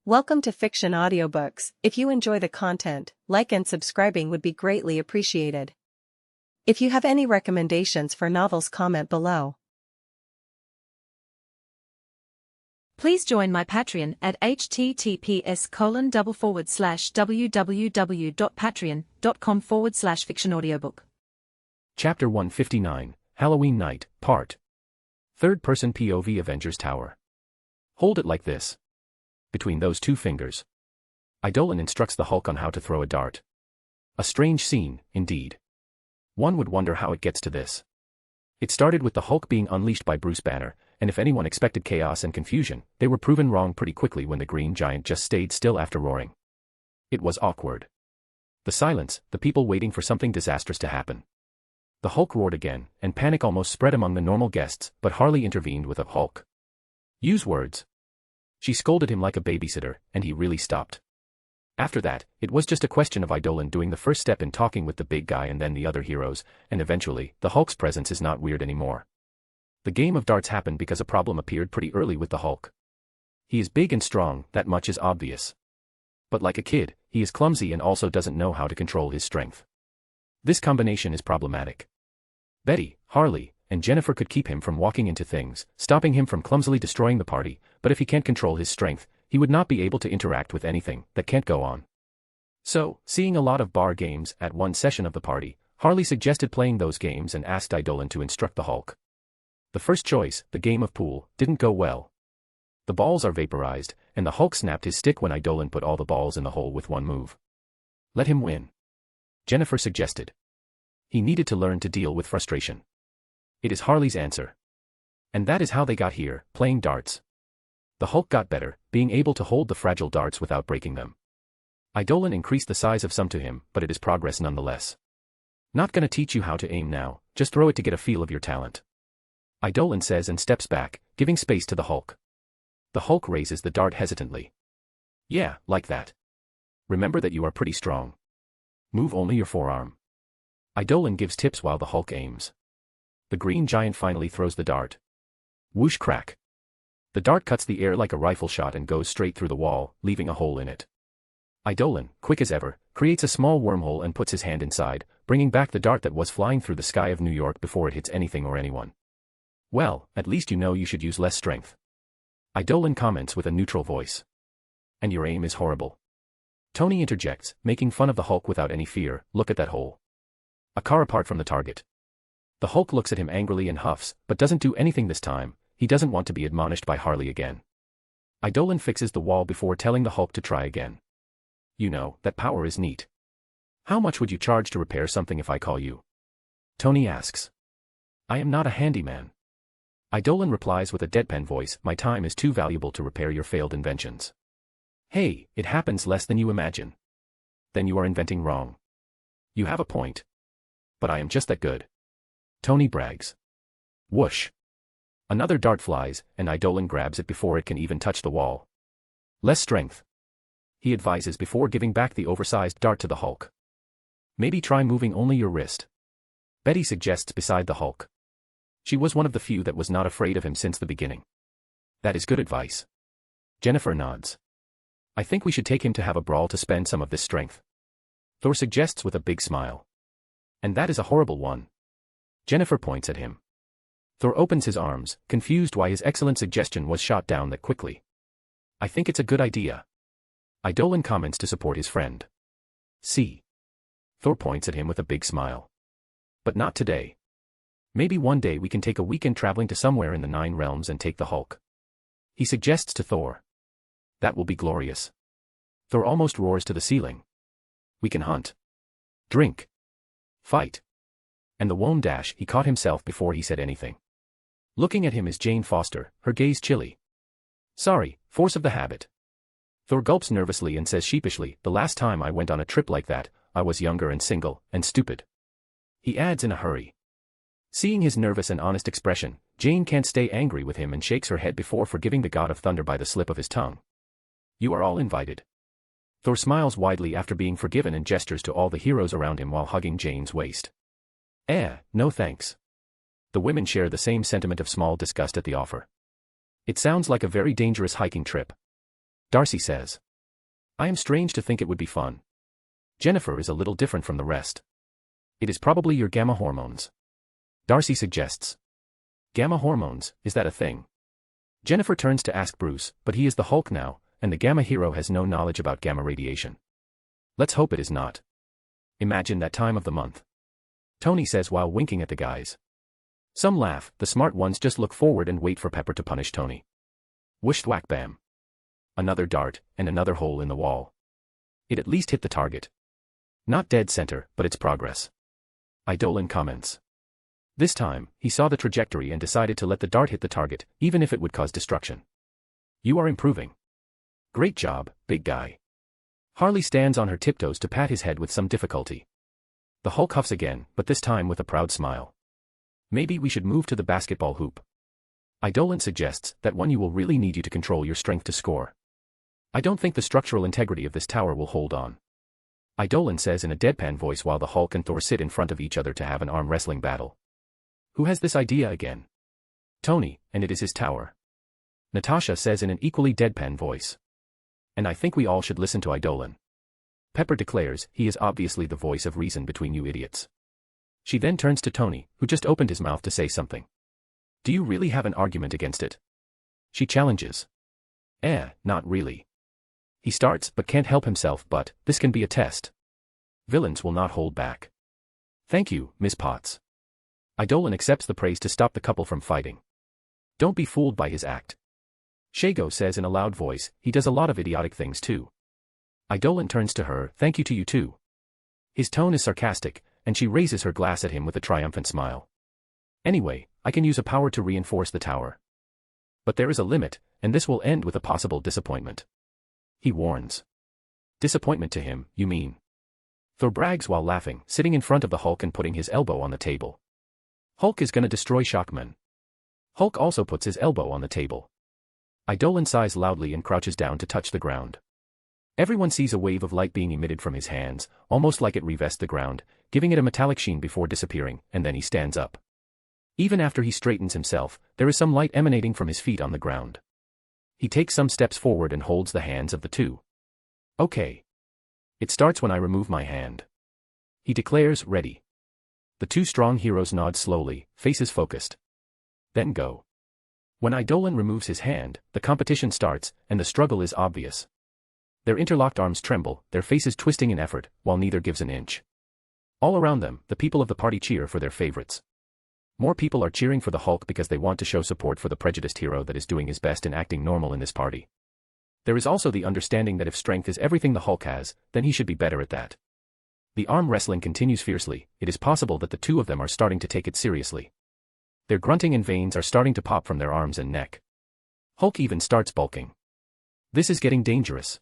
Welcome to Fiction Audiobooks. If you enjoy the content, like and subscribing would be greatly appreciated. If you have any recommendations for novels, comment below. Please join my Patreon at https://www.patreon.com/fictionaudiobook. Chapter 159, Halloween Night, Part. Third-person POV Avengers Tower. Hold it like this. Between those two fingers. Eidolon instructs the Hulk on how to throw a dart. A strange scene, indeed. One would wonder how it gets to this. It started with the Hulk being unleashed by Bruce Banner, and if anyone expected chaos and confusion, they were proven wrong pretty quickly when the Green Giant just stayed still after roaring. It was awkward. The silence, the people waiting for something disastrous to happen. The Hulk roared again, and panic almost spread among the normal guests, but Harley intervened with a Hulk. Use words. She scolded him like a babysitter, and he really stopped. After that, it was just a question of Eidolon doing the first step in talking with the big guy and then the other heroes, and eventually, the Hulk's presence is not weird anymore. The game of darts happened because a problem appeared pretty early with the Hulk. He is big and strong, that much is obvious. But like a kid, he is clumsy and also doesn't know how to control his strength. This combination is problematic. Betty, Harley, and Jennifer could keep him from walking into things, stopping him from clumsily destroying the party, but if he can't control his strength, he would not be able to interact with anything that can't go on. So, seeing a lot of bar games at one session of the party, Harley suggested playing those games and asked Eidolon to instruct the Hulk. The first choice, the game of pool, didn't go well. The balls are vaporized, and the Hulk snapped his stick when Eidolon put all the balls in the hole with one move. Let him win. Jennifer suggested. He needed to learn to deal with frustration. It is Harley's answer. And that is how they got here, playing darts. The Hulk got better, being able to hold the fragile darts without breaking them. Eidolon increased the size of some to him, but it is progress nonetheless. Not gonna teach you how to aim now, just throw it to get a feel of your talent. Eidolon says and steps back, giving space to the Hulk. The Hulk raises the dart hesitantly. Yeah, like that. Remember that you are pretty strong. Move only your forearm. Eidolon gives tips while the Hulk aims. The Green Giant finally throws the dart. Whoosh crack. The dart cuts the air like a rifle shot and goes straight through the wall, leaving a hole in it. Eidolon, quick as ever, creates a small wormhole and puts his hand inside, bringing back the dart that was flying through the sky of New York before it hits anything or anyone. Well, at least you know you should use less strength. Eidolon comments with a neutral voice. And your aim is horrible. Tony interjects, making fun of the Hulk without any fear. Look at that hole. A car apart from the target. The Hulk looks at him angrily and huffs, but doesn't do anything this time. He doesn't want to be admonished by Harley again. Eidolon fixes the wall before telling the Hulk to try again. You know, that power is neat. How much would you charge to repair something if I call you? Tony asks. I am not a handyman. Eidolon replies with a deadpan voice, my time is too valuable to repair your failed inventions. Hey, it happens less than you imagine. Then you are inventing wrong. You have a point. But I am just that good. Tony brags. Whoosh. Another dart flies, and Eidolon grabs it before it can even touch the wall. Less strength. He advises before giving back the oversized dart to the Hulk. Maybe try moving only your wrist. Betty suggests beside the Hulk. She was one of the few that was not afraid of him since the beginning. That is good advice. Jennifer nods. I think we should take him to have a brawl to spend some of this strength. Thor suggests with a big smile. And that is a horrible one. Jennifer points at him. Thor opens his arms, confused why his excellent suggestion was shot down that quickly. I think it's a good idea. Eidolon comments to support his friend. See. Thor points at him with a big smile. But not today. Maybe one day we can take a weekend traveling to somewhere in the Nine Realms and take the Hulk. He suggests to Thor. That will be glorious. Thor almost roars to the ceiling. We can hunt. Drink. Fight. And the Wom dash, he caught himself before he said anything. Looking at him is Jane Foster, her gaze chilly. Sorry, force of the habit. Thor gulps nervously and says sheepishly, the last time I went on a trip like that, I was younger and single, and stupid. He adds in a hurry. Seeing his nervous and honest expression, Jane can't stay angry with him and shakes her head before forgiving the god of thunder by the slip of his tongue. You are all invited. Thor smiles widely after being forgiven and gestures to all the heroes around him while hugging Jane's waist. No thanks. The women share the same sentiment of small disgust at the offer. It sounds like a very dangerous hiking trip. Darcy says. I am strange to think it would be fun. Jennifer is a little different from the rest. It is probably your gamma hormones. Darcy suggests. Gamma hormones, is that a thing? Jennifer turns to ask Bruce, but he is the Hulk now, and the gamma hero has no knowledge about gamma radiation. Let's hope it is not. Imagine that time of the month. Tony says while winking at the guys. Some laugh, the smart ones just look forward and wait for Pepper to punish Tony. Whoosh whack bam. Another dart, and another hole in the wall. It at least hit the target. Not dead center, but it's progress. Idolin comments. This time, he saw the trajectory and decided to let the dart hit the target, even if it would cause destruction. You are improving. Great job, big guy. Harley stands on her tiptoes to pat his head with some difficulty. The Hulk huffs again, but this time with a proud smile. Maybe we should move to the basketball hoop. Idolin suggests that one you will really need you to control your strength to score. I don't think the structural integrity of this tower will hold on. Idolin says in a deadpan voice while the Hulk and Thor sit in front of each other to have an arm wrestling battle. Who has this idea again? Tony, and it is his tower. Natasha says in an equally deadpan voice. And I think we all should listen to Idolin. Pepper declares he is obviously the voice of reason between you idiots. She then turns to Tony, who just opened his mouth to say something. Do you really have an argument against it? She challenges. Not really. He starts but can't help himself, but this can be a test. Villains will not hold back. Thank you, Miss Potts. Idolin accepts the praise to stop the couple from fighting. Don't be fooled by his act. Shago says in a loud voice, he does a lot of idiotic things too. Idolin turns to her, thank you to you too. His tone is sarcastic, and she raises her glass at him with a triumphant smile. Anyway, I can use a power to reinforce the tower. But there is a limit, and this will end with a possible disappointment. He warns. Disappointment to him, you mean? Thor brags while laughing, sitting in front of the Hulk and putting his elbow on the table. Hulk is gonna destroy Shockman. Hulk also puts his elbow on the table. Idolin sighs loudly and crouches down to touch the ground. Everyone sees a wave of light being emitted from his hands, almost like it revests the ground, giving it a metallic sheen before disappearing, and then he stands up. Even after he straightens himself, there is some light emanating from his feet on the ground. He takes some steps forward and holds the hands of the two. Okay. It starts when I remove my hand. He declares, ready. The two strong heroes nod slowly, faces focused. Then go. When Idolin removes his hand, the competition starts, and the struggle is obvious. Their interlocked arms tremble, their faces twisting in effort, while neither gives an inch. All around them, the people of the party cheer for their favorites. More people are cheering for the Hulk because they want to show support for the prejudiced hero that is doing his best and acting normal in this party. There is also the understanding that if strength is everything the Hulk has, then he should be better at that. The arm wrestling continues fiercely, it is possible that the two of them are starting to take it seriously. Their grunting and veins are starting to pop from their arms and neck. Hulk even starts bulking. This is getting dangerous.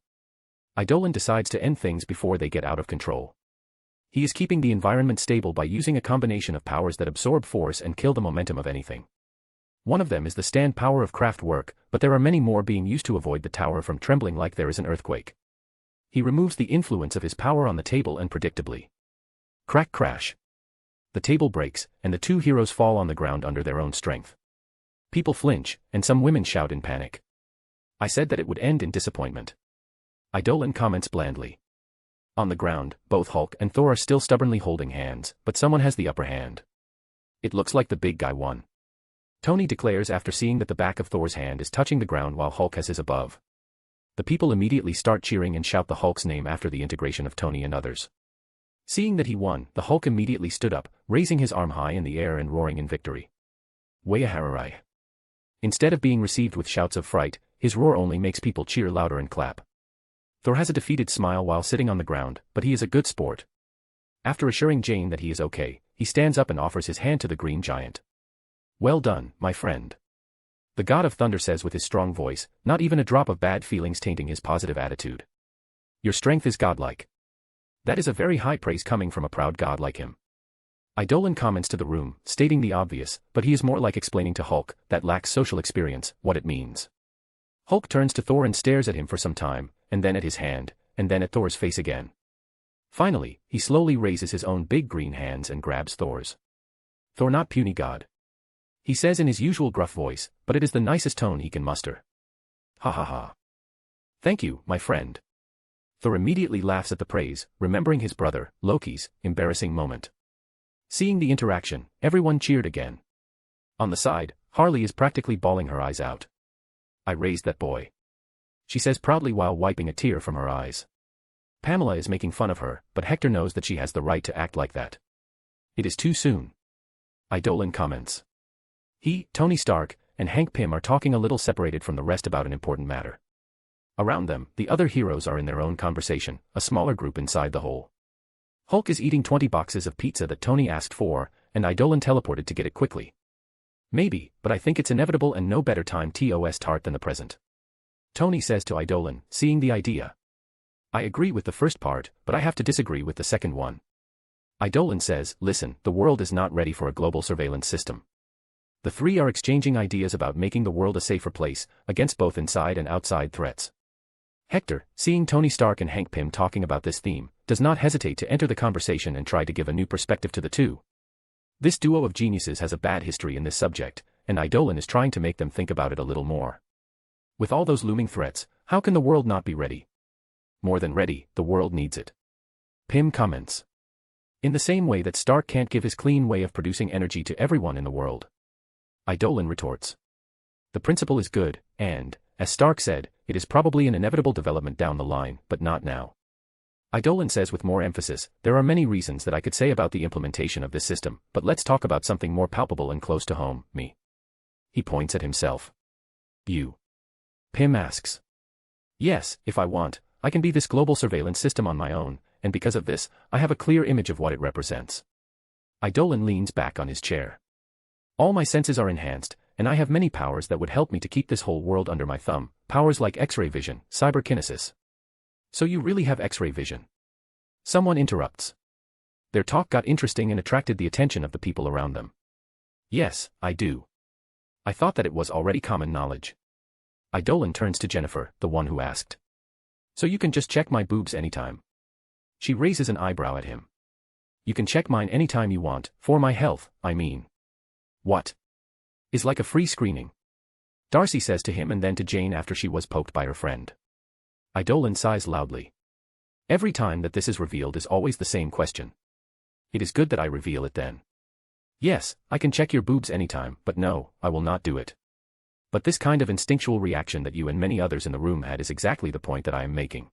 Idolin decides to end things before they get out of control. He is keeping the environment stable by using a combination of powers that absorb force and kill the momentum of anything. One of them is the stand power of craft work, but there are many more being used to avoid the tower from trembling like there is an earthquake. He removes the influence of his power on the table and predictably. Crack crash. The table breaks, and the two heroes fall on the ground under their own strength. People flinch, and some women shout in panic. I said that it would end in disappointment. Idolin comments blandly. On the ground, both Hulk and Thor are still stubbornly holding hands, but someone has the upper hand. It looks like the big guy won. Tony declares after seeing that the back of Thor's hand is touching the ground while Hulk has his above. The people immediately start cheering and shout the Hulk's name after the integration of Tony and others. Seeing that he won, the Hulk immediately stood up, raising his arm high in the air and roaring in victory. Wayahararai. Instead of being received with shouts of fright, his roar only makes people cheer louder and clap. Thor has a defeated smile while sitting on the ground, but he is a good sport. After assuring Jane that he is okay, he stands up and offers his hand to the green giant. Well done, my friend. The God of Thunder says with his strong voice, not even a drop of bad feelings tainting his positive attitude. Your strength is godlike. That is a very high praise coming from a proud god like him. Idolin comments to the room, stating the obvious, but he is more like explaining to Hulk, that lacks social experience, what it means. Hulk turns to Thor and stares at him for some time, and then at his hand, and then at Thor's face again. Finally, he slowly raises his own big green hands and grabs Thor's. Thor not puny god. He says in his usual gruff voice, but it is the nicest tone he can muster. Ha ha ha. Thank you, my friend. Thor immediately laughs at the praise, remembering his brother, Loki's, embarrassing moment. Seeing the interaction, everyone cheered again. On the side, Harley is practically bawling her eyes out. I raised that boy, she says proudly while wiping a tear from her eyes. Pamela is making fun of her, but Hector knows that she has the right to act like that. It is too soon. Idolin comments. He, Tony Stark, and Hank Pym are talking a little separated from the rest about an important matter. Around them, the other heroes are in their own conversation, a smaller group inside the hole. Hulk is eating 20 boxes of pizza that Tony asked for, and Idolin teleported to get it quickly. Maybe, but I think it's inevitable and no better time to start than the present. Tony says to Idolin, seeing the idea. I agree with the first part, but I have to disagree with the second one. Idolin says, listen, the world is not ready for a global surveillance system. The three are exchanging ideas about making the world a safer place, against both inside and outside threats. Hector, seeing Tony Stark and Hank Pym talking about this theme, does not hesitate to enter the conversation and try to give a new perspective to the two. This duo of geniuses has a bad history in this subject, and Idolin is trying to make them think about it a little more. With all those looming threats, how can the world not be ready? More than ready, the world needs it. Pym comments. In the same way that Stark can't give his clean way of producing energy to everyone in the world. Idolin retorts. The principle is good, and, as Stark said, it is probably an inevitable development down the line, but not now. Idolin says with more emphasis, there are many reasons that I could say about the implementation of this system, but let's talk about something more palpable and close to home, me. He points at himself. You. Pym asks. Yes, if I want, I can be this global surveillance system on my own, and because of this, I have a clear image of what it represents. Idolin leans back on his chair. All my senses are enhanced, and I have many powers that would help me to keep this whole world under my thumb, powers like X-ray vision, cyberkinesis. So you really have X-ray vision? Someone interrupts. Their talk got interesting and attracted the attention of the people around them. Yes, I do. I thought that it was already common knowledge. Idolin turns to Jennifer, the one who asked. So you can just check my boobs anytime. She raises an eyebrow at him. You can check mine anytime you want, for my health, I mean. What? Is like a free screening. Darcy says to him and then to Jane after she was poked by her friend. Idolin sighs loudly. Every time that this is revealed is always the same question. It is good that I reveal it then. Yes, I can check your boobs anytime, but no, I will not do it. But this kind of instinctual reaction that you and many others in the room had is exactly the point that I am making.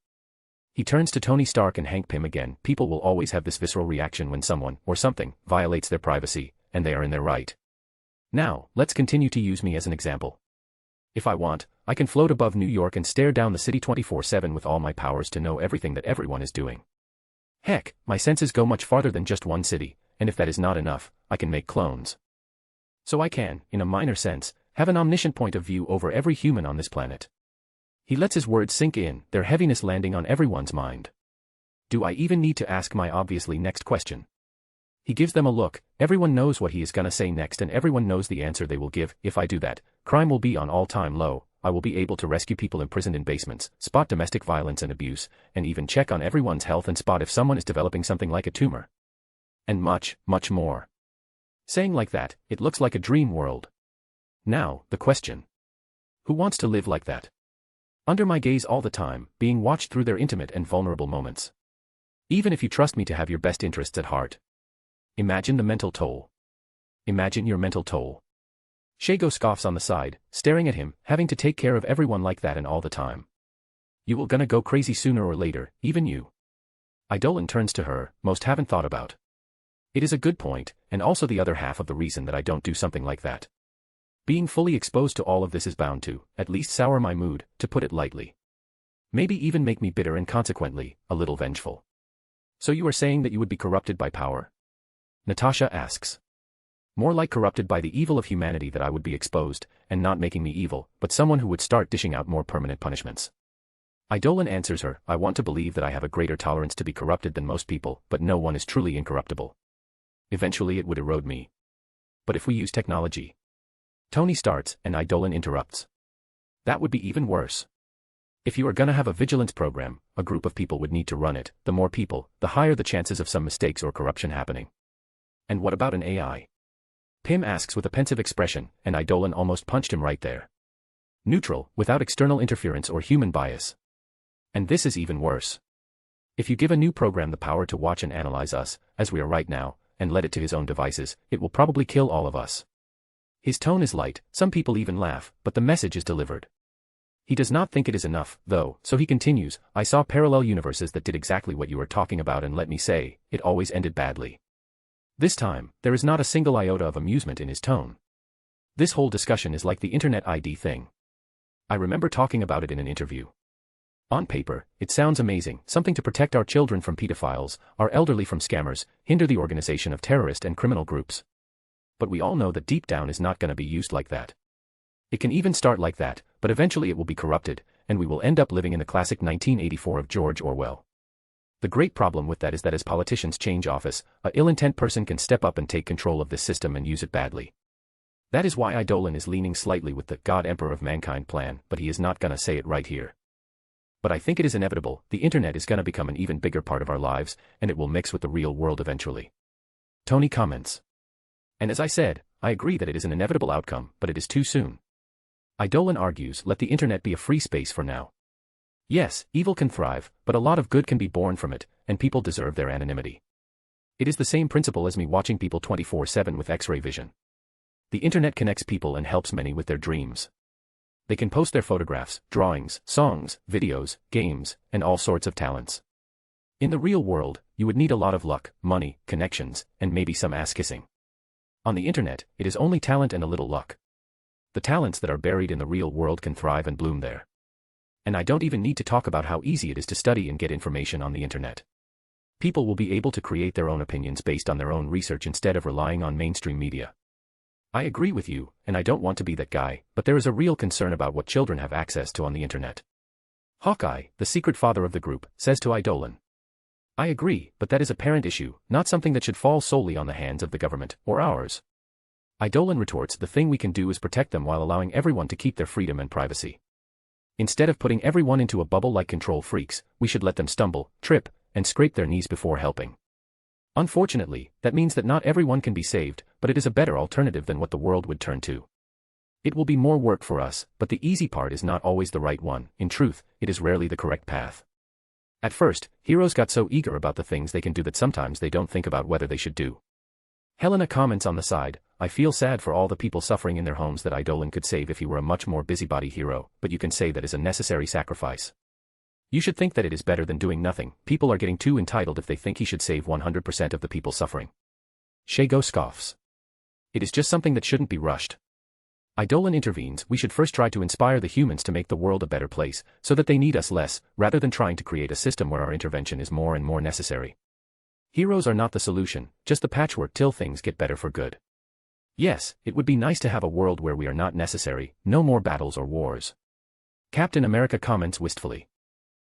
He turns to Tony Stark and Hank Pym again. People will always have this visceral reaction when someone, or something, violates their privacy, and they are in their right. Now, let's continue to use me as an example. If I want, I can float above New York and stare down the city 24/7 with all my powers to know everything that everyone is doing. Heck, my senses go much farther than just one city, and if that is not enough, I can make clones. So I can, in a minor sense, have an omniscient point of view over every human on this planet. He lets his words sink in, their heaviness landing on everyone's mind. Do I even need to ask my obviously next question? He gives them a look, everyone knows what he is gonna say next and everyone knows the answer they will give. If I do that, crime will be on all-time low, I will be able to rescue people imprisoned in basements, spot domestic violence and abuse, and even check on everyone's health and spot if someone is developing something like a tumor. And much, much more. Saying like that, it looks like a dream world. Now, the question. Who wants to live like that? Under my gaze all the time, being watched through their intimate and vulnerable moments. Even if you trust me to have your best interests at heart. Imagine the mental toll. Imagine your mental toll. Shago scoffs on the side, staring at him, having to take care of everyone like that and all the time. You will gonna go crazy sooner or later, even you. Idolin turns to her, most haven't thought about. It is a good point, and also the other half of the reason that I don't do something like that. Being fully exposed to all of this is bound to, at least sour my mood, to put it lightly. Maybe even make me bitter and consequently, a little vengeful. So you are saying that you would be corrupted by power? Natasha asks. More like corrupted by the evil of humanity that I would be exposed, and not making me evil, but someone who would start dishing out more permanent punishments. Idolin answers her, I want to believe that I have a greater tolerance to be corrupted than most people, but no one is truly incorruptible. Eventually it would erode me. But if we use technology. Tony starts, and Idolin interrupts. That would be even worse. If you are gonna have a vigilance program, a group of people would need to run it. The more people, the higher the chances of some mistakes or corruption happening. And what about an AI? Pym asks with a pensive expression, and Idolin almost punched him right there. Neutral, without external interference or human bias. And this is even worse. If you give a new program the power to watch and analyze us, as we are right now, and let it to his own devices, it will probably kill all of us. His tone is light, some people even laugh, but the message is delivered. He does not think it is enough, though, so he continues, I saw parallel universes that did exactly what you were talking about, and let me say, it always ended badly. This time, there is not a single iota of amusement in his tone. This whole discussion is like the Internet ID thing. I remember talking about it in an interview. On paper, it sounds amazing, something to protect our children from pedophiles, our elderly from scammers, hinder the organization of terrorist and criminal groups. But we all know that deep down is not going to be used like that. It can even start like that, but eventually it will be corrupted, and we will end up living in the classic 1984 of George Orwell. The great problem with that is that as politicians change office, a ill-intent person can step up and take control of this system and use it badly. That is why Eidolon is leaning slightly with the God Emperor of Mankind plan, but he is not gonna say it right here. But I think it is inevitable, the internet is gonna become an even bigger part of our lives, and it will mix with the real world eventually. Tony comments. And as I said, I agree that it is an inevitable outcome, but it is too soon. Eidolon argues, let the internet be a free space for now. Yes, evil can thrive, but a lot of good can be born from it, and people deserve their anonymity. It is the same principle as me watching people 24/7 with X-ray vision. The internet connects people and helps many with their dreams. They can post their photographs, drawings, songs, videos, games, and all sorts of talents. In the real world, you would need a lot of luck, money, connections, and maybe some ass-kissing. On the internet, it is only talent and a little luck. The talents that are buried in the real world can thrive and bloom there. And I don't even need to talk about how easy it is to study and get information on the internet. People will be able to create their own opinions based on their own research instead of relying on mainstream media. I agree with you, and I don't want to be that guy, but there is a real concern about what children have access to on the internet. Hawkeye, the secret father of the group, says to Eidolon. I agree, but that is a parent issue, not something that should fall solely on the hands of the government, or ours. Eidolon retorts, the thing we can do is protect them while allowing everyone to keep their freedom and privacy. Instead of putting everyone into a bubble like control freaks, we should let them stumble, trip, and scrape their knees before helping. Unfortunately, that means that not everyone can be saved, but it is a better alternative than what the world would turn to. It will be more work for us, but the easy part is not always the right one. In truth, it is rarely the correct path. At first, heroes got so eager about the things they can do that sometimes they don't think about whether they should do. Helena comments on the side, I feel sad for all the people suffering in their homes that Eidolon could save if he were a much more busybody hero, but you can say that is a necessary sacrifice. You should think that it is better than doing nothing. People are getting too entitled if they think he should save 100% of the people suffering. Shago scoffs. It is just something that shouldn't be rushed. Eidolon intervenes, we should first try to inspire the humans to make the world a better place, so that they need us less, rather than trying to create a system where our intervention is more and more necessary. Heroes are not the solution, just the patchwork till things get better for good. Yes, it would be nice to have a world where we are not necessary, no more battles or wars. Captain America comments wistfully.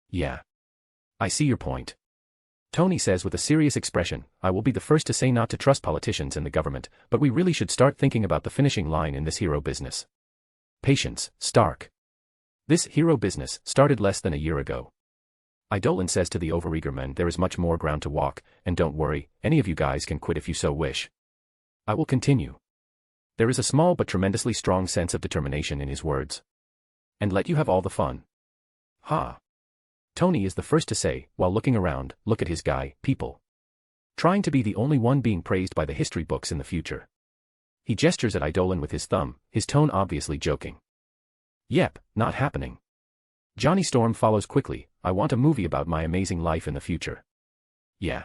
Yeah. I see your point. Tony says with a serious expression, I will be the first to say not to trust politicians and the government, but we really should start thinking about the finishing line in this hero business. Patience, Stark. This hero business started less than a year ago. Eidolon says to the overeager men, there is much more ground to walk, and don't worry, any of you guys can quit if you so wish. I will continue. There is a small but tremendously strong sense of determination in his words. And let you have all the fun. Ha. Tony is the first to say, while looking around, look at his guy, people. Trying to be the only one being praised by the history books in the future. He gestures at Eidolon with his thumb, his tone obviously joking. Yep, not happening. Johnny Storm follows quickly, I want a movie about my amazing life in the future. Yeah.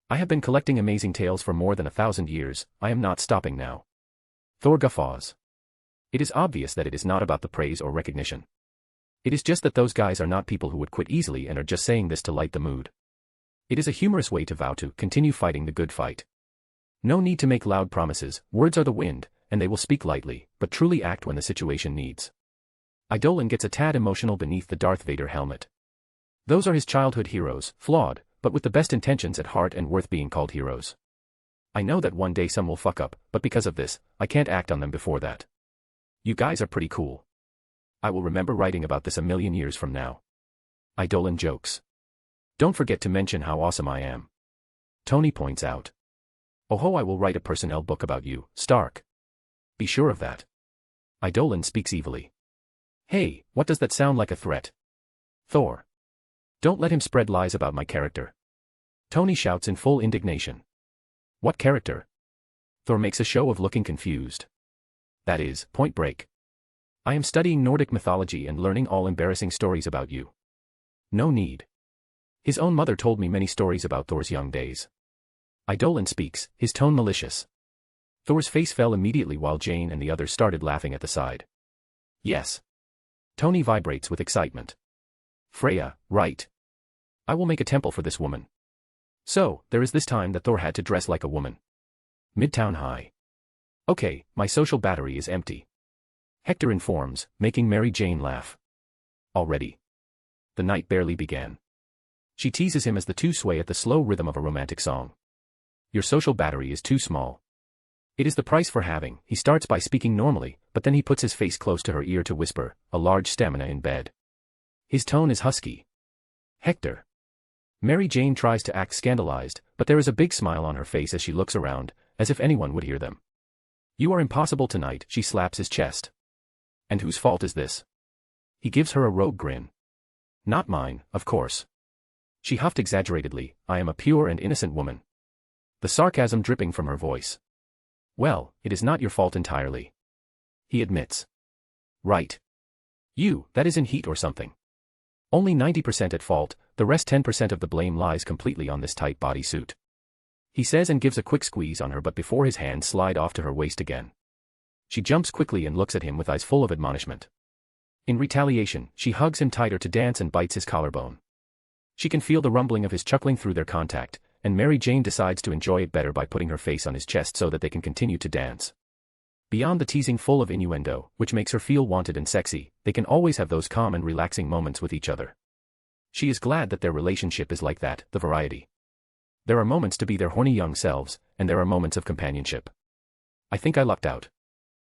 I have been collecting amazing tales for more than 1,000 years, I am not stopping now. Thor guffaws. It is obvious that it is not about the praise or recognition. It is just that those guys are not people who would quit easily and are just saying this to light the mood. It is a humorous way to vow to continue fighting the good fight. No need to make loud promises, words are the wind, and they will speak lightly, but truly act when the situation needs. Eidolon gets a tad emotional beneath the Darth Vader helmet. Those are his childhood heroes, flawed, but with the best intentions at heart and worth being called heroes. I know that one day some will fuck up, but because of this, I can't act on them before that. You guys are pretty cool. I will remember writing about this a million years from now. Eidolon jokes. Don't forget to mention how awesome I am. Tony points out. Oh ho, I will write a personnel book about you, Stark. Be sure of that. Eidolon speaks evilly. Hey, what does that sound like a threat? Thor. Don't let him spread lies about my character. Tony shouts in full indignation. What character? Thor makes a show of looking confused. That is, Point Break. I am studying Nordic mythology and learning all embarrassing stories about you. No need. His own mother told me many stories about Thor's young days. Idolin speaks, his tone malicious. Thor's face fell immediately while Jane and the others started laughing at the side. Yes. Tony vibrates with excitement. Freya, right. I will make a temple for this woman. So, there is this time that Thor had to dress like a woman. Midtown High. Okay, my social battery is empty. Hector informs, making Mary Jane laugh. Already. The night barely began. She teases him as the two sway at the slow rhythm of a romantic song. Your social battery is too small. It is the price for having. He starts by speaking normally, but then he puts his face close to her ear to whisper, a large stamina in bed. His tone is husky. Hector. Mary Jane tries to act scandalized, but there is a big smile on her face as she looks around, as if anyone would hear them. You are impossible tonight, she slaps his chest. And whose fault is this? He gives her a rogue grin. Not mine, of course. She huffed exaggeratedly, I am a pure and innocent woman. The sarcasm dripping from her voice. Well, it is not your fault entirely. He admits. Right. You, that is in heat or something. Only 90% at fault, the rest 10% of the blame lies completely on this tight bodysuit. He says and gives a quick squeeze on her but before his hands slide off to her waist again. She jumps quickly and looks at him with eyes full of admonishment. In retaliation, she hugs him tighter to dance and bites his collarbone. She can feel the rumbling of his chuckling through their contact, and Mary Jane decides to enjoy it better by putting her face on his chest so that they can continue to dance. Beyond the teasing full of innuendo, which makes her feel wanted and sexy, they can always have those calm and relaxing moments with each other. She is glad that their relationship is like that, the variety. There are moments to be their horny young selves, and there are moments of companionship. I think I lucked out.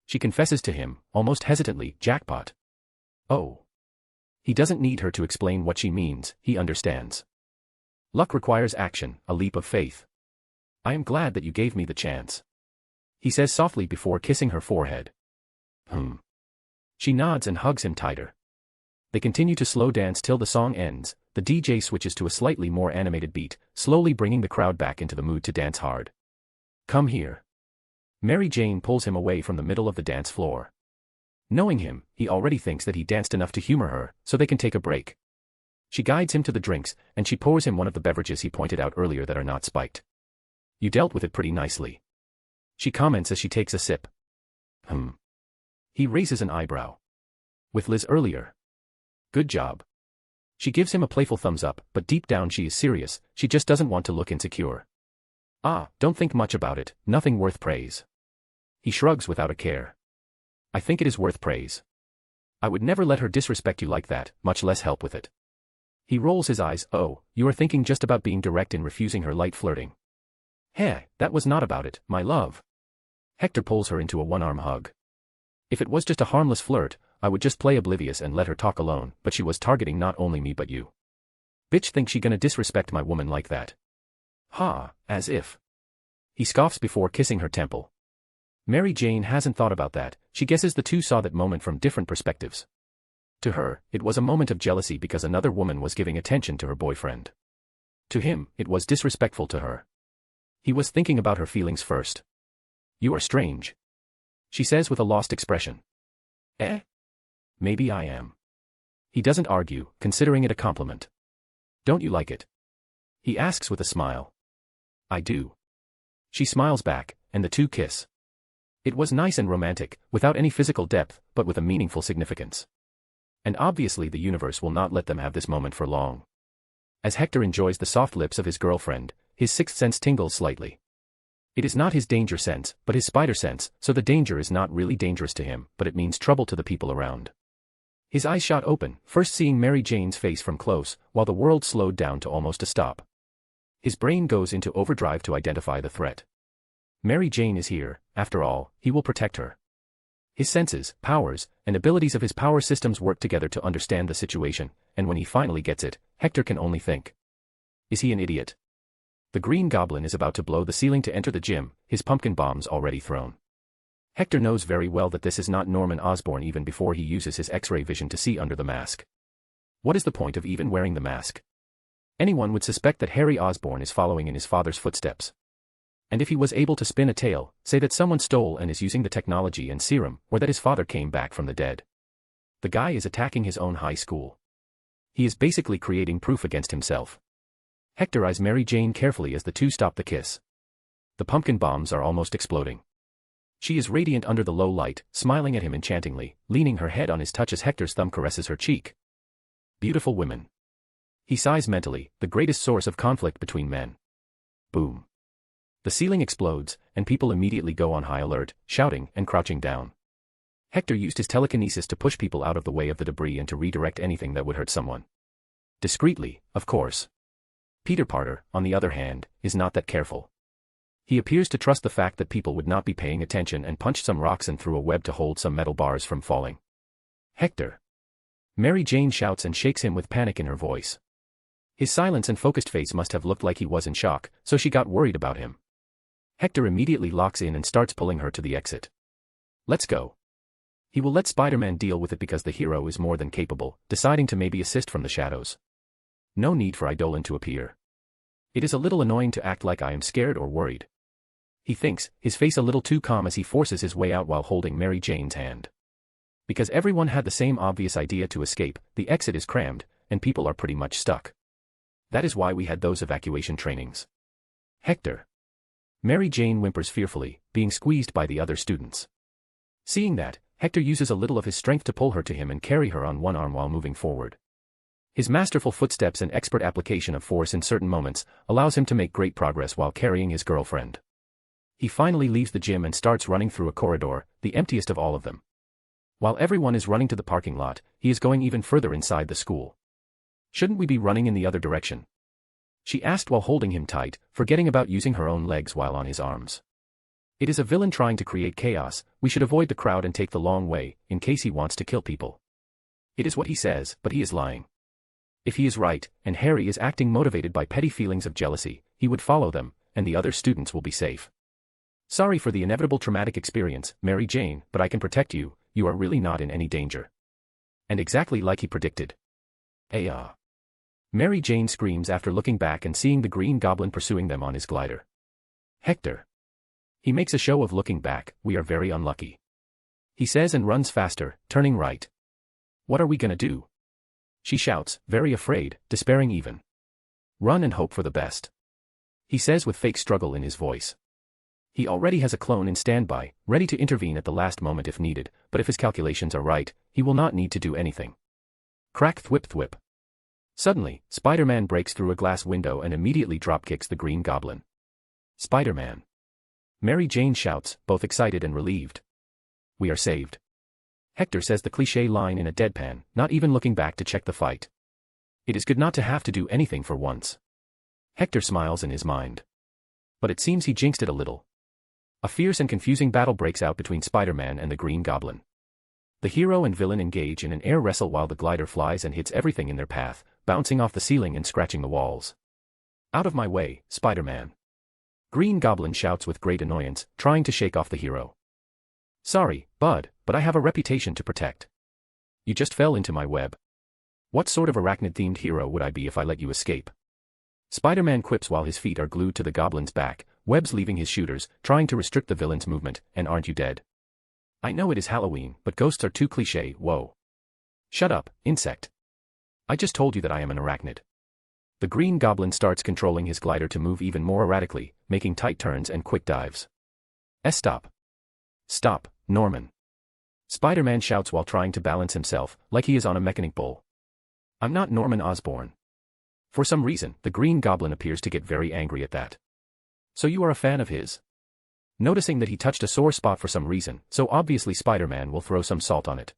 She confesses to him, almost hesitantly, jackpot. Oh. He doesn't need her to explain what she means, he understands. Luck requires action, a leap of faith. I am glad that you gave me the chance. He says softly before kissing her forehead. She nods and hugs him tighter. They continue to slow dance till the song ends, the DJ switches to a slightly more animated beat, slowly bringing the crowd back into the mood to dance hard. Come here. Mary Jane pulls him away from the middle of the dance floor. Knowing him, he already thinks that he danced enough to humor her, so they can take a break. She guides him to the drinks, and she pours him one of the beverages he pointed out earlier that are not spiked. You dealt with it pretty nicely. She comments as she takes a sip. He raises an eyebrow. With Liz earlier. Good job. She gives him a playful thumbs up, but deep down she is serious, she just doesn't want to look insecure. Don't think much about it, nothing worth praise. He shrugs without a care. I think it is worth praise. I would never let her disrespect you like that, much less help with it. He rolls his eyes. Oh, you are thinking just about being direct in refusing her light flirting. Hey, that was not about it, my love. Hector pulls her into a one-arm hug. If it was just a harmless flirt, I would just play oblivious and let her talk alone, but she was targeting not only me but you. Bitch think she gonna disrespect my woman like that. As if. He scoffs before kissing her temple. Mary Jane hasn't thought about that, she guesses the two saw that moment from different perspectives. To her, it was a moment of jealousy because another woman was giving attention to her boyfriend. To him, it was disrespectful to her. He was thinking about her feelings first. You are strange. She says with a lost expression. Maybe I am. He doesn't argue, considering it a compliment. Don't you like it? He asks with a smile. I do. She smiles back, and the two kiss. It was nice and romantic, without any physical depth, but with a meaningful significance. And obviously the universe will not let them have this moment for long. As Hector enjoys the soft lips of his girlfriend, his sixth sense tingles slightly. It is not his danger sense, but his spider sense, so the danger is not really dangerous to him, but it means trouble to the people around. His eyes shot open, first seeing Mary Jane's face from close, while the world slowed down to almost a stop. His brain goes into overdrive to identify the threat. Mary Jane is here, after all, he will protect her. His senses, powers, and abilities of his power systems work together to understand the situation, and when he finally gets it, Hector can only think. Is he an idiot? The Green Goblin is about to blow the ceiling to enter the gym, his pumpkin bombs already thrown. Hector knows very well that this is not Norman Osborn even before he uses his X-ray vision to see under the mask. What is the point of even wearing the mask? Anyone would suspect that Harry Osborn is following in his father's footsteps. And if he was able to spin a tale, say that someone stole and is using the technology and serum, or that his father came back from the dead. The guy is attacking his own high school. He is basically creating proof against himself. Hector eyes Mary Jane carefully as the two stop the kiss. The pumpkin bombs are almost exploding. She is radiant under the low light, smiling at him enchantingly, leaning her head on his touch as Hector's thumb caresses her cheek. Beautiful women. He sighs mentally, the greatest source of conflict between men. Boom. The ceiling explodes, and people immediately go on high alert, shouting and crouching down. Hector used his telekinesis to push people out of the way of the debris and to redirect anything that would hurt someone. Discreetly, of course. Peter Parker, on the other hand, is not that careful. He appears to trust the fact that people would not be paying attention and punched some rocks and threw a web to hold some metal bars from falling. Hector. Mary Jane shouts and shakes him with panic in her voice. His silence and focused face must have looked like he was in shock, so she got worried about him. Hector immediately locks in and starts pulling her to the exit. Let's go. He will let Spider-Man deal with it because the hero is more than capable, deciding to maybe assist from the shadows. No need for Eidolon to appear. It is a little annoying to act like I am scared or worried. He thinks, his face a little too calm as he forces his way out while holding Mary Jane's hand. Because everyone had the same obvious idea to escape, the exit is crammed, and people are pretty much stuck. That is why we had those evacuation trainings. Hector. Mary Jane whimpers fearfully, being squeezed by the other students. Seeing that, Hector uses a little of his strength to pull her to him and carry her on one arm while moving forward. His masterful footsteps and expert application of force in certain moments allows him to make great progress while carrying his girlfriend. He finally leaves the gym and starts running through a corridor, the emptiest of all of them. While everyone is running to the parking lot, he is going even further inside the school. Shouldn't we be running in the other direction? She asked while holding him tight, forgetting about using her own legs while on his arms. It is a villain trying to create chaos, we should avoid the crowd and take the long way, in case he wants to kill people. It is what he says, but he is lying. If he is right, and Harry is acting motivated by petty feelings of jealousy, he would follow them, and the other students will be safe. Sorry for the inevitable traumatic experience, Mary Jane, but I can protect you, you are really not in any danger. And exactly like he predicted. Ah. Mary Jane screams after looking back and seeing the Green Goblin pursuing them on his glider. Hector. He makes a show of looking back, we are very unlucky. He says and runs faster, turning right. What are we gonna do? She shouts, very afraid, despairing even. Run and hope for the best. He says with fake struggle in his voice. He already has a clone in standby, ready to intervene at the last moment if needed, but if his calculations are right, he will not need to do anything. Crack thwip thwip. Suddenly, Spider-Man breaks through a glass window and immediately dropkicks the Green Goblin. Spider-Man. Mary Jane shouts, both excited and relieved. We are saved. Hector says the cliché line in a deadpan, not even looking back to check the fight. It is good not to have to do anything for once. Hector smiles in his mind. But it seems he jinxed it a little. A fierce and confusing battle breaks out between Spider-Man and the Green Goblin. The hero and villain engage in an air wrestle while the glider flies and hits everything in their path, bouncing off the ceiling and scratching the walls. Out of my way, Spider-Man. Green Goblin shouts with great annoyance, trying to shake off the hero. Sorry, bud, but I have a reputation to protect. You just fell into my web. What sort of arachnid-themed hero would I be if I let you escape? Spider-Man quips while his feet are glued to the goblin's back, webs leaving his shooters, trying to restrict the villain's movement, and aren't you dead? I know it is Halloween, but ghosts are too cliché, whoa. Shut up, insect. I just told you that I am an arachnid. The Green Goblin starts controlling his glider to move even more erratically, making tight turns and quick dives. Stop. Stop, Norman. Spider-Man shouts while trying to balance himself, like he is on a mechanic bull. I'm not Norman Osborn. For some reason, the Green Goblin appears to get very angry at that. So you are a fan of his? Noticing that he touched a sore spot for some reason, so obviously Spider-Man will throw some salt on it.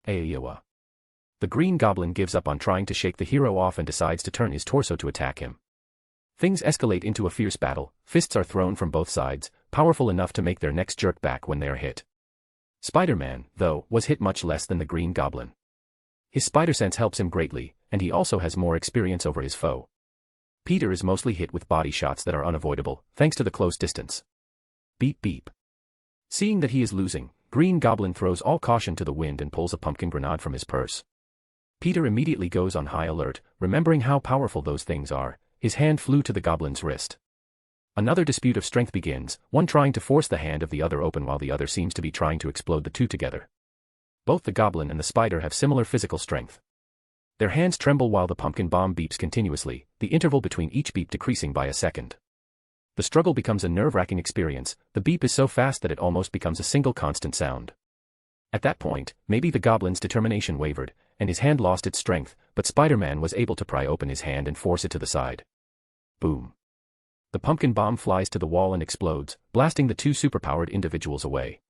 Ayowa. The Green Goblin gives up on trying to shake the hero off and decides to turn his torso to attack him. Things escalate into a fierce battle, fists are thrown from both sides, powerful enough to make their necks jerk back when they are hit. Spider-Man, though, was hit much less than the Green Goblin. His spider sense helps him greatly, and he also has more experience over his foe. Peter is mostly hit with body shots that are unavoidable, thanks to the close distance. Beep beep. Seeing that he is losing, Green Goblin throws all caution to the wind and pulls a pumpkin grenade from his purse. Peter immediately goes on high alert, remembering how powerful those things are. His hand flew to the goblin's wrist. Another dispute of strength begins, one trying to force the hand of the other open while the other seems to be trying to explode the two together. Both the goblin and the spider have similar physical strength. Their hands tremble while the pumpkin bomb beeps continuously, the interval between each beep decreasing by a second. The struggle becomes a nerve-wracking experience. The beep is so fast that it almost becomes a single constant sound. At that point, maybe the goblin's determination wavered, and his hand lost its strength, but Spider-Man was able to pry open his hand and force it to the side. Boom. The pumpkin bomb flies to the wall and explodes, blasting the two superpowered individuals away.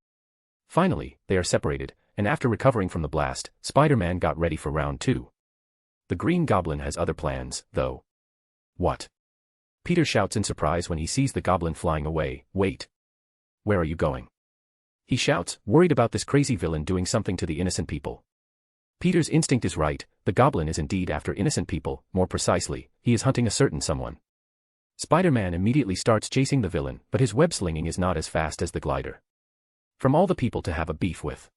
Finally, they are separated, and after recovering from the blast, Spider-Man got ready for round 2. The Green Goblin has other plans, though. What? Peter shouts in surprise when he sees the goblin flying away. Wait. Where are you going? He shouts, worried about this crazy villain doing something to the innocent people. Peter's instinct is right, the goblin is indeed after innocent people, more precisely, he is hunting a certain someone. Spider-Man immediately starts chasing the villain, but his web-slinging is not as fast as the glider. From all the people to have a beef with.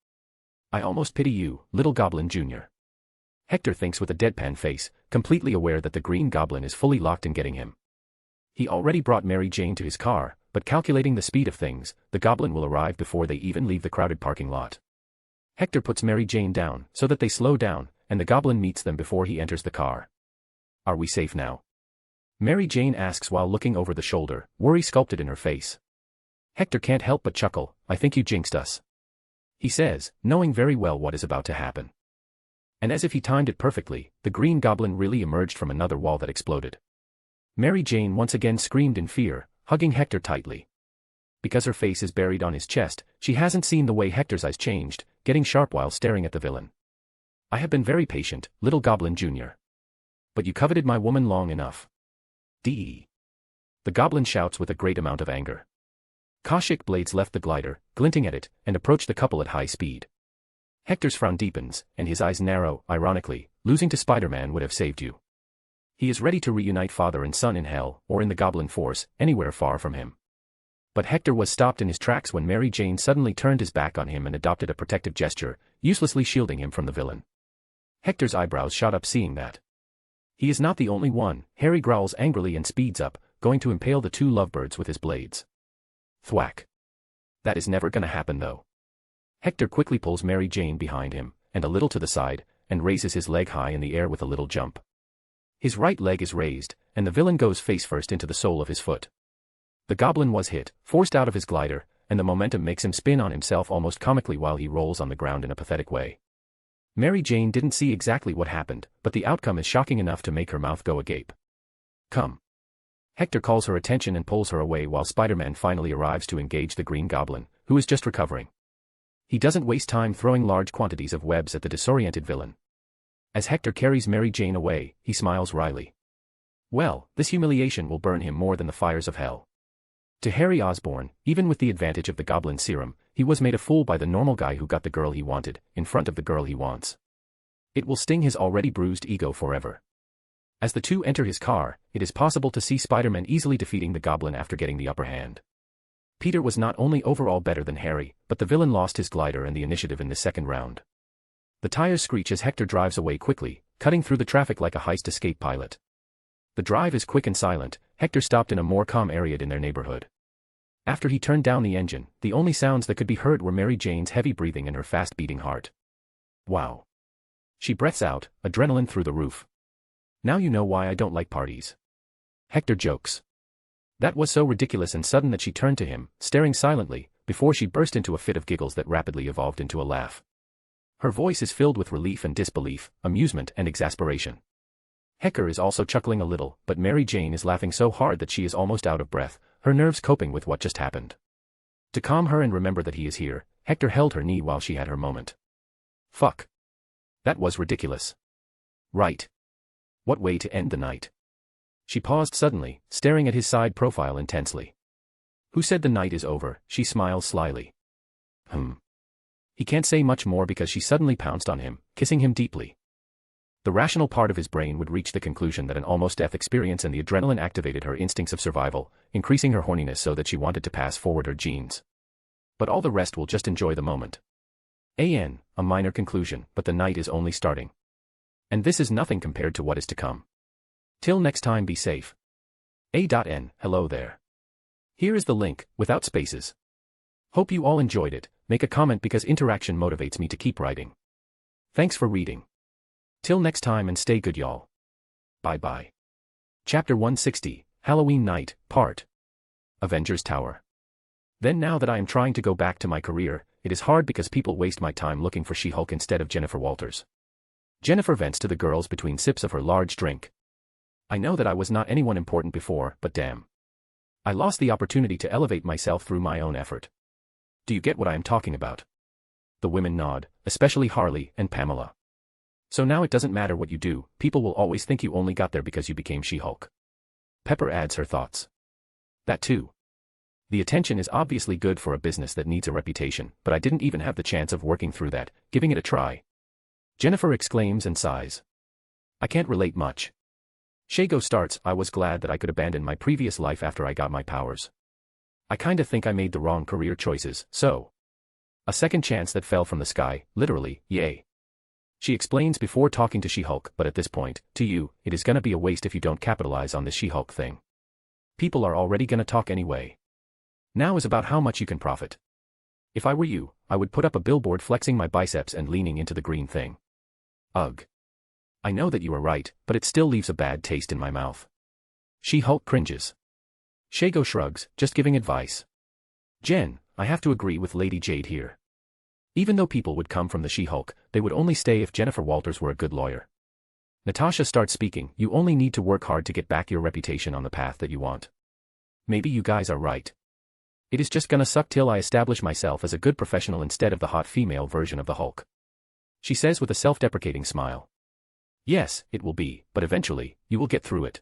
I almost pity you, Little Goblin Jr. Hector thinks with a deadpan face, completely aware that the Green Goblin is fully locked in getting him. He already brought Mary Jane to his car, but calculating the speed of things, the goblin will arrive before they even leave the crowded parking lot. Hector puts Mary Jane down, so that they slow down, and the goblin meets them before he enters the car. Are we safe now? Mary Jane asks while looking over the shoulder, worry sculpted in her face. Hector can't help but chuckle, I think you jinxed us. He says, knowing very well what is about to happen. And as if he timed it perfectly, the Green Goblin really emerged from another wall that exploded. Mary Jane once again screamed in fear, hugging Hector tightly. Because her face is buried on his chest, she hasn't seen the way Hector's eyes changed, getting sharp while staring at the villain. I have been very patient, Little Goblin Jr. But you coveted my woman long enough. D. The goblin shouts with a great amount of anger. Kaushik blades left the glider, glinting at it, and approached the couple at high speed. Hector's frown deepens, and his eyes narrow. Ironically, losing to Spider-Man would have saved you. He is ready to reunite father and son in hell, or in the goblin force, anywhere far from him. But Hector was stopped in his tracks when Mary Jane suddenly turned his back on him and adopted a protective gesture, uselessly shielding him from the villain. Hector's eyebrows shot up seeing that. He is not the only one. Harry growls angrily and speeds up, going to impale the two lovebirds with his blades. Thwack. That is never gonna happen though. Hector quickly pulls Mary Jane behind him, and a little to the side, and raises his leg high in the air with a little jump. His right leg is raised, and the villain goes face first into the sole of his foot. The goblin was hit, forced out of his glider, and the momentum makes him spin on himself almost comically while he rolls on the ground in a pathetic way. Mary Jane didn't see exactly what happened, but the outcome is shocking enough to make her mouth go agape. Come. Hector calls her attention and pulls her away while Spider-Man finally arrives to engage the Green Goblin, who is just recovering. He doesn't waste time throwing large quantities of webs at the disoriented villain. As Hector carries Mary Jane away, he smiles wryly. Well, this humiliation will burn him more than the fires of hell. To Harry Osborn, even with the advantage of the Goblin Serum, he was made a fool by the normal guy who got the girl he wanted, in front of the girl he wants. It will sting his already bruised ego forever. As the two enter his car, it is possible to see Spider-Man easily defeating the Goblin after getting the upper hand. Peter was not only overall better than Harry, but the villain lost his glider and the initiative in the second round. The tires screech as Hector drives away quickly, cutting through the traffic like a heist escape pilot. The drive is quick and silent. Hector stopped in a more calm area in their neighborhood. After he turned down the engine, the only sounds that could be heard were Mary Jane's heavy breathing and her fast-beating heart. Wow. She breaths out, adrenaline through the roof. Now you know why I don't like parties. Hector jokes. That was so ridiculous and sudden that she turned to him, staring silently, before she burst into a fit of giggles that rapidly evolved into a laugh. Her voice is filled with relief and disbelief, amusement and exasperation. Hector is also chuckling a little, but Mary Jane is laughing so hard that she is almost out of breath, her nerves coping with what just happened. To calm her and remember that he is here, Hector held her knee while she had her moment. Fuck. That was ridiculous. Right. What way to end the night. She paused suddenly, staring at his side profile intensely. Who said the night is over? She smiles slyly. He can't say much more because she suddenly pounced on him, kissing him deeply. The rational part of his brain would reach the conclusion that an almost-death experience and the adrenaline activated her instincts of survival, increasing her horniness so that she wanted to pass forward her genes. But all the rest will just enjoy the moment. A minor conclusion, but the night is only starting. And this is nothing compared to what is to come. Till next time, be safe. A.N. Hello there. Here is the link, without spaces. Hope you all enjoyed it. Make a comment because interaction motivates me to keep writing. Thanks for reading. Till next time and stay good, y'all. Bye bye. Chapter 160, Halloween Night, Part. Avengers Tower. Then now that I am trying to go back to my career, it is hard because people waste my time looking for She-Hulk instead of Jennifer Walters. Jennifer vents to the girls between sips of her large drink. I know that I was not anyone important before, but damn. I lost the opportunity to elevate myself through my own effort. Do you get what I am talking about? The women nod, especially Harley and Pamela. So now it doesn't matter what you do, people will always think you only got there because you became She-Hulk. Pepper adds her thoughts. That too. The attention is obviously good for a business that needs a reputation, but I didn't even have the chance of working through that, giving it a try. Jennifer exclaims and sighs. I can't relate much. Shago starts. I was glad that I could abandon my previous life after I got my powers. I kinda think I made the wrong career choices, so. A second chance that fell from the sky, literally, yay. She explains before talking to She-Hulk, but at this point, to you, it is gonna be a waste if you don't capitalize on this She-Hulk thing. People are already gonna talk anyway. Now is about how much you can profit. If I were you, I would put up a billboard flexing my biceps and leaning into the green thing. Ugh. I know that you are right, but it still leaves a bad taste in my mouth. She-Hulk cringes. Shago shrugs, just giving advice. Jen, I have to agree with Lady Jade here. Even though people would come from the She-Hulk, they would only stay if Jennifer Walters were a good lawyer. Natasha starts speaking. You only need to work hard to get back your reputation on the path that you want. Maybe you guys are right. It is just gonna suck till I establish myself as a good professional instead of the hot female version of the Hulk. She says with a self-deprecating smile. Yes, it will be, but eventually, you will get through it.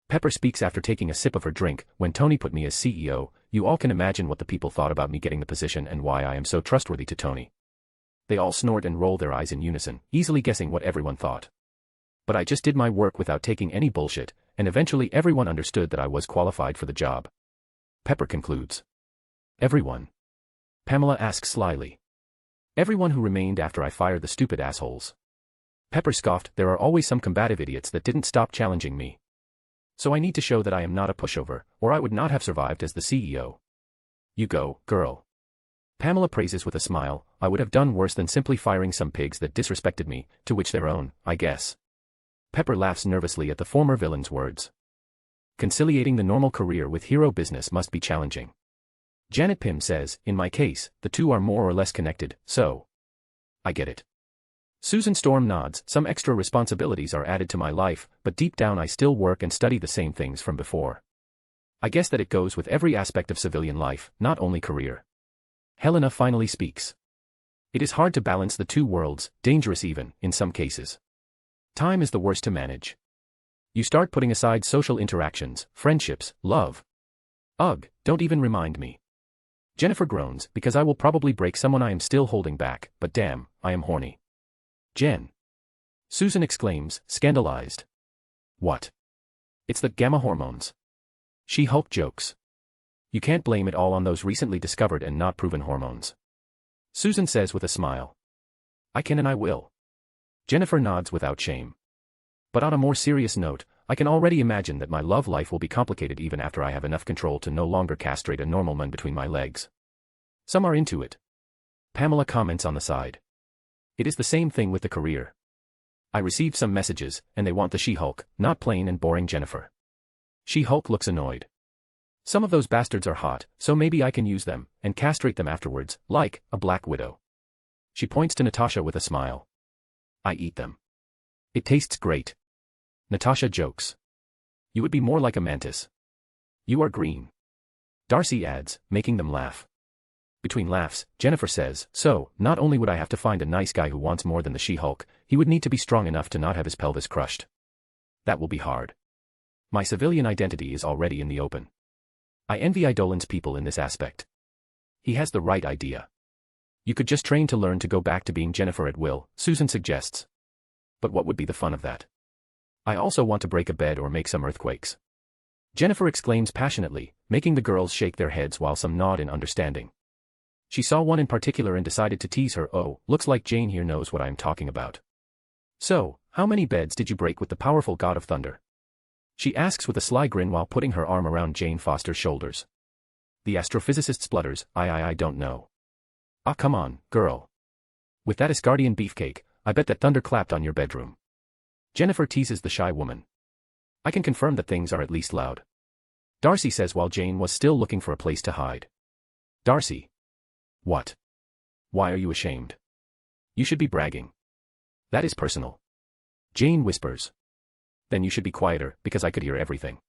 Pepper speaks after taking a sip of her drink. When Tony put me as CEO, you all can imagine what the people thought about me getting the position and why I am so trustworthy to Tony. They all snort and roll their eyes in unison, easily guessing what everyone thought. But I just did my work without taking any bullshit, and eventually everyone understood that I was qualified for the job. Pepper concludes. Everyone? Pamela asks slyly. Everyone who remained after I fired the stupid assholes. Pepper scoffed. There are always some combative idiots that didn't stop challenging me. So I need to show that I am not a pushover, or I would not have survived as the CEO. You go, girl. Pamela praises with a smile. I would have done worse than simply firing some pigs that disrespected me, to which their own, I guess. Pepper laughs nervously at the former villain's words. Conciliating the normal career with hero business must be challenging. Janet Pym says, in my case, the two are more or less connected, so. I get it. Susan Storm nods. Some extra responsibilities are added to my life, but deep down I still work and study the same things from before. I guess that it goes with every aspect of civilian life, not only career. Helena finally speaks. It is hard to balance the two worlds, dangerous even, in some cases. Time is the worst to manage. You start putting aside social interactions, friendships, love. Ugh, don't even remind me. Jennifer groans, because I will probably break someone I am still holding back, but damn, I am horny. Jen. Susan exclaims, scandalized. What? It's the gamma hormones. She-Hulk jokes. You can't blame it all on those recently discovered and not proven hormones. Susan says with a smile. I can and I will. Jennifer nods without shame. But on a more serious note, I can already imagine that my love life will be complicated even after I have enough control to no longer castrate a normal man between my legs. Some are into it. Pamela comments on the side. It is the same thing with the career. I received some messages, and they want the She-Hulk, not plain and boring Jennifer. She-Hulk looks annoyed. Some of those bastards are hot, so maybe I can use them, and castrate them afterwards, like a Black Widow. She points to Natasha with a smile. I eat them. It tastes great. Natasha jokes. You would be more like a mantis. You are green. Darcy adds, making them laugh. Between laughs, Jennifer says, so, not only would I have to find a nice guy who wants more than the She-Hulk, he would need to be strong enough to not have his pelvis crushed. That will be hard. My civilian identity is already in the open. I envy Eidolon's people in this aspect. He has the right idea. You could just train to learn to go back to being Jennifer at will, Susan suggests. But what would be the fun of that? I also want to break a bed or make some earthquakes. Jennifer exclaims passionately, making the girls shake their heads while some nod in understanding. She saw one in particular and decided to tease her. Oh, looks like Jane here knows what I'm talking about. So, How many beds did you break with the powerful god of thunder? She asks with a sly grin while putting her arm around Jane Foster's shoulders. The astrophysicist splutters, I don't know. Ah, come on, girl. With that Asgardian beefcake, I bet that thunder clapped on your bedroom. Jennifer teases the shy woman. I can confirm that things are at least loud. Darcy says while Jane was still looking for a place to hide. Darcy. What? Why are you ashamed? You should be bragging. That is personal. Jane whispers. Then you should be quieter, because I could hear everything.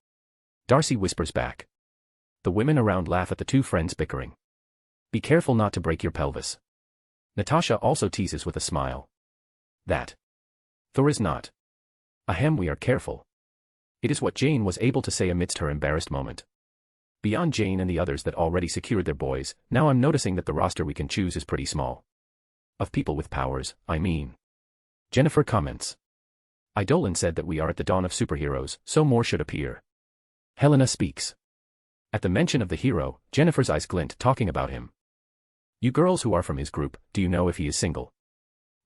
Darcy whispers back. The women around laugh at the two friends bickering. Be careful not to break your pelvis. Natasha also teases with a smile. That. Thor is not. Ahem, we are careful. It is what Jane was able to say amidst her embarrassed moment. Beyond Jane and the others that already secured their boys, now I'm noticing that the roster we can choose is pretty small. Of people with powers, I mean. Jennifer comments. Eidolon said that we are at the dawn of superheroes, so more should appear. Helena speaks. At the mention of the hero, Jennifer's eyes glint talking about him. You girls who are from his group, do you know if he is single?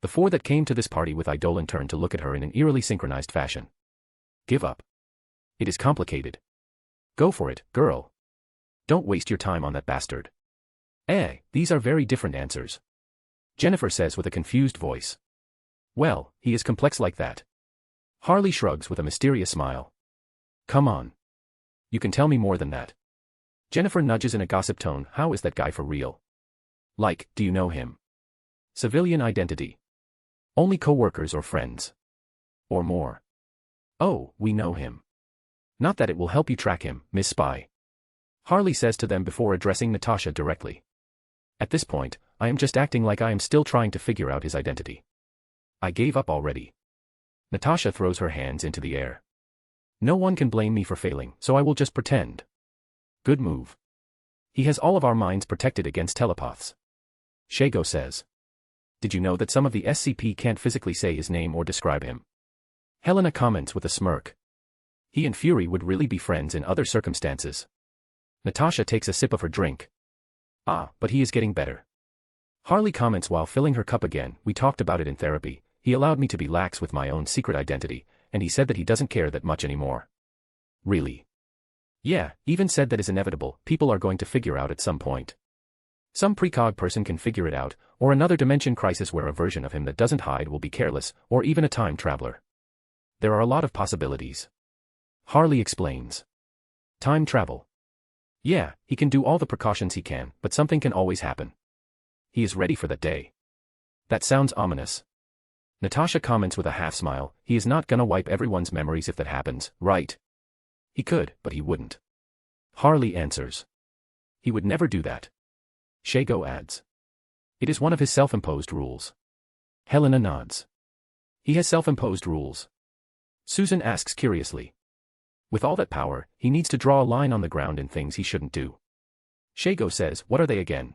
The four that came to this party with Eidolon turned to look at her in an eerily synchronized fashion. Give up. It is complicated. Go for it, girl. Don't waste your time on that bastard. These are very different answers. Jennifer says with a confused voice. Well, he is complex like that. Harley shrugs with a mysterious smile. Come on. You can tell me more than that. Jennifer nudges in a gossip tone, how is that guy for real? Like, do you know him? Civilian identity. Only co-workers or friends. Or more. Oh, we know him. Not that it will help you track him, Miss Spy. Harley says to them before addressing Natasha directly. At this point, I am just acting like I am still trying to figure out his identity. I gave up already. Natasha throws her hands into the air. No one can blame me for failing, so I will just pretend. Good move. He has all of our minds protected against telepaths. Shago says. Did you know that some of the SCP can't physically say his name or describe him? Helena comments with a smirk. He and Fury would really be friends in other circumstances. Natasha takes a sip of her drink. Ah, but he is getting better. Harley comments while filling her cup again, we talked about it in therapy, he allowed me to be lax with my own secret identity, and he said that he doesn't care that much anymore. Really? Yeah, even said that is inevitable, people are going to figure out at some point. Some precog person can figure it out, or another dimension crisis where a version of him that doesn't hide will be careless, or even a time traveler. There are a lot of possibilities. Harley explains. Time travel. Yeah, he can do all the precautions he can, but something can always happen. He is ready for that day. That sounds ominous. Natasha comments with a half-smile, he is not gonna wipe everyone's memories if that happens, right? He could, but he wouldn't. Harley answers. He would never do that. Shago adds. It is one of his self-imposed rules. Helena nods. He has self-imposed rules. Susan asks curiously. With all that power, he needs to draw a line on the ground in things he shouldn't do. Shago says, what are they again?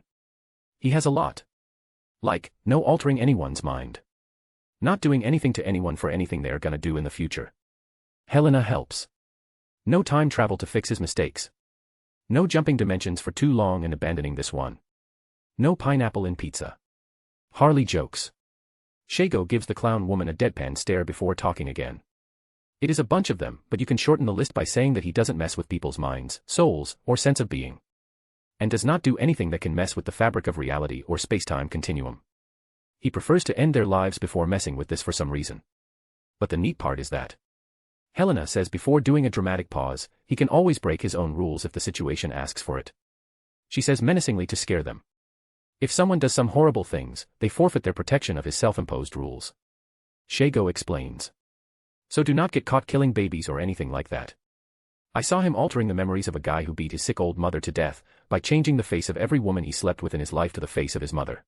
He has a lot. Like, no altering anyone's mind. Not doing anything to anyone for anything they're gonna do in the future. Helena helps. No time travel to fix his mistakes. No jumping dimensions for too long and abandoning this one. No pineapple in pizza. Harley jokes. Shago gives the clown woman a deadpan stare before talking again. It is a bunch of them, but you can shorten the list by saying that he doesn't mess with people's minds, souls, or sense of being. And does not do anything that can mess with the fabric of reality or space-time continuum. He prefers to end their lives before messing with this for some reason. But the neat part is that Helena says before doing a dramatic pause, he can always break his own rules if the situation asks for it. She says menacingly to scare them. If someone does some horrible things, they forfeit their protection of his self-imposed rules. Shago explains. So do not get caught killing babies or anything like that. I saw him altering the memories of a guy who beat his sick old mother to death by changing the face of every woman he slept with in his life to the face of his mother.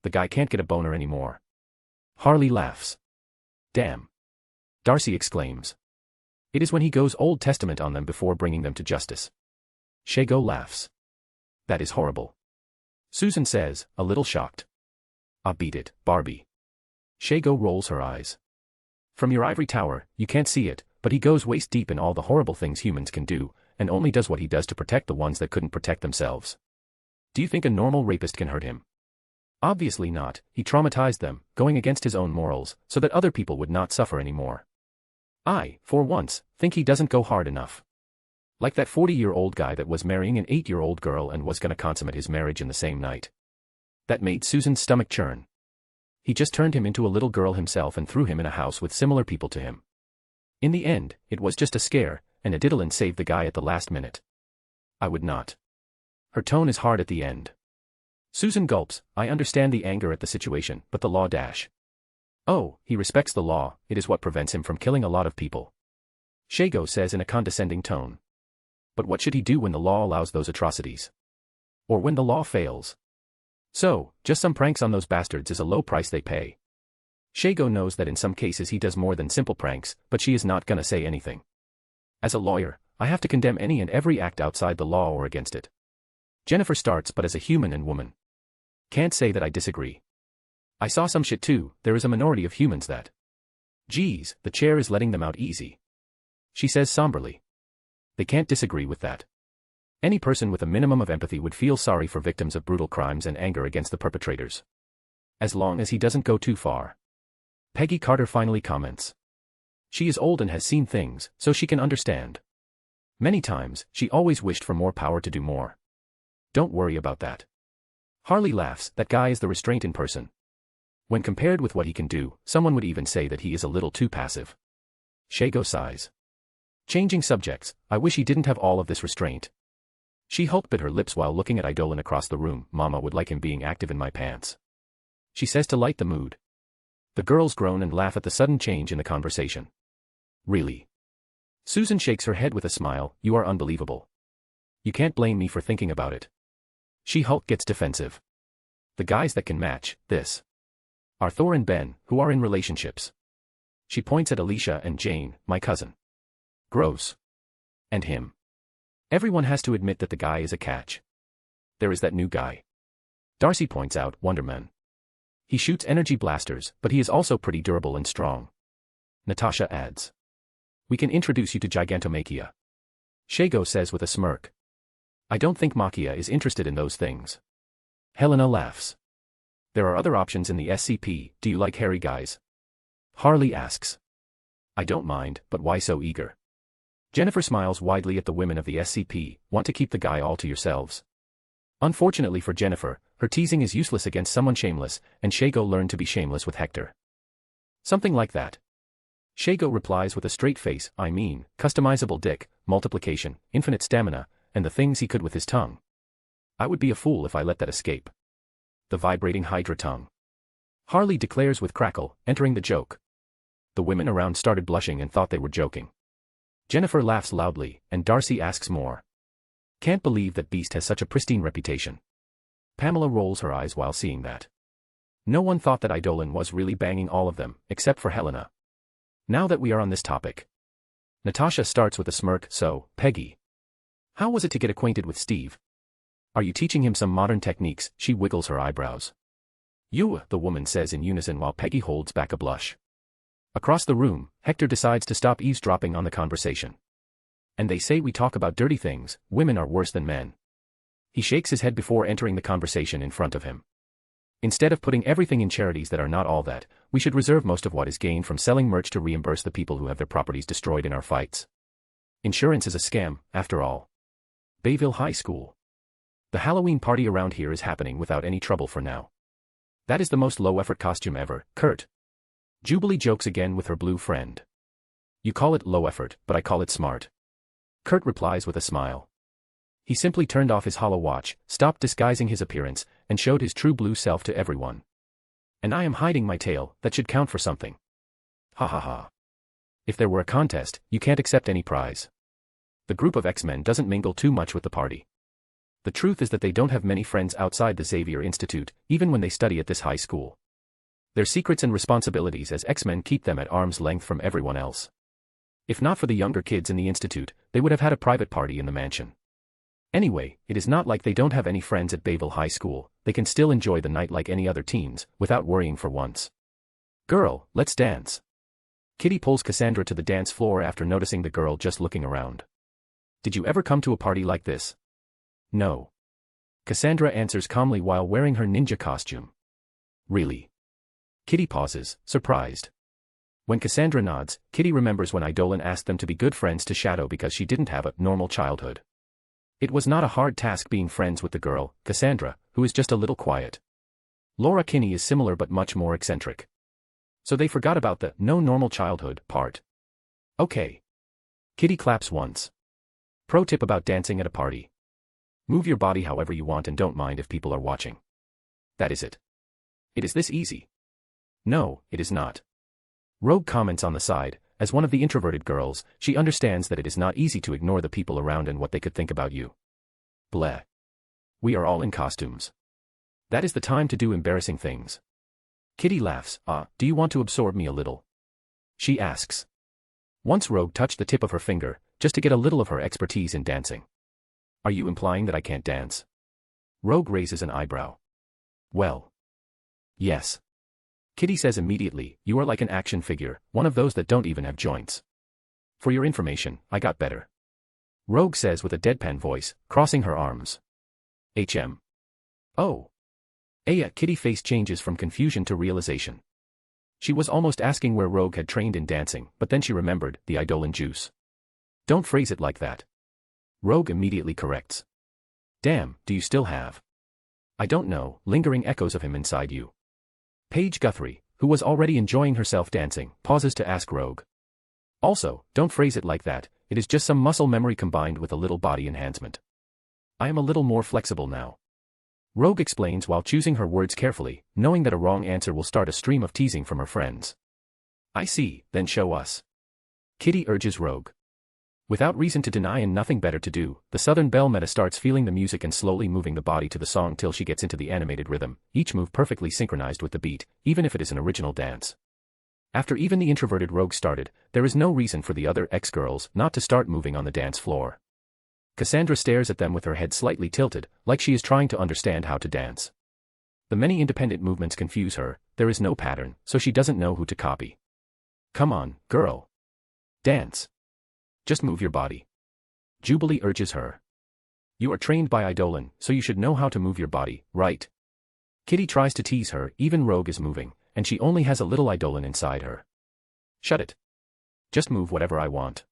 The guy can't get a boner anymore. Harley laughs. Damn. Darcy exclaims. It is when he goes Old Testament on them before bringing them to justice. Shago laughs. That is horrible. Susan says, a little shocked. Ah, beat it, Barbie. Shago rolls her eyes. From your ivory tower, you can't see it, but he goes waist deep in all the horrible things humans can do, and only does what he does to protect the ones that couldn't protect themselves. Do you think a normal rapist can hurt him? Obviously not, he traumatized them, going against his own morals, so that other people would not suffer anymore. I, for once, think he doesn't go hard enough. Like that 40-year-old guy that was marrying an 8-year-old girl and was gonna consummate his marriage in the same night. That made Susan's stomach churn. He just turned him into a little girl himself and threw him in a house with similar people to him. In the end, it was just a scare, and Adidolin saved the guy at the last minute. I would not. Her tone is hard at the end. Susan gulps. I understand the anger at the situation, but the law dash. Oh, he respects the law, it is what prevents him from killing a lot of people. Shago says in a condescending tone. But what should he do when the law allows those atrocities? Or when the law fails? So, just some pranks on those bastards is a low price they pay. Shago knows that in some cases he does more than simple pranks, but she is not gonna say anything. As a lawyer, I have to condemn any and every act outside the law or against it. Jennifer starts, but as a human and woman. Can't say that I disagree. I saw some shit too, there is a minority of humans that. Geez, the chair is letting them out easy. She says somberly. They can't disagree with that. Any person with a minimum of empathy would feel sorry for victims of brutal crimes and anger against the perpetrators. As long as he doesn't go too far. Peggy Carter finally comments. She is old and has seen things, so she can understand. Many times, she always wished for more power to do more. Don't worry about that. Harley laughs, that guy is the restraint in person. When compared with what he can do, someone would even say that he is a little too passive. Shago sighs. Changing subjects, I wish he didn't have all of this restraint. She-Hulk bit her lips while looking at Idolin across the room. Mama would like him being active in my pants. She says to light the mood. The girls groan and laugh at the sudden change in the conversation. Really? Susan shakes her head with a smile, you are unbelievable. You can't blame me for thinking about it. She-Hulk gets defensive. The guys that can match this are Thor and Ben, who are in relationships. She points at Alicia and Jane, my cousin. Gross. And him. Everyone has to admit that the guy is a catch. There is that new guy. Darcy points out, Wonderman. He shoots energy blasters, but he is also pretty durable and strong. Natasha adds. We can introduce you to Gigantomachia. Shago says with a smirk. I don't think Machia is interested in those things. Helena laughs. There are other options in the SCP, do you like hairy guys? Harley asks. I don't mind, but why so eager? Jennifer smiles widely at the women of the SCP, want to keep the guy all to yourselves. Unfortunately for Jennifer, her teasing is useless against someone shameless, and Shago learned to be shameless with Hector. Something like that. Shago replies with a straight face, I mean, customizable dick, multiplication, infinite stamina, and the things he could with his tongue. I would be a fool if I let that escape. The vibrating Hydra tongue. Harley declares with crackle, entering the joke. The women around started blushing and thought they were joking. Jennifer laughs loudly, and Darcy asks more. Can't believe that Beast has such a pristine reputation. Pamela rolls her eyes while seeing that. No one thought that Idolin was really banging all of them, except for Helena. Now that we are on this topic. Natasha starts with a smirk, so, Peggy. How was it to get acquainted with Steve? Are you teaching him some modern techniques? She wiggles her eyebrows. You, the woman says in unison while Peggy holds back a blush. Across the room, Hector decides to stop eavesdropping on the conversation. And they say we talk about dirty things, women are worse than men. He shakes his head before entering the conversation in front of him. Instead of putting everything in charities that are not all that, we should reserve most of what is gained from selling merch to reimburse the people who have their properties destroyed in our fights. Insurance is a scam, after all. Bayville High School. The Halloween party around here is happening without any trouble for now. That is the most low-effort costume ever, Kurt. Jubilee jokes again with her blue friend. You call it low effort, but I call it smart. Kurt replies with a smile. He simply turned off his hollow watch, stopped disguising his appearance, and showed his true blue self to everyone. And I am hiding my tail, that should count for something. Ha ha ha. If there were a contest, you can't accept any prize. The group of X-Men doesn't mingle too much with the party. The truth is that they don't have many friends outside the Xavier Institute, even when they study at this high school. Their secrets and responsibilities as X-Men keep them at arm's length from everyone else. If not for the younger kids in the institute, they would have had a private party in the mansion. Anyway, it is not like they don't have any friends at Bayville High School, they can still enjoy the night like any other teens, without worrying for once. Girl, let's dance. Kitty pulls Cassandra to the dance floor after noticing the girl just looking around. Did you ever come to a party like this? No. Cassandra answers calmly while wearing her ninja costume. Really? Kitty pauses, surprised. When Cassandra nods, Kitty remembers when Eidolon asked them to be good friends to Shadow because she didn't have a normal childhood. It was not a hard task being friends with the girl, Cassandra, who is just a little quiet. Laura Kinney is similar but much more eccentric. So they forgot about the no normal childhood part. Okay. Kitty claps once. Pro tip about dancing at a party. Move your body however you want and don't mind if people are watching. That is it. It is this easy. No, it is not. Rogue comments on the side, as one of the introverted girls, she understands that it is not easy to ignore the people around and what they could think about you. Bleh. We are all in costumes. That is the time to do embarrassing things. Kitty laughs. Do you want to absorb me a little? She asks. Once Rogue touched the tip of her finger, just to get a little of her expertise in dancing. Are you implying that I can't dance? Rogue raises an eyebrow. Well. Yes. Kitty says immediately, you are like an action figure, one of those that don't even have joints. For your information, I got better. Rogue says with a deadpan voice, crossing her arms. Oh. Kitty face changes from confusion to realization. She was almost asking where Rogue had trained in dancing, but then she remembered, the Eidolon juice. Don't phrase it like that. Rogue immediately corrects. Damn, do you still have? I don't know, lingering echoes of him inside you. Paige Guthrie, who was already enjoying herself dancing, pauses to ask Rogue. Also, don't phrase it like that, it is just some muscle memory combined with a little body enhancement. I am a little more flexible now. Rogue explains while choosing her words carefully, knowing that a wrong answer will start a stream of teasing from her friends. I see, then show us. Kitty urges Rogue. Without reason to deny and nothing better to do, the Southern Belle Meta starts feeling the music and slowly moving the body to the song till she gets into the animated rhythm, each move perfectly synchronized with the beat, even if it is an original dance. After even the introverted Rogue started, there is no reason for the other ex-girls not to start moving on the dance floor. Cassandra stares at them with her head slightly tilted, like she is trying to understand how to dance. The many independent movements confuse her, there is no pattern, so she doesn't know who to copy. Come on, girl. Dance. Just move your body. Jubilee urges her. You are trained by Eidolon, so you should know how to move your body, right? Kitty tries to tease her, even Rogue is moving, and she only has a little Eidolon inside her. Shut it. Just move whatever I want.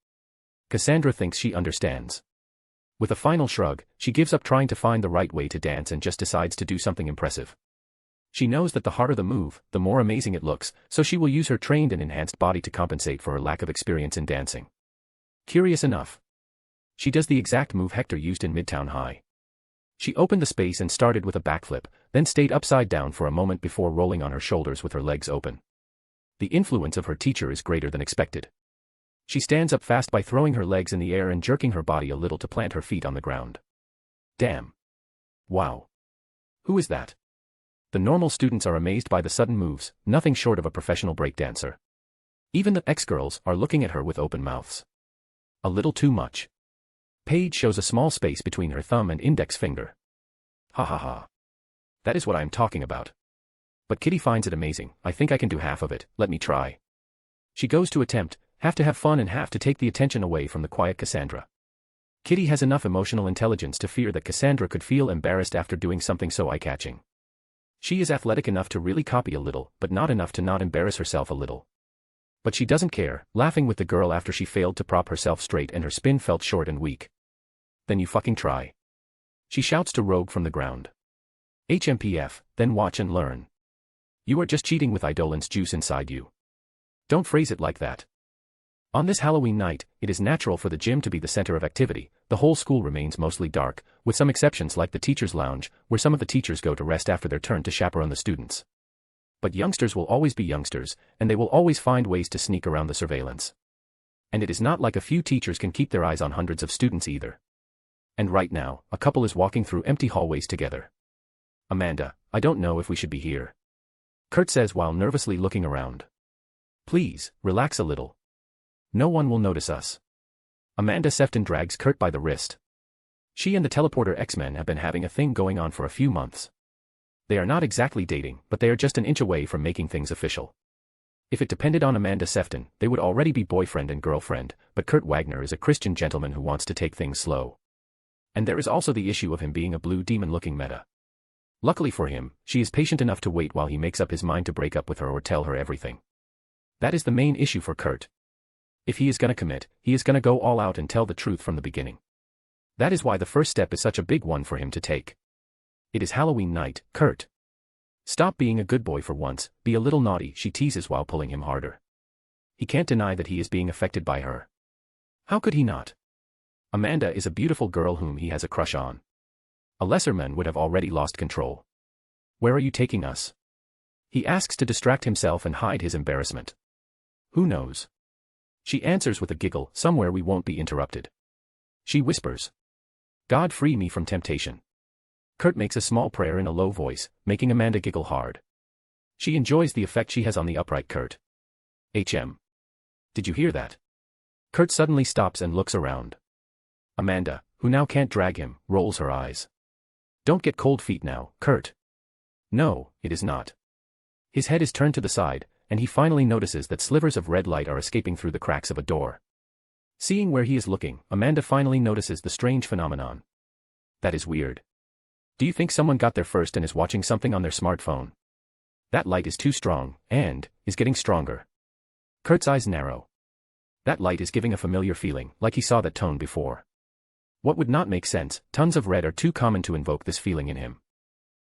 Cassandra thinks she understands. With a final shrug, she gives up trying to find the right way to dance and just decides to do something impressive. She knows that the harder the move, the more amazing it looks, so she will use her trained and enhanced body to compensate for her lack of experience in dancing. Curious enough. She does the exact move Hector used in Midtown High. She opened the space and started with a backflip, then stayed upside down for a moment before rolling on her shoulders with her legs open. The influence of her teacher is greater than expected. She stands up fast by throwing her legs in the air and jerking her body a little to plant her feet on the ground. Damn. Wow. Who is that? The normal students are amazed by the sudden moves, nothing short of a professional breakdancer. Even the ex-girls are looking at her with open mouths. A little too much. Paige shows a small space between her thumb and index finger. Ha ha ha. That is what I am talking about. But Kitty finds it amazing. I think I can do half of it, let me try. She goes to attempt, have to have fun and have to take the attention away from the quiet Cassandra. Kitty has enough emotional intelligence to fear that Cassandra could feel embarrassed after doing something so eye-catching. She is athletic enough to really copy a little, but not enough to not embarrass herself a little. But she doesn't care, laughing with the girl after she failed to prop herself straight and her spin felt short and weak. Then you fucking try. She shouts to Rogue from the ground. HMPF, then watch and learn. You are just cheating with Eidolon's juice inside you. Don't phrase it like that. On this Halloween night, it is natural for the gym to be the center of activity. The whole school remains mostly dark, with some exceptions like the teacher's lounge, where some of the teachers go to rest after their turn to chaperone the students. But youngsters will always be youngsters, and they will always find ways to sneak around the surveillance. And it is not like a few teachers can keep their eyes on hundreds of students either. And right now, a couple is walking through empty hallways together. Amanda, I don't know if we should be here. Kurt says while nervously looking around. Please, relax a little. No one will notice us. Amanda Sefton drags Kurt by the wrist. She and the teleporter X-Men have been having a thing going on for a few months. They are not exactly dating, but they are just an inch away from making things official. If it depended on Amanda Sefton, they would already be boyfriend and girlfriend, but Kurt Wagner is a Christian gentleman who wants to take things slow. And there is also the issue of him being a blue demon-looking meta. Luckily for him, she is patient enough to wait while he makes up his mind to break up with her or tell her everything. That is the main issue for Kurt. If he is gonna commit, he is gonna go all out and tell the truth from the beginning. That is why the first step is such a big one for him to take. It is Halloween night, Kurt. Stop being a good boy for once, be a little naughty, she teases while pulling him harder. He can't deny that he is being affected by her. How could he not? Amanda is a beautiful girl whom he has a crush on. A lesser man would have already lost control. Where are you taking us? He asks to distract himself and hide his embarrassment. Who knows? She answers with a giggle, somewhere we won't be interrupted. She whispers. God free me from temptation. Kurt makes a small prayer in a low voice, making Amanda giggle hard. She enjoys the effect she has on the upright Kurt. Did you hear that? Kurt suddenly stops and looks around. Amanda, who now can't drag him, rolls her eyes. Don't get cold feet now, Kurt. No, it is not. His head is turned to the side, and he finally notices that slivers of red light are escaping through the cracks of a door. Seeing where he is looking, Amanda finally notices the strange phenomenon. That is weird. Do you think someone got there first and is watching something on their smartphone? That light is too strong, and is getting stronger. Kurt's eyes narrow. That light is giving a familiar feeling, like he saw that tone before. What would not make sense, tons of red are too common to invoke this feeling in him.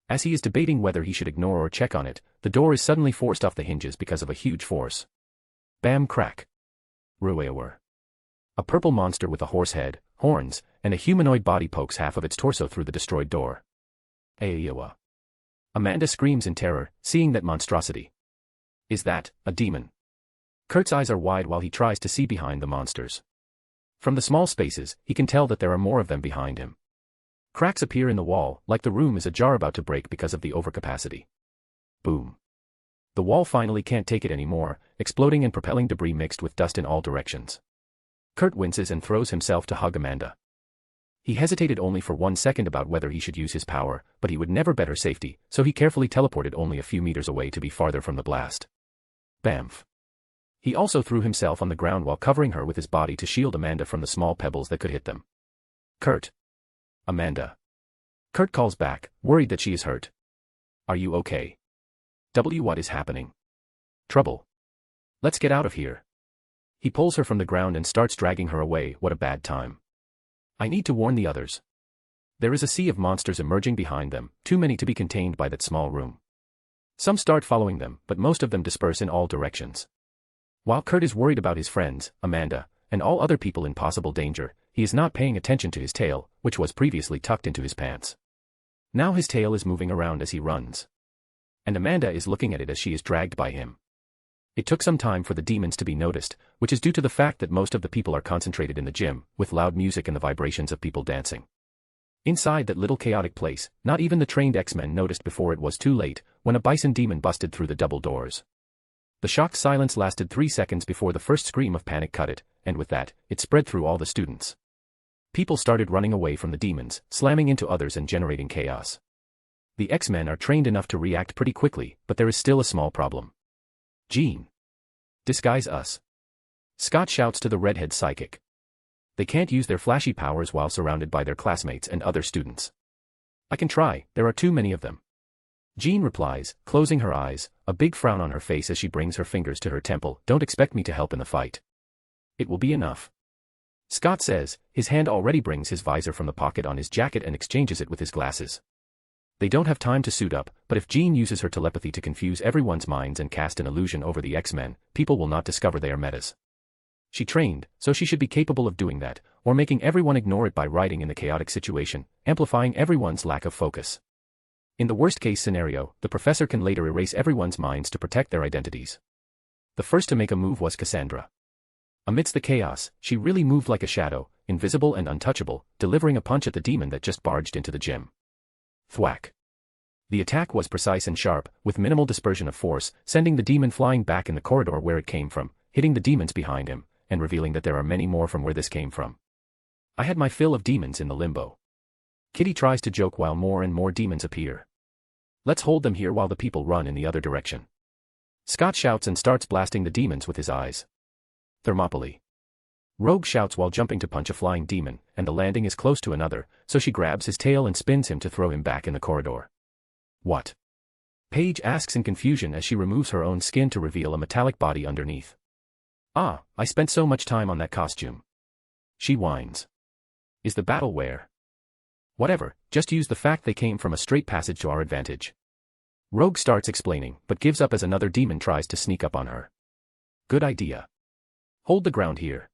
As he is debating whether he should ignore or check on it, the door is suddenly forced off the hinges because of a huge force. Bam crack. Ruewer. A purple monster with a horse head, horns, and a humanoid body pokes half of its torso through the destroyed door. Ayowa. Amanda screams in terror, seeing that monstrosity. Is that a demon? Kurt's eyes are wide while he tries to see behind the monsters. From the small spaces, he can tell that there are more of them behind him. Cracks appear in the wall, like the room is ajar about to break because of the overcapacity. Boom. The wall finally can't take it anymore, exploding and propelling debris mixed with dust in all directions. Kurt winces and throws himself to hug Amanda. He hesitated only for 1 second about whether he should use his power, but he would never bet her safety, so he carefully teleported only a few meters away to be farther from the blast. Bamf. He also threw himself on the ground while covering her with his body to shield Amanda from the small pebbles that could hit them. Kurt. Amanda. Kurt calls back, worried that she is hurt. Are you okay? What is happening? Trouble. Let's get out of here. He pulls her from the ground and starts dragging her away. What a bad time. I need to warn the others. There is a sea of monsters emerging behind them, too many to be contained by that small room. Some start following them, but most of them disperse in all directions. While Kurt is worried about his friends, Amanda, and all other people in possible danger, he is not paying attention to his tail, which was previously tucked into his pants. Now his tail is moving around as he runs. And Amanda is looking at it as she is dragged by him. It took some time for the demons to be noticed, which is due to the fact that most of the people are concentrated in the gym, with loud music and the vibrations of people dancing. Inside that little chaotic place, not even the trained X-Men noticed before it was too late, when a bison demon busted through the double doors. The shocked silence lasted 3 seconds before the first scream of panic cut it, and with that, it spread through all the students. People started running away from the demons, slamming into others and generating chaos. The X-Men are trained enough to react pretty quickly, but there is still a small problem. Jean. Disguise us. Scott shouts to the redhead psychic. They can't use their flashy powers while surrounded by their classmates and other students. I can try, there are too many of them. Jean replies, closing her eyes, a big frown on her face as she brings her fingers to her temple. Don't expect me to help in the fight. It will be enough. Scott says, his hand already brings his visor from the pocket on his jacket and exchanges it with his glasses. They don't have time to suit up, but if Jean uses her telepathy to confuse everyone's minds and cast an illusion over the X-Men, people will not discover they are metas. She trained, so she should be capable of doing that, or making everyone ignore it by riding in the chaotic situation, amplifying everyone's lack of focus. In the worst-case scenario, the professor can later erase everyone's minds to protect their identities. The first to make a move was Cassandra. Amidst the chaos, she really moved like a shadow, invisible and untouchable, delivering a punch at the demon that just barged into the gym. Thwack. The attack was precise and sharp, with minimal dispersion of force, sending the demon flying back in the corridor where it came from, hitting the demons behind him, and revealing that there are many more from where this came from. I had my fill of demons in the limbo. Kitty tries to joke while more and more demons appear. Let's hold them here while the people run in the other direction. Scott shouts and starts blasting the demons with his eyes. Thermopylae. Rogue shouts while jumping to punch a flying demon, and the landing is close to another, so she grabs his tail and spins him to throw him back in the corridor. What? Paige asks in confusion as she removes her own skin to reveal a metallic body underneath. Ah, I spent so much time on that costume. She whines. Is the battle wear? Whatever, just use the fact they came from a straight passage to our advantage. Rogue starts explaining, but gives up as another demon tries to sneak up on her. Good idea. Hold the ground here.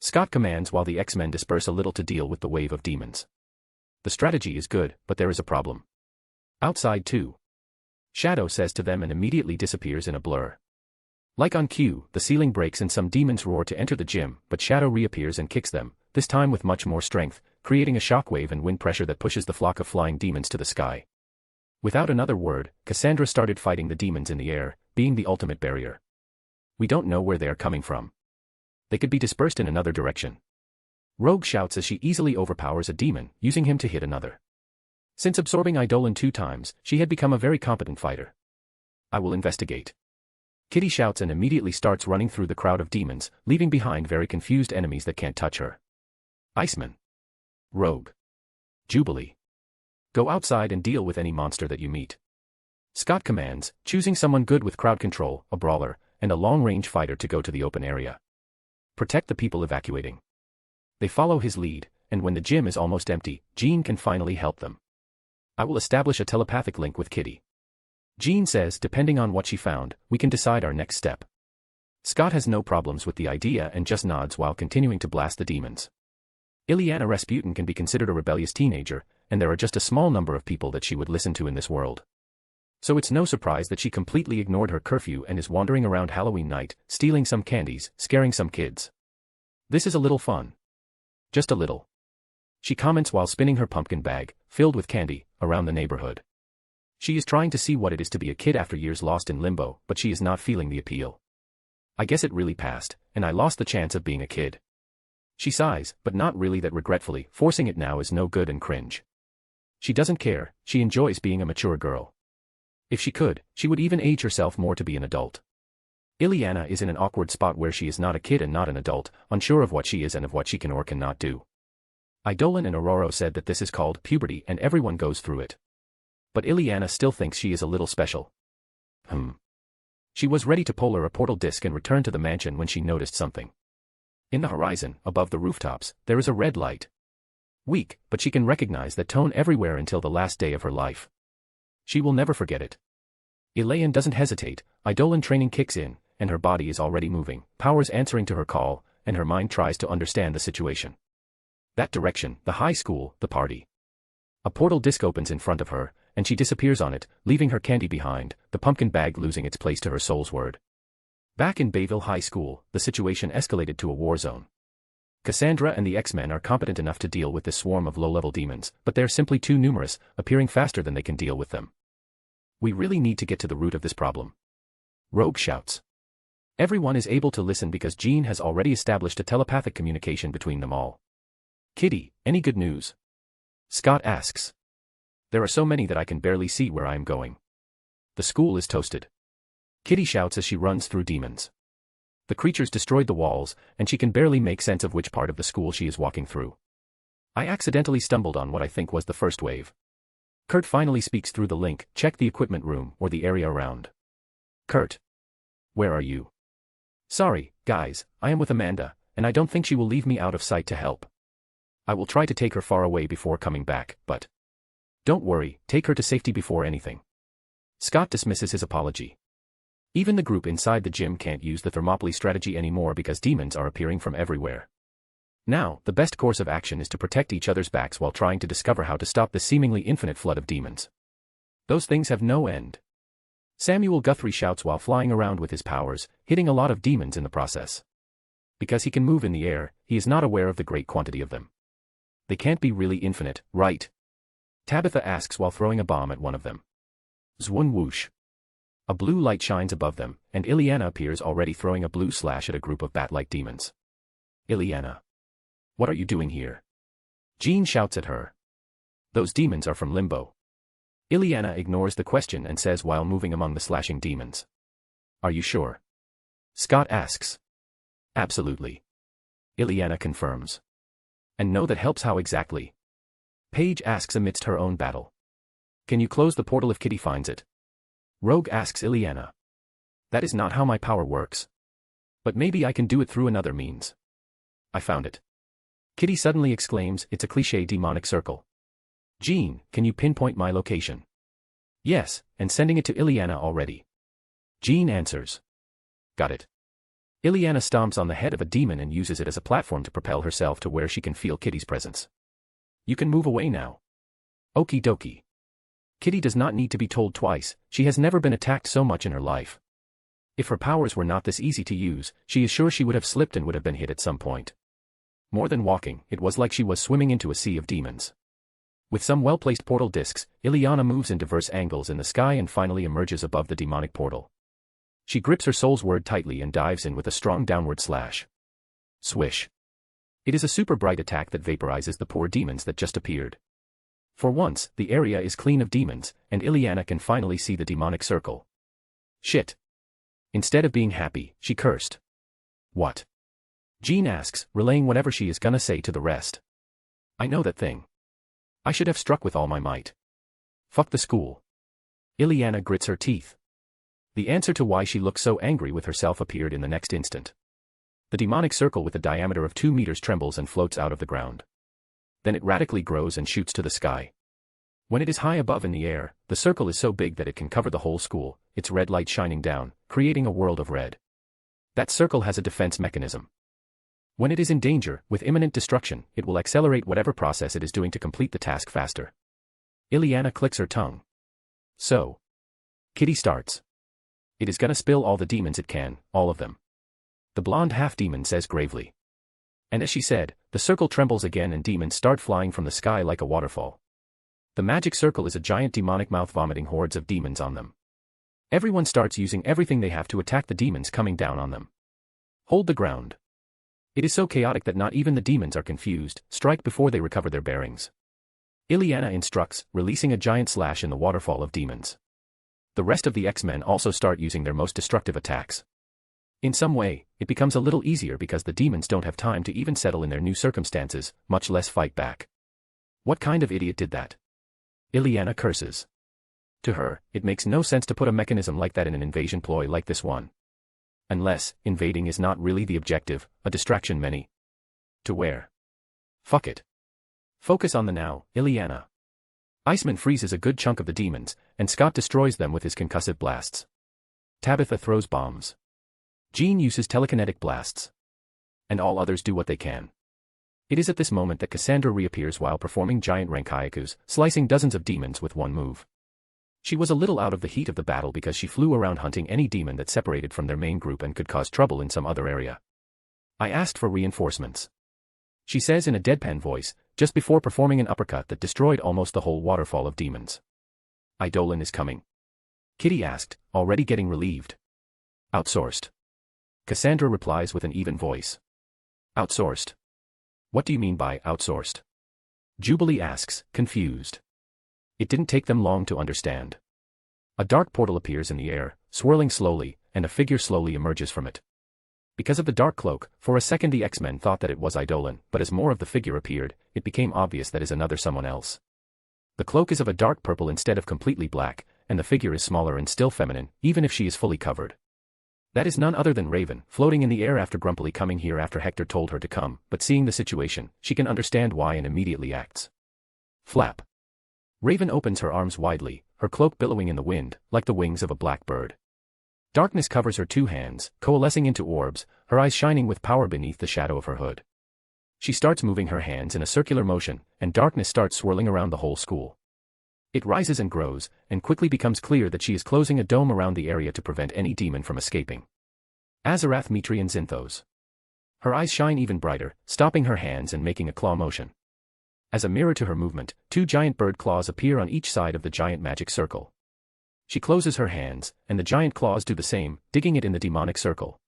Scott commands while the X-Men disperse a little to deal with the wave of demons. The strategy is good, but there is a problem. Outside too. Shadow says to them and immediately disappears in a blur. Like on cue, the ceiling breaks and some demons roar to enter the gym, but Shadow reappears and kicks them, this time with much more strength, creating a shockwave and wind pressure that pushes the flock of flying demons to the sky. Without another word, Cassandra started fighting the demons in the air, being the ultimate barrier. We don't know where they are coming from. They could be dispersed in another direction. Rogue shouts as she easily overpowers a demon, using him to hit another. Since absorbing Eidolon 2 times, she had become a very competent fighter. I will investigate. Kitty shouts and immediately starts running through the crowd of demons, leaving behind very confused enemies that can't touch her. Iceman. Rogue. Jubilee. Go outside and deal with any monster that you meet. Scott commands, choosing someone good with crowd control, a brawler, and a long-range fighter to go to the open area. Protect the people evacuating. They follow his lead, and when the gym is almost empty, Jean can finally help them. I will establish a telepathic link with Kitty. Jean says depending on what she found, we can decide our next step. Scott has no problems with the idea and just nods while continuing to blast the demons. Ileana Rasputin can be considered a rebellious teenager, and there are just a small number of people that she would listen to in this world. So it's no surprise that she completely ignored her curfew and is wandering around Halloween night, stealing some candies, scaring some kids. This is a little fun. Just a little. She comments while spinning her pumpkin bag, filled with candy, around the neighborhood. She is trying to see what it is to be a kid after years lost in limbo, but she is not feeling the appeal. I guess it really passed, and I lost the chance of being a kid. She sighs, but not really that regretfully, forcing it now is no good and cringe. She doesn't care, she enjoys being a mature girl. If she could, she would even age herself more to be an adult. Ileana is in an awkward spot where she is not a kid and not an adult, unsure of what she is and of what she can or cannot do. Eidolon and Aurora said that this is called puberty and everyone goes through it. But Ileana still thinks she is a little special. She was ready to pull her a portal disc and return to the mansion when she noticed something. In the horizon, above the rooftops, there is a red light. Weak, but she can recognize that tone everywhere until the last day of her life. She will never forget it. Elaine doesn't hesitate, Eidolon training kicks in, and her body is already moving, powers answering to her call, and her mind tries to understand the situation. That direction, the high school, the party. A portal disc opens in front of her, and she disappears on it, leaving her candy behind, the pumpkin bag losing its place to her soul's word. Back in Bayville High School, the situation escalated to a war zone. Cassandra and the X-Men are competent enough to deal with this swarm of low-level demons, but they're simply too numerous, appearing faster than they can deal with them. We really need to get to the root of this problem. Rogue shouts. Everyone is able to listen because Jean has already established a telepathic communication between them all. Kitty, any good news? Scott asks. There are so many that I can barely see where I am going. The school is toasted. Kitty shouts as she runs through demons. The creatures destroyed the walls, and she can barely make sense of which part of the school she is walking through. I accidentally stumbled on what I think was the first wave. Kurt finally speaks through the link, check the equipment room or the area around. Kurt. Where are you? Sorry, guys, I am with Amanda, and I don't think she will leave me out of sight to help. I will try to take her far away before coming back, but... Don't worry, take her to safety before anything. Scott dismisses his apology. Even the group inside the gym can't use the Thermopylae strategy anymore because demons are appearing from everywhere. Now, the best course of action is to protect each other's backs while trying to discover how to stop the seemingly infinite flood of demons. Those things have no end. Samuel Guthrie shouts while flying around with his powers, hitting a lot of demons in the process. Because he can move in the air, he is not aware of the great quantity of them. They can't be really infinite, right? Tabitha asks while throwing a bomb at one of them. Zwun whoosh. A blue light shines above them, and Ileana appears already throwing a blue slash at a group of bat-like demons. Ileana. What are you doing here? Jean shouts at her. Those demons are from Limbo. Ileana ignores the question and says while moving among the slashing demons. Are you sure? Scott asks. Absolutely. Ileana confirms. And no, that helps how exactly? Paige asks amidst her own battle. Can you close the portal if Kitty finds it? Rogue asks Ileana. That is not how my power works. But maybe I can do it through another means. I found it. Kitty suddenly exclaims, it's a cliché demonic circle. Jean, can you pinpoint my location? Yes, and sending it to Ileana already. Jean answers. Got it. Ileana stomps on the head of a demon and uses it as a platform to propel herself to where she can feel Kitty's presence. You can move away now. Okie dokie. Kitty does not need to be told twice, she has never been attacked so much in her life. If her powers were not this easy to use, she is sure she would have slipped and would have been hit at some point. More than walking, it was like she was swimming into a sea of demons. With some well-placed portal discs, Ileana moves in diverse angles in the sky and finally emerges above the demonic portal. She grips her soul's word tightly and dives in with a strong downward slash. Swish. It is a super bright attack that vaporizes the poor demons that just appeared. For once, the area is clean of demons, and Ileana can finally see the demonic circle. Shit. Instead of being happy, she cursed. What? Jean asks, relaying whatever she is gonna say to the rest. I know that thing. I should have struck with all my might. Fuck the school. Ileana grits her teeth. The answer to why she looked so angry with herself appeared in the next instant. The demonic circle with a diameter of 2 meters trembles and floats out of the ground. Then it radically grows and shoots to the sky. When it is high above in the air, the circle is so big that it can cover the whole school, its red light shining down, creating a world of red. That circle has a defense mechanism. When it is in danger, with imminent destruction, it will accelerate whatever process it is doing to complete the task faster. Ileana clicks her tongue. So. Kitty starts. It is gonna spill all the demons it can, all of them. The blonde half-demon says gravely. And as she said, the circle trembles again and demons start flying from the sky like a waterfall. The magic circle is a giant demonic mouth-vomiting hordes of demons on them. Everyone starts using everything they have to attack the demons coming down on them. Hold the ground. It is so chaotic that not even the demons are confused, strike before they recover their bearings. Ileana instructs, releasing a giant slash in the waterfall of demons. The rest of the X-Men also start using their most destructive attacks. In some way, it becomes a little easier because the demons don't have time to even settle in their new circumstances, much less fight back. What kind of idiot did that? Ileana curses. To her, it makes no sense to put a mechanism like that in an invasion ploy like this one. Unless, invading is not really the objective, a distraction many. To where? Fuck it. Focus on the now, Ileana. Iceman freezes a good chunk of the demons, and Scott destroys them with his concussive blasts. Tabitha throws bombs. Jean uses telekinetic blasts. And all others do what they can. It is at this moment that Cassandra reappears while performing giant rankaikus, slicing dozens of demons with one move. She was a little out of the heat of the battle because she flew around hunting any demon that separated from their main group and could cause trouble in some other area. I asked for reinforcements. She says in a deadpan voice, just before performing an uppercut that destroyed almost the whole waterfall of demons. Eidolon is coming. Kitty asked, already getting relieved. Outsourced. Cassandra replies with an even voice. Outsourced. What do you mean by outsourced? Jubilee asks, confused. It didn't take them long to understand. A dark portal appears in the air, swirling slowly, and a figure slowly emerges from it. Because of the dark cloak, for a second the X-Men thought that it was Eidolon, but as more of the figure appeared, it became obvious that is another someone else. The cloak is of a dark purple instead of completely black, and the figure is smaller and still feminine, even if she is fully covered. That is none other than Raven, floating in the air after grumpily coming here after Hector told her to come, but seeing the situation, she can understand why and immediately acts. Flap. Raven opens her arms widely, her cloak billowing in the wind, like the wings of a black bird. Darkness covers her two hands, coalescing into orbs, her eyes shining with power beneath the shadow of her hood. She starts moving her hands in a circular motion, and darkness starts swirling around the whole school. It rises and grows, and quickly becomes clear that she is closing a dome around the area to prevent any demon from escaping. Azarath Mitri and Zinthos. Her eyes shine even brighter, stopping her hands and making a claw motion. As a mirror to her movement, two giant bird claws appear on each side of the giant magic circle. She closes her hands, and the giant claws do the same, digging it in the demonic circle.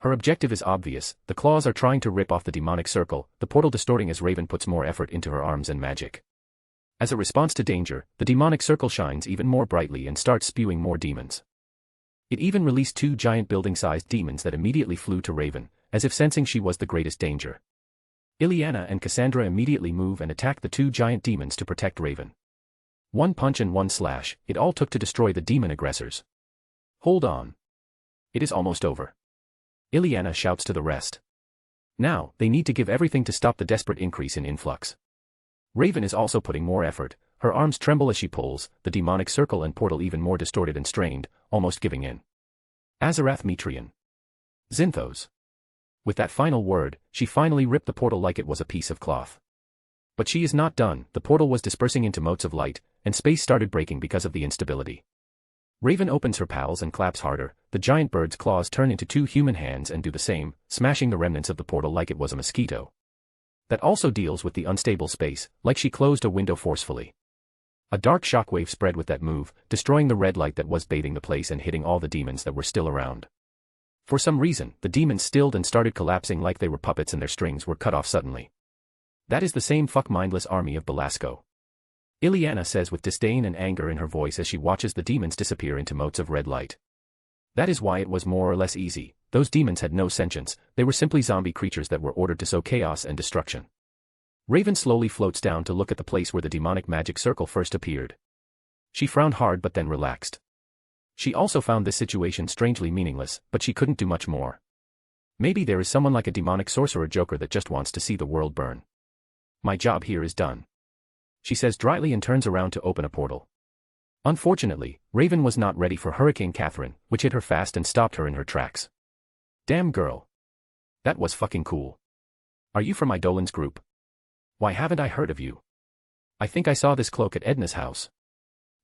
Her objective is obvious, the claws are trying to rip off the demonic circle, the portal distorting as Raven puts more effort into her arms and magic. As a response to danger, the demonic circle shines even more brightly and starts spewing more demons. It even released two giant building-sized demons that immediately flew to Raven, as if sensing she was the greatest danger. Ileana and Cassandra immediately move and attack the two giant demons to protect Raven. One punch and one slash, it all took to destroy the demon aggressors. Hold on. It is almost over. Ileana shouts to the rest. Now, they need to give everything to stop the desperate increase in influx. Raven is also putting more effort, her arms tremble as she pulls, the demonic circle and portal even more distorted and strained, almost giving in. Azarath Metrian. Zinthos. With that final word, she finally ripped the portal like it was a piece of cloth. But she is not done, the portal was dispersing into motes of light, and space started breaking because of the instability. Raven opens her pals and claps harder, the giant bird's claws turn into 2 human hands and do the same, smashing the remnants of the portal like it was a mosquito. That also deals with the unstable space, like she closed a window forcefully. A dark shockwave spread with that move, destroying the red light that was bathing the place and hitting all the demons that were still around. For some reason, the demons stilled and started collapsing like they were puppets and their strings were cut off suddenly. That is the same mindless army of Belasco. Ileana says with disdain and anger in her voice as she watches the demons disappear into motes of red light. That is why it was more or less easy, those demons had no sentience, they were simply zombie creatures that were ordered to sow chaos and destruction. Raven slowly floats down to look at the place where the demonic magic circle first appeared. She frowned hard but then relaxed. She also found this situation strangely meaningless, but she couldn't do much more. Maybe there is someone like a demonic sorcerer joker that just wants to see the world burn. My job here is done. She says dryly and turns around to open a portal. Unfortunately, Raven was not ready for Hurricane Catherine, which hit her fast and stopped her in her tracks. Damn girl. That was fucking cool. Are you from Eidolon's group? Why haven't I heard of you? I think I saw this cloak at Edna's house.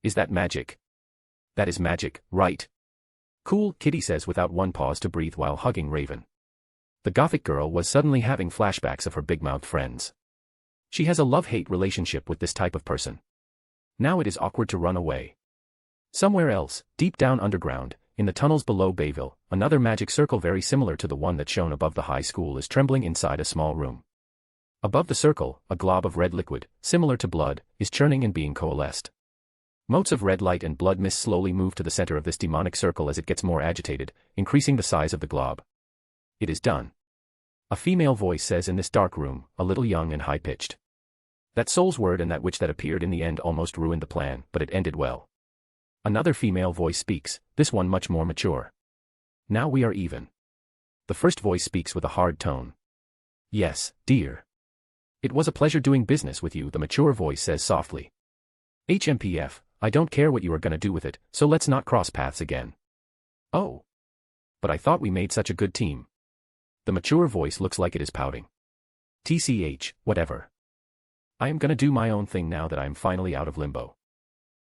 Is that magic? That is magic, right? Cool, Kitty says without one pause to breathe while hugging Raven. The gothic girl was suddenly having flashbacks of her big-mouthed friends. She has a love-hate relationship with this type of person. Now it is awkward to run away. Somewhere else, deep down underground, in the tunnels below Bayville, another magic circle very similar to the one that shone above the high school is trembling inside a small room. Above the circle, a glob of red liquid, similar to blood, is churning and being coalesced. Motes of red light and blood mist slowly move to the center of this demonic circle as it gets more agitated, increasing the size of the glob. It is done. A female voice says in this dark room, a little young and high-pitched. That soul's word and that witch that appeared in the end almost ruined the plan, but it ended well. Another female voice speaks, this one much more mature. Now we are even. The first voice speaks with a hard tone. Yes, dear. It was a pleasure doing business with you, the mature voice says softly. HMPF, I don't care what you are gonna do with it, so let's not cross paths again. Oh. But I thought we made such a good team. The mature voice looks like it is pouting. TCH, whatever. I am gonna do my own thing now that I am finally out of limbo.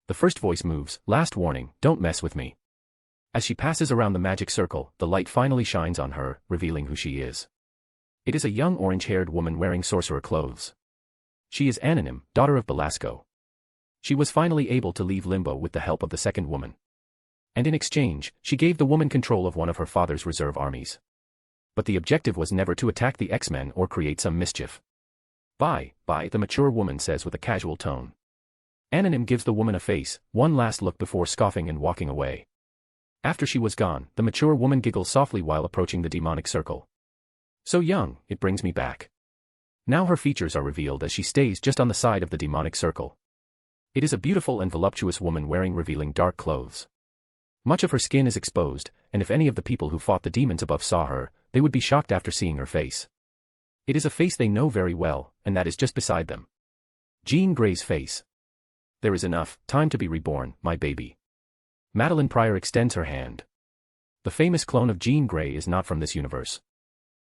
The first voice moves, last warning, don't mess with me. As she passes around the magic circle, the light finally shines on her, revealing who she is. It is a young orange-haired woman wearing sorcerer clothes. She is Anonym, daughter of Belasco. She was finally able to leave limbo with the help of the second woman. And in exchange, she gave the woman control of one of her father's reserve armies. But the objective was never to attack the X-Men or create some mischief. Bye, the mature woman says with a casual tone. Anonym gives the woman a face, one last look before scoffing and walking away. After she was gone, the mature woman giggles softly while approaching the demonic circle. So young, it brings me back. Now her features are revealed as she stays just on the side of the demonic circle. It is a beautiful and voluptuous woman wearing revealing dark clothes. Much of her skin is exposed, and if any of the people who fought the demons above saw her, they would be shocked after seeing her face. It is a face they know very well, and that is just beside them. Jean Grey's face. There is enough time to be reborn, my baby. Madeline Pryor extends her hand. The famous clone of Jean Grey is not from this universe.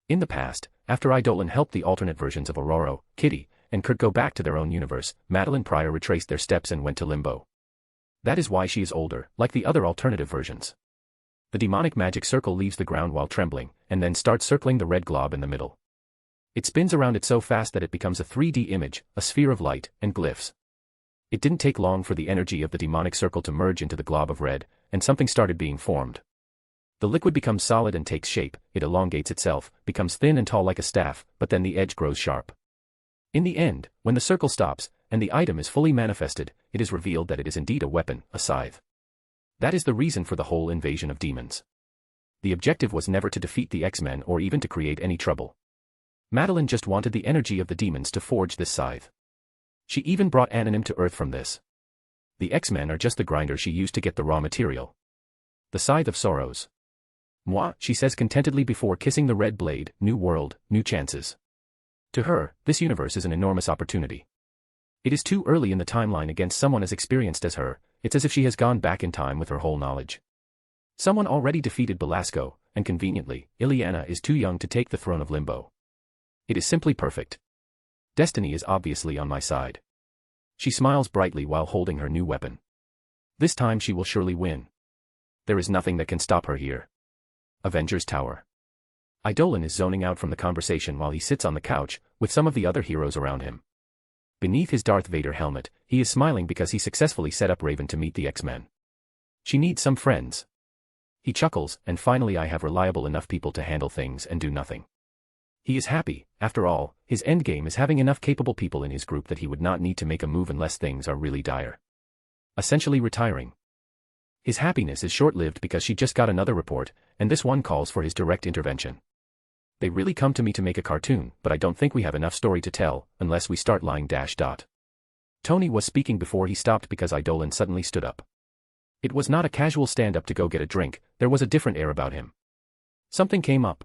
In the past, after Eidolon helped the alternate versions of Aurora, Kitty, and Kurt go back to their own universe, Madeline Pryor retraced their steps and went to limbo. That is why she is older, like the other alternative versions. The demonic magic circle leaves the ground while trembling, and then starts circling the red glob in the middle. It spins around it so fast that it becomes a 3D image, a sphere of light, and glyphs. It didn't take long for the energy of the demonic circle to merge into the glob of red, and something started being formed. The liquid becomes solid and takes shape, it elongates itself, becomes thin and tall like a staff, but then the edge grows sharp. In the end, when the circle stops, and the item is fully manifested, it is revealed that it is indeed a weapon, a scythe. That is the reason for the whole invasion of demons. The objective was never to defeat the X-Men or even to create any trouble. Madeline just wanted the energy of the demons to forge this scythe. She even brought Anonym to Earth from this. The X-Men are just the grinder she used to get the raw material. The scythe of sorrows. Moi, she says contentedly before kissing the red blade, new world, new chances. To her, this universe is an enormous opportunity. It is too early in the timeline against someone as experienced as her, it's as if she has gone back in time with her whole knowledge. Someone already defeated Belasco, and conveniently, Ileana is too young to take the throne of Limbo. It is simply perfect. Destiny is obviously on my side. She smiles brightly while holding her new weapon. This time she will surely win. There is nothing that can stop her here. Avengers Tower. Eidolon is zoning out from the conversation while he sits on the couch, with some of the other heroes around him. Beneath his Darth Vader helmet, he is smiling because he successfully set up Raven to meet the X-Men. She needs some friends. He chuckles, and finally I have reliable enough people to handle things and do nothing. He is happy, after all, his endgame is having enough capable people in his group that he would not need to make a move unless things are really dire. Essentially retiring. His happiness is short-lived because she just got another report, and this one calls for his direct intervention. They really come to me to make a cartoon, but I don't think we have enough story to tell, unless we start lying ... Tony was speaking before he stopped because Eidolon suddenly stood up. It was not a casual stand-up to go get a drink, there was a different air about him. Something came up.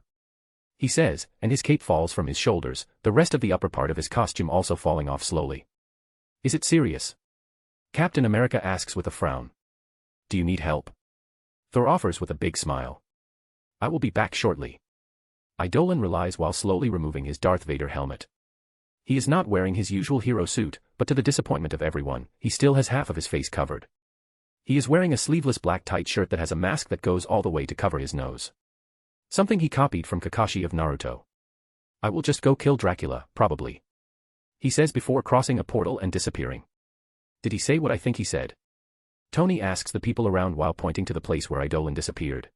He says, and his cape falls from his shoulders, the rest of the upper part of his costume also falling off slowly. Is it serious? Captain America asks with a frown. Do you need help? Thor offers with a big smile. I will be back shortly. Eidolon relies while slowly removing his Darth Vader helmet. He is not wearing his usual hero suit, but to the disappointment of everyone, he still has half of his face covered. He is wearing a sleeveless black tight shirt that has a mask that goes all the way to cover his nose. Something he copied from Kakashi of Naruto. I will just go kill Dracula, probably. He says before crossing a portal and disappearing. Did he say what I think he said? Tony asks the people around while pointing to the place where Eidolon disappeared.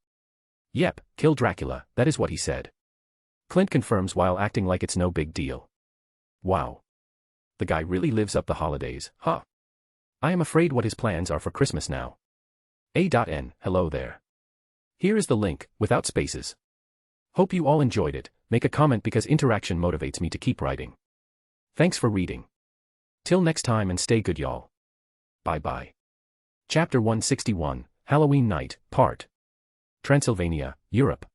Yep, kill Dracula, that is what he said. Clint confirms while acting like it's no big deal. Wow. The guy really lives up the holidays, huh? I am afraid what his plans are for Christmas now. A.N. Hello there. Here is the link, without spaces. Hope you all enjoyed it, make a comment because interaction motivates me to keep writing. Thanks for reading. Till next time and stay good y'all. Bye bye. Chapter 161, Halloween Night, Part. Transylvania, Europe.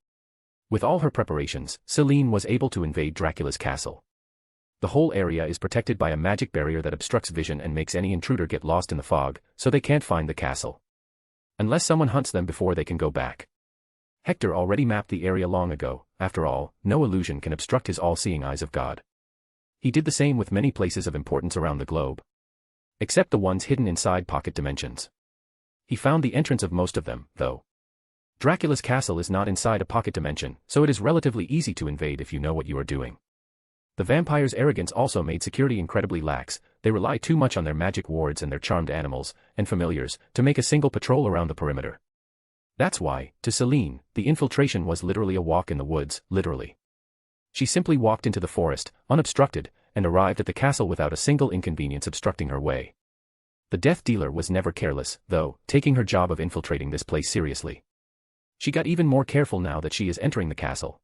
With all her preparations, Celine was able to invade Dracula's castle. The whole area is protected by a magic barrier that obstructs vision and makes any intruder get lost in the fog, so they can't find the castle. Unless someone hunts them before they can go back. Hector already mapped the area long ago, after all, no illusion can obstruct his all-seeing eyes of God. He did the same with many places of importance around the globe. Except the ones hidden inside pocket dimensions. He found the entrance of most of them, though. Dracula's castle is not inside a pocket dimension, so it is relatively easy to invade if you know what you are doing. The vampires' arrogance also made security incredibly lax, they rely too much on their magic wards and their charmed animals, and familiars, to make a single patrol around the perimeter. That's why, to Celine, the infiltration was literally a walk in the woods, literally. She simply walked into the forest, unobstructed, and arrived at the castle without a single inconvenience obstructing her way. The death dealer was never careless, though, taking her job of infiltrating this place seriously. She got even more careful now that she is entering the castle.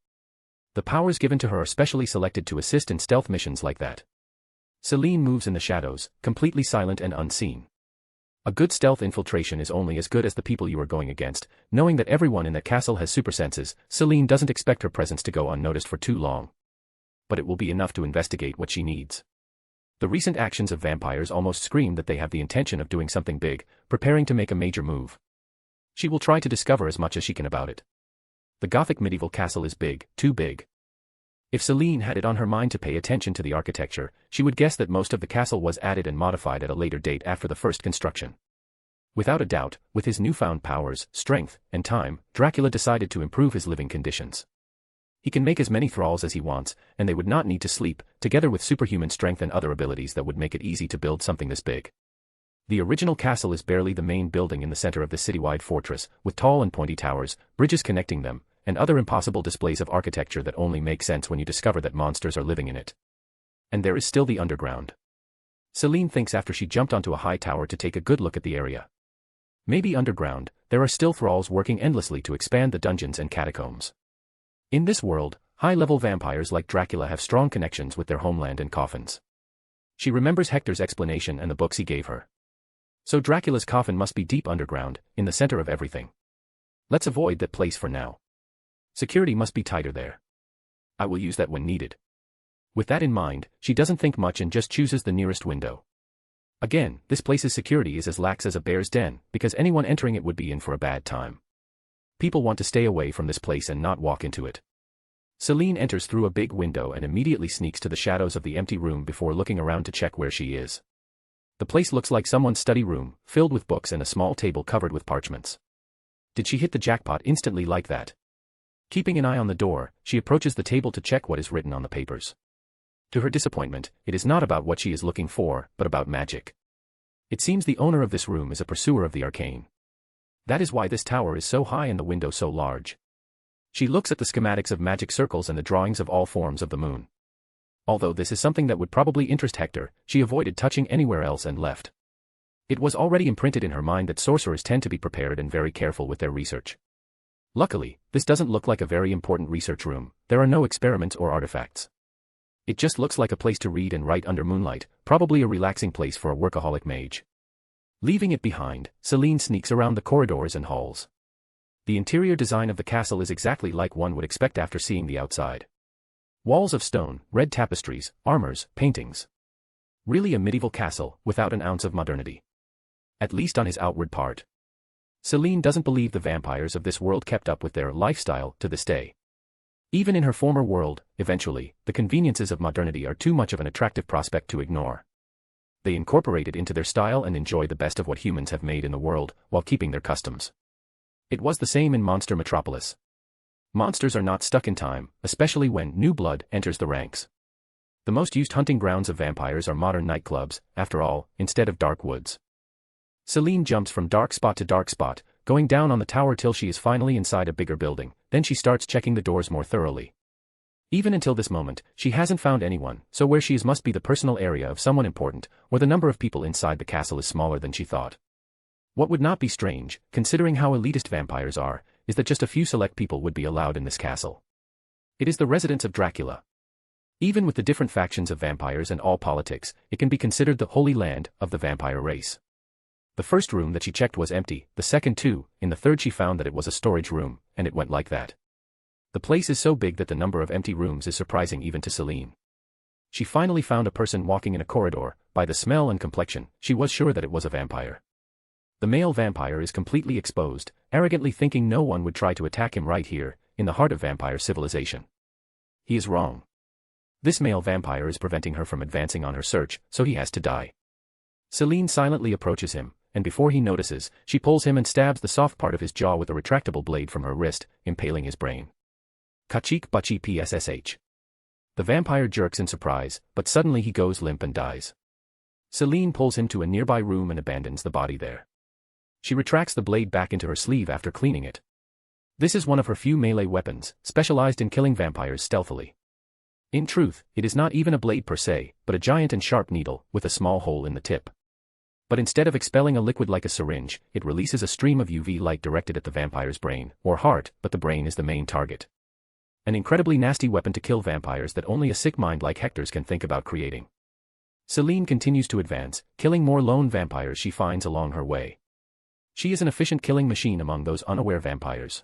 The powers given to her are specially selected to assist in stealth missions like that. Celine moves in the shadows, completely silent and unseen. A good stealth infiltration is only as good as the people you are going against. Knowing that everyone in that castle has super senses, Celine doesn't expect her presence to go unnoticed for too long. But it will be enough to investigate what she needs. The recent actions of vampires almost scream that they have the intention of doing something big, preparing to make a major move. She will try to discover as much as she can about it. The Gothic medieval castle is big, too big. If Celine had it on her mind to pay attention to the architecture, she would guess that most of the castle was added and modified at a later date after the first construction. Without a doubt, with his newfound powers, strength, and time, Dracula decided to improve his living conditions. He can make as many thralls as he wants, and they would not need to sleep, together with superhuman strength and other abilities that would make it easy to build something this big. The original castle is barely the main building in the center of the citywide fortress, with tall and pointy towers, bridges connecting them, and other impossible displays of architecture that only make sense when you discover that monsters are living in it. And there is still the underground. Celine thinks after she jumped onto a high tower to take a good look at the area. Maybe underground, there are still thralls working endlessly to expand the dungeons and catacombs. In this world, high-level vampires like Dracula have strong connections with their homeland and coffins. She remembers Hector's explanation and the books he gave her. So Dracula's coffin must be deep underground, in the center of everything. Let's avoid that place for now. Security must be tighter there. I will use that when needed. With that in mind, she doesn't think much and just chooses the nearest window. Again, this place's security is as lax as a bear's den, because anyone entering it would be in for a bad time. People want to stay away from this place and not walk into it. Celine enters through a big window and immediately sneaks to the shadows of the empty room before looking around to check where she is. The place looks like someone's study room, filled with books and a small table covered with parchments. Did she hit the jackpot instantly like that? Keeping an eye on the door, she approaches the table to check what is written on the papers. To her disappointment, it is not about what she is looking for, but about magic. It seems the owner of this room is a pursuer of the arcane. That is why this tower is so high and the window so large. She looks at the schematics of magic circles and the drawings of all forms of the moon. Although this is something that would probably interest Hector, she avoided touching anywhere else and left. It was already imprinted in her mind that sorcerers tend to be prepared and very careful with their research. Luckily, this doesn't look like a very important research room. There are no experiments or artifacts. It just looks like a place to read and write under moonlight, probably a relaxing place for a workaholic mage. Leaving it behind, Celine sneaks around the corridors and halls. The interior design of the castle is exactly like one would expect after seeing the outside. Walls of stone, red tapestries, armors, paintings. Really a medieval castle, without an ounce of modernity. At least on his outward part. Celine doesn't believe the vampires of this world kept up with their lifestyle to this day. Even in her former world, eventually, the conveniences of modernity are too much of an attractive prospect to ignore. They incorporate it into their style and enjoy the best of what humans have made in the world, while keeping their customs. It was the same in Monster Metropolis. Monsters are not stuck in time, especially when new blood enters the ranks. The most used hunting grounds of vampires are modern nightclubs, after all, instead of dark woods. Celine jumps from dark spot to dark spot, going down on the tower till she is finally inside a bigger building, then she starts checking the doors more thoroughly. Even until this moment, she hasn't found anyone, so where she is must be the personal area of someone important, or the number of people inside the castle is smaller than she thought. What would not be strange, considering how elitist vampires are, is that just a few select people would be allowed in this castle. It is the residence of Dracula. Even with the different factions of vampires and all politics, it can be considered the holy land of the vampire race. The first room that she checked was empty, the second too, in the third she found that it was a storage room, and it went like that. The place is so big that the number of empty rooms is surprising even to Celine. She finally found a person walking in a corridor. By the smell and complexion, she was sure that it was a vampire. The male vampire is completely exposed, arrogantly thinking no one would try to attack him right here, in the heart of vampire civilization. He is wrong. This male vampire is preventing her from advancing on her search, so he has to die. Celine silently approaches him, and before he notices, she pulls him and stabs the soft part of his jaw with a retractable blade from her wrist, impaling his brain. Kachik bachi pssh. The vampire jerks in surprise, but suddenly he goes limp and dies. Celine pulls him to a nearby room and abandons the body there. She retracts the blade back into her sleeve after cleaning it. This is one of her few melee weapons, specialized in killing vampires stealthily. In truth, it is not even a blade per se, but a giant and sharp needle, with a small hole in the tip. But instead of expelling a liquid like a syringe, it releases a stream of UV light directed at the vampire's brain, or heart, but the brain is the main target. An incredibly nasty weapon to kill vampires that only a sick mind like Hector's can think about creating. Celine continues to advance, killing more lone vampires she finds along her way. She is an efficient killing machine among those unaware vampires.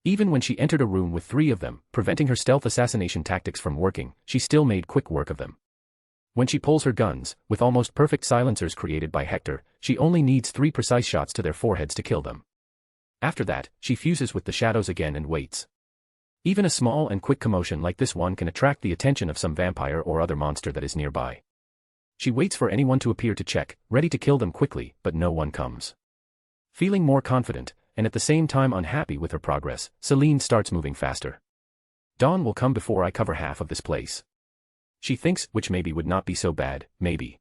Even when she entered a room with 3 of them, preventing her stealth assassination tactics from working, she still made quick work of them. When she pulls her guns, with almost perfect silencers created by Hector, she only needs 3 precise shots to their foreheads to kill them. After that, she fuses with the shadows again and waits. Even a small and quick commotion like this one can attract the attention of some vampire or other monster that is nearby. She waits for anyone to appear to check, ready to kill them quickly, but no one comes. Feeling more confident, and at the same time unhappy with her progress, Celine starts moving faster. Dawn will come before I cover half of this place. She thinks, which maybe would not be so bad, maybe.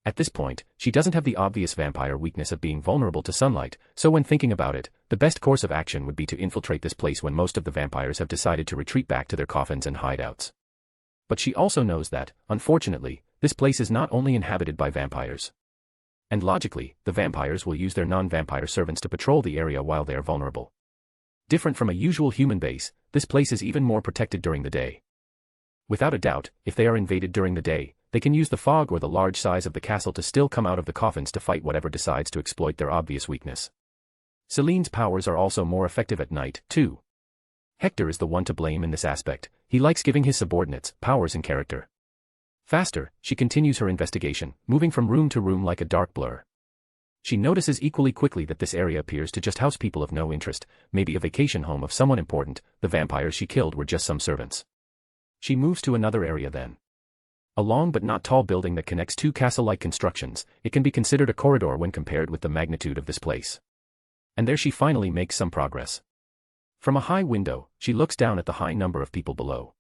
At this point, she doesn't have the obvious vampire weakness of being vulnerable to sunlight, so when thinking about it, the best course of action would be to infiltrate this place when most of the vampires have decided to retreat back to their coffins and hideouts. But she also knows that, unfortunately, this place is not only inhabited by vampires. And logically, the vampires will use their non-vampire servants to patrol the area while they are vulnerable. Different from a usual human base, this place is even more protected during the day. Without a doubt, if they are invaded during the day, they can use the fog or the large size of the castle to still come out of the coffins to fight whatever decides to exploit their obvious weakness. Celine's powers are also more effective at night, too. Hector is the one to blame in this aspect. He likes giving his subordinates powers and character. Faster, she continues her investigation, moving from room to room like a dark blur. She notices equally quickly that this area appears to just house people of no interest, maybe a vacation home of someone important. The vampires she killed were just some servants. She moves to another area then. A long but not tall building that connects two castle-like constructions. It can be considered a corridor when compared with the magnitude of this place. And there she finally makes some progress. From a high window, she looks down at the high number of people below.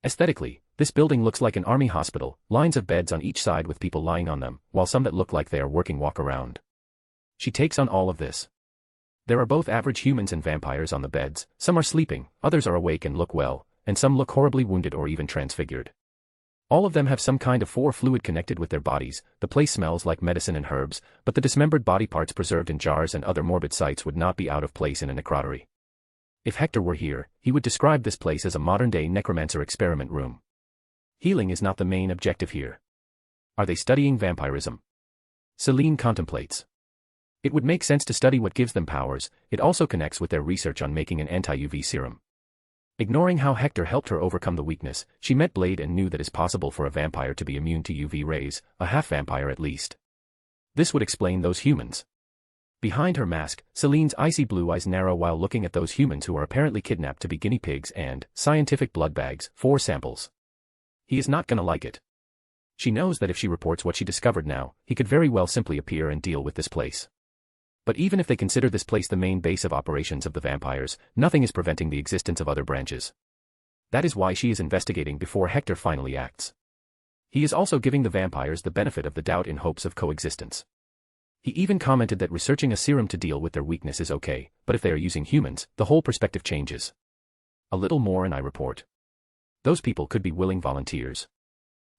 Aesthetically, this building looks like an army hospital, lines of beds on each side with people lying on them, while some that look like they are working walk around. She takes on all of this. There are both average humans and vampires on the beds, some are sleeping, others are awake and look well, and some look horribly wounded or even transfigured. All of them have some kind of fluid connected with their bodies. The place smells like medicine and herbs, but the dismembered body parts preserved in jars and other morbid sites would not be out of place in a necrotery. If Hector were here, he would describe this place as a modern-day necromancer experiment room. Healing is not the main objective here. Are they studying vampirism? Celine contemplates. It would make sense to study what gives them powers. It also connects with their research on making an anti-UV serum. Ignoring how Hector helped her overcome the weakness, she met Blade and knew that it's possible for a vampire to be immune to UV rays, a half-vampire at least. This would explain those humans. Behind her mask, Celine's icy blue eyes narrow while looking at those humans who are apparently kidnapped to be guinea pigs and scientific blood bags, 4 samples. He is not gonna like it. She knows that if she reports what she discovered now, he could very well simply appear and deal with this place. But even if they consider this place the main base of operations of the vampires, nothing is preventing the existence of other branches. That is why she is investigating before Hector finally acts. He is also giving the vampires the benefit of the doubt in hopes of coexistence. He even commented that researching a serum to deal with their weakness is okay, but if they are using humans, the whole perspective changes. A little more and I report. Those people could be willing volunteers.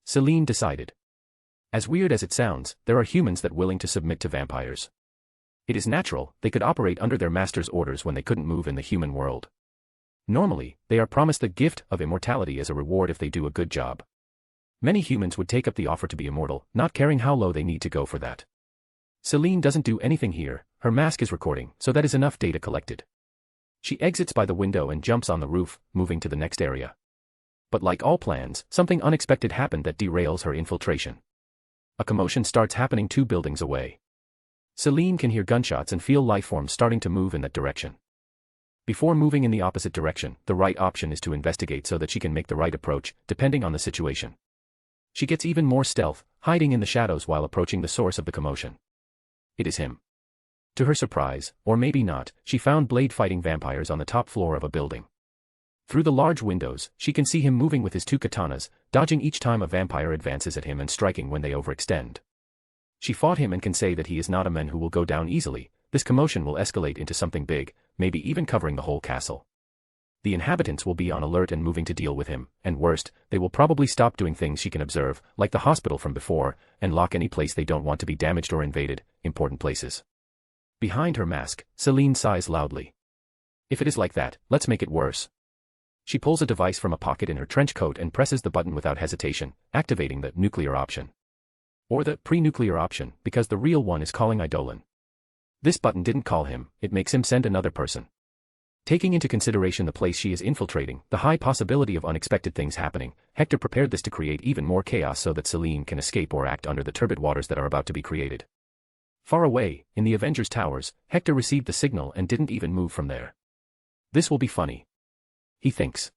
Celine decided. As weird as it sounds, there are humans that willing to submit to vampires. It is natural, they could operate under their master's orders when they couldn't move in the human world. Normally, they are promised the gift of immortality as a reward if they do a good job. Many humans would take up the offer to be immortal, not caring how low they need to go for that. Celine doesn't do anything here, her mask is recording, so that is enough data collected. She exits by the window and jumps on the roof, moving to the next area. But like all plans, something unexpected happened that derails her infiltration. A commotion starts happening 2 buildings away. Celine can hear gunshots and feel lifeforms starting to move in that direction. Before moving in the opposite direction, the right option is to investigate so that she can make the right approach, depending on the situation. She gets even more stealth, hiding in the shadows while approaching the source of the commotion. It is him. To her surprise, or maybe not, she found Blade fighting vampires on the top floor of a building. Through the large windows, she can see him moving with his 2 katanas, dodging each time a vampire advances at him and striking when they overextend. She fought him and can say that he is not a man who will go down easily. This commotion will escalate into something big, maybe even covering the whole castle. The inhabitants will be on alert and moving to deal with him, and worst, they will probably stop doing things she can observe, like the hospital from before, and lock any place they don't want to be damaged or invaded, important places. Behind her mask, Celine sighs loudly. If it is like that, let's make it worse. She pulls a device from a pocket in her trench coat and presses the button without hesitation, activating the nuclear option. Or the pre-nuclear option, because the real one is calling Eidolon. This button didn't call him, it makes him send another person. Taking into consideration the place she is infiltrating, the high possibility of unexpected things happening, Hector prepared this to create even more chaos so that Celine can escape or act under the turbid waters that are about to be created. Far away, in the Avengers Towers, Hector received the signal and didn't even move from there. This will be funny. He thinks.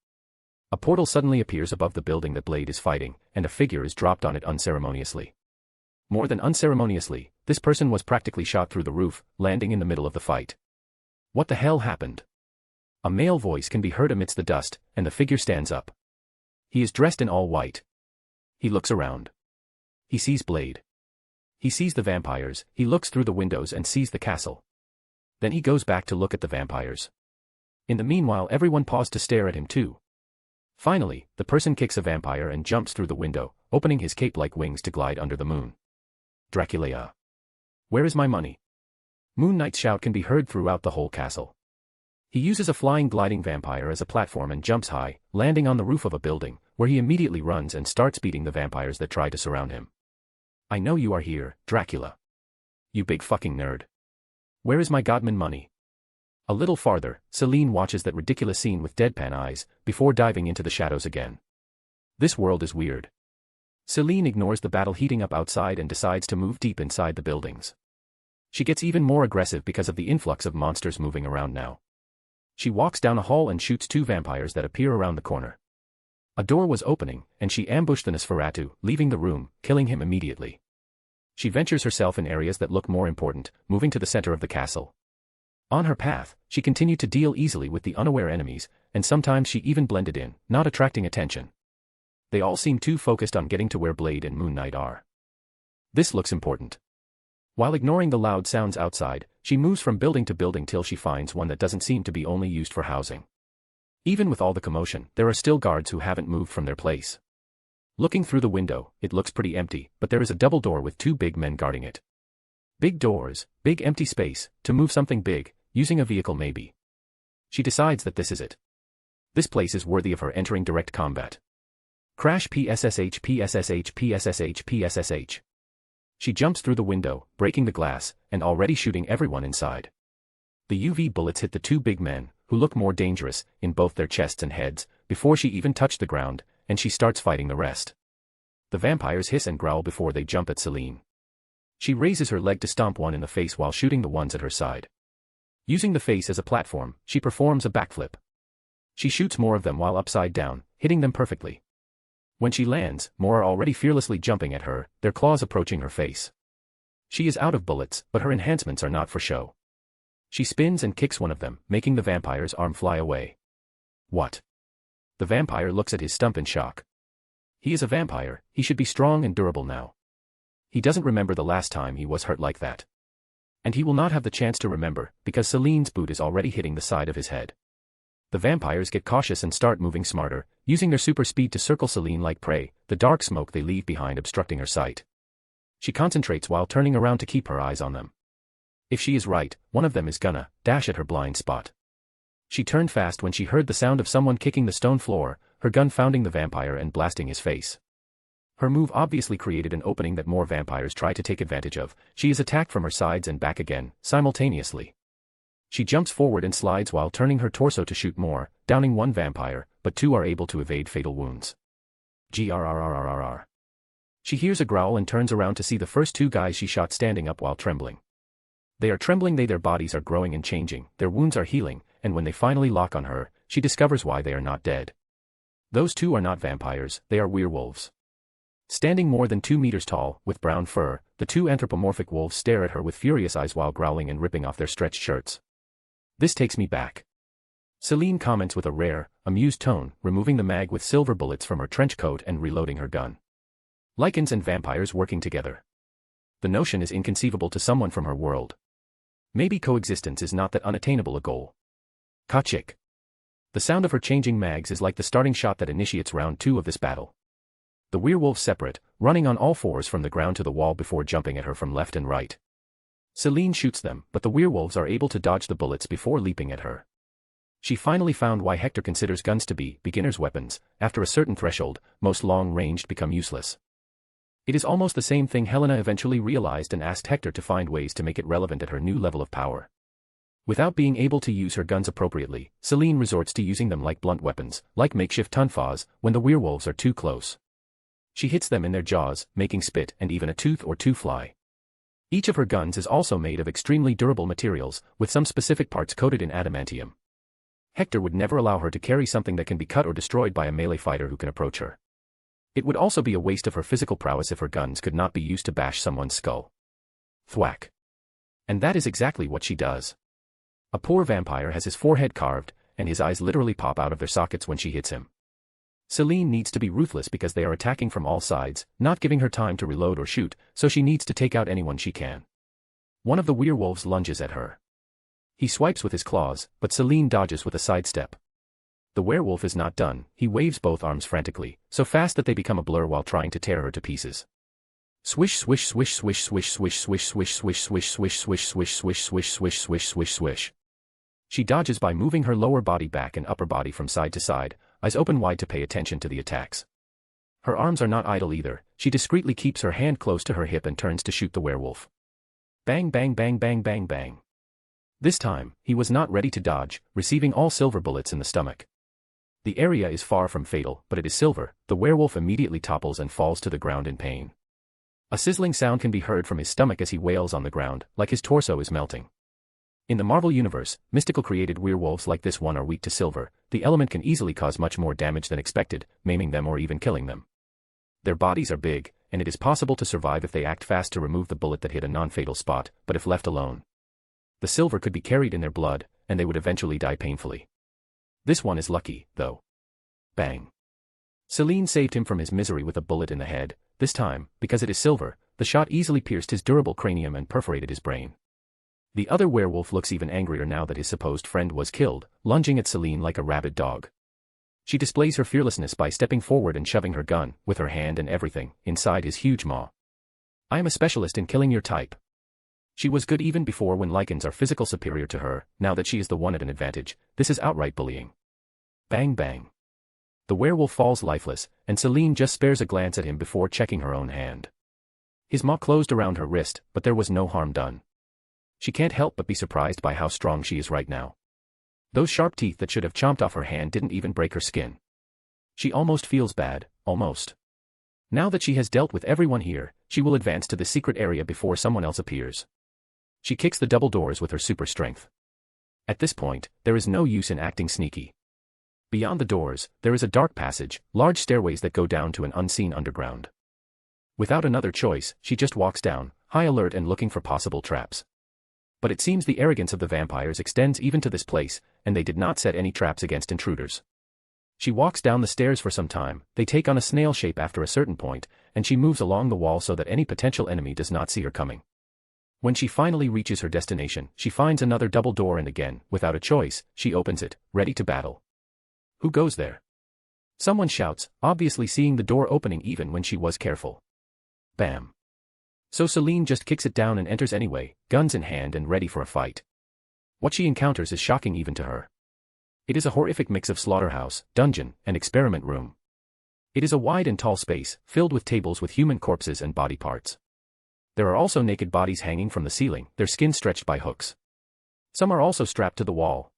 A portal suddenly appears above the building that Blade is fighting, and a figure is dropped on it unceremoniously. More than unceremoniously, this person was practically shot through the roof, landing in the middle of the fight. What the hell happened? A male voice can be heard amidst the dust, and the figure stands up. He is dressed in all white. He looks around. He sees Blade. He sees the vampires, he looks through the windows and sees the castle. Then he goes back to look at the vampires. In the meanwhile, everyone paused to stare at him too. Finally, the person kicks a vampire and jumps through the window, opening his cape-like wings to glide under the moon. Dracula. Where is my money? Moon Knight's shout can be heard throughout the whole castle. He uses a flying gliding vampire as a platform and jumps high, landing on the roof of a building, where he immediately runs and starts beating the vampires that try to surround him. I know you are here, Dracula. You big fucking nerd. Where is my Godman money? A little farther, Celine watches that ridiculous scene with deadpan eyes, before diving into the shadows again. This world is weird. Celine ignores the battle heating up outside and decides to move deep inside the buildings. She gets even more aggressive because of the influx of monsters moving around now. She walks down a hall and shoots 2 vampires that appear around the corner. A door was opening, and she ambushed the Nosferatu, leaving the room, killing him immediately. She ventures herself in areas that look more important, moving to the center of the castle. On her path, she continued to deal easily with the unaware enemies, and sometimes she even blended in, not attracting attention. They all seem too focused on getting to where Blade and Moon Knight are. This looks important. While ignoring the loud sounds outside, she moves from building to building till she finds one that doesn't seem to be only used for housing. Even with all the commotion, there are still guards who haven't moved from their place. Looking through the window, it looks pretty empty, but there is a double door with 2 big men guarding it. Big doors, big empty space, to move something big, using a vehicle maybe. She decides that this is it. This place is worthy of her entering direct combat. Crash PSSH PSSH PSSH PSSH. She jumps through the window, breaking the glass, and already shooting everyone inside. The UV bullets hit the 2 big men, who look more dangerous, in both their chests and heads, before she even touched the ground, and she starts fighting the rest. The vampires hiss and growl before they jump at Celine. She raises her leg to stomp one in the face while shooting the ones at her side. Using the face as a platform, she performs a backflip. She shoots more of them while upside down, hitting them perfectly. When she lands, more are already fearlessly jumping at her, their claws approaching her face. She is out of bullets, but her enhancements are not for show. She spins and kicks one of them, making the vampire's arm fly away. What? The vampire looks at his stump in shock. He is a vampire, he should be strong and durable now. He doesn't remember the last time he was hurt like that. And he will not have the chance to remember, because Celine's boot is already hitting the side of his head. The vampires get cautious and start moving smarter, using their super speed to circle Celine like prey, the dark smoke they leave behind obstructing her sight. She concentrates while turning around to keep her eyes on them. If she is right, one of them is gonna dash at her blind spot. She turned fast when she heard the sound of someone kicking the stone floor, her gun founding the vampire and blasting his face. Her move obviously created an opening that more vampires try to take advantage of. She is attacked from her sides and back again, simultaneously. She jumps forward and slides while turning her torso to shoot more, downing 1 vampire, but 2 are able to evade fatal wounds. Grrrrrrrrr. She hears a growl and turns around to see the first 2 guys she shot standing up while trembling. They are trembling, their bodies are growing and changing, their wounds are healing, and when they finally lock on her, she discovers why they are not dead. Those 2 are not vampires, they are werewolves. Standing more than 2 meters tall, with brown fur, the 2 anthropomorphic wolves stare at her with furious eyes while growling and ripping off their stretched shirts. This takes me back. Celine comments with a rare, amused tone, removing the mag with silver bullets from her trench coat and reloading her gun. Lycans and vampires working together. The notion is inconceivable to someone from her world. Maybe coexistence is not that unattainable a goal. Kachik. The sound of her changing mags is like the starting shot that initiates round 2 of this battle. The werewolves separate, running on all 4s from the ground to the wall before jumping at her from left and right. Celine shoots them, but the werewolves are able to dodge the bullets before leaping at her. She finally found why Hector considers guns to be beginner's weapons. After a certain threshold, most long-ranged become useless. It is almost the same thing Helena eventually realized and asked Hector to find ways to make it relevant at her new level of power. Without being able to use her guns appropriately, Celine resorts to using them like blunt weapons, like makeshift tunfas, when the werewolves are too close. She hits them in their jaws, making spit and even a tooth or 2 fly. Each of her guns is also made of extremely durable materials, with some specific parts coated in adamantium. Hector would never allow her to carry something that can be cut or destroyed by a melee fighter who can approach her. It would also be a waste of her physical prowess if her guns could not be used to bash someone's skull. Thwack. And that is exactly what she does. A poor vampire has his forehead carved, and his eyes literally pop out of their sockets when she hits him. Celine needs to be ruthless because they are attacking from all sides, not giving her time to reload or shoot, so she needs to take out anyone she can. One of the werewolves lunges at her. He swipes with his claws, but Celine dodges with a sidestep. The werewolf is not done, he waves both arms frantically, so fast that they become a blur while trying to tear her to pieces. Swish swish swish swish swish swish swish swish swish swish swish swish swish swish swish swish swish swish swish. She dodges by moving her lower body back and upper body from side to side, eyes open wide to pay attention to the attacks. Her arms are not idle either, she discreetly keeps her hand close to her hip and turns to shoot the werewolf. Bang bang bang bang bang bang. This time, he was not ready to dodge, receiving all silver bullets in the stomach. The area is far from fatal, but it is silver. The werewolf immediately topples and falls to the ground in pain. A sizzling sound can be heard from his stomach as he wails on the ground, like his torso is melting. In the Marvel Universe, mystical created werewolves like this one are weak to silver. The element can easily cause much more damage than expected, maiming them or even killing them. Their bodies are big, and it is possible to survive if they act fast to remove the bullet that hit a non-fatal spot, but if left alone, the silver could be carried in their blood, and they would eventually die painfully. This one is lucky, though. Bang. Celine saved him from his misery with a bullet in the head. This time, because it is silver, the shot easily pierced his durable cranium and perforated his brain. The other werewolf looks even angrier now that his supposed friend was killed, lunging at Celine like a rabid dog. She displays her fearlessness by stepping forward and shoving her gun, with her hand and everything, inside his huge maw. I am a specialist in killing your type. She was good even before when Lycans are physical superior to her. Now that she is the one at an advantage, this is outright bullying. Bang bang. The werewolf falls lifeless, and Celine just spares a glance at him before checking her own hand. His maw closed around her wrist, but there was no harm done. She can't help but be surprised by how strong she is right now. Those sharp teeth that should have chomped off her hand didn't even break her skin. She almost feels bad, almost. Now that she has dealt with everyone here, she will advance to the secret area before someone else appears. She kicks the double doors with her super strength. At this point, there is no use in acting sneaky. Beyond the doors, there is a dark passage, large stairways that go down to an unseen underground. Without another choice, she just walks down, high alert and looking for possible traps. But it seems the arrogance of the vampires extends even to this place, and they did not set any traps against intruders. She walks down the stairs for some time, they take on a snail shape after a certain point, and she moves along the wall so that any potential enemy does not see her coming. When she finally reaches her destination, she finds another double door and again, without a choice, she opens it, ready to battle. Who goes there? Someone shouts, obviously seeing the door opening even when she was careful. Bam. So Celine just kicks it down and enters anyway, guns in hand and ready for a fight. What she encounters is shocking even to her. It is a horrific mix of slaughterhouse, dungeon, and experiment room. It is a wide and tall space, filled with tables with human corpses and body parts. There are also naked bodies hanging from the ceiling, their skin stretched by hooks. Some are also strapped to the wall.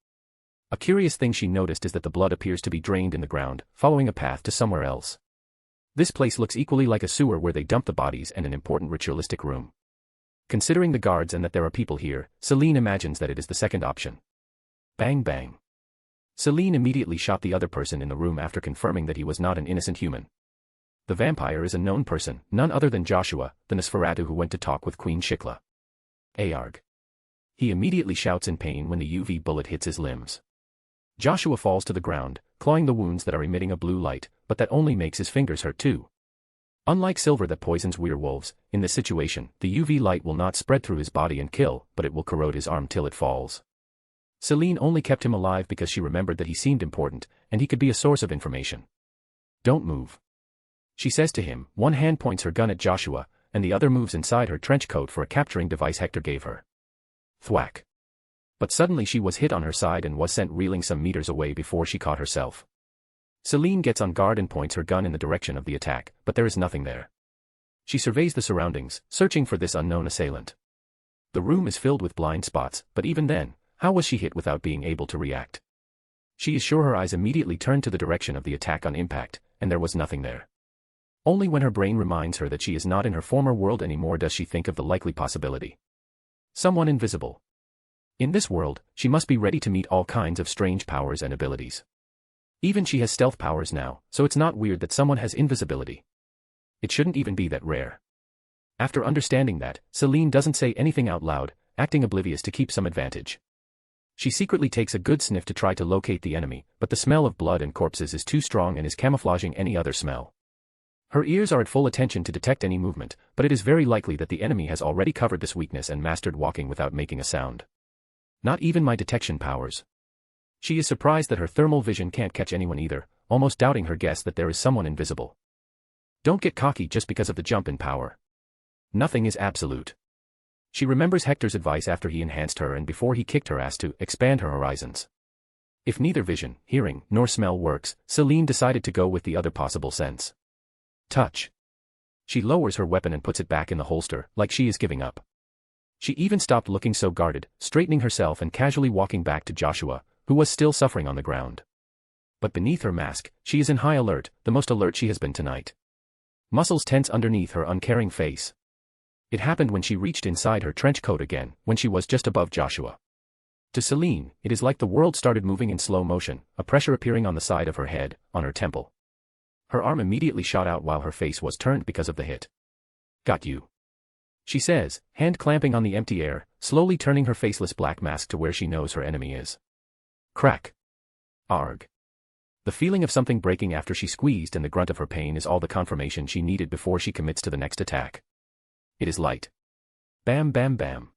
A curious thing she noticed is that the blood appears to be drained in the ground, following a path to somewhere else. This place looks equally like a sewer where they dump the bodies and an important ritualistic room. Considering the guards and that there are people here, Celine imagines that it is the second option. Bang bang. Celine immediately shot the other person in the room after confirming that he was not an innocent human. The vampire is a known person, none other than Joshua, the Nosferatu who went to talk with Queen Shikla. Arg. He immediately shouts in pain when the UV bullet hits his limbs. Joshua falls to the ground, clawing the wounds that are emitting a blue light, but that only makes his fingers hurt too. Unlike silver that poisons werewolves, in this situation, the UV light will not spread through his body and kill, but it will corrode his arm till it falls. Celine only kept him alive because she remembered that he seemed important, and he could be a source of information. Don't move. She says to him, one hand points her gun at Joshua, and the other moves inside her trench coat for a capturing device Hector gave her. Thwack. But suddenly she was hit on her side and was sent reeling some meters away before she caught herself. Celine gets on guard and points her gun in the direction of the attack, but there is nothing there. She surveys the surroundings, searching for this unknown assailant. The room is filled with blind spots, but even then, how was she hit without being able to react? She is sure her eyes immediately turned to the direction of the attack on impact, and there was nothing there. Only when her brain reminds her that she is not in her former world anymore does she think of the likely possibility. Someone invisible. In this world, she must be ready to meet all kinds of strange powers and abilities. Even she has stealth powers now, so it's not weird that someone has invisibility. It shouldn't even be that rare. After understanding that, Celine doesn't say anything out loud, acting oblivious to keep some advantage. She secretly takes a good sniff to try to locate the enemy, but the smell of blood and corpses is too strong and is camouflaging any other smell. Her ears are at full attention to detect any movement, but it is very likely that the enemy has already covered this weakness and mastered walking without making a sound. Not even my detection powers. She is surprised that her thermal vision can't catch anyone either, almost doubting her guess that there is someone invisible. Don't get cocky just because of the jump in power. Nothing is absolute. She remembers Hector's advice after he enhanced her and before he kicked her ass to expand her horizons. If neither vision, hearing, nor smell works, Celine decided to go with the other possible sense. Touch. She lowers her weapon and puts it back in the holster, like she is giving up. She even stopped looking so guarded, straightening herself and casually walking back to Joshua, who was still suffering on the ground. But beneath her mask, she is in high alert, the most alert she has been tonight. Muscles tense underneath her uncaring face. It happened when she reached inside her trench coat again, when she was just above Joshua. To Celine, it is like the world started moving in slow motion, a pressure appearing on the side of her head, on her temple. Her arm immediately shot out while her face was turned because of the hit. Got you. She says, hand clamping on the empty air, slowly turning her faceless black mask to where she knows her enemy is. Crack. Arg. The feeling of something breaking after she squeezed and the grunt of her pain is all the confirmation she needed before she commits to the next attack. It is light. Bam bam bam.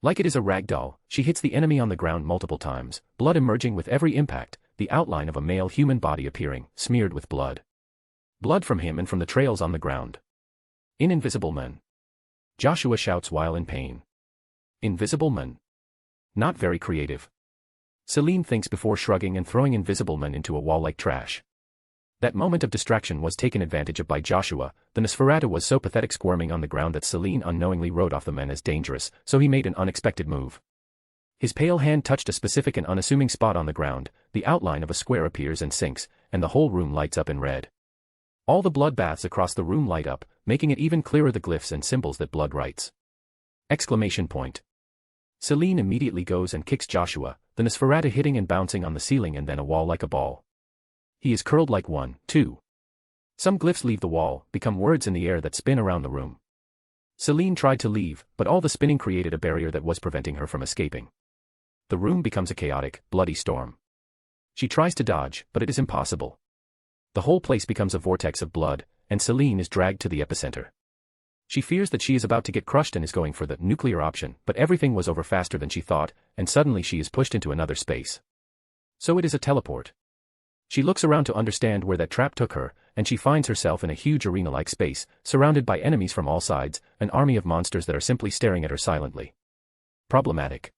Like it is a rag doll, she hits the enemy on the ground multiple times, blood emerging with every impact, the outline of a male human body appearing, smeared with blood. Blood from him and from the trails on the ground. Invisible man. Joshua shouts while in pain. Invisible man. Not very creative. Celine thinks before shrugging and throwing Invisible Man into a wall like trash. That moment of distraction was taken advantage of by Joshua. The Nosferatu was so pathetic squirming on the ground that Celine unknowingly wrote off the man as dangerous, so he made an unexpected move. His pale hand touched a specific and unassuming spot on the ground, the outline of a square appears and sinks, and the whole room lights up in red. All the blood baths across the room light up, making it even clearer the glyphs and symbols that blood writes. Exclamation point. Celine immediately goes and kicks Joshua, the Nosferatu hitting and bouncing on the ceiling and then a wall like a ball. He is curled like one, too. Some glyphs leave the wall, become words in the air that spin around the room. Celine tried to leave, but all the spinning created a barrier that was preventing her from escaping. The room becomes a chaotic, bloody storm. She tries to dodge, but it is impossible. The whole place becomes a vortex of blood, and Celine is dragged to the epicenter. She fears that she is about to get crushed and is going for the nuclear option, but everything was over faster than she thought, and suddenly she is pushed into another space. So it is a teleport. She looks around to understand where that trap took her, and she finds herself in a huge arena-like space, surrounded by enemies from all sides, an army of monsters that are simply staring at her silently. Problematic.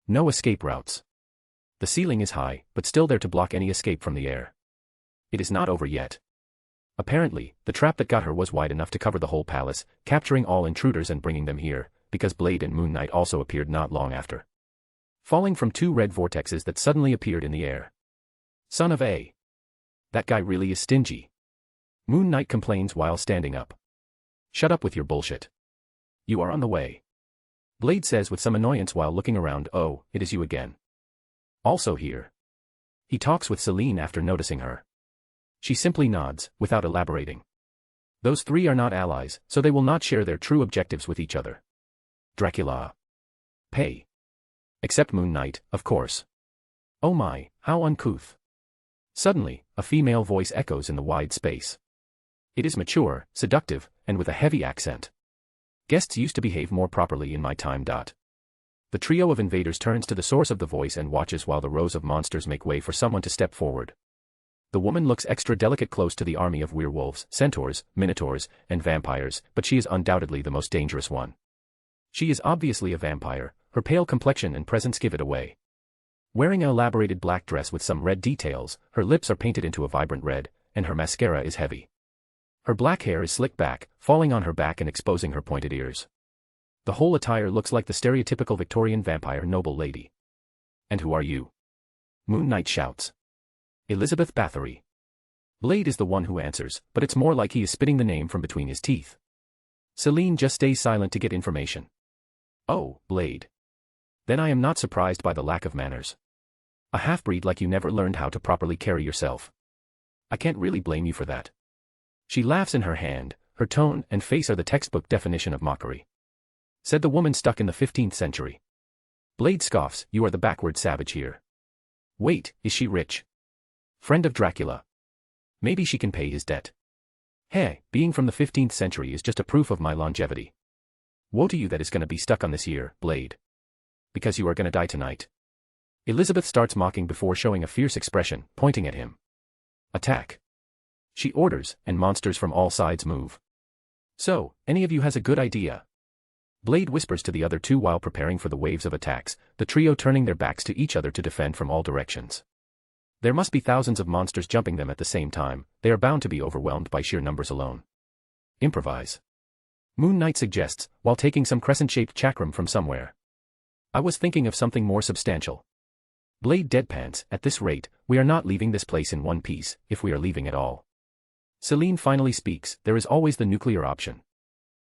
No escape routes. The ceiling is high, but still there to block any escape from the air. It is not over yet. Apparently, the trap that got her was wide enough to cover the whole palace, capturing all intruders and bringing them here, because Blade and Moon Knight also appeared not long after. Falling from two red vortexes that suddenly appeared in the air. Son of a. That guy really is stingy. Moon Knight complains while standing up. Shut up with your bullshit. You are on the way. Blade says with some annoyance while looking around, oh, it is you again. Also here. He talks with Celine after noticing her. She simply nods, without elaborating. Those three are not allies, so they will not share their true objectives with each other. Dracula. Pay. Except Moon Knight, of course. Oh my, how uncouth. Suddenly, a female voice echoes in the wide space. It is mature, seductive, and with a heavy accent. Guests used to behave more properly in my time. The trio of invaders turns to the source of the voice and watches while the rows of monsters make way for someone to step forward. The woman looks extra delicate close to the army of werewolves, centaurs, minotaurs, and vampires, but she is undoubtedly the most dangerous one. She is obviously a vampire, her pale complexion and presence give it away. Wearing an elaborated black dress with some red details, her lips are painted into a vibrant red, and her mascara is heavy. Her black hair is slicked back, falling on her back and exposing her pointed ears. The whole attire looks like the stereotypical Victorian vampire noble lady. And who are you? Moon Knight shouts. Elizabeth Bathory. Blade is the one who answers, but it's more like he is spitting the name from between his teeth. Celine just stays silent to get information. Oh, Blade. Then I am not surprised by the lack of manners. A half-breed like you never learned how to properly carry yourself. I can't really blame you for that. She laughs in her hand, her tone and face are the textbook definition of mockery. Said the woman stuck in the 15th century. Blade scoffs, you are the backward savage here. Wait, is she rich? Friend of Dracula. Maybe she can pay his debt. Hey, being from the 15th century is just a proof of my longevity. Woe to you that is gonna be stuck on this year, Blade. Because you are gonna die tonight. Elizabeth starts mocking before showing a fierce expression, pointing at him. Attack. She orders, and monsters from all sides move. So, any of you has a good idea? Blade whispers to the other two while preparing for the waves of attacks, the trio turning their backs to each other to defend from all directions. There must be thousands of monsters jumping them at the same time, they are bound to be overwhelmed by sheer numbers alone. Improvise. Moon Knight suggests, while taking some crescent-shaped chakram from somewhere. I was thinking of something more substantial. Blade deadpans, at this rate, we are not leaving this place in one piece, if we are leaving at all. Celine finally speaks, there is always the nuclear option.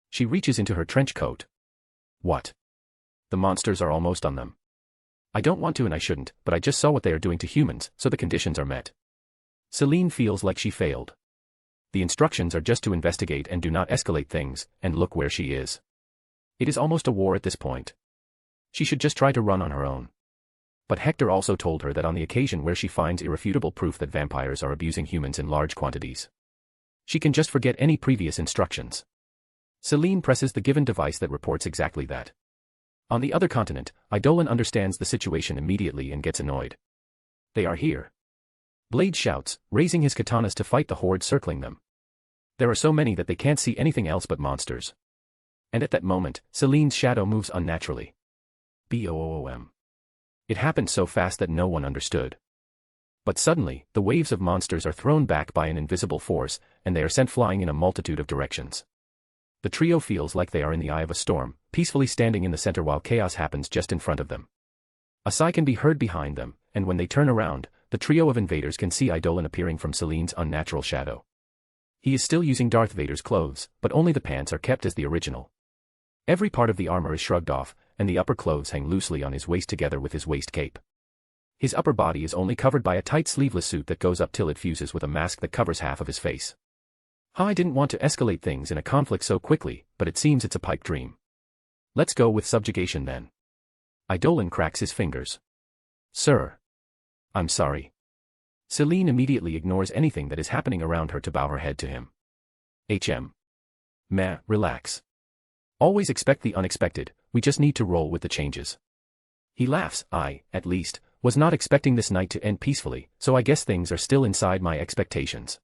She reaches into her trench coat. What? The monsters are almost on them. I don't want to and I shouldn't, but I just saw what they are doing to humans, so the conditions are met. Celine feels like she failed. The instructions are just to investigate and do not escalate things, and look where she is. It is almost a war at this point. She should just try to run on her own. But Hector also told her that on the occasion where she finds irrefutable proof that vampires are abusing humans in large quantities, she can just forget any previous instructions. Celine presses the given device that reports exactly that. On the other continent, Eidolon understands the situation immediately and gets annoyed. They are here. Blade shouts, raising his katanas to fight the horde circling them. There are so many that they can't see anything else but monsters. And at that moment, Celine's shadow moves unnaturally. Boom. It happened so fast that no one understood. But suddenly, the waves of monsters are thrown back by an invisible force, and they are sent flying in a multitude of directions. The trio feels like they are in the eye of a storm, peacefully standing in the center while chaos happens just in front of them. A sigh can be heard behind them, and when they turn around, the trio of invaders can see Eidolon appearing from Celine's unnatural shadow. He is still using Darth Vader's clothes, but only the pants are kept as the original. Every part of the armor is shrugged off, and the upper clothes hang loosely on his waist together with his waist cape. His upper body is only covered by a tight sleeveless suit that goes up till it fuses with a mask that covers half of his face. I didn't want to escalate things in a conflict so quickly, but it seems it's a pipe dream. Let's go with subjugation then. Eidolon cracks his fingers. Sir. I'm sorry. Celine immediately ignores anything that is happening around her to bow her head to him. Meh, relax. Always expect the unexpected, we just need to roll with the changes. He laughs, I, at least, was not expecting this night to end peacefully, so I guess things are still inside my expectations.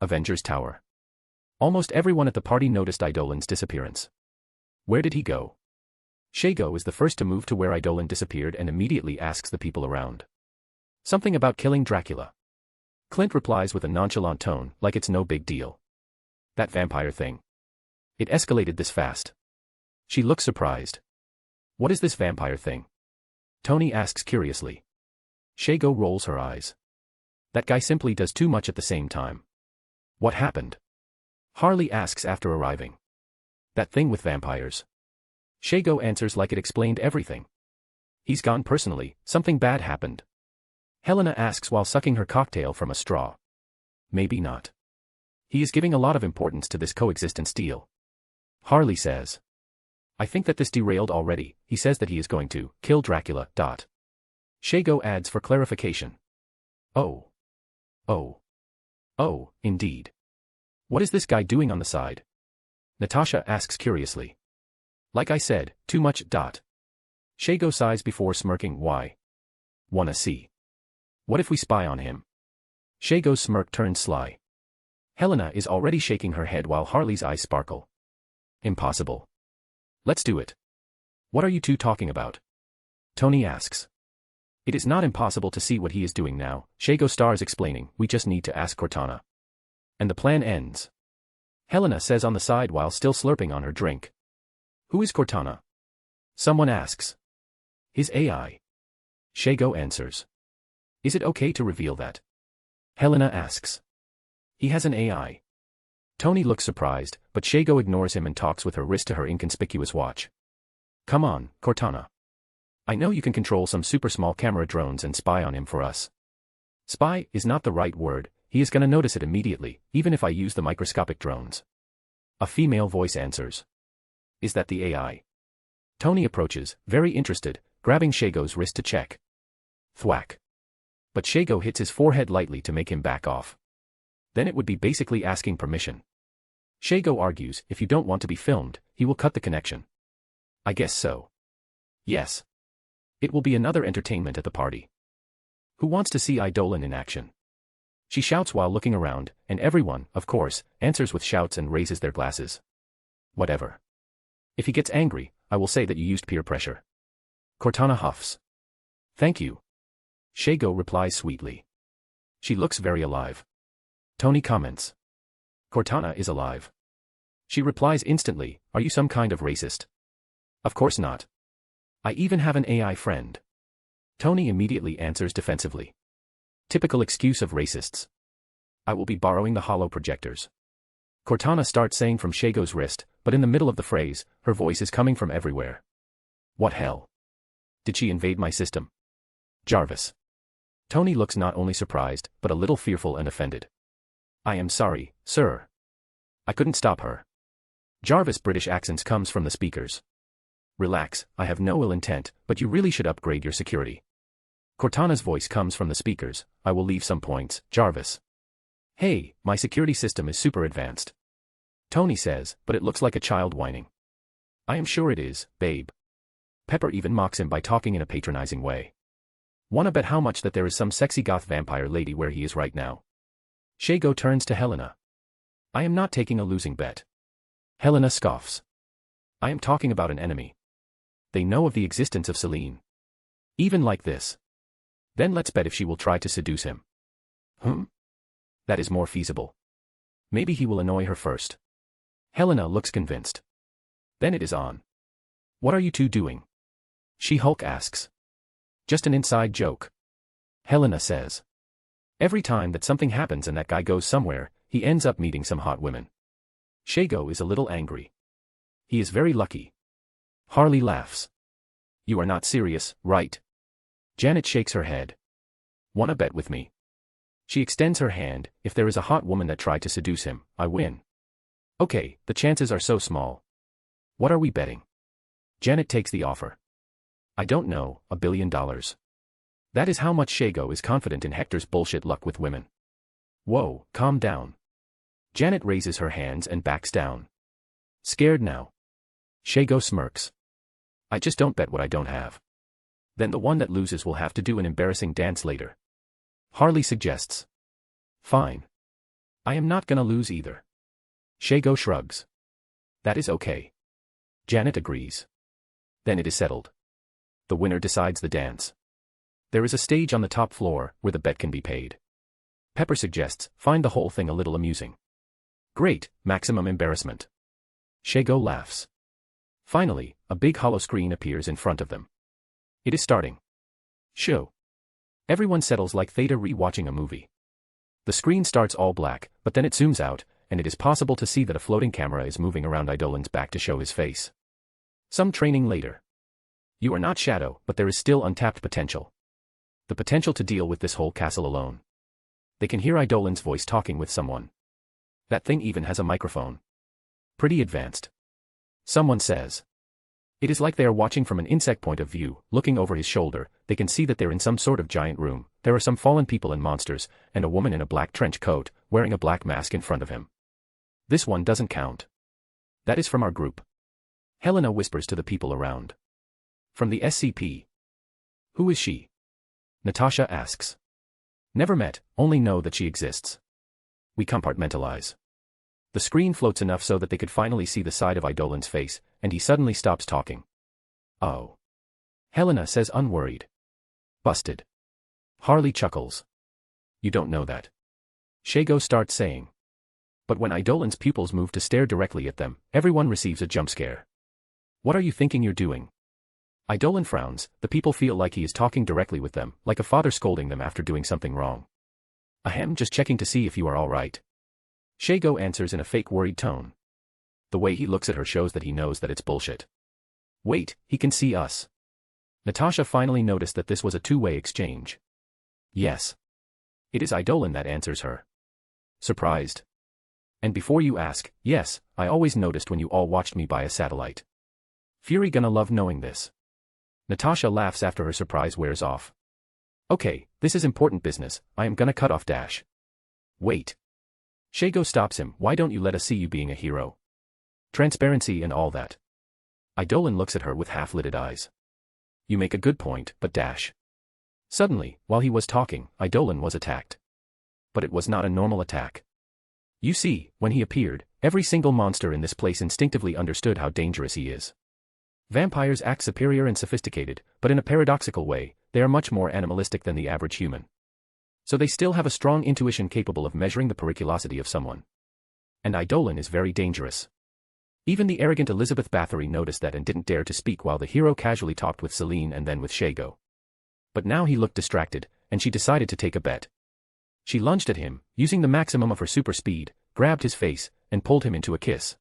Avengers Tower. Almost everyone at the party noticed Eidolon's disappearance. Where did he go? Shago is the first to move to where Eidolon disappeared and immediately asks the people around. Something about killing Dracula. Clint replies with a nonchalant tone, like it's no big deal. That vampire thing. It escalated this fast. She looks surprised. What is this vampire thing? Tony asks curiously. Shago rolls her eyes. That guy simply does too much at the same time. What happened? Harley asks after arriving. That thing with vampires. Shago answers like it explained everything. He's gone personally, something bad happened. Helena asks while sucking her cocktail from a straw. Maybe not. He is giving a lot of importance to this coexistence deal. Harley says. I think that this derailed already, he says that he is going to kill Dracula. Shago adds for clarification. Oh, indeed. What is this guy doing on the side? Natasha asks curiously. Like I said, too much. Shago sighs before smirking. Why? Wanna see? What if we spy on him? Shago's smirk turns sly. Helena is already shaking her head while Harley's eyes sparkle. Impossible. Let's do it. What are you two talking about? Tony asks. It is not impossible to see what he is doing now, Shago stars explaining, we just need to ask Cortana. And the plan ends. Helena says on the side while still slurping on her drink. Who is Cortana? Someone asks. His AI. Shago answers. Is it okay to reveal that? Helena asks. He has an AI. Tony looks surprised, but Shago ignores him and talks with her wrist to her inconspicuous watch. Come on, Cortana. I know you can control some super small camera drones and spy on him for us. Spy is not the right word, he is gonna notice it immediately, even if I use the microscopic drones. A female voice answers. Is that the AI? Tony approaches, very interested, grabbing Shago's wrist to check. Thwack. But Shago hits his forehead lightly to make him back off. Then it would be basically asking permission. Shago argues, if you don't want to be filmed, he will cut the connection. I guess so. Yes. It will be another entertainment at the party. Who wants to see Eidolon in action? She shouts while looking around, and everyone, of course, answers with shouts and raises their glasses. Whatever. If he gets angry, I will say that you used peer pressure. Cortana huffs. Thank you. Shago replies sweetly. She looks very alive. Tony comments. Cortana is alive. She replies instantly, are you some kind of racist? Of course not. I even have an AI friend. Tony immediately answers defensively. Typical excuse of racists. I will be borrowing the holo projectors. Cortana starts saying from Shago's wrist, but in the middle of the phrase, her voice is coming from everywhere. What hell? Did she invade my system? Jarvis. Tony looks not only surprised, but a little fearful and offended. I am sorry, sir. I couldn't stop her. Jarvis' British accents comes from the speakers. Relax, I have no ill intent, but you really should upgrade your security. Cortana's voice comes from the speakers, I will leave some points, Jarvis. Hey, my security system is super advanced. Tony says, but it looks like a child whining. I am sure it is, babe. Pepper even mocks him by talking in a patronizing way. Wanna bet how much that there is some sexy goth vampire lady where he is right now? Shago turns to Helena. I am not taking a losing bet. Helena scoffs. I am talking about an enemy. They know of the existence of Celine. Even like this. Then let's bet if she will try to seduce him. That is more feasible. Maybe he will annoy her first. Helena looks convinced. Then it is on. What are you two doing? She-Hulk asks. Just an inside joke. Helena says. Every time that something happens and that guy goes somewhere, he ends up meeting some hot women. Shago is a little angry. He is very lucky. Harley laughs. You are not serious, right? Janet shakes her head. Wanna bet with me? She extends her hand, if there is a hot woman that tried to seduce him, I win. Okay, the chances are so small. What are we betting? Janet takes the offer. I don't know, $1 billion. That is how much Shago is confident in Hector's bullshit luck with women. Whoa, calm down. Janet raises her hands and backs down. Scared now? Shago smirks. I just don't bet what I don't have. Then the one that loses will have to do an embarrassing dance later. Harley suggests. Fine. I am not gonna lose either. Shago shrugs. That is okay. Janet agrees. Then it is settled. The winner decides the dance. There is a stage on the top floor where the bet can be paid. Pepper suggests, find the whole thing a little amusing. Great, maximum embarrassment. Shago laughs. Finally, a big hollow screen appears in front of them. It is starting. Show. Everyone settles like Theta re-watching a movie. The screen starts all black, but then it zooms out, and it is possible to see that a floating camera is moving around Eidolon's back to show his face. Some training later. You are not Shadow, but there is still untapped potential. The potential to deal with this whole castle alone. They can hear Eidolon's voice talking with someone. That thing even has a microphone. Pretty advanced. Someone says. It is like they are watching from an insect point of view, looking over his shoulder, they can see that they're in some sort of giant room, there are some fallen people and monsters, and a woman in a black trench coat, wearing a black mask in front of him. This one doesn't count. That is from our group. Helena whispers to the people around. From the SCP. Who is she? Natasha asks. Never met, only know that she exists. We compartmentalize. The screen floats enough so that they could finally see the side of Eidolon's face, and he suddenly stops talking. Oh. Helena says unworried. Busted. Harley chuckles. You don't know that. Shago starts saying. But when Eidolon's pupils move to stare directly at them, everyone receives a jump scare. What are you thinking you're doing? Eidolon frowns, the people feel like he is talking directly with them, like a father scolding them after doing something wrong. Ahem, just checking to see if you are all right. Shago answers in a fake worried tone. The way he looks at her shows that he knows that it's bullshit. Wait, he can see us. Natasha finally noticed that this was a two-way exchange. Yes. It is Eidolon that answers her. Surprised. And before you ask, yes, I always noticed when you all watched me by a satellite. Fury gonna love knowing this. Natasha laughs after her surprise wears off. Okay, this is important business, I am gonna cut off Dash. Wait. Shago stops him, why don't you let us see you being a hero? Transparency and all that. Eidolon looks at her with half-lidded eyes. You make a good point, but Dash. Suddenly, while he was talking, Eidolon was attacked. But it was not a normal attack. You see, when he appeared, every single monster in this place instinctively understood how dangerous he is. Vampires act superior and sophisticated, but in a paradoxical way, they are much more animalistic than the average human. So they still have a strong intuition capable of measuring the periculosity of someone. And Eidolon is very dangerous. Even the arrogant Elizabeth Bathory noticed that and didn't dare to speak while the hero casually talked with Celine and then with Shago. But now he looked distracted, and she decided to take a bet. She lunged at him, using the maximum of her super speed, grabbed his face, and pulled him into a kiss.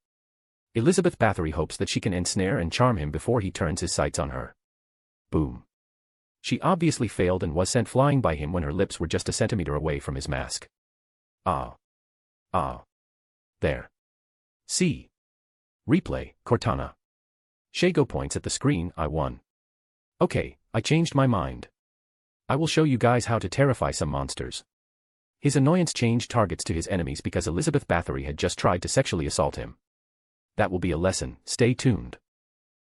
Elizabeth Bathory hopes that she can ensnare and charm him before he turns his sights on her. Boom. She obviously failed and was sent flying by him when her lips were just a centimeter away from his mask. Ah. Ah. There. See. Replay, Cortana. Shago points at the screen. I won. Okay, I changed my mind. I will show you guys how to terrify some monsters. His annoyance changed targets to his enemies because Elizabeth Bathory had just tried to sexually assault him. That will be a lesson, stay tuned.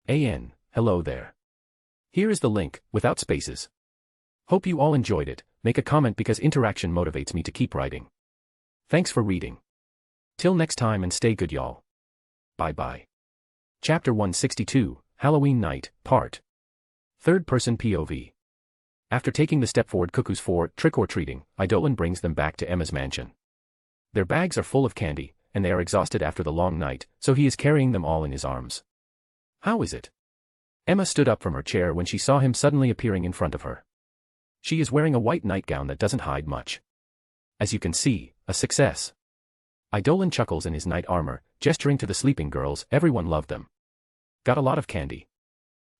Hello there. Here is the link, without spaces. Hope you all enjoyed it, make a comment because interaction motivates me to keep writing. Thanks for reading. Till next time and stay good y'all. Bye bye. Chapter 162, Halloween Night, Part. Third Person POV. After taking the step forward cuckoos for trick-or-treating, Eidolon brings them back to Emma's mansion. Their bags are full of candy, and they are exhausted after the long night, so he is carrying them all in his arms. How is it? Emma stood up from her chair when she saw him suddenly appearing in front of her. She is wearing a white nightgown that doesn't hide much. As you can see, a success. Eidolon chuckles in his night armor, gesturing to the sleeping girls. Everyone loved them. Got a lot of candy.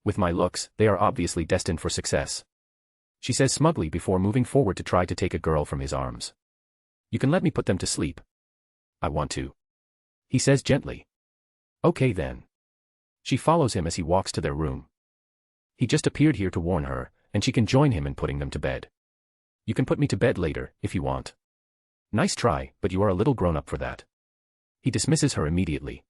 With my looks, they are obviously destined for success. She says smugly before moving forward to try to take a girl from his arms. You can let me put them to sleep. I want to. He says gently. Okay then. She follows him as he walks to their room. He just appeared here to warn her, and she can join him in putting them to bed. You can put me to bed later, if you want. Nice try, but you are a little grown up for that. He dismisses her immediately.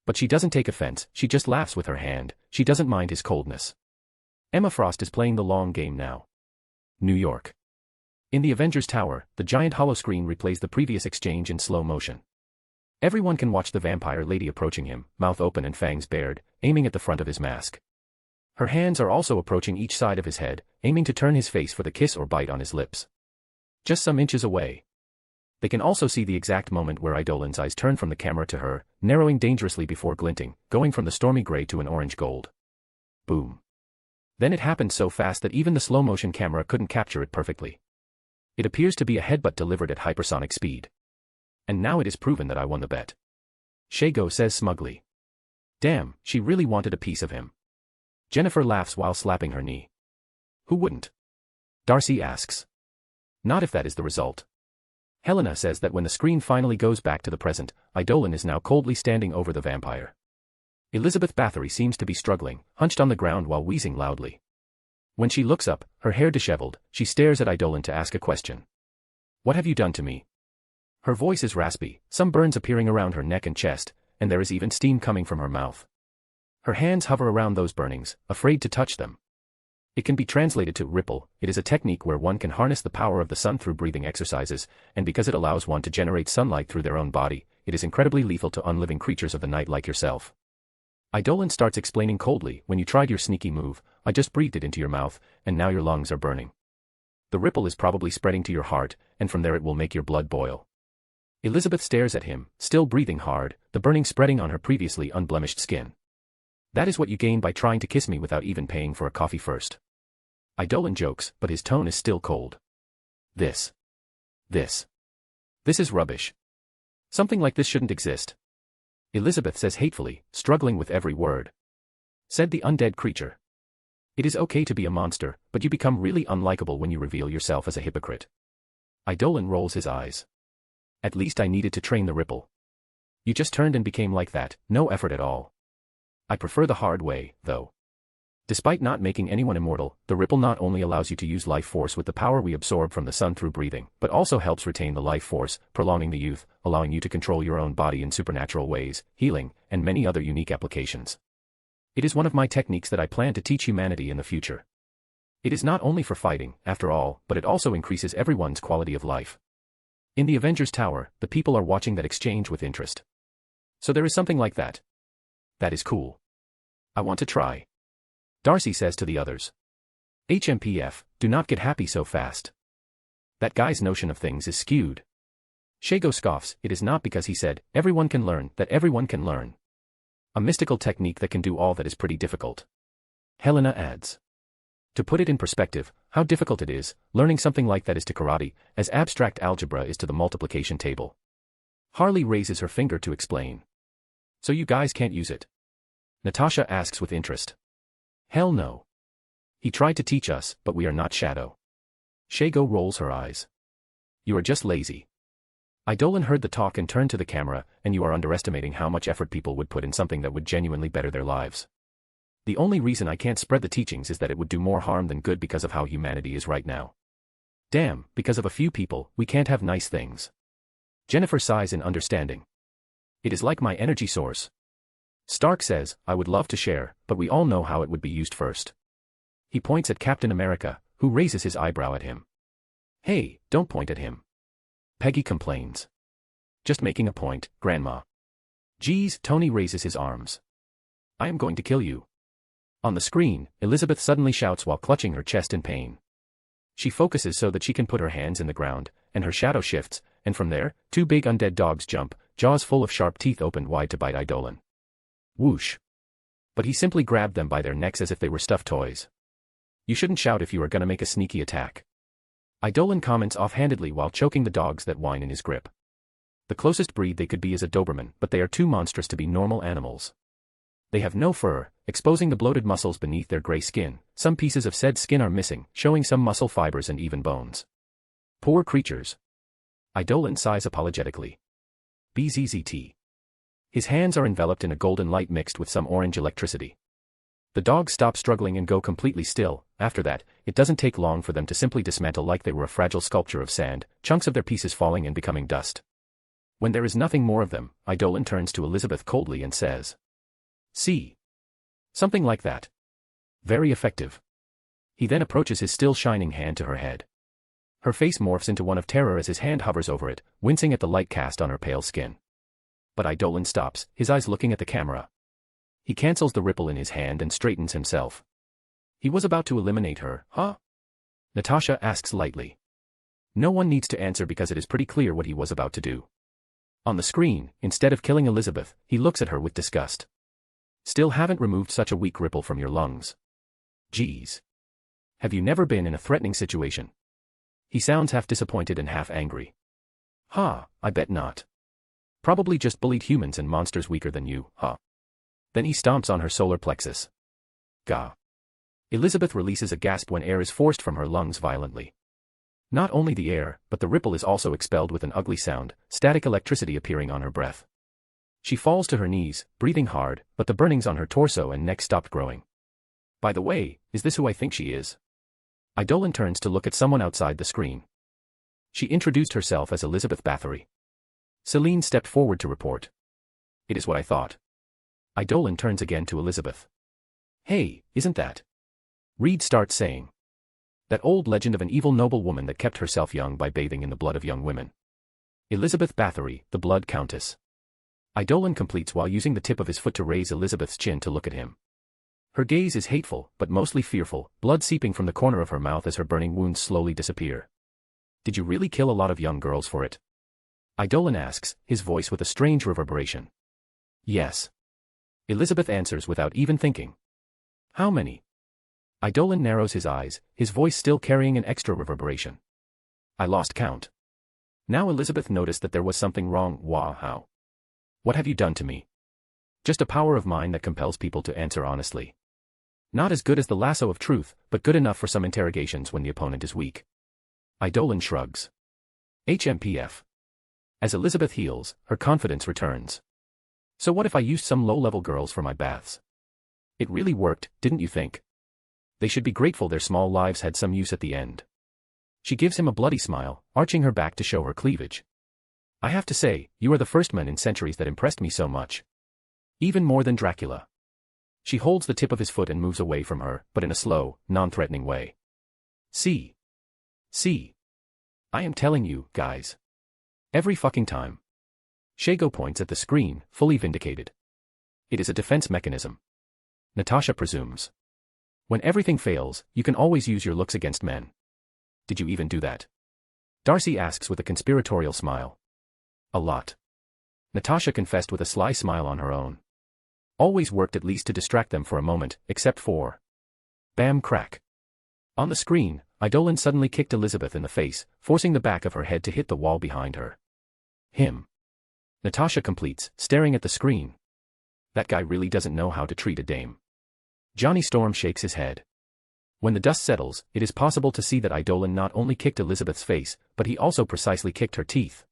But she doesn't take offense, she just laughs with her hand, she doesn't mind his coldness. Emma Frost is playing the long game now. New York. In the Avengers Tower, the giant holoscreen replays the previous exchange in slow motion. Everyone can watch the vampire lady approaching him, mouth open and fangs bared, aiming at the front of his mask. Her hands are also approaching each side of his head, aiming to turn his face for the kiss or bite on his lips. Just some inches away. They can also see the exact moment where Eidolon's eyes turn from the camera to her, narrowing dangerously before glinting, going from the stormy gray to an orange gold. Boom. Then it happened so fast that even the slow-motion camera couldn't capture it perfectly. It appears to be a headbutt delivered at hypersonic speed. And now it is proven that I won the bet. Shago says smugly. Damn, she really wanted a piece of him. Jennifer laughs while slapping her knee. Who wouldn't? Darcy asks. Not if that is the result. Helena says that when the screen finally goes back to the present, Eidolon is now coldly standing over the vampire. Elizabeth Bathory seems to be struggling, hunched on the ground while wheezing loudly. When she looks up, her hair disheveled, she stares at Eidolon to ask a question. What have you done to me? Her voice is raspy, some burns appearing around her neck and chest, and there is even steam coming from her mouth. Her hands hover around those burnings, afraid to touch them. It can be translated to ripple. It is a technique where one can harness the power of the sun through breathing exercises, and because it allows one to generate sunlight through their own body, it is incredibly lethal to unliving creatures of the night like yourself. Eidolon starts explaining coldly, when you tried your sneaky move, I just breathed it into your mouth, and now your lungs are burning. The ripple is probably spreading to your heart, and from there it will make your blood boil. Elizabeth stares at him, still breathing hard, the burning spreading on her previously unblemished skin. That is what you gain by trying to kiss me without even paying for a coffee first. Eidolon jokes, but his tone is still cold. This is rubbish. Something like this shouldn't exist. Elizabeth says hatefully, struggling with every word. Said the undead creature. It is okay to be a monster, but you become really unlikable when you reveal yourself as a hypocrite. Eidolon rolls his eyes. At least I needed to train the ripple. You just turned and became like that, no effort at all. I prefer the hard way, though. Despite not making anyone immortal, the ripple not only allows you to use life force with the power we absorb from the sun through breathing, but also helps retain the life force, prolonging the youth, allowing you to control your own body in supernatural ways, healing, and many other unique applications. It is one of my techniques that I plan to teach humanity in the future. It is not only for fighting, after all, but it also increases everyone's quality of life. In the Avengers Tower, the people are watching that exchange with interest. So there is something like that. That is cool. I want to try. Darcy says to the others. HMPF, do not get happy so fast. That guy's notion of things is skewed. Shago scoffs. It is not because he said, everyone can learn, that everyone can learn. A mystical technique that can do all that is pretty difficult. Helena adds. To put it in perspective, how difficult it is, learning something like that is to karate, as abstract algebra is to the multiplication table. Harley raises her finger to explain. So you guys can't use it? Natasha asks with interest. Hell no. He tried to teach us, but we are not Shadow. Shago rolls her eyes. You are just lazy. Idolin heard the talk and turned to the camera, and you are underestimating how much effort people would put in something that would genuinely better their lives. The only reason I can't spread the teachings is that it would do more harm than good because of how humanity is right now. Damn, because of a few people, we can't have nice things. Jennifer sighs in understanding. It is like my energy source. Stark says, I would love to share, but we all know how it would be used first. He points at Captain America, who raises his eyebrow at him. Hey, don't point at him. Peggy complains. Just making a point, Grandma. Geez, Tony raises his arms. I am going to kill you. On the screen, Elizabeth suddenly shouts while clutching her chest in pain. She focuses so that she can put her hands in the ground, and her shadow shifts, and from there, two big undead dogs jump, jaws full of sharp teeth opened wide to bite Idolin. Whoosh. But he simply grabbed them by their necks as if they were stuffed toys. You shouldn't shout if you are gonna make a sneaky attack. Idolin comments offhandedly while choking the dogs that whine in his grip. The closest breed they could be is a Doberman, but they are too monstrous to be normal animals. They have no fur, exposing the bloated muscles beneath their gray skin. Some pieces of said skin are missing, showing some muscle fibers and even bones. Poor creatures. Idolin sighs apologetically. Bzzzt. His hands are enveloped in a golden light mixed with some orange electricity. The dogs stop struggling and go completely still. After that, it doesn't take long for them to simply dismantle like they were a fragile sculpture of sand, chunks of their pieces falling and becoming dust. When there is nothing more of them, Idolin turns to Elizabeth coldly and says. See? Something like that. Very effective. He then approaches his still shining hand to her head. Her face morphs into one of terror as his hand hovers over it, wincing at the light cast on her pale skin. But Idolin stops, his eyes looking at the camera. He cancels the ripple in his hand and straightens himself. He was about to eliminate her, huh? Natasha asks lightly. No one needs to answer because it is pretty clear what he was about to do. On the screen, instead of killing Elizabeth, he looks at her with disgust. Still haven't removed such a weak ripple from your lungs. Geez. Have you never been in a threatening situation? He sounds half disappointed and half angry. Ha, I bet not. Probably just bullied humans and monsters weaker than you, huh? Then he stomps on her solar plexus. Gah. Elizabeth releases a gasp when air is forced from her lungs violently. Not only the air, but the ripple is also expelled with an ugly sound, static electricity appearing on her breath. She falls to her knees, breathing hard, but the burnings on her torso and neck stopped growing. By the way, is this who I think she is? Idolin turns to look at someone outside the screen. She introduced herself as Elizabeth Bathory. Celine stepped forward to report. It is what I thought. Idolin turns again to Elizabeth. Hey, isn't that? Reed starts saying. That old legend of an evil noble woman that kept herself young by bathing in the blood of young women. Elizabeth Bathory, the Blood Countess. Idolin completes while using the tip of his foot to raise Elizabeth's chin to look at him. Her gaze is hateful, but mostly fearful, blood seeping from the corner of her mouth as her burning wounds slowly disappear. Did you really kill a lot of young girls for it? Idolin asks, his voice with a strange reverberation. Yes. Elizabeth answers without even thinking. How many? Idolin narrows his eyes, his voice still carrying an extra reverberation. I lost count. Now Elizabeth noticed that there was something wrong. How? What have you done to me? Just a power of mine that compels people to answer honestly. Not as good as the lasso of truth, but good enough for some interrogations when the opponent is weak. Idolin shrugs. HMPF. As Elizabeth heals, her confidence returns. So what if I used some low-level girls for my baths? It really worked, didn't you think? They should be grateful their small lives had some use at the end. She gives him a bloody smile, arching her back to show her cleavage. I have to say, you are the first man in centuries that impressed me so much. Even more than Dracula. She holds the tip of his foot and moves away from her, but in a slow, non-threatening way. See. I am telling you, guys. Every fucking time. Shago points at the screen, fully vindicated. It is a defense mechanism. Natasha presumes. When everything fails, you can always use your looks against men. Did you even do that? Darcy asks with a conspiratorial smile. A lot. Natasha confessed with a sly smile on her own. Always worked at least to distract them for a moment, except for... Bam crack. On the screen, Idolin suddenly kicked Elizabeth in the face, forcing the back of her head to hit the wall behind her. Him. Natasha completes, staring at the screen. That guy really doesn't know how to treat a dame. Johnny Storm shakes his head. When the dust settles, it is possible to see that Idolin not only kicked Elizabeth's face, but he also precisely kicked her teeth.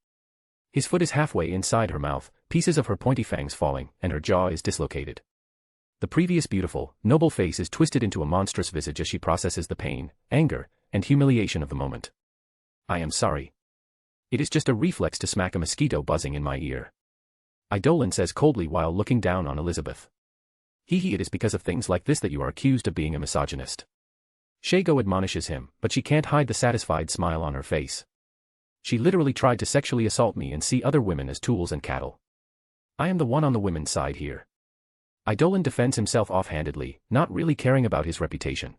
His foot is halfway inside her mouth, pieces of her pointy fangs falling, and her jaw is dislocated. The previous beautiful, noble face is twisted into a monstrous visage as she processes the pain, anger, and humiliation of the moment. I am sorry. It is just a reflex to smack a mosquito buzzing in my ear. Idolin says coldly while looking down on Elizabeth. It is because of things like this that you are accused of being a misogynist. Shago admonishes him, but she can't hide the satisfied smile on her face. She literally tried to sexually assault me and see other women as tools and cattle. I am the one on the women's side here. Idolin defends himself offhandedly, not really caring about his reputation.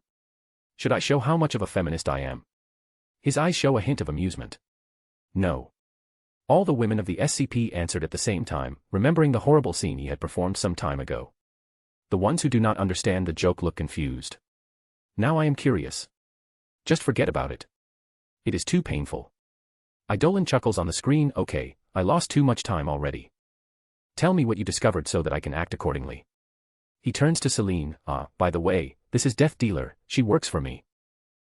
Should I show how much of a feminist I am? His eyes show a hint of amusement. No. All the women of the SCP answered at the same time, remembering the horrible scene he had performed some time ago. The ones who do not understand the joke look confused. Now I am curious. Just forget about it. It is too painful. Idolin chuckles on the screen. Okay, I lost too much time already. Tell me what you discovered so that I can act accordingly. He turns to Celine. By the way, this is Death Dealer, she works for me.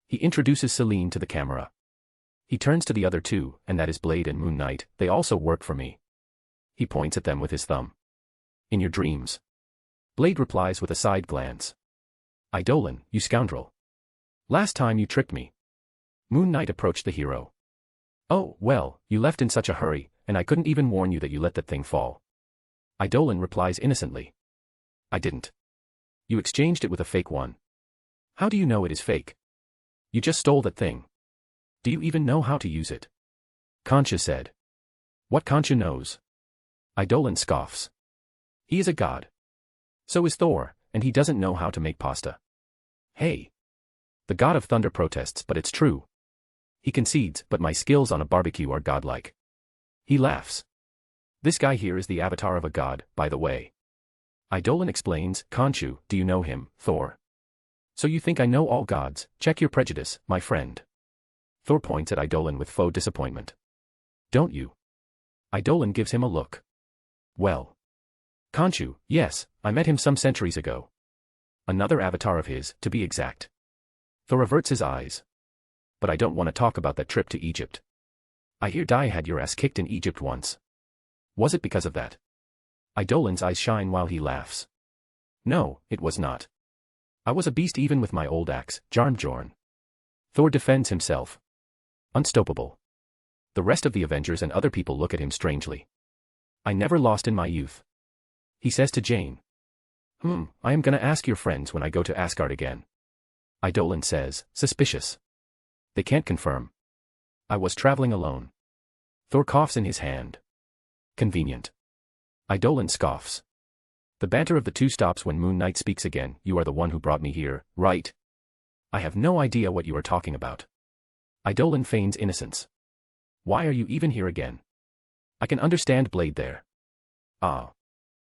He introduces Celine to the camera. He turns to the other two, and that is Blade and Moon Knight, they also work for me. He points at them with his thumb. In your dreams. Blade replies with a side glance. Idolin, you scoundrel. Last time you tricked me. Moon Knight approached the hero. Oh, well, you left in such a hurry, and I couldn't even warn you that you let that thing fall. Idolin replies innocently. I didn't. You exchanged it with a fake one. How do you know it is fake? You just stole that thing. Do you even know how to use it? Concha said. What Concha knows? Idolin scoffs. He is a god. So is Thor, and he doesn't know how to make pasta. Hey. The god of thunder protests, but it's true. He concedes, but my skills on a barbecue are godlike. He laughs. This guy here is the avatar of a god, by the way. Idolin explains, Khonshu, do you know him, Thor? So you think I know all gods? Check your prejudice, my friend. Thor points at Idolin with faux disappointment. Don't you? Idolin gives him a look. Well. Khonshu, yes, I met him some centuries ago. Another avatar of his, to be exact. Thor averts his eyes. But I don't want to talk about that trip to Egypt. I hear Dai had your ass kicked in Egypt once. Was it because of that? Idolin's eyes shine while he laughs. No, it was not. I was a beast even with my old axe, Jarmjorn. Thor defends himself. Unstoppable. The rest of the Avengers and other people look at him strangely. I never lost in my youth. He says to Jane. I am gonna ask your friends when I go to Asgard again. Idolin says, suspicious. They can't confirm. I was traveling alone. Thor coughs in his hand. Convenient. Idolin scoffs. The banter of the two stops when Moon Knight speaks again. You are the one who brought me here, right? I have no idea what you are talking about. Idolin feigns innocence. Why are you even here again? I can understand Blade there.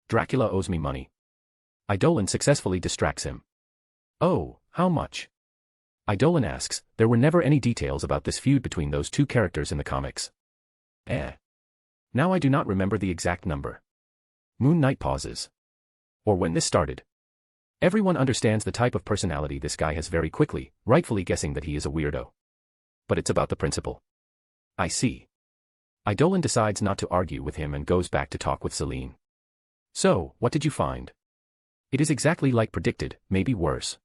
Dracula owes me money. Idolin successfully distracts him. Oh, how much? Idolin asks. There were never any details about this feud between those two characters in the comics. Now I do not remember the exact number. Moon Knight pauses. Or when this started. Everyone understands the type of personality this guy has very quickly, rightfully guessing that he is a weirdo. But it's about the principle. I see. Idolin decides not to argue with him and goes back to talk with Celine. So, what did you find? It is exactly like predicted, maybe worse.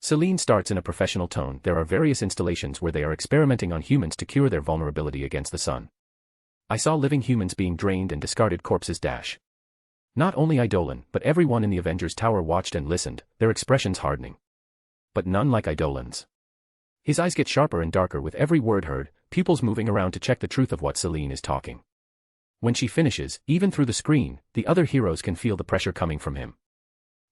Celine starts in a professional tone. There are various installations where they are experimenting on humans to cure their vulnerability against the sun. I saw living humans being drained and discarded corpses. Not only Idolin, but everyone in the Avengers Tower watched and listened, their expressions hardening. But none like Idolin's. His eyes get sharper and darker with every word heard, pupils moving around to check the truth of what Celine is talking. When she finishes, even through the screen, the other heroes can feel the pressure coming from him.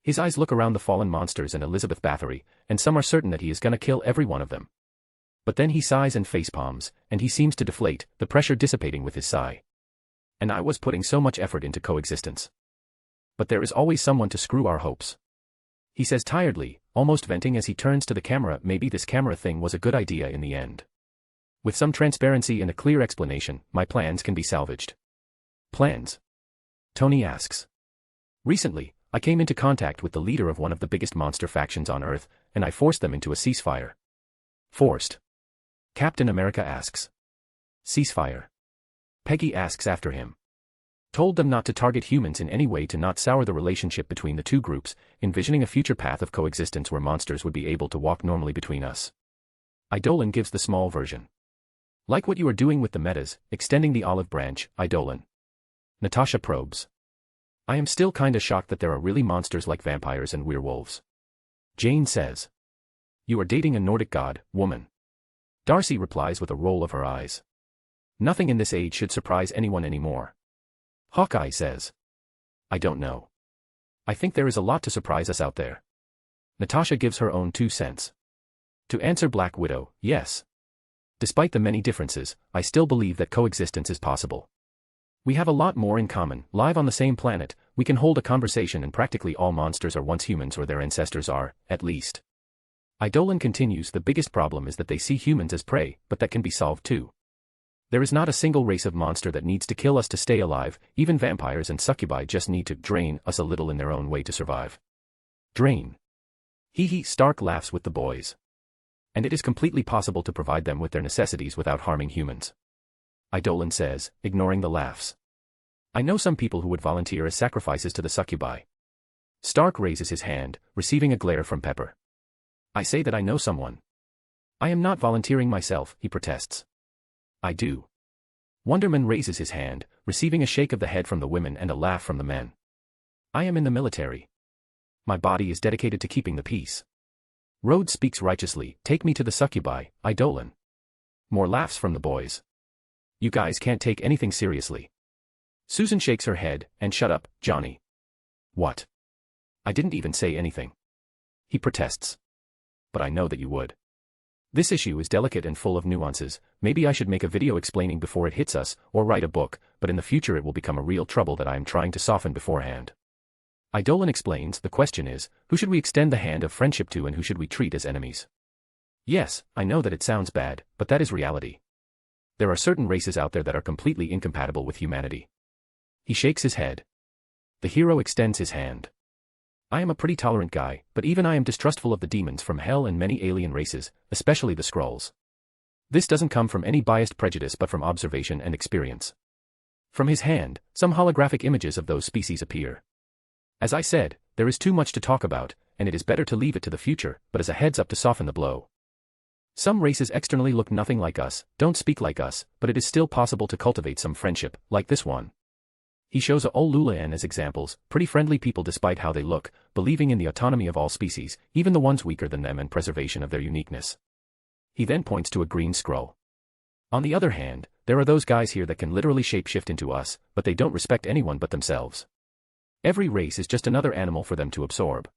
His eyes look around the fallen monsters and Elizabeth Bathory, and some are certain that he is gonna kill every one of them. But then he sighs and facepalms, and he seems to deflate, the pressure dissipating with his sigh. And I was putting so much effort into coexistence. But there is always someone to screw our hopes. He says tiredly, almost venting as he turns to the camera. Maybe this camera thing was a good idea in the end. With some transparency and a clear explanation, my plans can be salvaged. Plans? Tony asks. Recently, I came into contact with the leader of one of the biggest monster factions on Earth, and I forced them into a ceasefire. Forced? Captain America asks. Ceasefire? Peggy asks after him. Told them not to target humans in any way, to not sour the relationship between the two groups, envisioning a future path of coexistence where monsters would be able to walk normally between us. Eidolon gives the small version. Like what you are doing with the metas, extending the olive branch, Eidolon. Natasha probes. I am still kinda shocked that there are really monsters like vampires and werewolves. Jane says. You are dating a Nordic god, woman. Darcy replies with a roll of her eyes. Nothing in this age should surprise anyone anymore. Hawkeye says. I don't know. I think there is a lot to surprise us out there. Natasha gives her own 2 cents. To answer Black Widow, yes. Despite the many differences, I still believe that coexistence is possible. We have a lot more in common. Live on the same planet, we can hold a conversation, and practically all monsters are once humans, or their ancestors are, at least. Eidolon continues. The biggest problem is that they see humans as prey, but that can be solved too. There is not a single race of monster that needs to kill us to stay alive. Even vampires and succubi just need to drain us a little in their own way to survive. Drain. Hee. Stark laughs with the boys. And it is completely possible to provide them with their necessities without harming humans. Eidolon says, ignoring the laughs. I know some people who would volunteer as sacrifices to the succubi. Stark raises his hand, receiving a glare from Pepper. I say that I know someone. I am not volunteering myself, he protests. I do. Wonderman raises his hand, receiving a shake of the head from the women and a laugh from the men. I am in the military. My body is dedicated to keeping the peace. Rhodes speaks righteously. Take me to the succubi, Eidolon. More laughs from the boys. You guys can't take anything seriously. Susan shakes her head, and shut up, Johnny. What? I didn't even say anything. He protests. But I know that you would. This issue is delicate and full of nuances. Maybe I should make a video explaining before it hits us, or write a book, but in the future it will become a real trouble that I am trying to soften beforehand. Eidolon explains. The question is, who should we extend the hand of friendship to, and who should we treat as enemies? Yes, I know that it sounds bad, but that is reality. There are certain races out there that are completely incompatible with humanity. He shakes his head. The hero extends his hand. I am a pretty tolerant guy, but even I am distrustful of the demons from hell and many alien races, especially the Skrulls. This doesn't come from any biased prejudice but from observation and experience. From his hand, some holographic images of those species appear. As I said, there is too much to talk about, and it is better to leave it to the future, but as a heads up to soften the blow. Some races externally look nothing like us, don't speak like us, but it is still possible to cultivate some friendship, like this one. He shows Olulaen as examples, pretty friendly people despite how they look, believing in the autonomy of all species, even the ones weaker than them, and preservation of their uniqueness. He then points to a green Skrull. On the other hand, there are those guys here that can literally shapeshift into us, but they don't respect anyone but themselves. Every race is just another animal for them to absorb.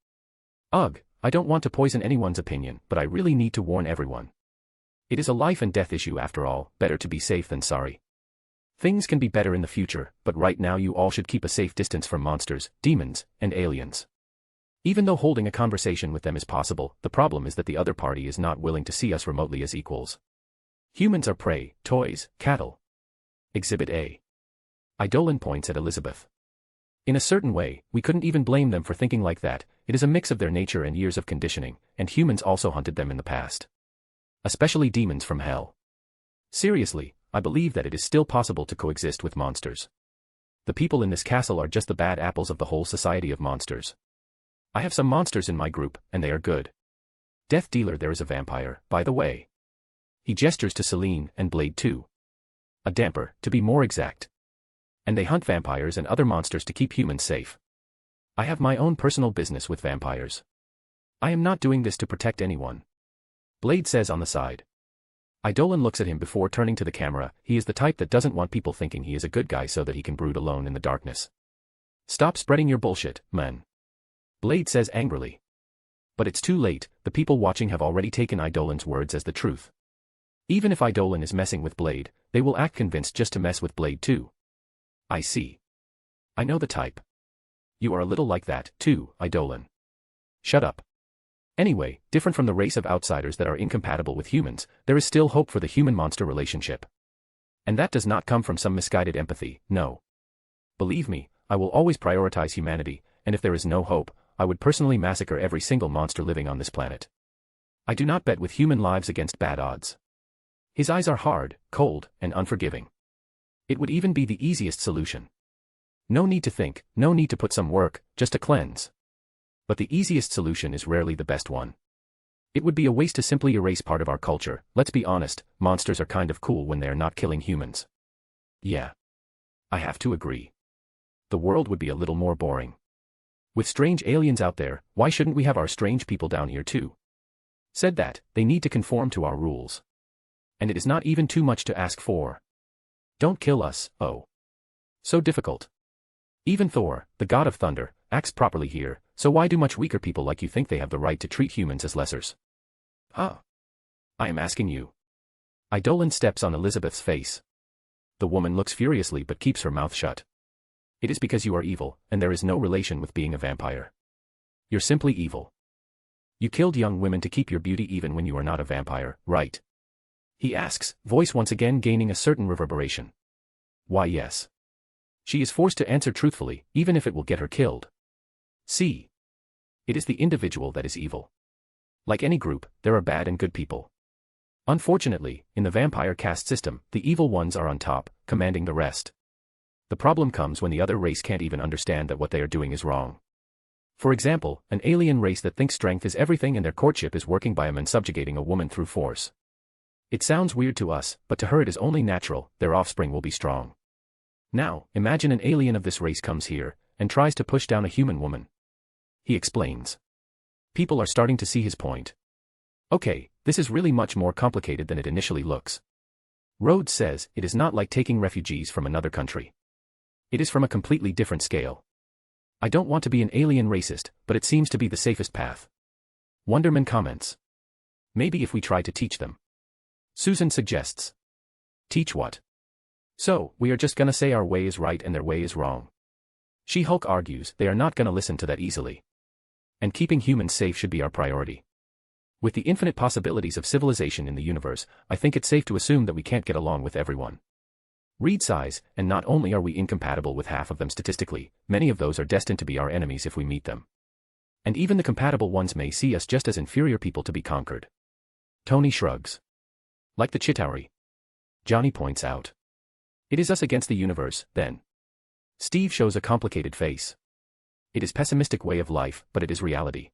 Ugh, I don't want to poison anyone's opinion, but I really need to warn everyone. It is a life and death issue after all, better to be safe than sorry. Things can be better in the future, but right now you all should keep a safe distance from monsters, demons, and aliens. Even though holding a conversation with them is possible, the problem is that the other party is not willing to see us remotely as equals. Humans are prey, toys, cattle. Exhibit A. Eidolon points at Elizabeth. In a certain way, we couldn't even blame them for thinking like that. It is a mix of their nature and years of conditioning, and humans also hunted them in the past. Especially demons from hell. Seriously, I believe that it is still possible to coexist with monsters. The people in this castle are just the bad apples of the whole society of monsters. I have some monsters in my group, and they are good. Death Dealer, there is a vampire, by the way. He gestures to Celine, and Blade too. A damper, to be more exact. And they hunt vampires and other monsters to keep humans safe. I have my own personal business with vampires. I am not doing this to protect anyone. Blade says on the side. Eidolon looks at him before turning to the camera. He is the type that doesn't want people thinking he is a good guy so that he can brood alone in the darkness. Stop spreading your bullshit, man. Blade says angrily. But it's too late, the people watching have already taken Eidolon's words as the truth. Even if Eidolon is messing with Blade, they will act convinced just to mess with Blade too. I see. I know the type. You are a little like that, too, Eidolon. Shut up. Anyway, different from the race of outsiders that are incompatible with humans, there is still hope for the human-monster relationship. And that does not come from some misguided empathy, no. Believe me, I will always prioritize humanity, and if there is no hope, I would personally massacre every single monster living on this planet. I do not bet with human lives against bad odds. His eyes are hard, cold, and unforgiving. It would even be the easiest solution. No need to think, no need to put some work, just a cleanse. But the easiest solution is rarely the best one. It would be a waste to simply erase part of our culture. Let's be honest, monsters are kind of cool when they are not killing humans. Yeah. I have to agree. The world would be a little more boring. With strange aliens out there, why shouldn't we have our strange people down here too? Said that, they need to conform to our rules. And it is not even too much to ask for. Don't kill us, oh. So difficult. Even Thor, the god of thunder, acts properly here, so why do much weaker people like you think they have the right to treat humans as lessers? Huh? I am asking you. Eidolon steps on Elizabeth's face. The woman looks furiously but keeps her mouth shut. It is because you are evil, and there is no relation with being a vampire. You're simply evil. You killed young women to keep your beauty even when you are not a vampire, right? He asks, voice once again gaining a certain reverberation. Why yes. She is forced to answer truthfully, even if it will get her killed. See. It is the individual that is evil. Like any group, there are bad and good people. Unfortunately, in the vampire caste system, the evil ones are on top, commanding the rest. The problem comes when the other race can't even understand that what they are doing is wrong. For example, an alien race that thinks strength is everything and their courtship is working by a man subjugating a woman through force. It sounds weird to us, but to her it is only natural, their offspring will be strong. Now, imagine an alien of this race comes here, and tries to push down a human woman. He explains. People are starting to see his point. Okay, this is really much more complicated than it initially looks. Rhodes says, it is not like taking refugees from another country. It is from a completely different scale. I don't want to be an alien racist, but it seems to be the safest path. Wonderman comments. Maybe if we try to teach them. Susan suggests. Teach what? So, we are just gonna say our way is right and their way is wrong. She-Hulk argues they are not gonna listen to that easily. And keeping humans safe should be our priority. With the infinite possibilities of civilization in the universe, I think it's safe to assume that we can't get along with everyone. Reed sighs, and not only are we incompatible with half of them statistically, many of those are destined to be our enemies if we meet them. And even the compatible ones may see us just as inferior people to be conquered. Tony shrugs. Like the Chitauri. Johnny points out. It is us against the universe, then. Steve shows a complicated face. It is pessimistic way of life, but it is reality.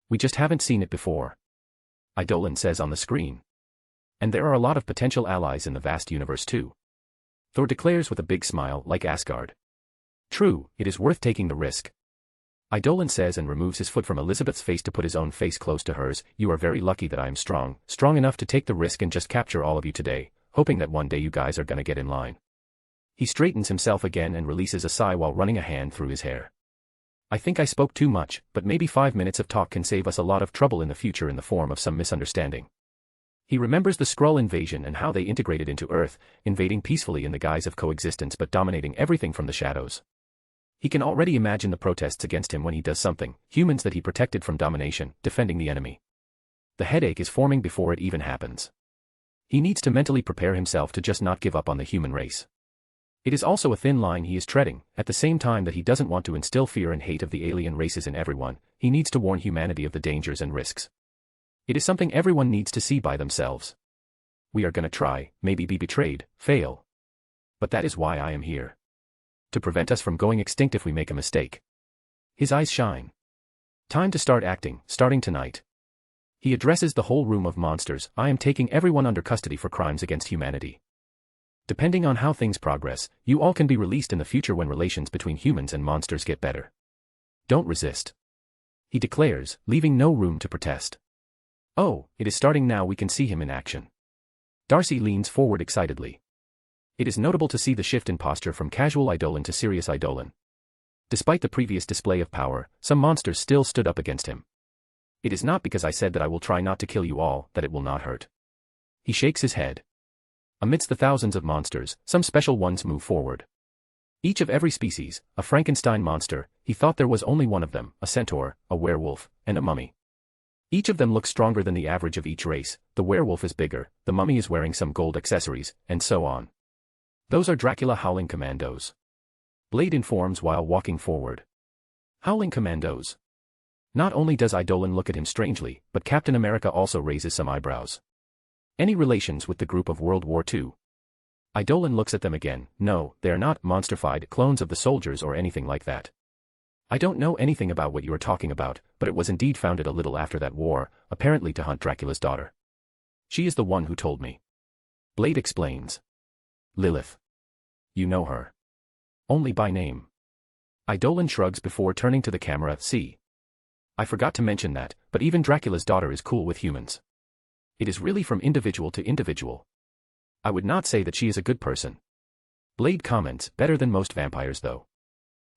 We just haven't seen it before. Eidolon says on the screen. And there are a lot of potential allies in the vast universe too. Thor declares with a big smile like Asgard. True, it is worth taking the risk. Eidolon says and removes his foot from Elizabeth's face to put his own face close to hers. You are very lucky that I am strong enough to take the risk and just capture all of you today, hoping that one day you guys are gonna get in line. He straightens himself again and releases a sigh while running a hand through his hair. I think I spoke too much, but maybe 5 minutes of talk can save us a lot of trouble in the future in the form of some misunderstanding. He remembers the Skrull invasion and how they integrated into Earth, invading peacefully in the guise of coexistence but dominating everything from the shadows. He can already imagine the protests against him when he does something, humans that he protected from domination, defending the enemy. The headache is forming before it even happens. He needs to mentally prepare himself to just not give up on the human race. It is also a thin line he is treading, at the same time that he doesn't want to instill fear and hate of the alien races in everyone, he needs to warn humanity of the dangers and risks. It is something everyone needs to see by themselves. We are gonna try, maybe be betrayed, fail. But that is why I am here. To prevent us from going extinct if we make a mistake. His eyes shine. Time to start acting, starting tonight. He addresses the whole room of monsters. I am taking everyone under custody for crimes against humanity. Depending on how things progress, you all can be released in the future when relations between humans and monsters get better. Don't resist. He declares, leaving no room to protest. Oh, it is starting now. We can see him in action. Darcy leans forward excitedly. It is notable to see the shift in posture from casual Eidolon to serious Eidolon. Despite the previous display of power, some monsters still stood up against him. It is not because I said that I will try not to kill you all, that it will not hurt. He shakes his head. Amidst the thousands of monsters, some special ones move forward. Each of every species, a Frankenstein monster, he thought there was only one of them, a centaur, a werewolf, and a mummy. Each of them looks stronger than the average of each race, the werewolf is bigger, the mummy is wearing some gold accessories, and so on. Those are Dracula Howling Commandos. Blade informs while walking forward. Howling Commandos. Not only does Eidolon look at him strangely, but Captain America also raises some eyebrows. Any relations with the group of World War II? Eidolon looks at them again. No, they are not monsterfied clones of the soldiers or anything like that. I don't know anything about what you are talking about, but it was indeed founded a little after that war, apparently to hunt Dracula's daughter. She is the one who told me. Blade explains. Lilith. You know her. Only by name. Eidolon shrugs before turning to the camera. See. I forgot to mention that, but even Dracula's daughter is cool with humans. It is really from individual to individual. I would not say that she is a good person. Blade comments, better than most vampires though.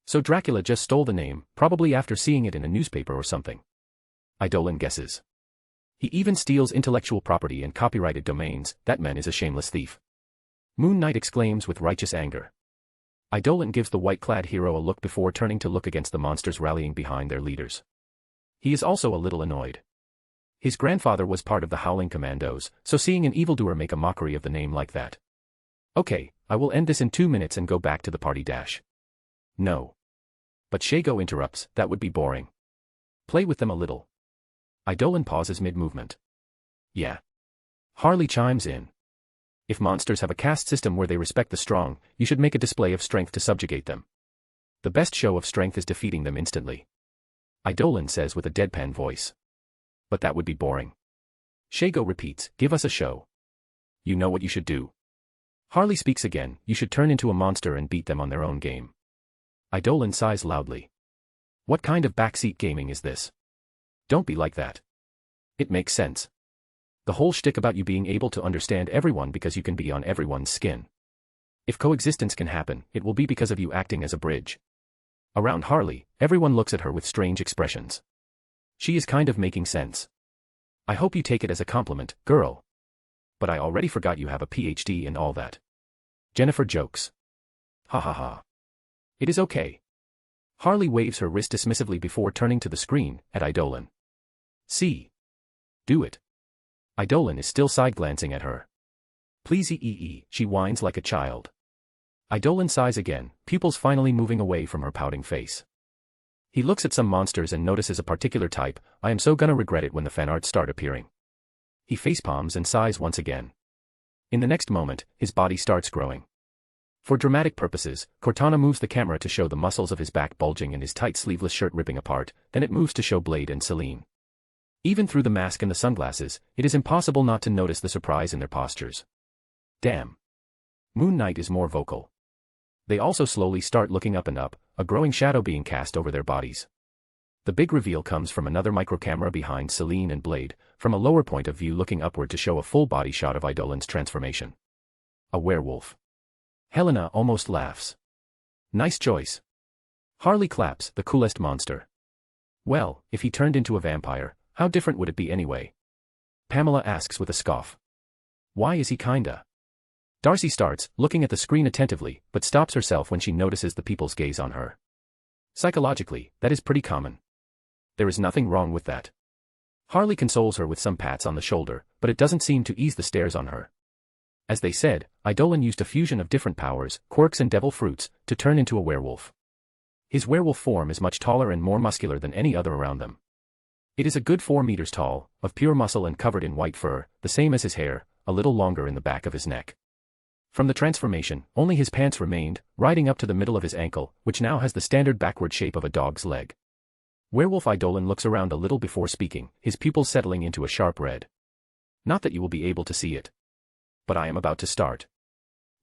So Dracula just stole the name, probably after seeing it in a newspaper or something. Eidolon guesses. He even steals intellectual property and copyrighted domains. That man is a shameless thief. Moon Knight exclaims with righteous anger. Eidolon gives the white-clad hero a look before turning to look against the monsters rallying behind their leaders. He is also a little annoyed. His grandfather was part of the Howling Commandos, so seeing an evildoer make a mockery of the name like that. Okay, I will end this in 2 minutes and go back to the party dash. No. But Shago interrupts, that would be boring. Play with them a little. Eidolon pauses mid-movement. Yeah. Harley chimes in. If monsters have a caste system where they respect the strong, you should make a display of strength to subjugate them. The best show of strength is defeating them instantly. Eidolon says with a deadpan voice. But that would be boring. Shago repeats, give us a show. You know what you should do. Harley speaks again, you should turn into a monster and beat them on their own game. Eidolon sighs loudly. What kind of backseat gaming is this? Don't be like that. It makes sense. The whole shtick about you being able to understand everyone because you can be on everyone's skin. If coexistence can happen, it will be because of you acting as a bridge. Around Harley, everyone looks at her with strange expressions. She is kind of making sense. I hope you take it as a compliment, girl. But I already forgot you have a PhD and all that. Jennifer jokes. Ha ha ha. It is okay. Harley waves her wrist dismissively before turning to the screen, at Eidolon. See. Do it. Eidolon is still side-glancing at her. Please she whines like a child. Eidolon sighs again, pupils finally moving away from her pouting face. He looks at some monsters and notices a particular type. I am so gonna regret it when the fanarts start appearing. He facepalms and sighs once again. In the next moment, his body starts growing. For dramatic purposes, Cortana moves the camera to show the muscles of his back bulging and his tight sleeveless shirt ripping apart, then it moves to show Blade and Celine. Even through the mask and the sunglasses, it is impossible not to notice the surprise in their postures. Damn. Moon Knight is more vocal. They also slowly start looking up and up, a growing shadow being cast over their bodies. The big reveal comes from another microcamera behind Celine and Blade, from a lower point of view looking upward to show a full body shot of Eidolon's transformation. A werewolf. Helena almost laughs. Nice choice. Harley claps, the coolest monster. Well, if he turned into a vampire, how different would it be anyway? Pamela asks with a scoff. Why is he kinda? Darcy starts, looking at the screen attentively, but stops herself when she notices the people's gaze on her. Psychologically, that is pretty common. There is nothing wrong with that. Harley consoles her with some pats on the shoulder, but it doesn't seem to ease the stares on her. As they said, Eidolon used a fusion of different powers, quirks and devil fruits, to turn into a werewolf. His werewolf form is much taller and more muscular than any other around them. It is a good 4 meters tall, of pure muscle and covered in white fur, the same as his hair, a little longer in the back of his neck. From the transformation, only his pants remained, riding up to the middle of his ankle, which now has the standard backward shape of a dog's leg. Werewolf Eidolon looks around a little before speaking, his pupils settling into a sharp red. Not that you will be able to see it. But I am about to start.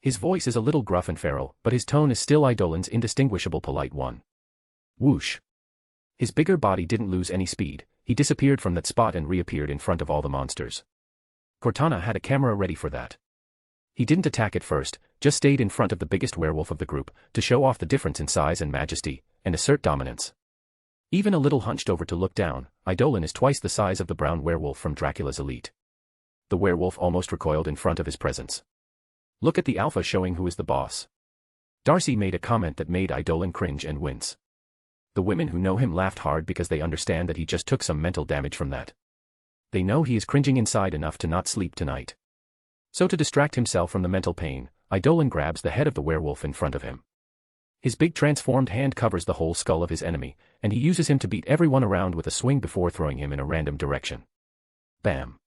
His voice is a little gruff and feral, but his tone is still Eidolon's indistinguishable polite one. Whoosh. His bigger body didn't lose any speed, he disappeared from that spot and reappeared in front of all the monsters. Cortana had a camera ready for that. He didn't attack at first, just stayed in front of the biggest werewolf of the group, to show off the difference in size and majesty, and assert dominance. Even a little hunched over to look down, Eidolon is twice the size of the brown werewolf from Dracula's elite. The werewolf almost recoiled in front of his presence. Look at the alpha showing who is the boss. Darcy made a comment that made Eidolon cringe and wince. The women who know him laughed hard because they understand that he just took some mental damage from that. They know he is cringing inside enough to not sleep tonight. So to distract himself from the mental pain, Eidolon grabs the head of the werewolf in front of him. His big transformed hand covers the whole skull of his enemy, and he uses him to beat everyone around with a swing before throwing him in a random direction. Bam!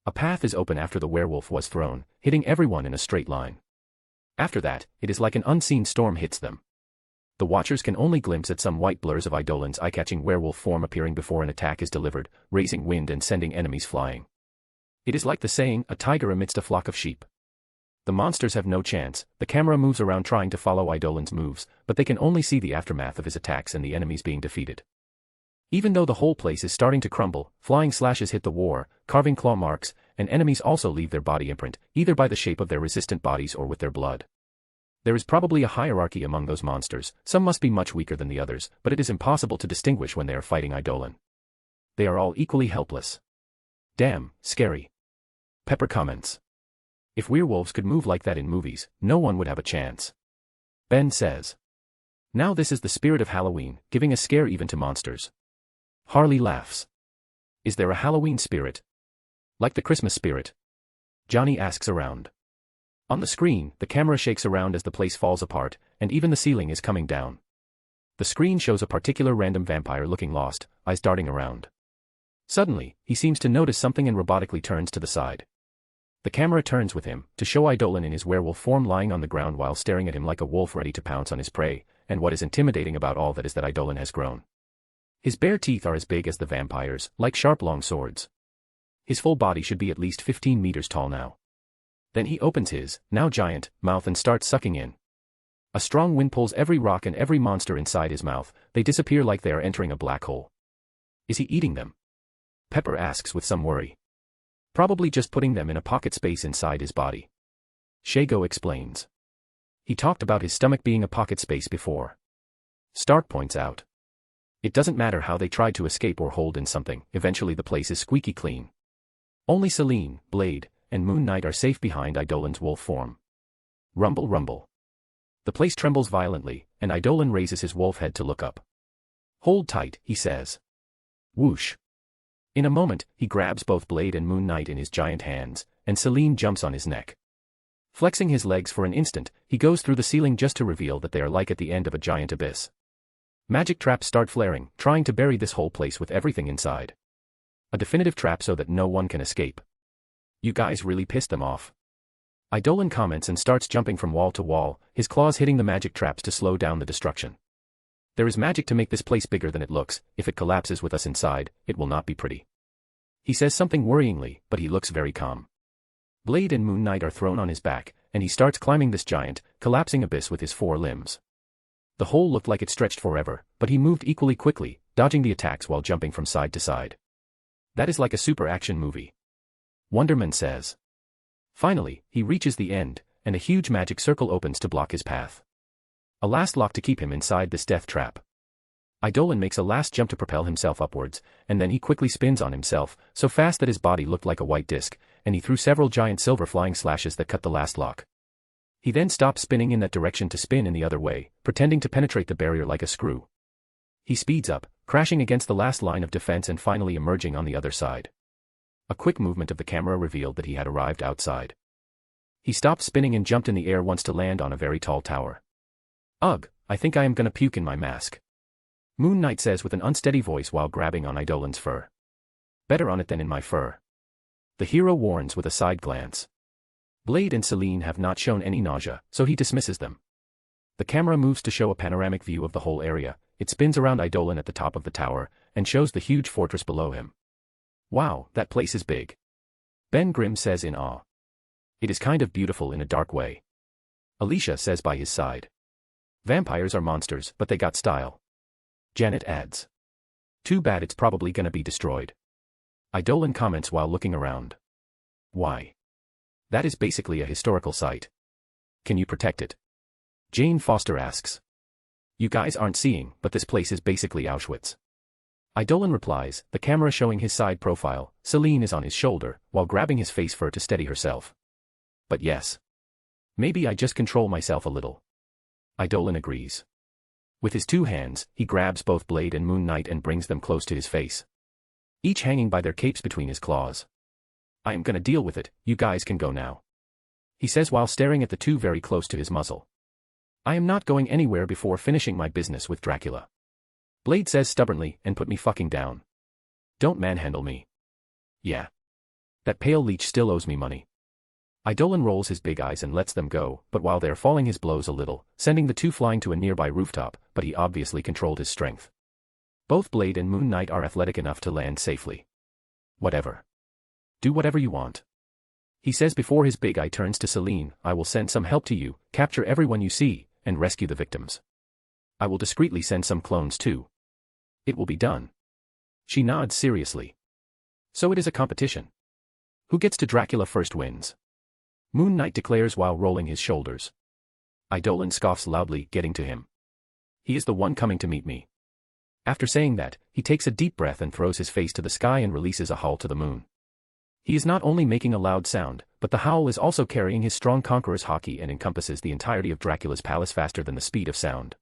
A path is open after the werewolf was thrown, hitting everyone in a straight line. After that, it is like an unseen storm hits them. The watchers can only glimpse at some white blurs of Eidolon's eye-catching werewolf form appearing before an attack is delivered, raising wind and sending enemies flying. It is like the saying, a tiger amidst a flock of sheep. The monsters have no chance. The camera moves around trying to follow Eidolon's moves, but they can only see the aftermath of his attacks and the enemies being defeated. Even though the whole place is starting to crumble, flying slashes hit the war, carving claw marks, and enemies also leave their body imprint, either by the shape of their resistant bodies or with their blood. There is probably a hierarchy among those monsters. Some must be much weaker than the others, but it is impossible to distinguish when they are fighting Eidolon. They are all equally helpless. Damn, scary. Pepper comments. If werewolves could move like that in movies, no one would have a chance. Ben says. Now this is the spirit of Halloween, giving a scare even to monsters. Harley laughs. Is there a Halloween spirit? Like the Christmas spirit? Johnny asks around. On the screen, the camera shakes around as the place falls apart, and even the ceiling is coming down. The screen shows a particular random vampire looking lost, eyes darting around. Suddenly, he seems to notice something and robotically turns to the side. The camera turns with him, to show Eidolon in his werewolf form lying on the ground while staring at him like a wolf ready to pounce on his prey, and what is intimidating about all that is that Eidolon has grown. His bare teeth are as big as the vampire's, like sharp long swords. His full body should be at least 15 meters tall now. Then he opens his, now giant, mouth and starts sucking in. A strong wind pulls every rock and every monster inside his mouth. They disappear like they are entering a black hole. Is he eating them? Pepper asks with some worry. Probably just putting them in a pocket space inside his body. Shago explains. He talked about his stomach being a pocket space before. Stark points out. It doesn't matter how they try to escape or hold in something, eventually the place is squeaky clean. Only Selene, Blade, and Moon Knight are safe behind Eidolon's wolf form. Rumble rumble. The place trembles violently, and Eidolon raises his wolf head to look up. Hold tight, he says. Whoosh. In a moment, he grabs both Blade and Moon Knight in his giant hands, and Selene jumps on his neck. Flexing his legs for an instant, he goes through the ceiling just to reveal that they are like at the end of a giant abyss. Magic traps start flaring, trying to bury this whole place with everything inside. A definitive trap so that no one can escape. You guys really pissed them off. Eidolon comments and starts jumping from wall to wall, his claws hitting the magic traps to slow down the destruction. There is magic to make this place bigger than it looks. If it collapses with us inside, it will not be pretty. He says something worryingly, but he looks very calm. Blade and Moon Knight are thrown on his back, and he starts climbing this giant, collapsing abyss with his 4 limbs. The hole looked like it stretched forever, but he moved equally quickly, dodging the attacks while jumping from side to side. That is like a super action movie. Wonderman says. Finally, he reaches the end, and a huge magic circle opens to block his path. A last lock to keep him inside this death trap. Eidolon makes a last jump to propel himself upwards, and then he quickly spins on himself, so fast that his body looked like a white disc, and he threw several giant silver flying slashes that cut the last lock. He then stopped spinning in that direction to spin in the other way, pretending to penetrate the barrier like a screw. He speeds up, crashing against the last line of defense and finally emerging on the other side. A quick movement of the camera revealed that he had arrived outside. He stopped spinning and jumped in the air once to land on a very tall tower. Ugh, I think I am gonna puke in my mask. Moon Knight says with an unsteady voice while grabbing on Eidolon's fur. Better on it than in my fur. The hero warns with a side glance. Blade and Selene have not shown any nausea, so he dismisses them. The camera moves to show a panoramic view of the whole area. It spins around Eidolon at the top of the tower, and shows the huge fortress below him. Wow, that place is big. Ben Grimm says in awe. It is kind of beautiful in a dark way. Alicia says by his side. Vampires are monsters, but they got style. Janet adds. Too bad it's probably gonna be destroyed. Eidolon comments while looking around. Why? That is basically a historical site. Can you protect it? Jane Foster asks. You guys aren't seeing, but this place is basically Auschwitz. Idolin replies, the camera showing his side profile. Celine is on his shoulder, while grabbing his face fur to steady herself. But yes. Maybe I just control myself a little. Idolin agrees. With his two hands, he grabs both Blade and Moon Knight and brings them close to his face. Each hanging by their capes between his claws. I am gonna deal with it, you guys can go now. He says while staring at the two very close to his muzzle. I am not going anywhere before finishing my business with Dracula. Blade says stubbornly, and put me fucking down. Don't manhandle me. Yeah. That pale leech still owes me money. Idolin rolls his big eyes and lets them go, but while they're falling his blows a little, sending the two flying to a nearby rooftop, but he obviously controlled his strength. Both Blade and Moon Knight are athletic enough to land safely. Whatever. Do whatever you want. He says before his big eye turns to Celine, I will send some help to you, capture everyone you see, and rescue the victims. I will discreetly send some clones too. It will be done. She nods seriously. So it is a competition. Who gets to Dracula first wins. Moon Knight declares while rolling his shoulders. Idolin scoffs loudly, getting to him. He is the one coming to meet me. After saying that, he takes a deep breath and throws his face to the sky and releases a howl to the moon. He is not only making a loud sound, but the howl is also carrying his strong conqueror's haki and encompasses the entirety of Dracula's palace faster than the speed of sound.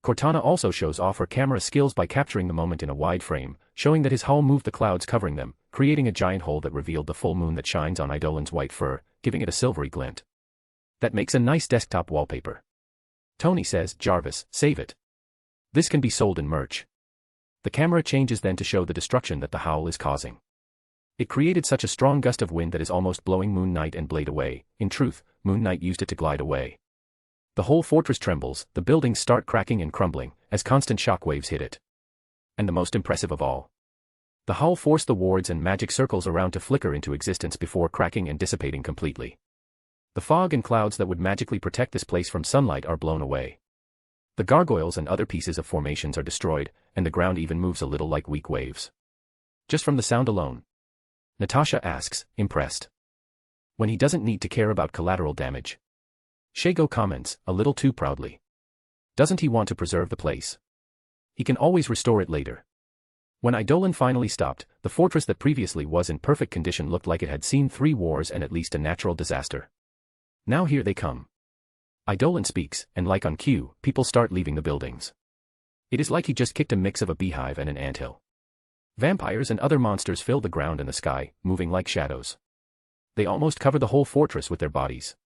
Cortana also shows off her camera skills by capturing the moment in a wide frame, showing that his howl moved the clouds covering them, creating a giant hole that revealed the full moon that shines on Idolin's white fur, giving it a silvery glint. That makes a nice desktop wallpaper. Tony says, Jarvis, save it. This can be sold in merch. The camera changes then to show the destruction that the howl is causing. It created such a strong gust of wind that is almost blowing Moon Knight and Blade away. In truth, Moon Knight used it to glide away. The whole fortress trembles, the buildings start cracking and crumbling, as constant shockwaves hit it. And the most impressive of all. The howl forced the wards and magic circles around to flicker into existence before cracking and dissipating completely. The fog and clouds that would magically protect this place from sunlight are blown away. The gargoyles and other pieces of formations are destroyed, and the ground even moves a little like weak waves. Just from the sound alone. Natasha asks, impressed. When he doesn't need to care about collateral damage. Shago comments, a little too proudly. Doesn't he want to preserve the place? He can always restore it later. When Idolin finally stopped, the fortress that previously was in perfect condition looked like it had seen 3 wars and at least a natural disaster. Now here they come. Idolin speaks, and like on cue, people start leaving the buildings. It is like he just kicked a mix of a beehive and an anthill. Vampires and other monsters fill the ground and the sky, moving like shadows. They almost cover the whole fortress with their bodies.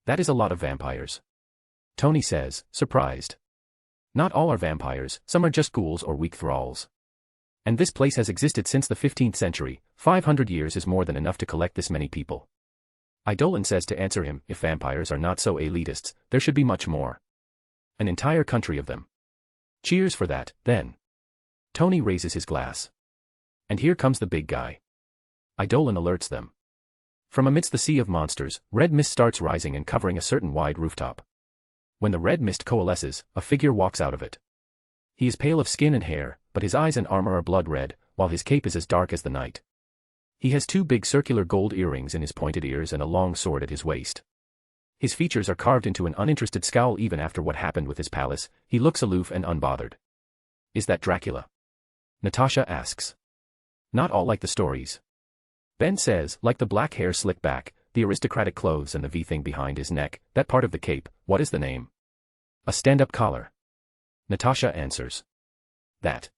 That is a lot of vampires. Tony says, surprised. Not all are vampires, some are just ghouls or weak thralls. And this place has existed since the 15th century, 500 years is more than enough to collect this many people. Idolin says to answer him, if vampires are not so elitists, there should be much more. An entire country of them. Cheers for that, then. Tony raises his glass. And here comes the big guy. Idolin alerts them. From amidst the sea of monsters, red mist starts rising and covering a certain wide rooftop. When the red mist coalesces, a figure walks out of it. He is pale of skin and hair, but his eyes and armor are blood red, while his cape is as dark as the night. He has 2 big circular gold earrings in his pointed ears and a long sword at his waist. His features are carved into an uninterested scowl even after what happened with his palace, he looks aloof and unbothered. Is that Dracula? Natasha asks. Not all like the stories. Ben says, like the black hair slicked back, the aristocratic clothes and the V-thing behind his neck, that part of the cape, what is the name? A stand-up collar. Natasha answers. That.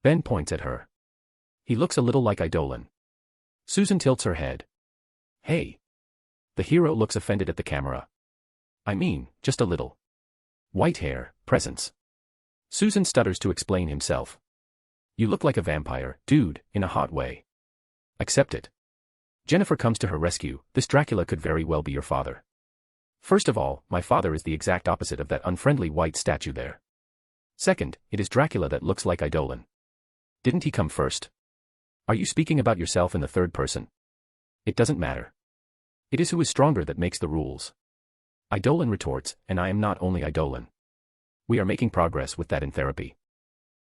Ben points at her. He looks a little like Idolin. Susan tilts her head. Hey. The hero looks offended at the camera. I mean, just a little. White hair, presence. Susan stutters to explain himself. You look like a vampire, dude, in a hot way. Accept it. Jennifer comes to her rescue, this Dracula could very well be your father. First of all, my father is the exact opposite of that unfriendly white statue there. Second, it is Dracula that looks like Idolin. Didn't he come first? Are you speaking about yourself in the third person? It doesn't matter. It is who is stronger that makes the rules. Idolin retorts, and I am not only Idolin. We are making progress with that in therapy.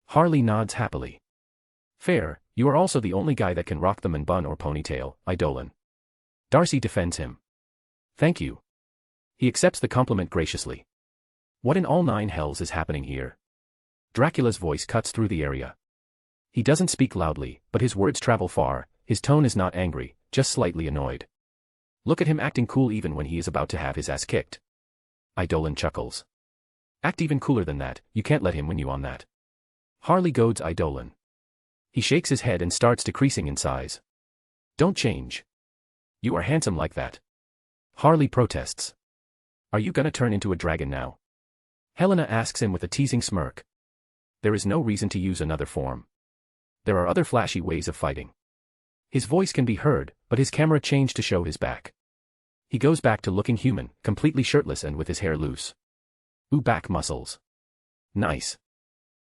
Harley nods happily. Fair, you are also the only guy that can rock them in bun or ponytail, Idolin. Darcy defends him. Thank you. He accepts the compliment graciously. What in all 9 hells is happening here? Dracula's voice cuts through the area. He doesn't speak loudly, but his words travel far. His tone is not angry, just slightly annoyed. Look at him acting cool even when he is about to have his ass kicked. Eidolon chuckles. Act even cooler than that, you can't let him win you on that. Harley goads Eidolon. He shakes his head and starts decreasing in size. Don't change. You are handsome like that. Harley protests. Are you gonna turn into a dragon now? Helena asks him with a teasing smirk. There is no reason to use another form. There are other flashy ways of fighting. His voice can be heard, but his camera changed to show his back. He goes back to looking human, completely shirtless and with his hair loose. Ooh, back muscles. Nice.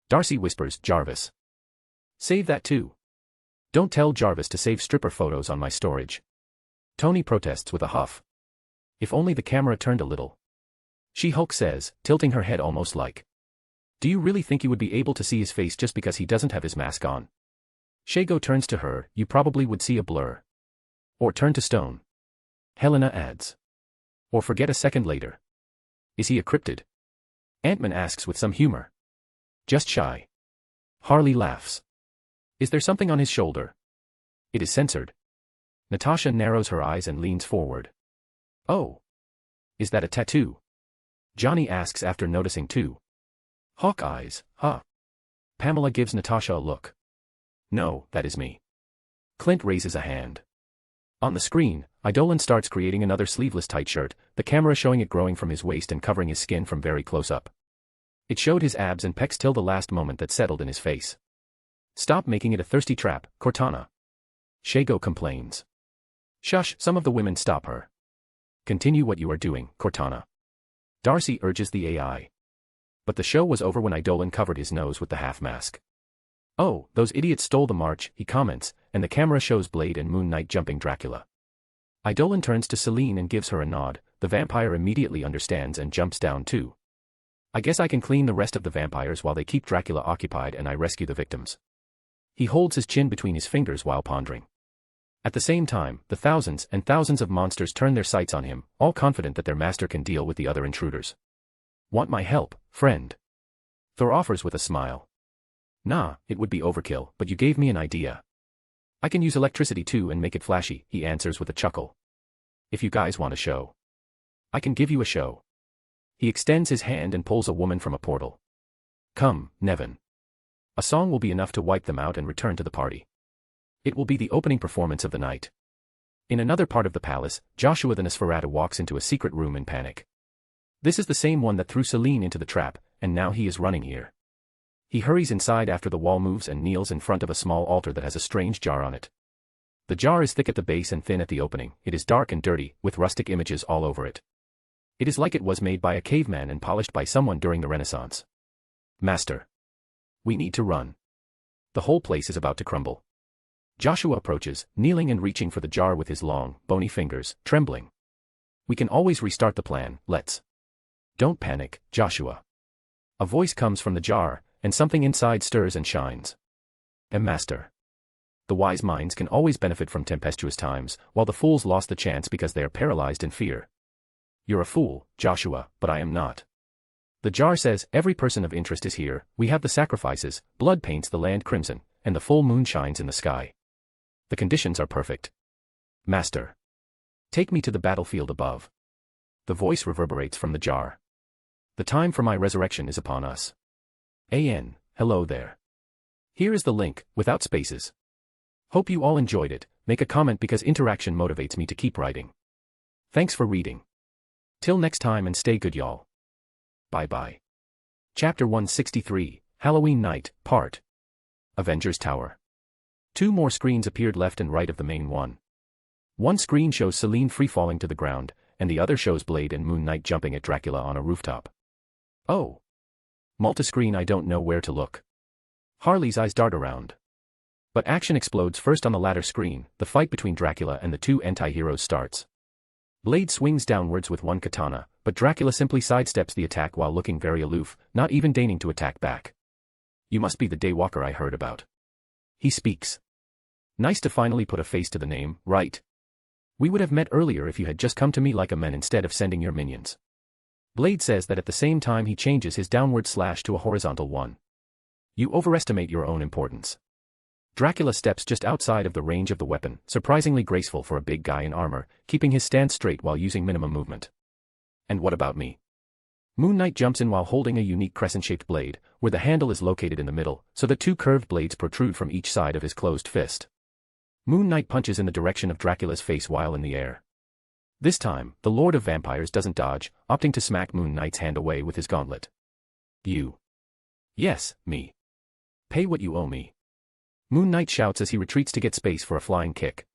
Darcy whispers, Jarvis. Save that too. Don't tell Jarvis to save stripper photos on my storage. Tony protests with a huff. If only the camera turned a little. She-Hulk says, tilting her head almost like. Do you really think you would be able to see his face just because he doesn't have his mask on? Shago turns to her, you probably would see a blur. Or turn to stone. Helena adds. Or forget a second later. Is he a cryptid? Ant-Man asks with some humor. Just shy. Harley laughs. Is there something on his shoulder? It is censored. Natasha narrows her eyes and leans forward. Oh. Is that a tattoo? Johnny asks after noticing too. Hawk eyes, huh? Pamela gives Natasha a look. No, that is me. Clint raises a hand. On the screen, Eidolon starts creating another sleeveless tight shirt, the camera showing it growing from his waist and covering his skin from very close up. It showed his abs and pecs till the last moment that settled in his face. Stop making it a thirsty trap, Cortana. Shago complains. Shush, some of the women stop her. Continue what you are doing, Cortana. Darcy urges the AI. But the show was over when Eidolon covered his nose with the half mask. Oh, those idiots stole the march, he comments, and the camera shows Blade and Moon Knight jumping Dracula. Eidolon turns to Celine and gives her a nod, the vampire immediately understands and jumps down too. I guess I can clean the rest of the vampires while they keep Dracula occupied and I rescue the victims. He holds his chin between his fingers while pondering. At the same time, the thousands and thousands of monsters turn their sights on him, all confident that their master can deal with the other intruders. Want my help, friend? Thor offers with a smile. Nah, it would be overkill, but you gave me an idea. I can use electricity too and make it flashy, he answers with a chuckle. If you guys want a show, I can give you a show. He extends his hand and pulls a woman from a portal. Come, Nevin. A song will be enough to wipe them out and return to the party. It will be the opening performance of the night. In another part of the palace, Joshua the Nosferatu walks into a secret room in panic. This is the same one that threw Celine into the trap, and now he is running here. He hurries inside after the wall moves and kneels in front of a small altar that has a strange jar on it. The jar is thick at the base and thin at the opening, it is dark and dirty, with rustic images all over it. It is like it was made by a caveman and polished by someone during the Renaissance. Master. We need to run. The whole place is about to crumble. Joshua approaches, kneeling and reaching for the jar with his long, bony fingers, trembling. We can always restart the plan, let's. Don't panic, Joshua. A voice comes from the jar, and something inside stirs and shines. Master. The wise minds can always benefit from tempestuous times, while the fools lost the chance because they are paralyzed in fear. You're a fool, Joshua, but I am not. The jar says, every person of interest is here, we have the sacrifices, blood paints the land crimson, and the full moon shines in the sky. The conditions are perfect. Master. Take me to the battlefield above. The voice reverberates from the jar. The time for my resurrection is upon us. Hello there. Here is the link, without spaces. Hope you all enjoyed it, make a comment because interaction motivates me to keep writing. Thanks for reading. Till next time and stay good y'all. Bye-bye. Chapter 163, Halloween Night, Part. Avengers Tower. Two more screens appeared left and right of the main one. One screen shows Celine free-falling to the ground, and the other shows Blade and Moon Knight jumping at Dracula on a rooftop. Oh. Multiscreen, I don't know where to look. Harley's eyes dart around. But action explodes first on the latter screen, the fight between Dracula and the two anti-heroes starts. Blade swings downwards with one katana, but Dracula simply sidesteps the attack while looking very aloof, not even deigning to attack back. You must be the Daywalker I heard about. He speaks. Nice to finally put a face to the name, right? We would have met earlier if you had just come to me like a man instead of sending your minions. Blade says that at the same time he changes his downward slash to a horizontal one. You overestimate your own importance. Dracula steps just outside of the range of the weapon, surprisingly graceful for a big guy in armor, keeping his stance straight while using minimum movement. And what about me? Moon Knight jumps in while holding a unique crescent-shaped blade, where the handle is located in the middle, so that two curved blades protrude from each side of his closed fist. Moon Knight punches in the direction of Dracula's face while in the air. This time, the Lord of Vampires doesn't dodge, opting to smack Moon Knight's hand away with his gauntlet. You. Yes, me. Pay what you owe me. Moon Knight shouts as he retreats to get space for a flying kick.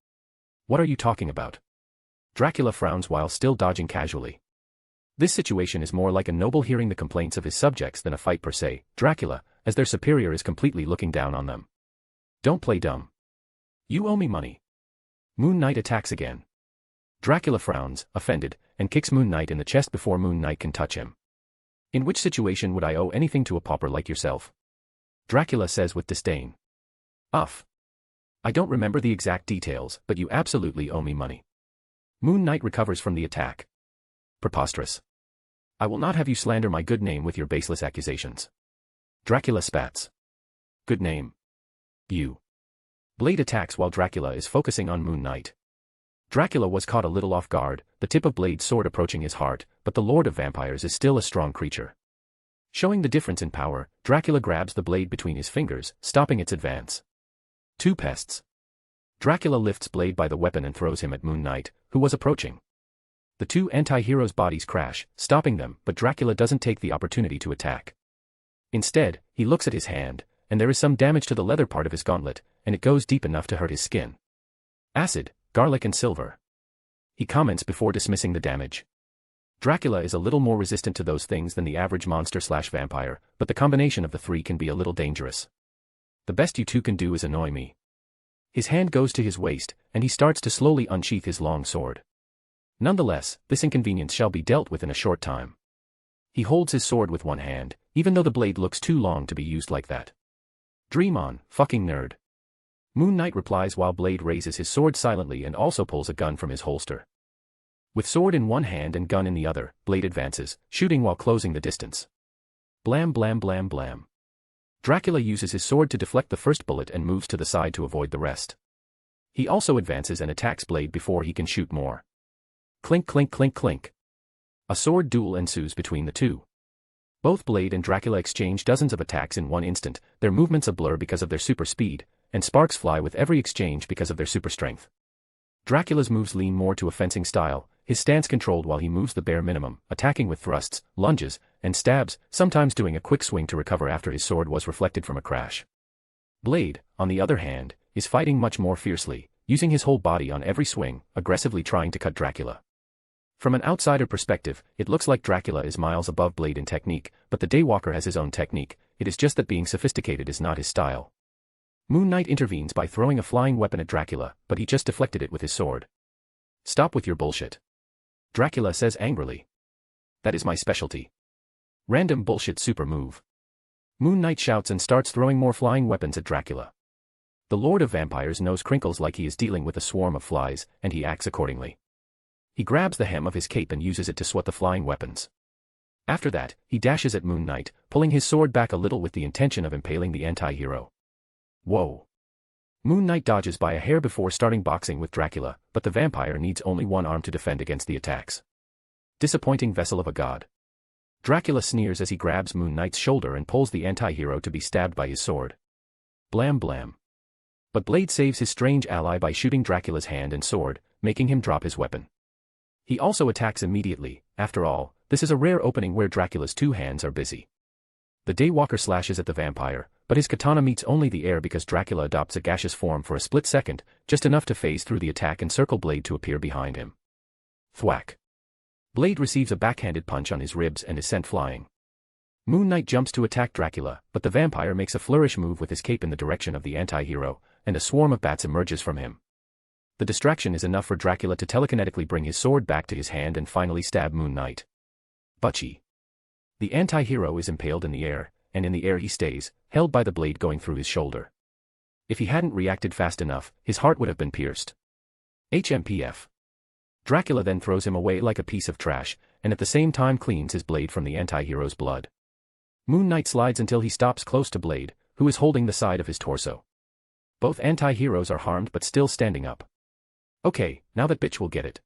What are you talking about? Dracula frowns while still dodging casually. This situation is more like a noble hearing the complaints of his subjects than a fight per se, Dracula, as their superior is completely looking down on them. Don't play dumb. You owe me money. Moon Knight attacks again. Dracula frowns, offended, and kicks Moon Knight in the chest before Moon Knight can touch him. In which situation would I owe anything to a pauper like yourself? Dracula says with disdain. Uff. I don't remember the exact details, but you absolutely owe me money. Moon Knight recovers from the attack. Preposterous. I will not have you slander my good name with your baseless accusations. Dracula spats. Good name. You. Blade attacks while Dracula is focusing on Moon Knight. Dracula was caught a little off guard, the tip of Blade's sword approaching his heart, but the Lord of Vampires is still a strong creature. Showing the difference in power, Dracula grabs the blade between his fingers, stopping its advance. Two pests. Dracula lifts Blade by the weapon and throws him at Moon Knight, who was approaching. The two anti-heroes' bodies crash, stopping them, but Dracula doesn't take the opportunity to attack. Instead, he looks at his hand, and there is some damage to the leather part of his gauntlet, and it goes deep enough to hurt his skin. Acid, garlic and silver. He comments before dismissing the damage. Dracula is a little more resistant to those things than the average monster/vampire, but the combination of the three can be a little dangerous. The best you two can do is annoy me. His hand goes to his waist, and he starts to slowly unsheath his long sword. Nonetheless, this inconvenience shall be dealt with in a short time. He holds his sword with one hand, even though the blade looks too long to be used like that. Dream on, fucking nerd. Moon Knight replies while Blade raises his sword silently and also pulls a gun from his holster. With sword in one hand and gun in the other, Blade advances, shooting while closing the distance. Blam blam blam blam. Dracula uses his sword to deflect the first bullet and moves to the side to avoid the rest. He also advances and attacks Blade before he can shoot more. Clink clink clink clink. A sword duel ensues between the two. Both Blade and Dracula exchange dozens of attacks in one instant, their movements a blur because of their super speed, and sparks fly with every exchange because of their super strength. Dracula's moves lean more to a fencing style, his stance controlled while he moves the bare minimum, attacking with thrusts, lunges, and stabs, sometimes doing a quick swing to recover after his sword was reflected from a crash. Blade, on the other hand, is fighting much more fiercely, using his whole body on every swing, aggressively trying to cut Dracula. From an outsider perspective, it looks like Dracula is miles above Blade in technique, but the Daywalker has his own technique, it is just that being sophisticated is not his style. Moon Knight intervenes by throwing a flying weapon at Dracula, but he just deflected it with his sword. Stop with your bullshit. Dracula says angrily. That is my specialty. Random bullshit super move. Moon Knight shouts and starts throwing more flying weapons at Dracula. The Lord of Vampires' nose crinkles like he is dealing with a swarm of flies, and he acts accordingly. He grabs the hem of his cape and uses it to swat the flying weapons. After that, he dashes at Moon Knight, pulling his sword back a little with the intention of impaling the anti-hero. Whoa. Moon Knight dodges by a hair before starting boxing with Dracula, but the vampire needs only one arm to defend against the attacks. Disappointing vessel of a god. Dracula sneers as he grabs Moon Knight's shoulder and pulls the anti-hero to be stabbed by his sword. Blam blam. But Blade saves his strange ally by shooting Dracula's hand and sword, making him drop his weapon. He also attacks immediately. After all, this is a rare opening where Dracula's two hands are busy. The Daywalker slashes at the vampire, but his katana meets only the air because Dracula adopts a gaseous form for a split second, just enough to phase through the attack and circle Blade to appear behind him. Thwack. Blade receives a backhanded punch on his ribs and is sent flying. Moon Knight jumps to attack Dracula, but the vampire makes a flourish move with his cape in the direction of the anti-hero, and a swarm of bats emerges from him. The distraction is enough for Dracula to telekinetically bring his sword back to his hand and finally stab Moon Knight. Butchie. The anti-hero is impaled in the air, and in the air he stays, held by the blade going through his shoulder. If he hadn't reacted fast enough, his heart would have been pierced. HMPF. Dracula then throws him away like a piece of trash, and at the same time cleans his blade from the anti-hero's blood. Moon Knight slides until he stops close to Blade, who is holding the side of his torso. Both anti-heroes are harmed but still standing up. Okay, now that bitch will get it.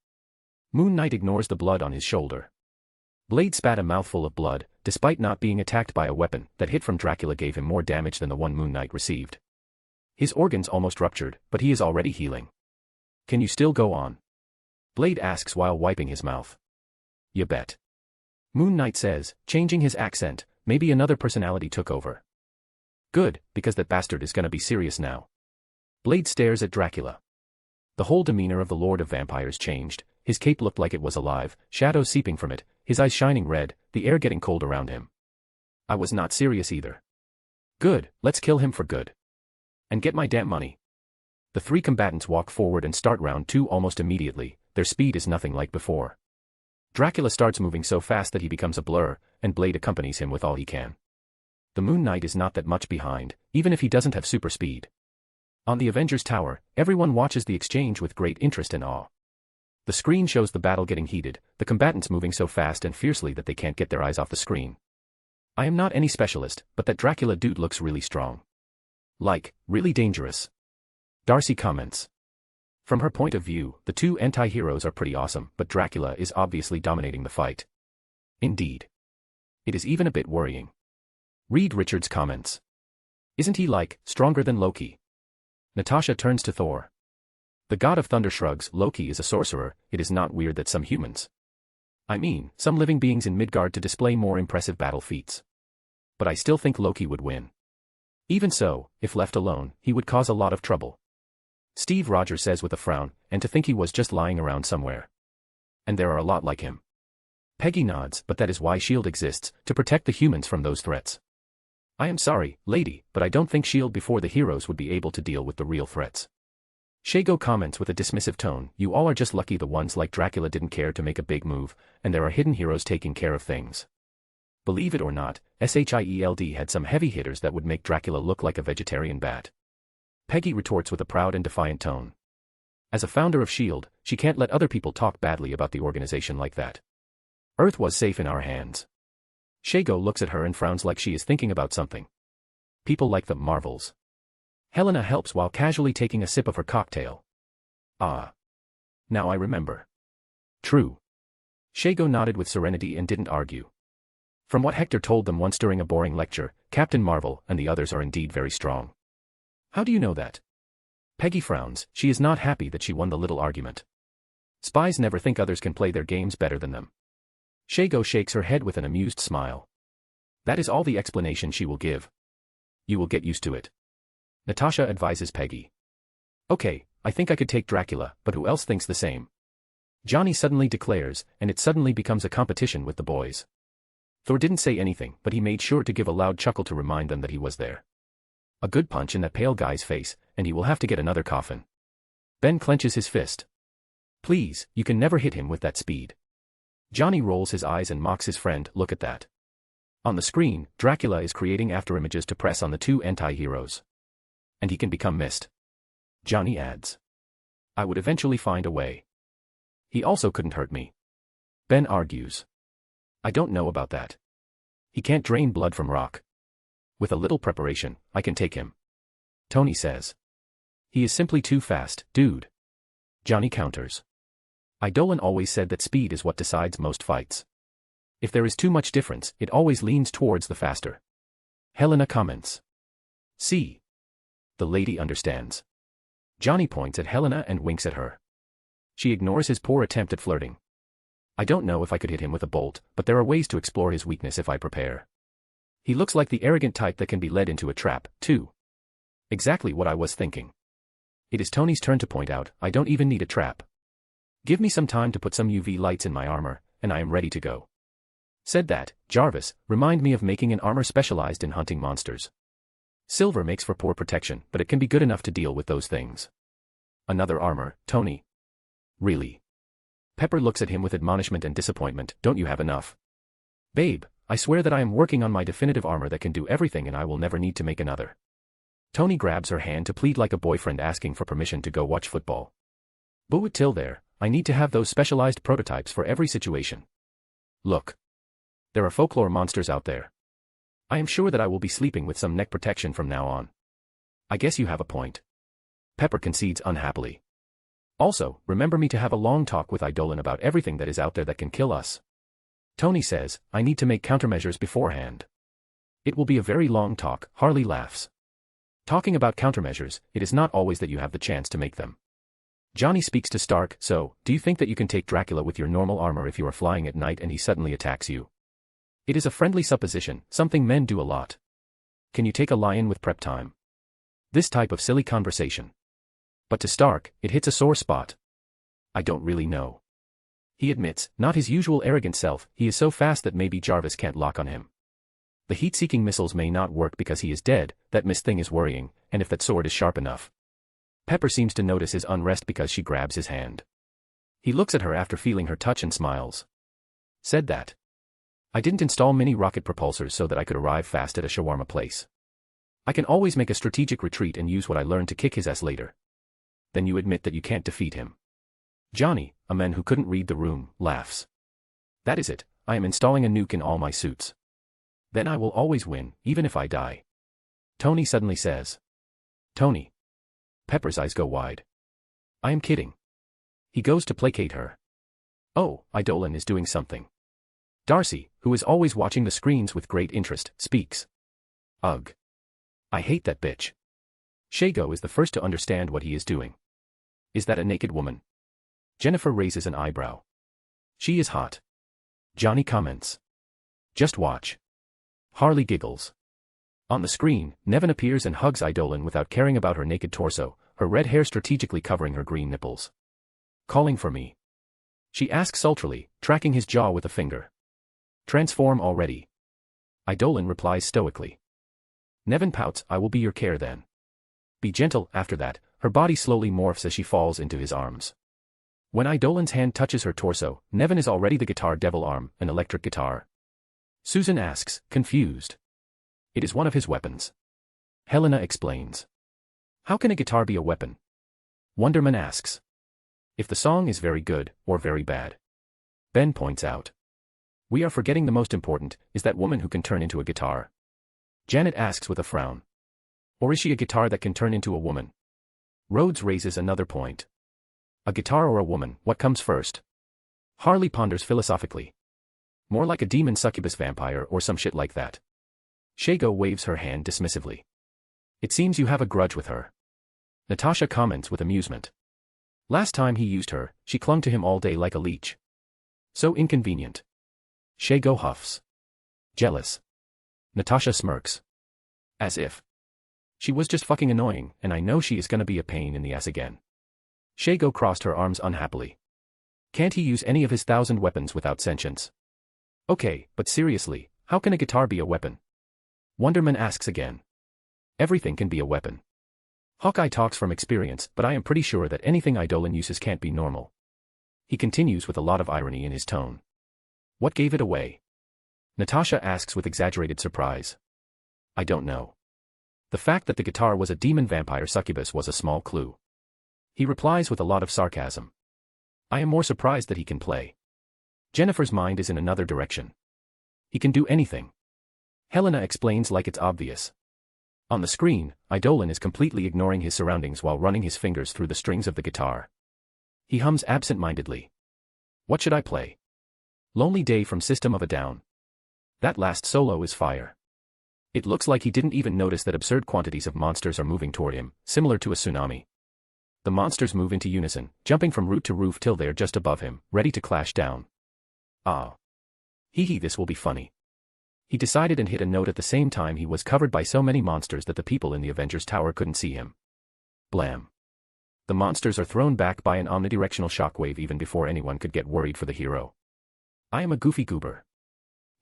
Moon Knight ignores the blood on his shoulder. Blade spat a mouthful of blood, despite not being attacked by a weapon. That hit from Dracula gave him more damage than the one Moon Knight received. His organs almost ruptured, but he is already healing. Can you still go on? Blade asks while wiping his mouth. You bet. Moon Knight says, changing his accent. Maybe another personality took over. Good, because that bastard is gonna be serious now. Blade stares at Dracula. The whole demeanor of the Lord of Vampires changed. His cape looked like it was alive, shadows seeping from it, his eyes shining red, the air getting cold around him. I was not serious either. Good, let's kill him for good. And get my damn money. The three combatants walk forward and start round 2 almost immediately. Their speed is nothing like before. Dracula starts moving so fast that he becomes a blur, and Blade accompanies him with all he can. The Moon Knight is not that much behind, even if he doesn't have super speed. On the Avengers Tower, everyone watches the exchange with great interest and awe. The screen shows the battle getting heated, the combatants moving so fast and fiercely that they can't get their eyes off the screen. I am not any specialist, but that Dracula dude looks really strong. Like, really dangerous. Darcy comments. From her point of view, the two anti-heroes are pretty awesome, but Dracula is obviously dominating the fight. Indeed. It is even a bit worrying. Reed Richards comments. Isn't he like, stronger than Loki? Natasha turns to Thor. The god of thunder shrugs. Loki is a sorcerer. It is not weird that some humans, I mean, some living beings in Midgard to display more impressive battle feats. But I still think Loki would win. Even so, if left alone, he would cause a lot of trouble. Steve Rogers says with a frown, and to think he was just lying around somewhere. And there are a lot like him. Peggy nods, but that is why S.H.I.E.L.D. exists, to protect the humans from those threats. I am sorry, lady, but I don't think S.H.I.E.L.D. before the heroes would be able to deal with the real threats. Shago comments with a dismissive tone, you all are just lucky the ones like Dracula didn't care to make a big move, and there are hidden heroes taking care of things. Believe it or not, S.H.I.E.L.D. had some heavy hitters that would make Dracula look like a vegetarian bat. Peggy retorts with a proud and defiant tone. As a founder of S.H.I.E.L.D., she can't let other people talk badly about the organization like that. Earth was safe in our hands. Shago looks at her and frowns like she is thinking about something. People like the Marvels. Helena helps while casually taking a sip of her cocktail. Ah. Now I remember. True. Shago nodded with serenity and didn't argue. From what Hector told them once during a boring lecture, Captain Marvel and the others are indeed very strong. How do you know that? Peggy frowns. She is not happy that she won the little argument. Spies never think others can play their games better than them. Shago shakes her head with an amused smile. That is all the explanation she will give. You will get used to it. Natasha advises Peggy. Okay, I think I could take Dracula, but who else thinks the same? Johnny suddenly declares, and it suddenly becomes a competition with the boys. Thor didn't say anything, but he made sure to give a loud chuckle to remind them that he was there. A good punch in that pale guy's face, and he will have to get another coffin. Ben clenches his fist. Please, you can never hit him with that speed. Johnny rolls his eyes and mocks his friend, look at that. On the screen, Dracula is creating afterimages to press on the two anti-heroes. And he can become mist. Johnny adds. I would eventually find a way. He also couldn't hurt me. Ben argues. I don't know about that. He can't drain blood from rock. With a little preparation, I can take him. Tony says. He is simply too fast, dude. Johnny counters. Eidolon always said that speed is what decides most fights. If there is too much difference, it always leans towards the faster. Helena comments. See. The lady understands. Johnny points at Helena and winks at her. She ignores his poor attempt at flirting. I don't know if I could hit him with a bolt, but there are ways to explore his weakness if I prepare. He looks like the arrogant type that can be led into a trap, too. Exactly what I was thinking. It is Tony's turn to point out, I don't even need a trap. Give me some time to put some UV lights in my armor, and I am ready to go. Said that, Jarvis, remind me of making an armor specialized in hunting monsters. Silver makes for poor protection, but it can be good enough to deal with those things. Another armor, Tony. Really? Pepper looks at him with admonishment and disappointment, don't you have enough? Babe, I swear that I am working on my definitive armor that can do everything and I will never need to make another. Tony grabs her hand to plead like a boyfriend asking for permission to go watch football. But till there, I need to have those specialized prototypes for every situation. Look. There are folklore monsters out there. I am sure that I will be sleeping with some neck protection from now on. I guess you have a point. Pepper concedes unhappily. Also, remember me to have a long talk with Eidolon about everything that is out there that can kill us. Tony says, I need to make countermeasures beforehand. It will be a very long talk, Harley laughs. Talking about countermeasures, it is not always that you have the chance to make them. Johnny speaks to Stark, so, do you think that you can take Dracula with your normal armor if you are flying at night and he suddenly attacks you? It is a friendly supposition, something men do a lot. Can you take a lion with prep time? This type of silly conversation. But to Stark, it hits a sore spot. I don't really know. He admits, not his usual arrogant self, he is so fast that maybe Jarvis can't lock on him. The heat-seeking missiles may not work because he is dead, that Miss Thing is worrying, and if that sword is sharp enough. Pepper seems to notice his unrest because she grabs his hand. He looks at her after feeling her touch and smiles. Said that. I didn't install mini rocket propulsors so that I could arrive fast at a shawarma place. I can always make a strategic retreat and use what I learned to kick his ass later. Then you admit that you can't defeat him. Johnny, a man who couldn't read the room, laughs. That is it, I am installing a nuke in all my suits. Then I will always win, even if I die. Tony suddenly says. Tony. Pepper's eyes go wide. I am kidding. He goes to placate her. Oh, Eidolon is doing something. Darcy, who is always watching the screens with great interest, speaks. Ugh. I hate that bitch. Shago is the first to understand what he is doing. Is that a naked woman? Jennifer raises an eyebrow. She is hot. Johnny comments. Just watch. Harley giggles. On the screen, Nevin appears and hugs Eidolon without caring about her naked torso, her red hair strategically covering her green nipples. Calling for me? She asks sultrily, tracking his jaw with a finger. Transform already. Eidolon replies stoically. Nevin pouts, I will be your care then. Be gentle, after that, her body slowly morphs as she falls into his arms. When Eidolon's hand touches her torso, Nevin is already the guitar devil arm, an electric guitar. Susan asks, confused. It is one of his weapons. Helena explains. How can a guitar be a weapon? Wonderman asks. If the song is very good, or very bad. Ben points out. We are forgetting the most important, is that woman who can turn into a guitar. Janet asks with a frown. Or is she a guitar that can turn into a woman? Rhodes raises another point. A guitar or a woman, what comes first? Harley ponders philosophically. More like a demon succubus vampire or some shit like that. Shago waves her hand dismissively. It seems you have a grudge with her. Natasha comments with amusement. Last time he used her, she clung to him all day like a leech. So inconvenient. Shago huffs. Jealous. Natasha smirks. As if. She was just fucking annoying, and I know she is gonna be a pain in the ass again. Shago crossed her arms unhappily. Can't he use any of his 1,000 weapons without sentience? Okay, but seriously, how can a guitar be a weapon? Wonderman asks again. Everything can be a weapon. Hawkeye talks from experience, but I am pretty sure that anything Eidolon uses can't be normal. He continues with a lot of irony in his tone. What gave it away? Natasha asks with exaggerated surprise. I don't know. The fact that the guitar was a demon vampire succubus was a small clue. He replies with a lot of sarcasm. I am more surprised that he can play. Jennifer's mind is in another direction. He can do anything. Helena explains like it's obvious. On the screen, Eidolon is completely ignoring his surroundings while running his fingers through the strings of the guitar. He hums absent-mindedly. What should I play? Lonely Day from System of a Down. That last solo is fire. It looks like he didn't even notice that absurd quantities of monsters are moving toward him, similar to a tsunami. The monsters move into unison, jumping from roof to roof till they're just above him, ready to clash down. Ah. Hee this will be funny. He decided and hit a note at the same time. He was covered by so many monsters that the people in the Avengers Tower couldn't see him. Blam. The monsters are thrown back by an omnidirectional shockwave even before anyone could get worried for the hero. I am a goofy goober.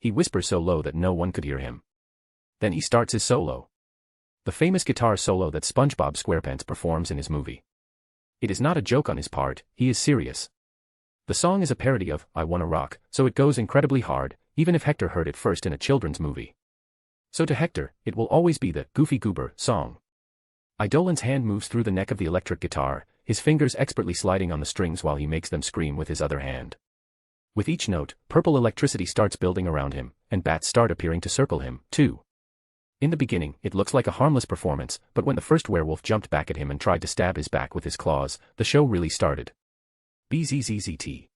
He whispers so low that no one could hear him. Then he starts his solo. The famous guitar solo that SpongeBob SquarePants performs in his movie. It is not a joke on his part, he is serious. The song is a parody of I Wanna Rock, so it goes incredibly hard, even if Hector heard it first in a children's movie. So to Hector, it will always be the Goofy Goober song. Eidolon's hand moves through the neck of the electric guitar, his fingers expertly sliding on the strings while he makes them scream with his other hand. With each note, purple electricity starts building around him, and bats start appearing to circle him, too. In the beginning, it looks like a harmless performance, but when the first werewolf jumped back at him and tried to stab his back with his claws, the show really started. BZZZT.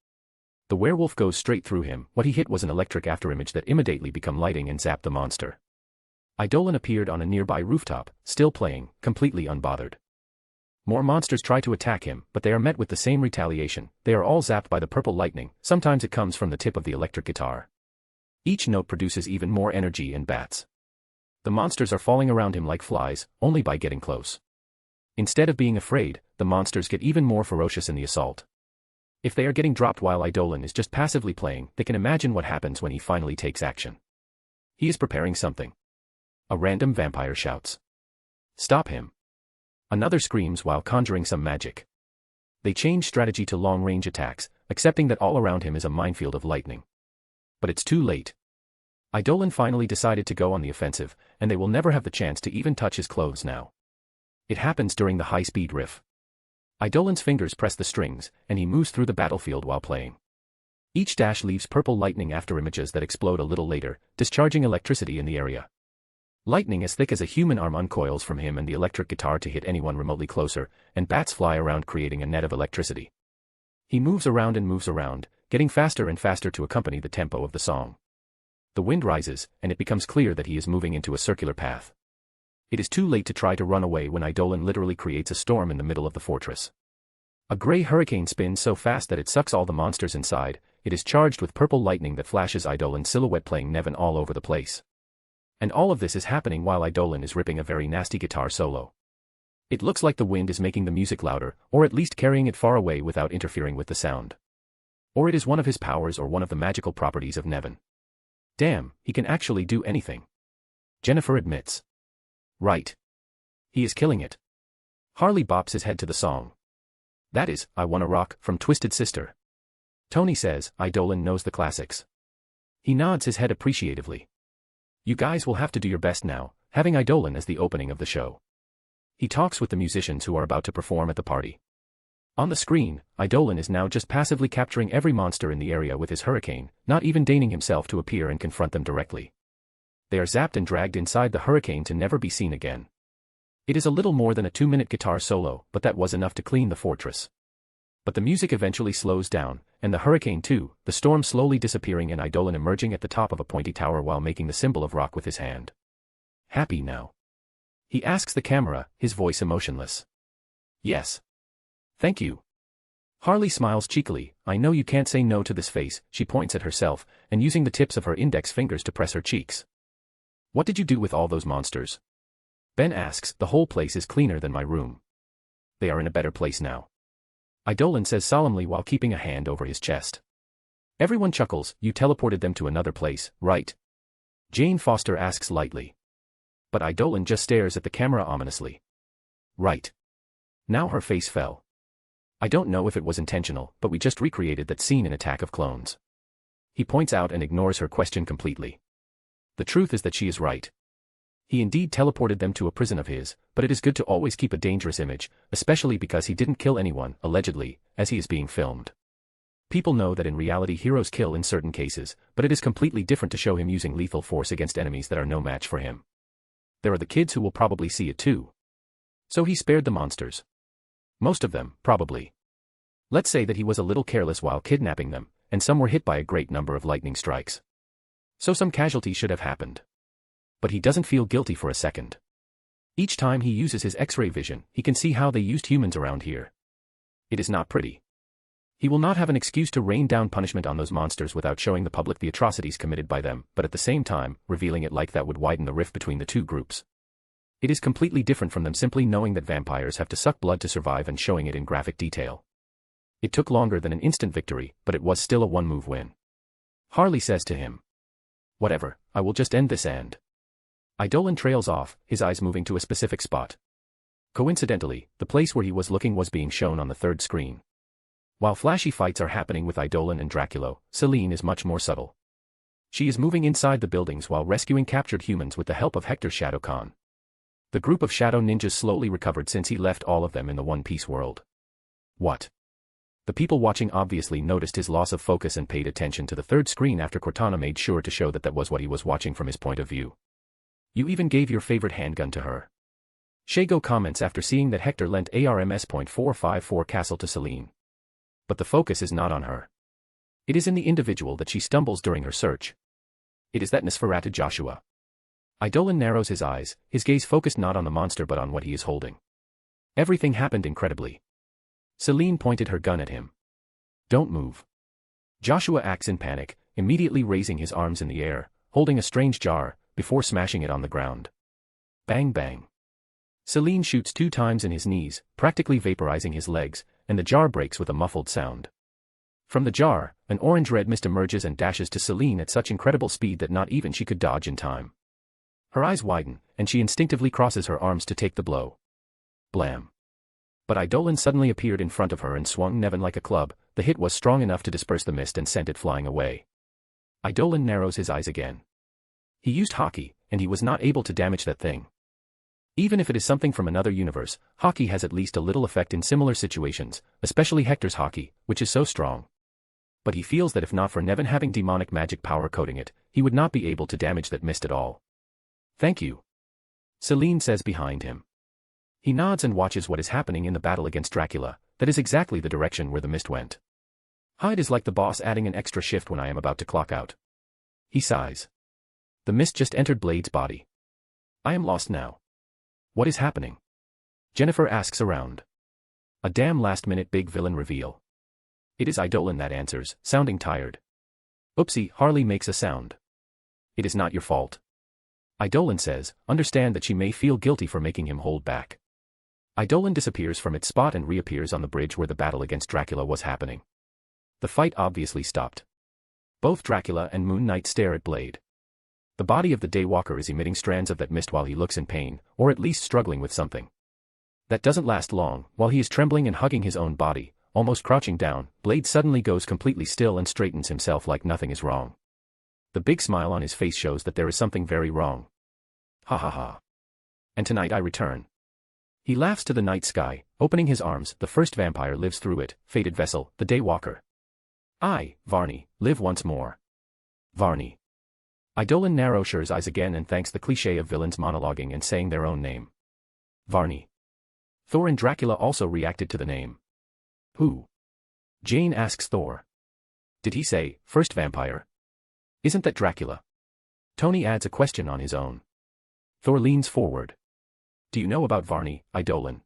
The werewolf goes straight through him. What he hit was an electric afterimage that immediately became lighting and zapped the monster. Eidolon appeared on a nearby rooftop, still playing, completely unbothered. More monsters try to attack him, but they are met with the same retaliation. They are all zapped by the purple lightning. Sometimes it comes from the tip of the electric guitar. Each note produces even more energy and bats. The monsters are falling around him like flies, only by getting close. Instead of being afraid, the monsters get even more ferocious in the assault. If they are getting dropped while Eidolon is just passively playing, they can imagine what happens when he finally takes action. He is preparing something. A random vampire shouts. Stop him. Another screams while conjuring some magic. They change strategy to long-range attacks, accepting that all around him is a minefield of lightning. But it's too late. Eidolon finally decided to go on the offensive, and they will never have the chance to even touch his clothes now. It happens during the high-speed riff. Eidolon's fingers press the strings, and he moves through the battlefield while playing. Each dash leaves purple lightning afterimages that explode a little later, discharging electricity in the area. Lightning as thick as a human arm uncoils from him and the electric guitar to hit anyone remotely closer, and bats fly around creating a net of electricity. He moves around and moves around, getting faster and faster to accompany the tempo of the song. The wind rises, and it becomes clear that he is moving into a circular path. It is too late to try to run away when Eidolon literally creates a storm in the middle of the fortress. A gray hurricane spins so fast that it sucks all the monsters inside. It is charged with purple lightning that flashes Eidolon's silhouette playing Nevin all over the place. And all of this is happening while Eidolon is ripping a very nasty guitar solo. It looks like the wind is making the music louder, or at least carrying it far away without interfering with the sound. Or it is one of his powers or one of the magical properties of Nevin. Damn, he can actually do anything. Jennifer admits. Right. He is killing it. Harley bops his head to the song. That is, I Wanna Rock, from Twisted Sister. Tony says, Eidolon knows the classics. He nods his head appreciatively. You guys will have to do your best now, having Eidolon as the opening of the show. He talks with the musicians who are about to perform at the party. On the screen, Eidolon is now just passively capturing every monster in the area with his hurricane, not even deigning himself to appear and confront them directly. They are zapped and dragged inside the hurricane to never be seen again. It is a little more than a 2-minute guitar solo, but that was enough to clean the fortress. But the music eventually slows down, and the hurricane too, the storm slowly disappearing and Eidolon emerging at the top of a pointy tower while making the symbol of rock with his hand. Happy now? He asks the camera, his voice emotionless. Yes. Thank you. Harley smiles cheekily. I know you can't say no to this face, she points at herself, and using the tips of her index fingers to press her cheeks. What did you do with all those monsters? Ben asks. The whole place is cleaner than my room. They are in a better place now. Eidolon says solemnly while keeping a hand over his chest. Everyone chuckles. You teleported them to another place, right? Jane Foster asks lightly. But Eidolon just stares at the camera ominously. Right. Now her face fell. I don't know if it was intentional, but we just recreated that scene in Attack of Clones. He points out and ignores her question completely. The truth is that she is right. He indeed teleported them to a prison of his, but it is good to always keep a dangerous image, especially because he didn't kill anyone, allegedly, as he is being filmed. People know that in reality heroes kill in certain cases, but it is completely different to show him using lethal force against enemies that are no match for him. There are the kids who will probably see it too. So he spared the monsters. Most of them, probably. Let's say that he was a little careless while kidnapping them, and some were hit by a great number of lightning strikes. So some casualties should have happened. But he doesn't feel guilty for a second. Each time he uses his X-ray vision, he can see how they used humans around here. It is not pretty. He will not have an excuse to rain down punishment on those monsters without showing the public the atrocities committed by them, but at the same time, revealing it like that would widen the rift between the two groups. It is completely different from them simply knowing that vampires have to suck blood to survive and showing it in graphic detail. It took longer than an instant victory, but it was still a one-move win. Harley says to him. Whatever, I will just end this and... Eidolon trails off, his eyes moving to a specific spot. Coincidentally, the place where he was looking was being shown on the third screen. While flashy fights are happening with Eidolon and Dracula, Celine is much more subtle. She is moving inside the buildings while rescuing captured humans with the help of Hector Shadowkhan. The group of shadow ninjas slowly recovered since he left all of them in the One Piece world. What? The people watching obviously noticed his loss of focus and paid attention to the third screen after Cortana made sure to show that that was what he was watching from his point of view. You even gave your favorite handgun to her. Shago comments after seeing that Hector lent ARMS.454 Castle to Celine. But the focus is not on her. It is in the individual that she stumbles during her search. It is that Nosferatu Joshua. Eidolon narrows his eyes, his gaze focused not on the monster but on what he is holding. Everything happened incredibly. Celine pointed her gun at him. Don't move. Joshua acts in panic, immediately raising his arms in the air, holding a strange jar, before smashing it on the ground. Bang bang. Celine shoots 2 times in his knees, practically vaporizing his legs, and the jar breaks with a muffled sound. From the jar, an orange-red mist emerges and dashes to Celine at such incredible speed that not even she could dodge in time. Her eyes widen, and she instinctively crosses her arms to take the blow. Blam. But Eidolon suddenly appeared in front of her and swung Nevin like a club. The hit was strong enough to disperse the mist and sent it flying away. Eidolon narrows his eyes again. He used hockey, and he was not able to damage that thing. Even if it is something from another universe, hockey has at least a little effect in similar situations, especially Hector's hockey, which is so strong. But he feels that if not for Nevin having demonic magic power coating it, he would not be able to damage that mist at all. Thank you. Celine says behind him. He nods and watches what is happening in the battle against Dracula. That is exactly the direction where the mist went. Hyde is like the boss adding an extra shift when I am about to clock out. He sighs. The mist just entered Blade's body. I am lost now. What is happening? Jennifer asks around. A damn last-minute big villain reveal. It is Eidolon that answers, sounding tired. Oopsie, Harley makes a sound. It is not your fault. Eidolon says, understand that she may feel guilty for making him hold back. Eidolon disappears from its spot and reappears on the bridge where the battle against Dracula was happening. The fight obviously stopped. Both Dracula and Moon Knight stare at Blade. The body of the Daywalker is emitting strands of that mist while he looks in pain, or at least struggling with something. That doesn't last long. While he is trembling and hugging his own body, almost crouching down, Blade suddenly goes completely still and straightens himself like nothing is wrong. The big smile on his face shows that there is something very wrong. Ha ha ha. And tonight I return. He laughs to the night sky, opening his arms. The first vampire lives through it, fated vessel, the Daywalker. I, Varney, live once more. Varney. Eidolon narrows his eyes again and thanks the cliché of villains monologuing and saying their own name. Varney. Thor and Dracula also reacted to the name. Who? Jane asks Thor. Did he say, first vampire? Isn't that Dracula? Tony adds a question on his own. Thor leans forward. Do you know about Varney, Eidolon?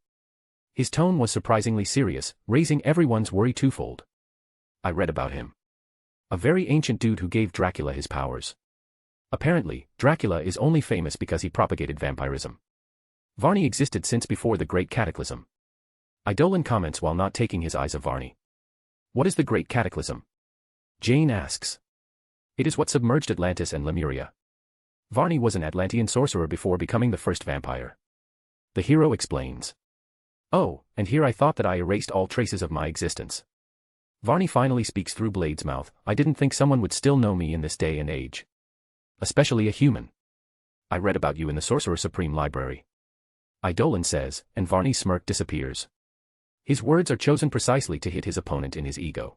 His tone was surprisingly serious, raising everyone's worry twofold. I read about him. A very ancient dude who gave Dracula his powers. Apparently, Dracula is only famous because he propagated vampirism. Varney existed since before the Great Cataclysm. Eidolon comments while not taking his eyes off Varney. What is the Great Cataclysm? Jane asks. It is what submerged Atlantis and Lemuria. Varney was an Atlantean sorcerer before becoming the first vampire. The hero explains. Oh, and here I thought that I erased all traces of my existence. Varney finally speaks through Blade's mouth. I didn't think someone would still know me in this day and age. Especially a human. I read about you in the Sorcerer Supreme Library. Eidolon says, and Varney's smirk disappears. His words are chosen precisely to hit his opponent in his ego.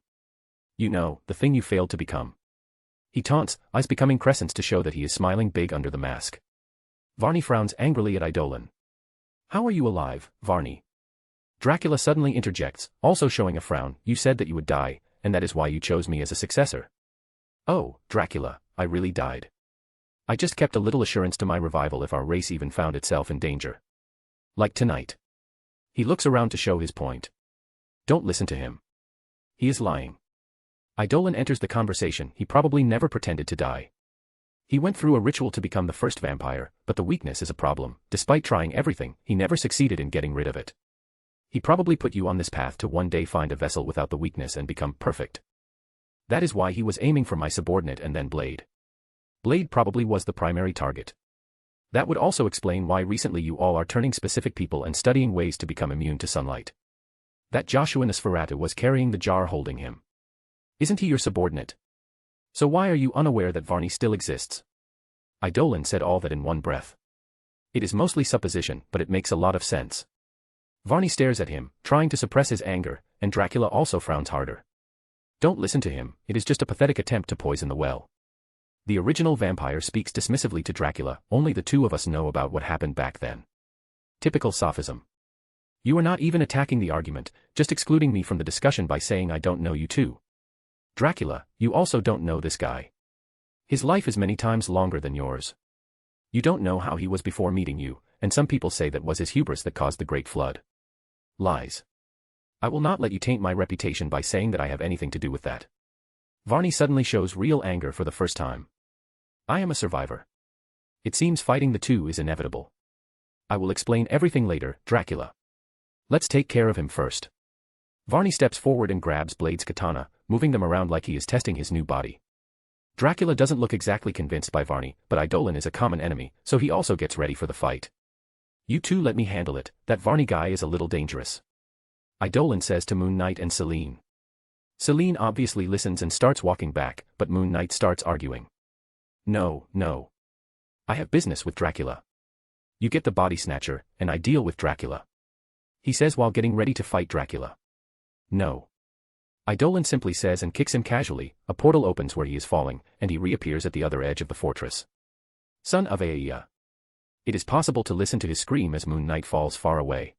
You know, the thing you failed to become. He taunts, eyes becoming crescents to show that he is smiling big under the mask. Varney frowns angrily at Eidolon. How are you alive, Varney? Dracula suddenly interjects, also showing a frown. You said that you would die, and that is why you chose me as a successor. Oh, Dracula, I really died. I just kept a little assurance to my revival if our race even found itself in danger. Like tonight. He looks around to show his point. Don't listen to him. He is lying. Eidolon enters the conversation. He probably never pretended to die. He went through a ritual to become the first vampire, but the weakness is a problem. Despite trying everything, he never succeeded in getting rid of it. He probably put you on this path to one day find a vessel without the weakness and become perfect. That is why he was aiming for my subordinate and then Blade. Blade probably was the primary target. That would also explain why recently you all are turning specific people and studying ways to become immune to sunlight. That Joshua Nosferatu was carrying the jar holding him. Isn't he your subordinate? So why are you unaware that Varney still exists? Eidolon said all that in one breath. It is mostly supposition, but it makes a lot of sense. Varney stares at him, trying to suppress his anger, and Dracula also frowns harder. Don't listen to him, it is just a pathetic attempt to poison the well. The original vampire speaks dismissively to Dracula, only the two of us know about what happened back then. Typical sophism. You are not even attacking the argument, just excluding me from the discussion by saying I don't know you too. Dracula, you also don't know this guy. His life is many times longer than yours. You don't know how he was before meeting you, and some people say that was his hubris that caused the Great Flood. Lies. I will not let you taint my reputation by saying that I have anything to do with that. Varney suddenly shows real anger for the first time. I am a survivor. It seems fighting the two is inevitable. I will explain everything later, Dracula. Let's take care of him first. Varney steps forward and grabs Blade's katana, moving them around like he is testing his new body. Dracula doesn't look exactly convinced by Varney, but Eidolon is a common enemy, so he also gets ready for the fight. You two let me handle it, that Varney guy is a little dangerous. Eidolon says to Moon Knight and Selene. Selene obviously listens and starts walking back, but Moon Knight starts arguing. No, no. I have business with Dracula. You get the body snatcher, and I deal with Dracula. He says while getting ready to fight Dracula. No. Eidolon simply says and kicks him casually, a portal opens where he is falling, and he reappears at the other edge of the fortress. Son of Aia. It is possible to listen to his scream as Moon Knight falls far away.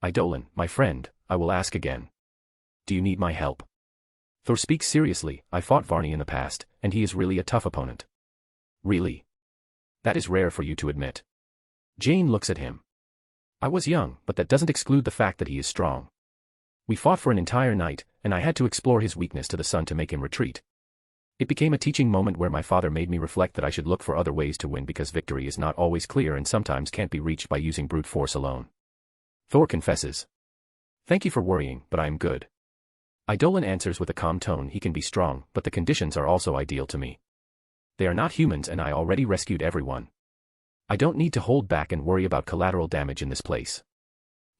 Eidolon, my friend, I will ask again. Do you need my help? Thor speaks seriously. I fought Varney in the past, and he is really a tough opponent. Really? That is rare for you to admit. Jane looks at him. I was young, but that doesn't exclude the fact that he is strong. We fought for an entire night, and I had to explore his weakness to the sun to make him retreat. It became a teaching moment where my father made me reflect that I should look for other ways to win because victory is not always clear and sometimes can't be reached by using brute force alone. Thor confesses. Thank you for worrying, but I am good. Eidolon answers with a calm tone. He can be strong, but the conditions are also ideal to me. They are not humans and I already rescued everyone. I don't need to hold back and worry about collateral damage in this place.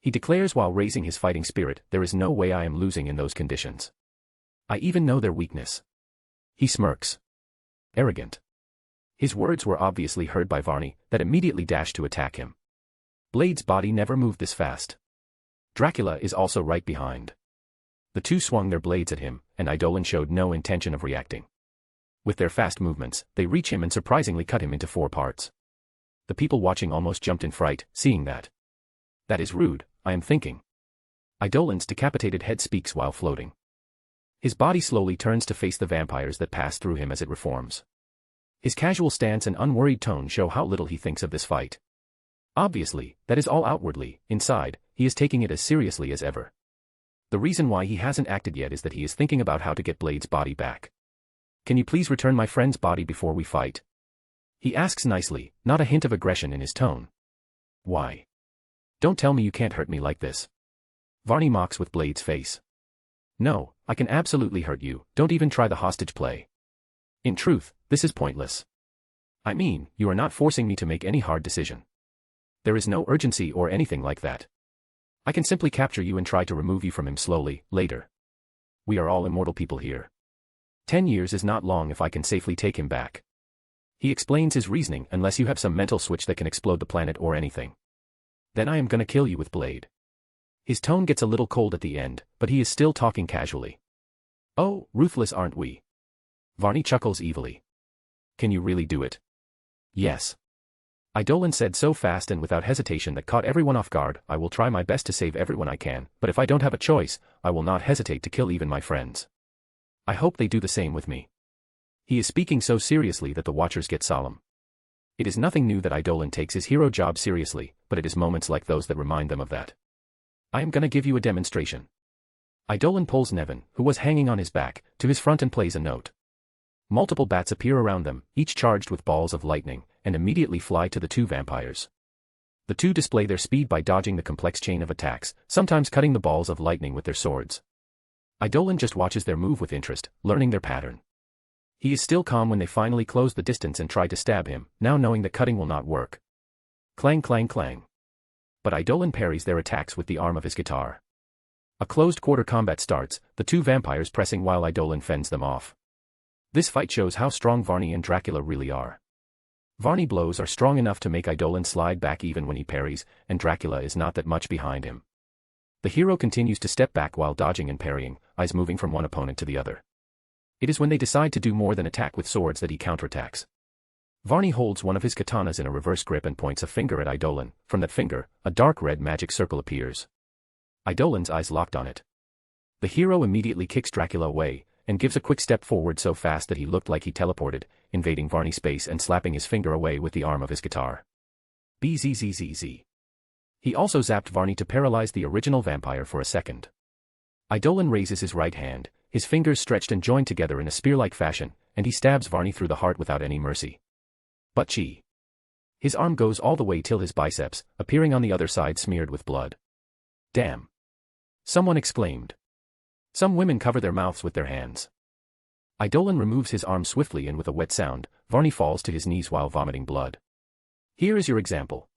He declares while raising his fighting spirit, there is no way I am losing in those conditions. I even know their weakness. He smirks. Arrogant. His words were obviously heard by Varney, that immediately dashed to attack him. Blade's body never moved this fast. Dracula is also right behind. The two swung their blades at him, and Eidolon showed no intention of reacting. With their fast movements, they reach him and surprisingly cut him into 4 parts. The people watching almost jumped in fright, seeing that. That is rude, I am thinking. Eidolon's decapitated head speaks while floating. His body slowly turns to face the vampires that pass through him as it reforms. His casual stance and unworried tone show how little he thinks of this fight. Obviously, that is all outwardly. Inside, he is taking it as seriously as ever. The reason why he hasn't acted yet is that he is thinking about how to get Blade's body back. Can you please return my friend's body before we fight? He asks nicely, not a hint of aggression in his tone. Why? Don't tell me you can't hurt me like this. Varney mocks with Blade's face. No, I can absolutely hurt you, don't even try the hostage play. In truth, this is pointless. I mean, you are not forcing me to make any hard decision. There is no urgency or anything like that. I can simply capture you and try to remove you from him slowly, later. We are all immortal people here. 10 years is not long if I can safely take him back. He explains his reasoning unless you have some mental switch that can explode the planet or anything. Then I am gonna kill you with Blade. His tone gets a little cold at the end, but he is still talking casually. Oh, ruthless aren't we? Varney chuckles evilly. Can you really do it? Yes. Eidolon said so fast and without hesitation that caught everyone off guard. I will try my best to save everyone I can, but if I don't have a choice, I will not hesitate to kill even my friends. I hope they do the same with me. He is speaking so seriously that the watchers get solemn. It is nothing new that Eidolon takes his hero job seriously, but it is moments like those that remind them of that. I am gonna give you a demonstration. Eidolon pulls Nevin, who was hanging on his back, to his front and plays a note. Multiple bats appear around them, each charged with balls of lightning, and immediately fly to the two vampires. The two display their speed by dodging the complex chain of attacks, sometimes cutting the balls of lightning with their swords. Eidolon just watches their move with interest, learning their pattern. He is still calm when they finally close the distance and try to stab him, now knowing that cutting will not work. Clang clang clang. But Eidolon parries their attacks with the arm of his guitar. A closed-quarter combat starts, the two vampires pressing while Eidolon fends them off. This fight shows how strong Varney and Dracula really are. Varney blows are strong enough to make Eidolon slide back even when he parries, and Dracula is not that much behind him. The hero continues to step back while dodging and parrying, eyes moving from one opponent to the other. It is when they decide to do more than attack with swords that he counterattacks. Varney holds one of his katanas in a reverse grip and points a finger at Eidolon. From that finger, a dark red magic circle appears. Eidolon's eyes locked on it. The hero immediately kicks Dracula away, and gives a quick step forward so fast that he looked like he teleported, invading Varney's space and slapping his finger away with the arm of his guitar. Bzzzzz. He also zapped Varney to paralyze the original vampire for a second. Eidolon raises his right hand, his fingers stretched and joined together in a spear-like fashion, and he stabs Varney through the heart without any mercy. But gee. His arm goes all the way till his biceps, appearing on the other side smeared with blood. Damn. Someone exclaimed. Some women cover their mouths with their hands. Eidolon removes his arm swiftly and with a wet sound, Varney falls to his knees while vomiting blood. Here is your example.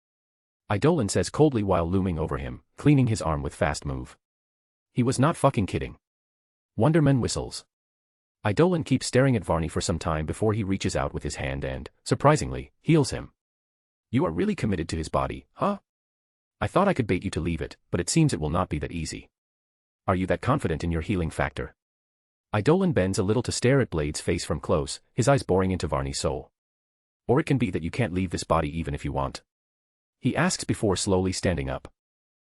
Eidolon says coldly while looming over him, cleaning his arm with fast move. He was not fucking kidding. Wonderman whistles. Eidolon keeps staring at Varney for some time before he reaches out with his hand and, surprisingly, heals him. You are really committed to his body, huh? I thought I could bait you to leave it, but it seems it will not be that easy. Are you that confident in your healing factor? Eidolon bends a little to stare at Blade's face from close, his eyes boring into Varney's soul. Or it can be that you can't leave this body even if you want. He asks before slowly standing up.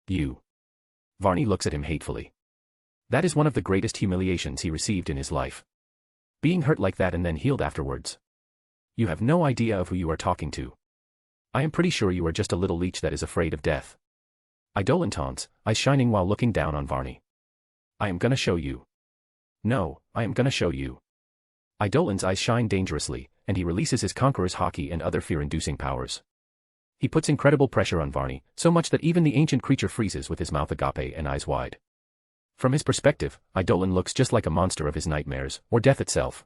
You. Varney looks at him hatefully. That is one of the greatest humiliations he received in his life. Being hurt like that and then healed afterwards. You have no idea of who you are talking to. I am pretty sure you are just a little leech that is afraid of death. Eidolon taunts, eyes shining while looking down on Varney. I am gonna show you. No, I am gonna show you. Eidolon's eyes shine dangerously, and he releases his conqueror's haki and other fear-inducing powers. He puts incredible pressure on Varney, so much that even the ancient creature freezes with his mouth agape and eyes wide. From his perspective, Eidolon looks just like a monster of his nightmares, or death itself.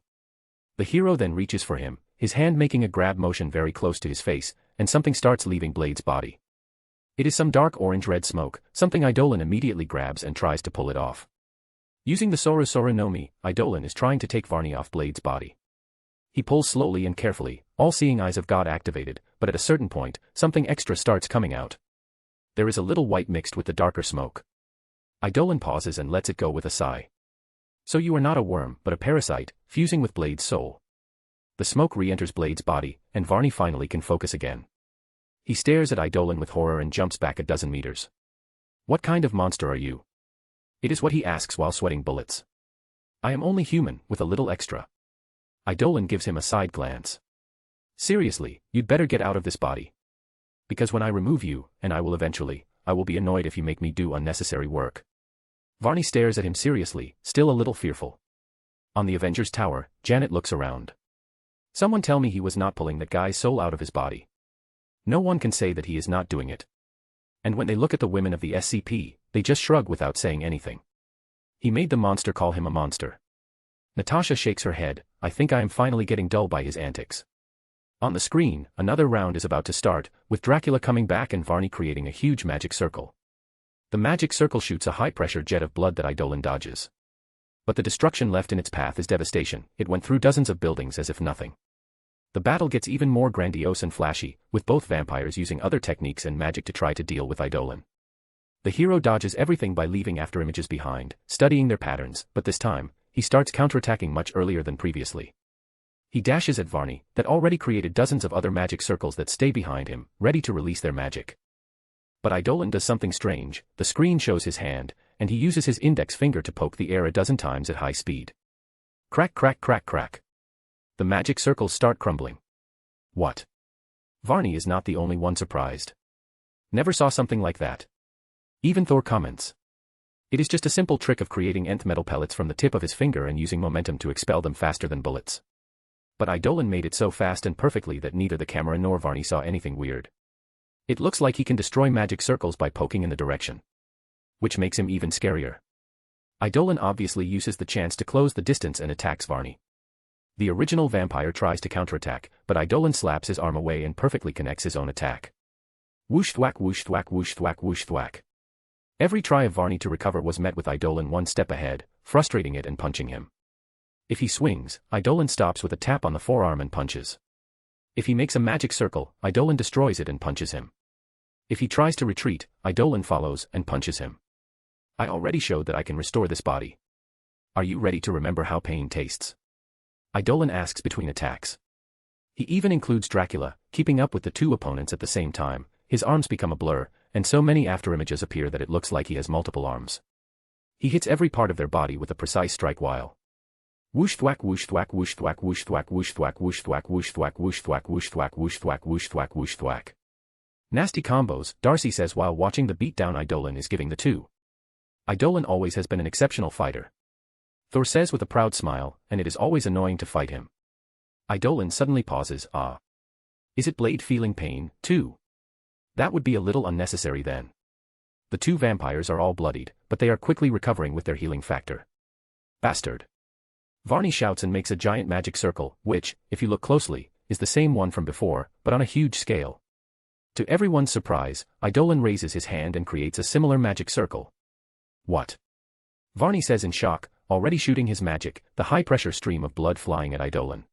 The hero then reaches for him, his hand making a grab motion very close to his face, and something starts leaving Blade's body. It is some dark orange-red smoke, something Eidolon immediately grabs and tries to pull it off. Using the Sora Sora no Mi, Eidolon is trying to take Varney off Blade's body. He pulls slowly and carefully, all-seeing eyes of God activated, but at a certain point, something extra starts coming out. There is a little white mixed with the darker smoke. Eidolon pauses and lets it go with a sigh. So you are not a worm, but a parasite, fusing with Blade's soul. The smoke re-enters Blade's body, and Varney finally can focus again. He stares at Eidolon with horror and jumps back a dozen meters. What kind of monster are you? It is what he asks while sweating bullets. I am only human, with a little extra. Eidolon gives him a side glance. Seriously, you'd better get out of this body. Because when I remove you, and I will eventually, I will be annoyed if you make me do unnecessary work. Varney stares at him seriously, still a little fearful. On the Avengers Tower, Janet looks around. Someone tell me he was not pulling that guy's soul out of his body. No one can say that he is not doing it. And when they look at the women of the SCP, they just shrug without saying anything. He made the monster call him a monster. Natasha shakes her head, I think I am finally getting dull by his antics. On the screen, another round is about to start, with Dracula coming back and Varney creating a huge magic circle. The magic circle shoots a high-pressure jet of blood that Eidolon dodges. But the destruction left in its path is devastation, it went through dozens of buildings as if nothing. The battle gets even more grandiose and flashy, with both vampires using other techniques and magic to try to deal with Eidolon. The hero dodges everything by leaving afterimages behind, studying their patterns, but this time, he starts counterattacking much earlier than previously. He dashes at Varney, that already created dozens of other magic circles that stay behind him, ready to release their magic. But Eidolon does something strange, the screen shows his hand, and he uses his index finger to poke the air a dozen times at high speed. Crack crack crack crack. The magic circles start crumbling. What? Varney is not the only one surprised. Never saw something like that. Even Thor comments. It is just a simple trick of creating nth metal pellets from the tip of his finger and using momentum to expel them faster than bullets. But Eidolon made it so fast and perfectly that neither the camera nor Varney saw anything weird. It looks like he can destroy magic circles by poking in the direction. Which makes him even scarier. Eidolon obviously uses the chance to close the distance and attacks Varney. The original vampire tries to counterattack, but Eidolon slaps his arm away and perfectly connects his own attack. Whoosh thwack whoosh thwack whoosh thwack whoosh thwack. Every try of Varney to recover was met with Eidolon one step ahead, frustrating it and punching him. If he swings, Eidolon stops with a tap on the forearm and punches. If he makes a magic circle, Eidolon destroys it and punches him. If he tries to retreat, Eidolon follows and punches him. I already showed that I can restore this body. Are you ready to remember how pain tastes? Idolin asks between attacks. He even includes Dracula, keeping up with the two opponents at the same time. His arms become a blur, and so many afterimages appear that it looks like he has multiple arms. He hits every part of their body with a precise strike while whoosh thwack whoosh thwack whoosh thwack whoosh thwack whoosh thwack whoosh thwack whoosh thwack whoosh thwack whoosh thwack whoosh thwack whoosh thwack whoosh thwack. Nasty combos, Darcy says while watching the beatdown Idolin is giving the two. Idolin always has been an exceptional fighter. Thor says with a proud smile, and it is always annoying to fight him. Idolin suddenly pauses, ah. Is it Blade feeling pain, too? That would be a little unnecessary then. The two vampires are all bloodied, but they are quickly recovering with their healing factor. Bastard. Varney shouts and makes a giant magic circle, which, if you look closely, is the same one from before, but on a huge scale. To everyone's surprise, Idolin raises his hand and creates a similar magic circle. What? Varney says in shock, already shooting his magic, the high-pressure stream of blood flying at Idolin.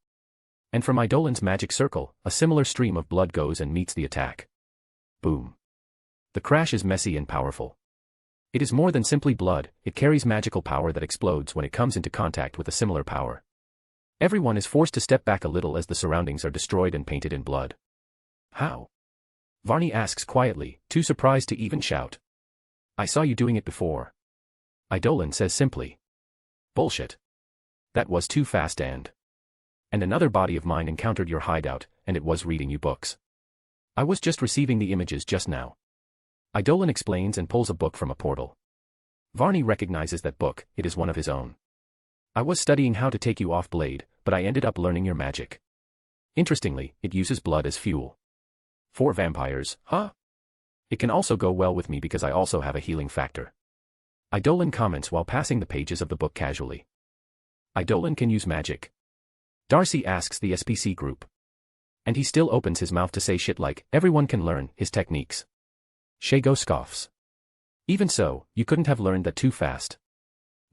And from Idolin's magic circle, a similar stream of blood goes and meets the attack. Boom. The crash is messy and powerful. It is more than simply blood, it carries magical power that explodes when it comes into contact with a similar power. Everyone is forced to step back a little as the surroundings are destroyed and painted in blood. How? Varney asks quietly, too surprised to even shout. I saw you doing it before. Idolin says simply. Bullshit. That was too fast and another body of mine encountered your hideout, and it was reading you books. I was just receiving the images just now. Idolin explains and pulls a book from a portal. Varney recognizes that book, it is one of his own. I was studying how to take you off Blade, but I ended up learning your magic. Interestingly, it uses blood as fuel. 4 vampires, huh? It can also go well with me because I also have a healing factor. Idolin comments while passing the pages of the book casually. Idolin can use magic. Darcy asks the SPC group. And he still opens his mouth to say shit like, everyone can learn his techniques. Shago scoffs. Even so, you couldn't have learned that too fast.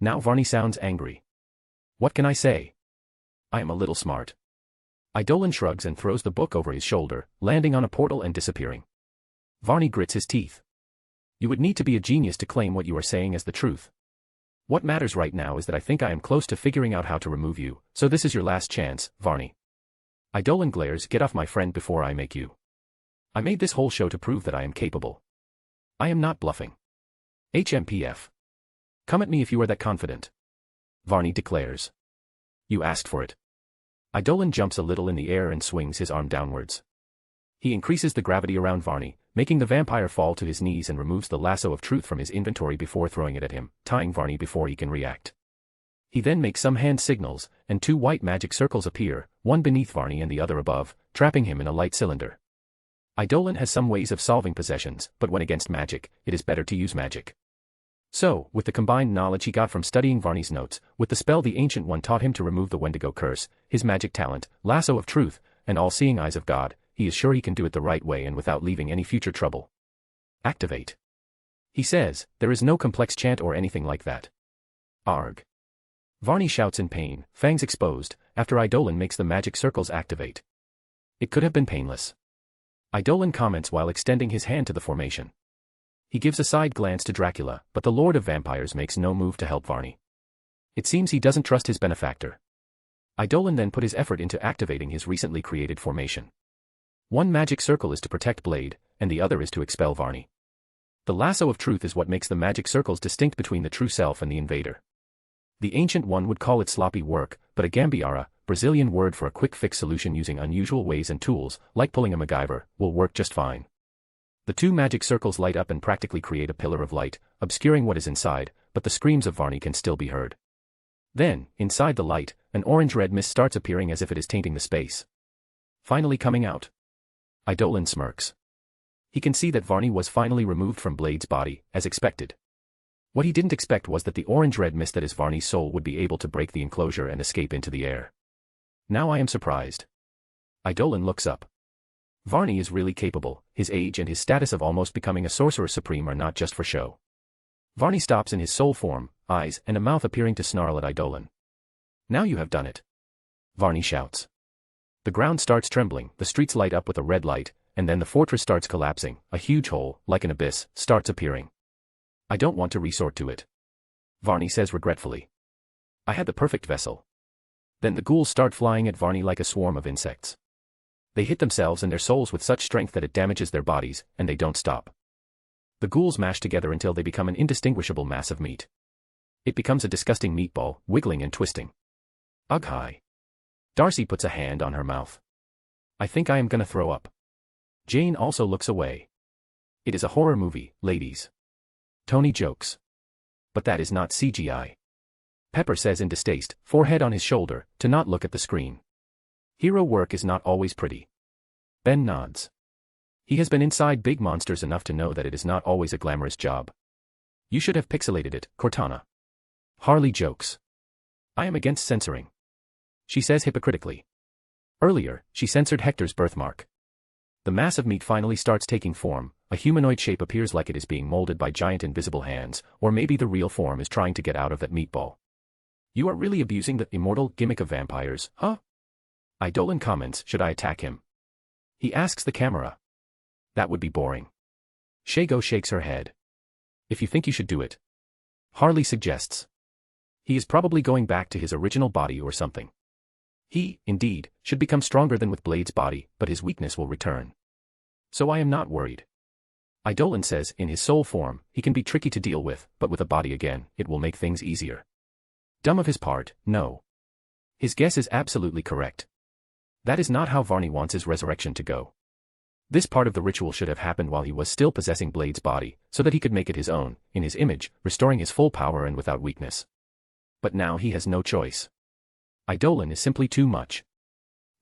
Now Varney sounds angry. What can I say? I am a little smart. Idolin shrugs and throws the book over his shoulder, landing on a portal and disappearing. Varney grits his teeth. You would need to be a genius to claim what you are saying as the truth. What matters right now is that I think I am close to figuring out how to remove you, so this is your last chance, Varney. Idolin glares, get off my friend before I make you. I made this whole show to prove that I am capable. I am not bluffing. HMPF. Come at me if you are that confident. Varney declares. You asked for it. Idolin jumps a little in the air and swings his arm downwards. He increases the gravity around Varney, making the vampire fall to his knees and removes the lasso of truth from his inventory before throwing it at him, tying Varney before he can react. He then makes some hand signals, and 2 white magic circles appear, one beneath Varney and the other above, trapping him in a light cylinder. Idolin has some ways of solving possessions, but when against magic, it is better to use magic. So, with the combined knowledge he got from studying Varney's notes, with the spell the Ancient One taught him to remove the Wendigo curse, his magic talent, lasso of truth, and all-seeing eyes of God, he is sure he can do it the right way and without leaving any future trouble. Activate. He says, there is no complex chant or anything like that. Arg. Varney shouts in pain, fangs exposed, after Idolin makes the magic circles activate. It could have been painless. Idolin comments while extending his hand to the formation. He gives a side glance to Dracula, but the Lord of Vampires makes no move to help Varney. It seems he doesn't trust his benefactor. Idolin then put his effort into activating his recently created formation. One magic circle is to protect Blade, and the other is to expel Varney. The lasso of truth is what makes the magic circles distinct between the true self and the invader. The Ancient One would call it sloppy work, but a gambiarra, Brazilian word for a quick-fix solution using unusual ways and tools, like pulling a MacGyver, will work just fine. The 2 magic circles light up and practically create a pillar of light, obscuring what is inside, but the screams of Varney can still be heard. Then, inside the light, an orange-red mist starts appearing as if it is tainting the space. Finally coming out. Idolin smirks. He can see that Varney was finally removed from Blade's body, as expected. What he didn't expect was that the orange-red mist that is Varney's soul would be able to break the enclosure and escape into the air. Now I am surprised. Idolin looks up. Varney is really capable, his age and his status of almost becoming a sorcerer supreme are not just for show. Varney stops in his soul form, eyes and a mouth appearing to snarl at Idolin. Now you have done it. Varney shouts. The ground starts trembling, the streets light up with a red light, and then the fortress starts collapsing, a huge hole, like an abyss, starts appearing. I don't want to resort to it. Varney says regretfully. I had the perfect vessel. Then the ghouls start flying at Varney like a swarm of insects. They hit themselves and their souls with such strength that it damages their bodies, and they don't stop. The ghouls mash together until they become an indistinguishable mass of meat. It becomes a disgusting meatball, wiggling and twisting. Ugh, hi. Darcy puts a hand on her mouth. I think I am gonna throw up. Jane also looks away. It is a horror movie, ladies. Tony jokes. But that is not CGI. Pepper says in distaste, forehead on his shoulder, to not look at the screen. Hero work is not always pretty. Ben nods. He has been inside big monsters enough to know that it is not always a glamorous job. You should have pixelated it, Cortana. Harley jokes. I am against censoring. She says hypocritically. Earlier, she censored Hector's birthmark. The mass of meat finally starts taking form, a humanoid shape appears like it is being molded by giant invisible hands, or maybe the real form is trying to get out of that meatball. You are really abusing the immortal gimmick of vampires, huh? Eidolon comments, should I attack him? He asks the camera. That would be boring. Shago shakes her head. If you think you should do it. Harley suggests. He is probably going back to his original body or something. He, indeed, should become stronger than with Blade's body, but his weakness will return. So I am not worried. Eidolon says, in his soul form, he can be tricky to deal with, but with a body again, it will make things easier. Dumb of his part, no. His guess is absolutely correct. That is not how Varney wants his resurrection to go. This part of the ritual should have happened while he was still possessing Blade's body, so that he could make it his own, in his image, restoring his full power and without weakness. But now he has no choice. Eidolon is simply too much.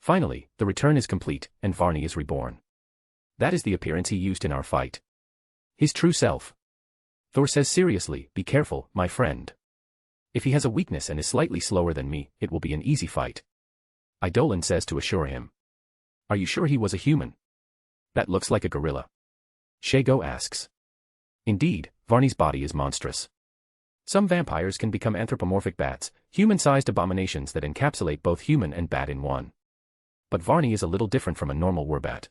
Finally, the return is complete, and Varney is reborn. That is the appearance he used in our fight. His true self. Thor says seriously, be careful, my friend. If he has a weakness and is slightly slower than me, it will be an easy fight. Eidolon says to assure him. Are you sure he was a human? That looks like a gorilla. Shago asks. Indeed, Varney's body is monstrous. Some vampires can become anthropomorphic bats, human-sized abominations that encapsulate both human and bat in one. But Varney is a little different from a normal werbat.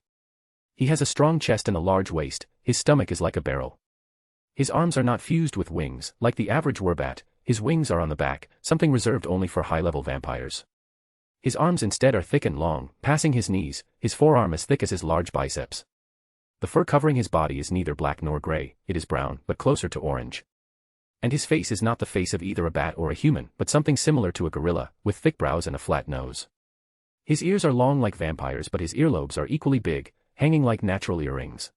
He has a strong chest and a large waist, his stomach is like a barrel. His arms are not fused with wings, like the average werbat, his wings are on the back, something reserved only for high-level vampires. His arms instead are thick and long, passing his knees, his forearm as thick as his large biceps. The fur covering his body is neither black nor gray, it is brown, but closer to orange. And his face is not the face of either a bat or a human, but something similar to a gorilla, with thick brows and a flat nose. His ears are long like vampires, but his earlobes are equally big, hanging like natural earrings.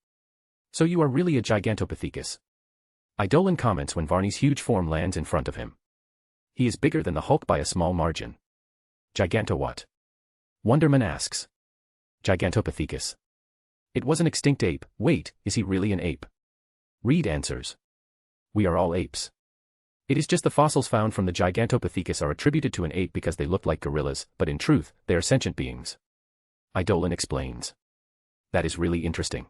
So you are really a Gigantopithecus. Eidolon comments when Varney's huge form lands in front of him. He is bigger than the Hulk by a small margin. Giganto what? Wonderman asks. Gigantopithecus. It was an extinct ape, wait, is he really an ape? Reed answers. We are all apes. It is just the fossils found from the Gigantopithecus are attributed to an ape because they look like gorillas, but in truth, they are sentient beings. Eidolon explains. That is really interesting.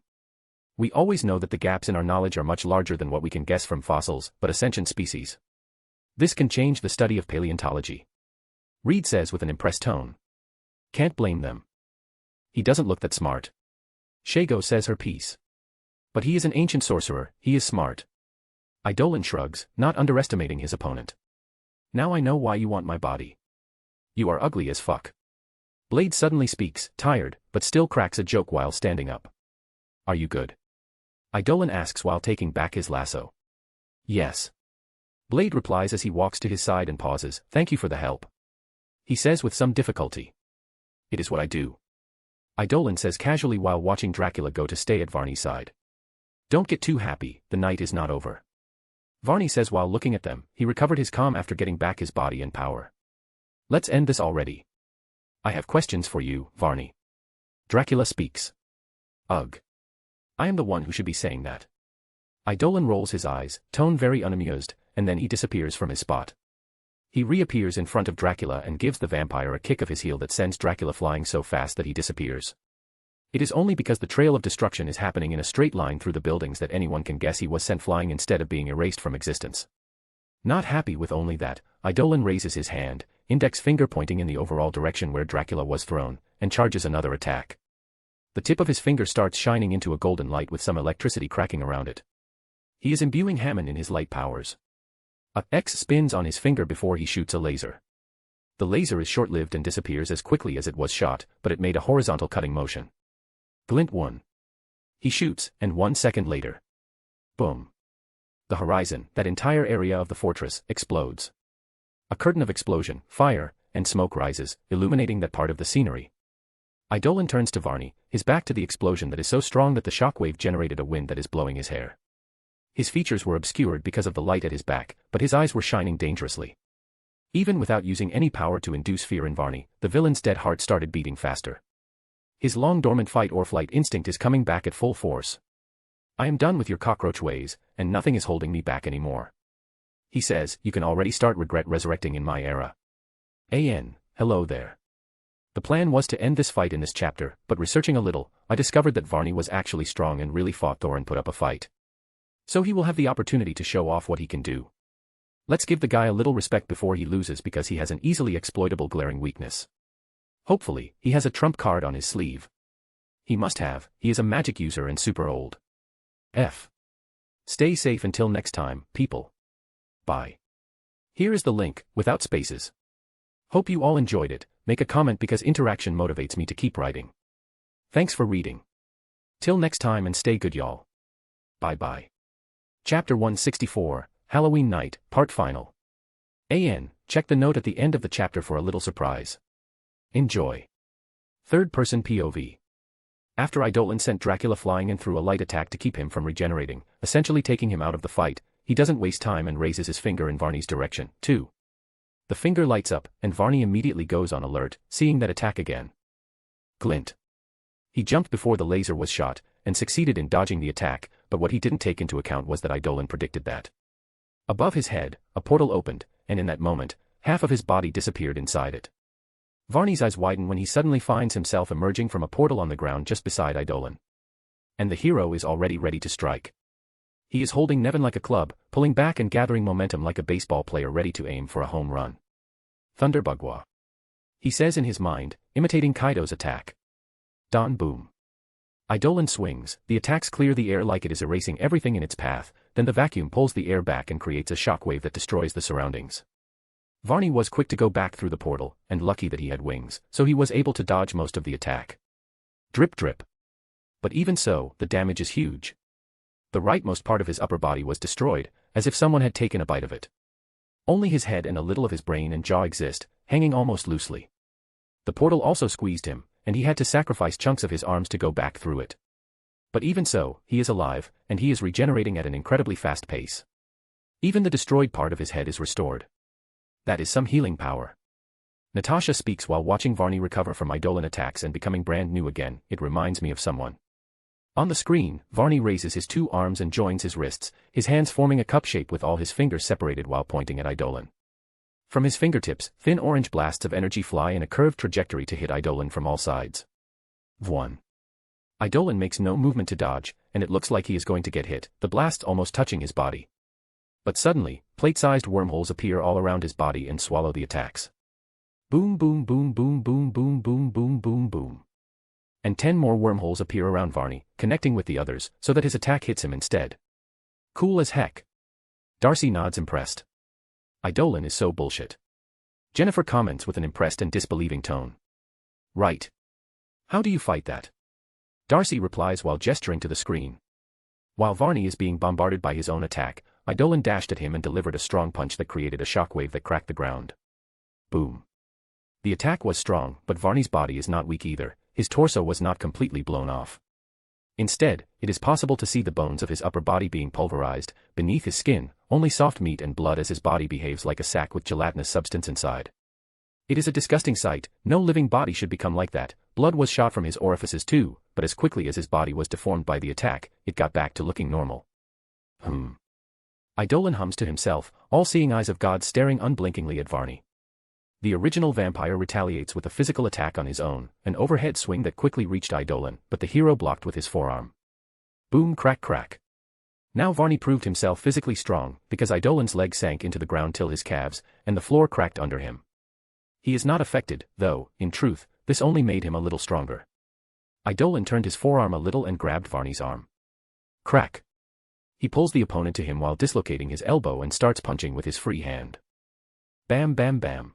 We always know that the gaps in our knowledge are much larger than what we can guess from fossils, but a sentient species. This can change the study of paleontology. Reed says with an impressed tone. Can't blame them. He doesn't look that smart. Shago says her piece. But he is an ancient sorcerer, he is smart. Eidolon shrugs, not underestimating his opponent. Now I know why you want my body. You are ugly as fuck. Blade suddenly speaks, tired, but still cracks a joke while standing up. Are you good? Eidolon asks while taking back his lasso. Yes. Blade replies as he walks to his side and pauses, thank you for the help. He says with some difficulty. It is what I do. Eidolon says casually while watching Dracula go to stay at Varney's side. Don't get too happy, the night is not over. Varney says while looking at them, he recovered his calm after getting back his body and power. Let's end this already. I have questions for you, Varney. Dracula speaks. Ugh. I am the one who should be saying that. Eidolon rolls his eyes, tone very unamused, and then he disappears from his spot. He reappears in front of Dracula and gives the vampire a kick of his heel that sends Dracula flying so fast that he disappears. It is only because the trail of destruction is happening in a straight line through the buildings that anyone can guess he was sent flying instead of being erased from existence. Not happy with only that, Eidolon raises his hand, index finger pointing in the overall direction where Dracula was thrown, and charges another attack. The tip of his finger starts shining into a golden light with some electricity cracking around it. He is imbuing Hammond in his light powers. A X spins on his finger before he shoots a laser. The laser is short-lived and disappears as quickly as it was shot, but it made a horizontal cutting motion. Glint 1. He shoots, and 1 second later. Boom. The horizon, that entire area of the fortress, explodes. A curtain of explosion, fire, and smoke rises, illuminating that part of the scenery. Eidolon turns to Varney, his back to the explosion that is so strong that the shockwave generated a wind that is blowing his hair. His features were obscured because of the light at his back, but his eyes were shining dangerously. Even without using any power to induce fear in Varney, the villain's dead heart started beating faster. His long-dormant fight-or-flight instinct is coming back at full force. I am done with your cockroach ways, and nothing is holding me back anymore. He says, you can already start regret resurrecting in my era. Hello there. The plan was to end this fight in this chapter, but researching a little, I discovered that Varney was actually strong and really fought Thor and put up a fight. So he will have the opportunity to show off what he can do. Let's give the guy a little respect before he loses because he has an easily exploitable glaring weakness. Hopefully, he has a trump card on his sleeve. He must have, he is a magic user and super old. Stay safe until next time, people. Bye. Here is the link, without spaces. Hope you all enjoyed it. Make a comment because interaction motivates me to keep writing. Thanks for reading. Till next time and stay good y'all. Bye bye. Chapter 164, Halloween Night, Part Final. Check the note at the end of the chapter for a little surprise. Enjoy. Third-person POV. After Eidolon sent Dracula flying in through a light attack to keep him from regenerating, essentially taking him out of the fight, he doesn't waste time and raises his finger in Varney's direction, too. The finger lights up, and Varney immediately goes on alert, seeing that attack again. Glint. He jumped before the laser was shot, and succeeded in dodging the attack, but what he didn't take into account was that Eidolon predicted that. Above his head, a portal opened, and in that moment, half of his body disappeared inside it. Varney's eyes widen when he suddenly finds himself emerging from a portal on the ground just beside Eidolon. And the hero is already ready to strike. He is holding Nevin like a club, pulling back and gathering momentum like a baseball player ready to aim for a home run. Thunderbugwa. He says in his mind, imitating Kaido's attack. Don boom. Eidolon swings, the attacks clear the air like it is erasing everything in its path, then the vacuum pulls the air back and creates a shockwave that destroys the surroundings. Varney was quick to go back through the portal, and lucky that he had wings, so he was able to dodge most of the attack. Drip drip. But even so, the damage is huge. The rightmost part of his upper body was destroyed, as if someone had taken a bite of it. Only his head and a little of his brain and jaw exist, hanging almost loosely. The portal also squeezed him, and he had to sacrifice chunks of his arms to go back through it. But even so, he is alive, and he is regenerating at an incredibly fast pace. Even the destroyed part of his head is restored. That is some healing power. Natasha speaks while watching Varney recover from Eidolon attacks and becoming brand new again. It reminds me of someone. On the screen, Varney raises his 2 arms and joins his wrists, his hands forming a cup shape with all his fingers separated while pointing at Eidolon. From his fingertips, thin orange blasts of energy fly in a curved trajectory to hit Eidolon from all sides. 1. Eidolon makes no movement to dodge, and it looks like he is going to get hit, the blasts almost touching his body. But suddenly, plate-sized wormholes appear all around his body and swallow the attacks. Boom boom boom boom boom boom boom boom boom boom. And 10 more wormholes appear around Varney, connecting with the others, so that his attack hits him instead. Cool as heck. Darcy nods impressed. Eidolon is so bullshit. Jennifer comments with an impressed and disbelieving tone. Right. How do you fight that? Darcy replies while gesturing to the screen. While Varney is being bombarded by his own attack, Eidolon dashed at him and delivered a strong punch that created a shockwave that cracked the ground. Boom. The attack was strong, but Varney's body is not weak either. His torso was not completely blown off. Instead, it is possible to see the bones of his upper body being pulverized, beneath his skin, only soft meat and blood as his body behaves like a sack with gelatinous substance inside. It is a disgusting sight, no living body should become like that. Blood was shot from his orifices too, but as quickly as his body was deformed by the attack, it got back to looking normal. Eidolon hums to himself, all-seeing eyes of God staring unblinkingly at Varney. The original vampire retaliates with a physical attack on his own, an overhead swing that quickly reached Eidolon, but the hero blocked with his forearm. Boom crack crack. Now Varney proved himself physically strong, because Eidolon's leg sank into the ground till his calves, and the floor cracked under him. He is not affected, though, in truth, this only made him a little stronger. Eidolon turned his forearm a little and grabbed Varney's arm. Crack. He pulls the opponent to him while dislocating his elbow and starts punching with his free hand. Bam bam bam.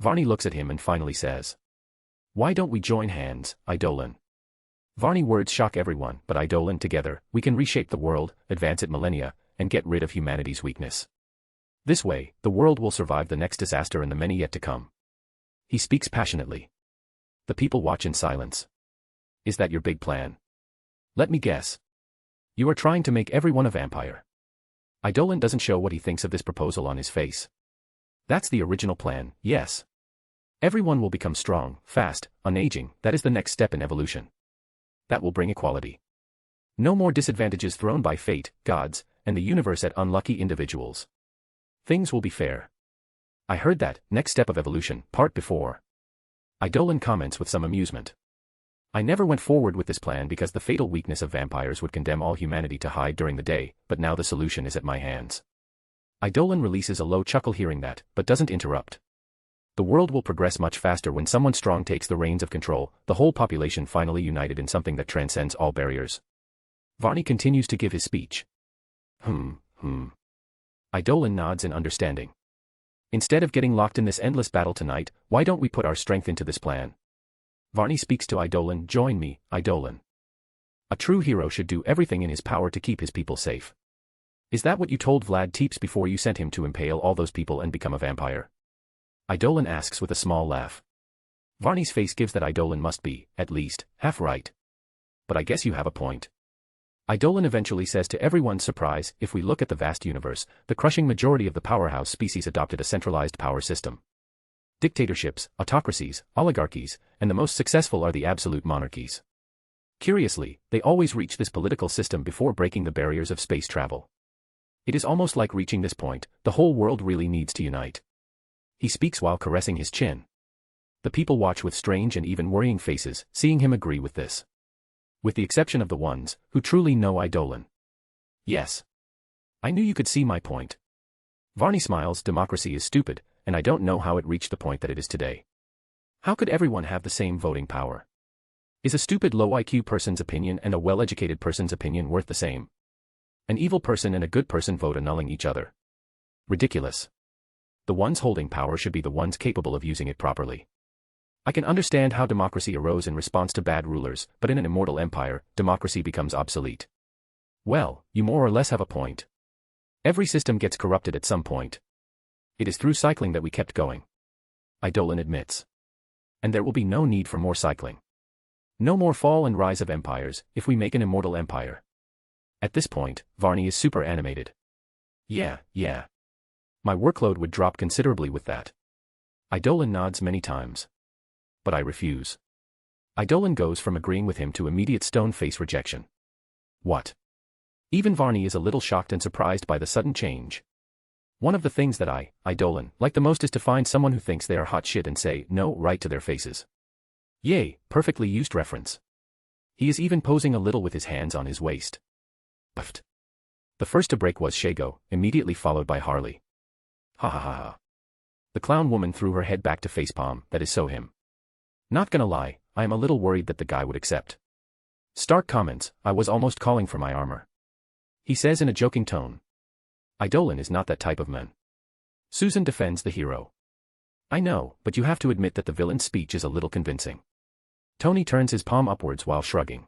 Varney looks at him and finally says, "Why don't we join hands, Eidolon?" Varney words shock everyone, but Eidolon, together, we can reshape the world, advance it millennia, and get rid of humanity's weakness. This way, the world will survive the next disaster and the many yet to come. He speaks passionately. The people watch in silence. Is that your big plan? Let me guess. You are trying to make everyone a vampire. Eidolon doesn't show what he thinks of this proposal on his face. That's the original plan, yes. Everyone will become strong, fast, unaging. That is the next step in evolution. That will bring equality. No more disadvantages thrown by fate, gods, and the universe at unlucky individuals. Things will be fair. I heard that, next step of evolution, part before. Eidolon comments with some amusement. I never went forward with this plan because the fatal weakness of vampires would condemn all humanity to hide during the day, but now the solution is at my hands. Eidolon releases a low chuckle hearing that, but doesn't interrupt. The world will progress much faster when someone strong takes the reins of control, the whole population finally united in something that transcends all barriers. Varney continues to give his speech. Eidolon nods in understanding. Instead of getting locked in this endless battle tonight, why don't we put our strength into this plan? Varney speaks to Eidolon. Join me, Eidolon. A true hero should do everything in his power to keep his people safe. Is that what you told Vlad Tepes before you sent him to impale all those people and become a vampire? Eidolon asks with a small laugh. Varney's face gives that Eidolon must be, at least, half right. But I guess you have a point. Eidolon eventually says to everyone's surprise, if we look at the vast universe, the crushing majority of the powerhouse species adopted a centralized power system. Dictatorships, autocracies, oligarchies, and the most successful are the absolute monarchies. Curiously, they always reach this political system before breaking the barriers of space travel. It is almost like reaching this point, the whole world really needs to unite. He speaks while caressing his chin. The people watch with strange and even worrying faces, seeing him agree with this. With the exception of the ones who truly know Eidolon. Yes. I knew you could see my point. Varney smiles. Democracy is stupid, and I don't know how it reached the point that it is today. How could everyone have the same voting power? Is a stupid low IQ person's opinion and a well-educated person's opinion worth the same? An evil person and a good person vote annulling each other. Ridiculous. The ones holding power should be the ones capable of using it properly. I can understand how democracy arose in response to bad rulers, but in an immortal empire, democracy becomes obsolete. Well, you more or less have a point. Every system gets corrupted at some point. It is through cycling that we kept going. Eidolon admits. And there will be no need for more cycling. No more fall and rise of empires, if we make an immortal empire. At this point, Varney is super animated. Yeah. My workload would drop considerably with that. Eidolon nods many times. But I refuse. Eidolon goes from agreeing with him to immediate stone-face rejection. What? Even Varney is a little shocked and surprised by the sudden change. One of the things that Eidolon, like the most is to find someone who thinks they are hot shit and say no right to their faces. Yay, perfectly used reference. He is even posing a little with his hands on his waist. Puffed. The first to break was Shago, immediately followed by Harley. Ha ha ha ha. The clown woman threw her head back to facepalm. That is so him. Not gonna lie, I am a little worried that the guy would accept. Stark comments, I was almost calling for my armor. He says in a joking tone. Eidolon is not that type of man. Susan defends the hero. I know, but you have to admit that the villain's speech is a little convincing. Tony turns his palm upwards while shrugging.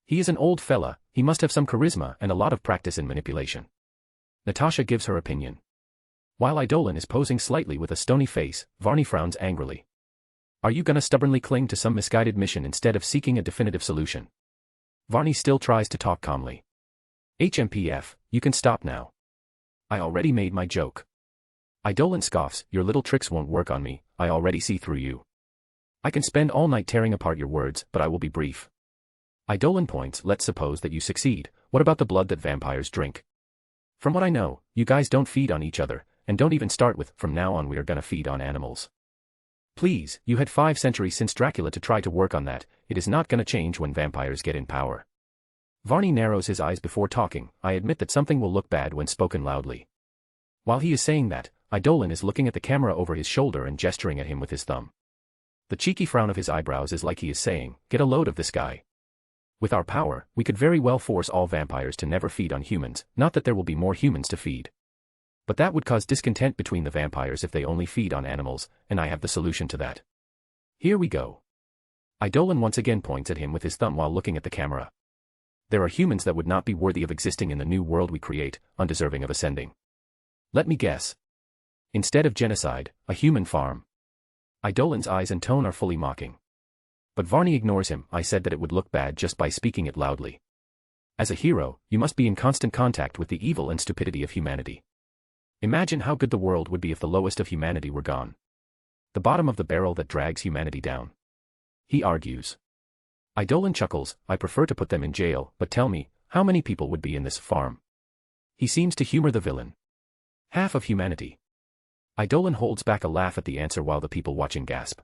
He is an old fella, he must have some charisma and a lot of practice in manipulation. Natasha gives her opinion. While Eidolon is posing slightly with a stony face, Varney frowns angrily. Are you gonna stubbornly cling to some misguided mission instead of seeking a definitive solution? Varney still tries to talk calmly. HMPF, you can stop now. I already made my joke. Eidolon scoffs, your little tricks won't work on me, I already see through you. I can spend all night tearing apart your words, but I will be brief. Eidolon points, let's suppose that you succeed, what about the blood that vampires drink? From what I know, you guys don't feed on each other, and don't even start with, from now on we are gonna feed on animals. Please, you had 5 centuries since Dracula to try to work on that, it is not gonna change when vampires get in power. Varney narrows his eyes before talking, I admit that something will look bad when spoken loudly. While he is saying that, Eidolon is looking at the camera over his shoulder and gesturing at him with his thumb. The cheeky frown of his eyebrows is like he is saying, get a load of this guy. With our power, we could very well force all vampires to never feed on humans, not that there will be more humans to feed. But that would cause discontent between the vampires if they only feed on animals, and I have the solution to that. Here we go. Eidolon once again points at him with his thumb while looking at the camera. There are humans that would not be worthy of existing in the new world we create, undeserving of ascending. Let me guess. Instead of genocide, a human farm. Eidolon's eyes and tone are fully mocking. But Varney ignores him. I said that it would look bad just by speaking it loudly. As a hero, you must be in constant contact with the evil and stupidity of humanity. Imagine how good the world would be if the lowest of humanity were gone. The bottom of the barrel that drags humanity down. He argues. Eidolon chuckles. I prefer to put them in jail, but tell me, how many people would be in this farm? He seems to humor the villain. Half of humanity. Eidolon holds back a laugh at the answer while the people watching gasp.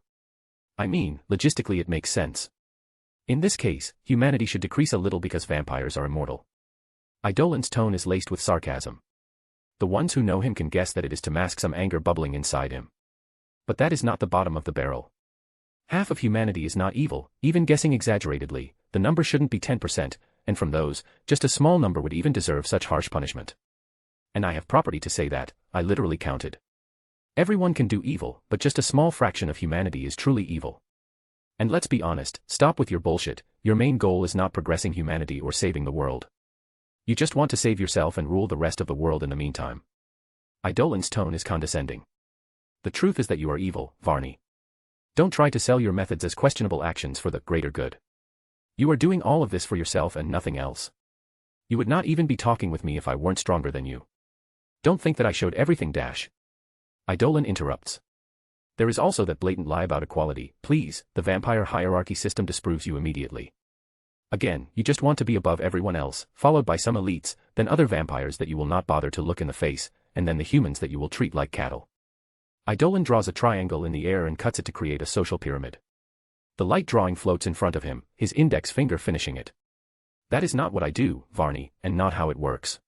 I mean, logistically it makes sense. In this case, humanity should decrease a little because vampires are immortal. Eidolon's tone is laced with sarcasm. The ones who know him can guess that it is to mask some anger bubbling inside him. But that is not the bottom of the barrel. Half of humanity is not evil, even guessing exaggeratedly, the number shouldn't be 10%, and from those, just a small number would even deserve such harsh punishment. And I have property to say that, I literally counted. Everyone can do evil, but just a small fraction of humanity is truly evil. And let's be honest, stop with your bullshit, your main goal is not progressing humanity or saving the world. You just want to save yourself and rule the rest of the world in the meantime. Eidolon's tone is condescending. The truth is that you are evil, Varney. Don't try to sell your methods as questionable actions for the greater good. You are doing all of this for yourself and nothing else. You would not even be talking with me if I weren't stronger than you. Don't think that I showed everything. Eidolon interrupts. There is also that blatant lie about equality. Please, the vampire hierarchy system disproves you immediately. Again, you just want to be above everyone else, followed by some elites, then other vampires that you will not bother to look in the face, and then the humans that you will treat like cattle. Eidolon draws a triangle in the air and cuts it to create a social pyramid. The light drawing floats in front of him, his index finger finishing it. That is not what I do, Varney, and not how it works.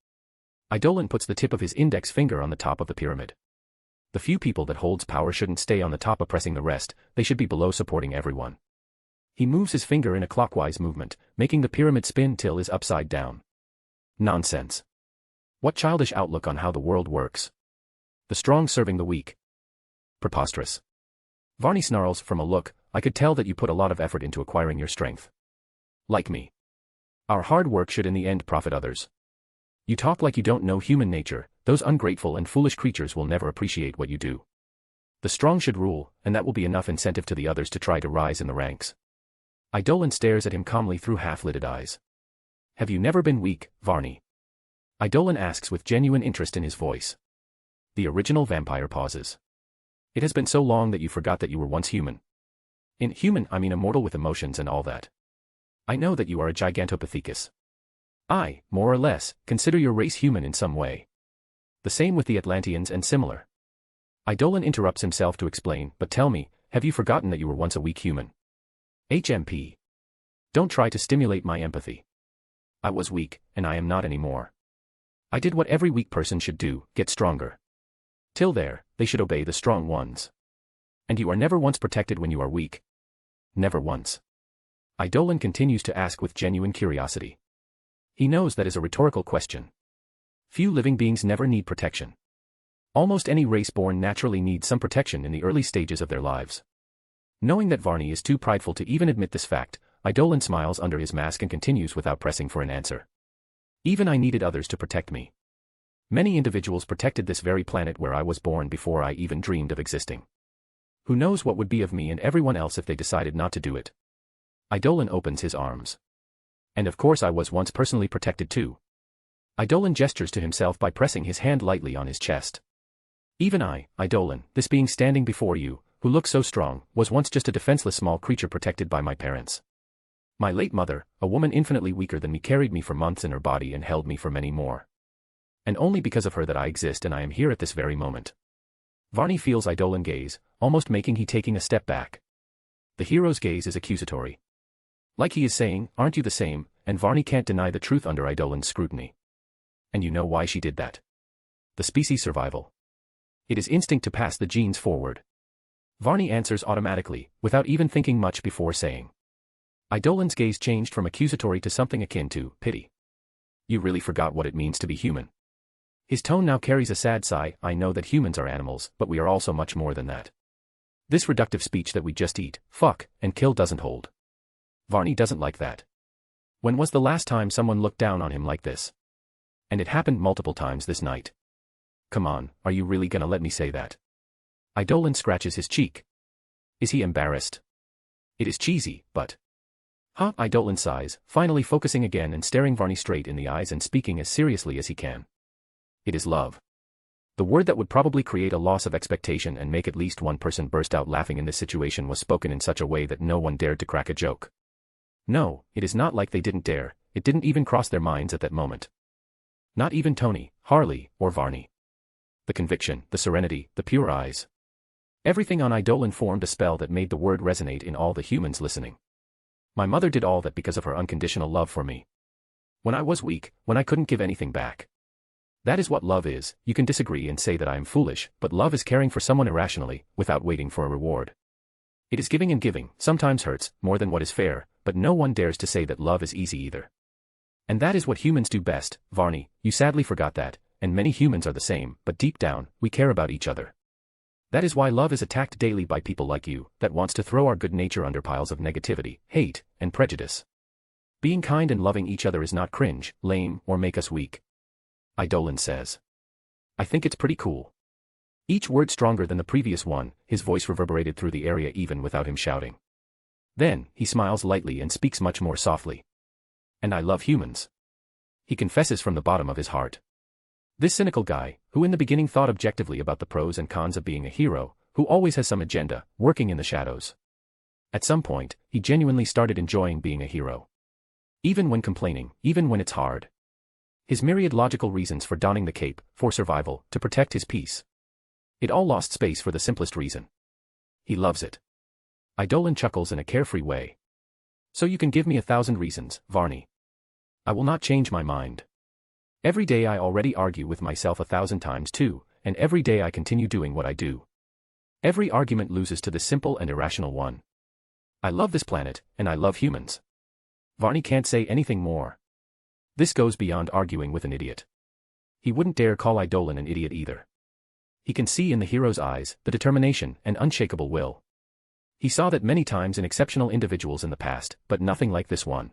Eidolon puts the tip of his index finger on the top of the pyramid. The few people that holds power shouldn't stay on the top oppressing the rest, they should be below supporting everyone. He moves his finger in a clockwise movement, making the pyramid spin till is upside down. Nonsense. What childish outlook on how the world works. The strong serving the weak. Preposterous. Varney snarls. From a look, I could tell that you put a lot of effort into acquiring your strength. Like me. Our hard work should in the end profit others. You talk like you don't know human nature, those ungrateful and foolish creatures will never appreciate what you do. The strong should rule, and that will be enough incentive to the others to try to rise in the ranks. Eidolon stares at him calmly through half-lidded eyes. Have you never been weak, Varney? Eidolon asks with genuine interest in his voice. The original vampire pauses. It has been so long that you forgot that you were once human. In human I mean immortal with emotions and all that. I know that you are a gigantopithecus. I, more or less, consider your race human in some way. The same with the Atlanteans and similar. Eidolon interrupts himself to explain, but tell me, have you forgotten that you were once a weak human? HMP. Don't try to stimulate my empathy. I was weak, and I am not anymore. I did what every weak person should do, get stronger. Till there, they should obey the strong ones. And you are never once protected when you are weak. Never once. Eidolon continues to ask with genuine curiosity. He knows that is a rhetorical question. Few living beings never need protection. Almost any race born naturally needs some protection in the early stages of their lives. Knowing that Varney is too prideful to even admit this fact, Eidolon smiles under his mask and continues without pressing for an answer. Even I needed others to protect me. Many individuals protected this very planet where I was born before I even dreamed of existing. Who knows what would be of me and everyone else if they decided not to do it? Eidolon opens his arms. And of course I was once personally protected too. Eidolon gestures to himself by pressing his hand lightly on his chest. Even I, Eidolon, this being standing before you, who looks so strong, was once just a defenseless small creature protected by my parents. My late mother, a woman infinitely weaker than me, carried me for months in her body and held me for many more. And only because of her that I exist and I am here at this very moment. Varney feels Eidolon gaze, almost making he taking a step back. The hero's gaze is accusatory. Like he is saying, aren't you the same, and Varney can't deny the truth under Eidolon's scrutiny. And you know why she did that. The species survival. It is instinct to pass the genes forward. Varney answers automatically, without even thinking much before saying. Eidolon's gaze changed from accusatory to something akin to pity. You really forgot what it means to be human. His tone now carries a sad sigh. I know that humans are animals, but we are also much more than that. This reductive speech that we just eat, fuck, and kill doesn't hold. Varney doesn't like that. When was the last time someone looked down on him like this? And it happened multiple times this night. Come on, are you really gonna let me say that? Idolin scratches his cheek. Is he embarrassed? It is cheesy, but... Huh? Idolin sighs, finally focusing again and staring Varney straight in the eyes and speaking as seriously as he can. It is love. The word that would probably create a loss of expectation and make at least one person burst out laughing in this situation was spoken in such a way that no one dared to crack a joke. No, it is not like they didn't dare, it didn't even cross their minds at that moment. Not even Tony, Harley, or Varney. The conviction, the serenity, the pure eyes. Everything on Idolin formed a spell that made the word resonate in all the humans listening. My mother did all that because of her unconditional love for me. When I was weak, when I couldn't give anything back. That is what love is. You can disagree and say that I am foolish, but love is caring for someone irrationally, without waiting for a reward. It is giving, and giving sometimes hurts more than what is fair, but no one dares to say that love is easy either. And that is what humans do best. Varney, you sadly forgot that, and many humans are the same, but deep down, we care about each other. That is why love is attacked daily by people like you, that wants to throw our good nature under piles of negativity, hate, and prejudice. Being kind and loving each other is not cringe, lame, or make us weak. Idolin says. I think it's pretty cool. Each word stronger than the previous one, his voice reverberated through the area even without him shouting. Then, he smiles lightly and speaks much more softly. And I love humans. He confesses from the bottom of his heart. This cynical guy, who in the beginning thought objectively about the pros and cons of being a hero, who always has some agenda, working in the shadows. At some point, he genuinely started enjoying being a hero. Even when complaining, even when it's hard. His myriad logical reasons for donning the cape, for survival, to protect his peace. It all lost space for the simplest reason. He loves it. Idolin chuckles in a carefree way. So you can give me 1,000 reasons, Varney. I will not change my mind. Every day I already argue with myself 1,000 times too, and every day I continue doing what I do. Every argument loses to the simple and irrational one. I love this planet, and I love humans. Varney can't say anything more. This goes beyond arguing with an idiot. He wouldn't dare call Idolin an idiot either. He can see in the hero's eyes the determination and unshakable will. He saw that many times in exceptional individuals in the past, but nothing like this one.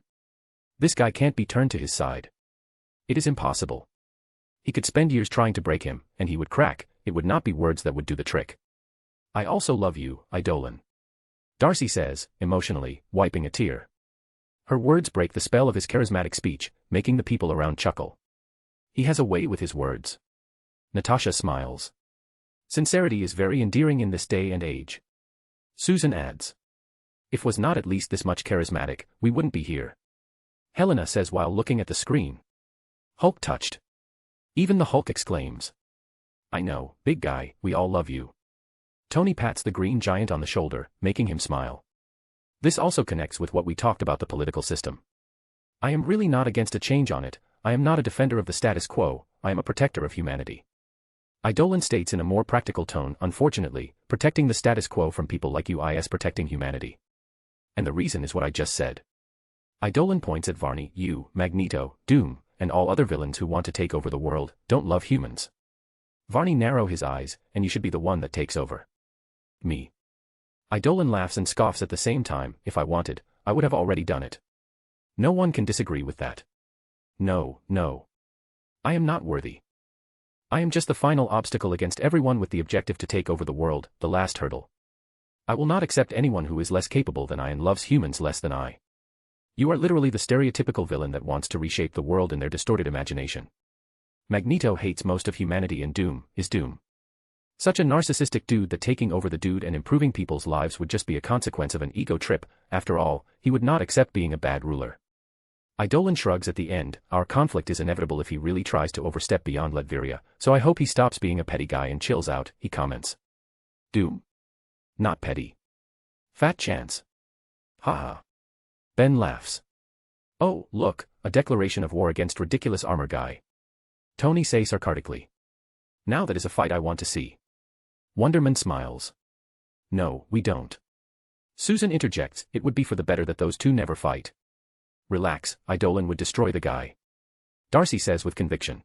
This guy can't be turned to his side. It is impossible. He could spend years trying to break him, and he would crack. It would not be words that would do the trick. I also love you, Idolin. Darcy says, emotionally, wiping a tear. Her words break the spell of his charismatic speech, making the people around chuckle. He has a way with his words. Natasha smiles. Sincerity is very endearing in this day and age. Susan adds. If was not at least this much charismatic, we wouldn't be here. Helena says while looking at the screen. Hulk touched. Even the Hulk exclaims. I know, big guy, we all love you. Tony pats the green giant on the shoulder, making him smile. This also connects with what we talked about the political system. I am really not against a change on it. I am not a defender of the status quo, I am a protector of humanity. Idolin states in a more practical tone, unfortunately, protecting the status quo from people like you is protecting humanity. And the reason is what I just said. Idolin points at Varney. You, Magneto, Doom, and all other villains who want to take over the world, don't love humans. Varney narrows his eyes, and you should be the one that takes over. Me. Idolin laughs and scoffs at the same time. If I wanted, I would have already done it. No one can disagree with that. No, no. I am not worthy. I am just the final obstacle against everyone with the objective to take over the world, the last hurdle. I will not accept anyone who is less capable than I and loves humans less than I. You are literally the stereotypical villain that wants to reshape the world in their distorted imagination. Magneto hates most of humanity and Doom is Doom. Such a narcissistic dude that taking over the dude and improving people's lives would just be a consequence of an ego trip. After all, he would not accept being a bad ruler. Idolin shrugs at the end. Our conflict is inevitable if he really tries to overstep beyond Latveria, so I hope he stops being a petty guy and chills out, he comments. Doom. Not petty. Fat chance. Haha. Ben laughs. Oh, look, a declaration of war against ridiculous armor guy. Tony says sarcastically. Now that is a fight I want to see. Wonderman smiles. No, we don't. Susan interjects, it would be for the better that those two never fight. Relax, Idolin would destroy the guy. Darcy says with conviction.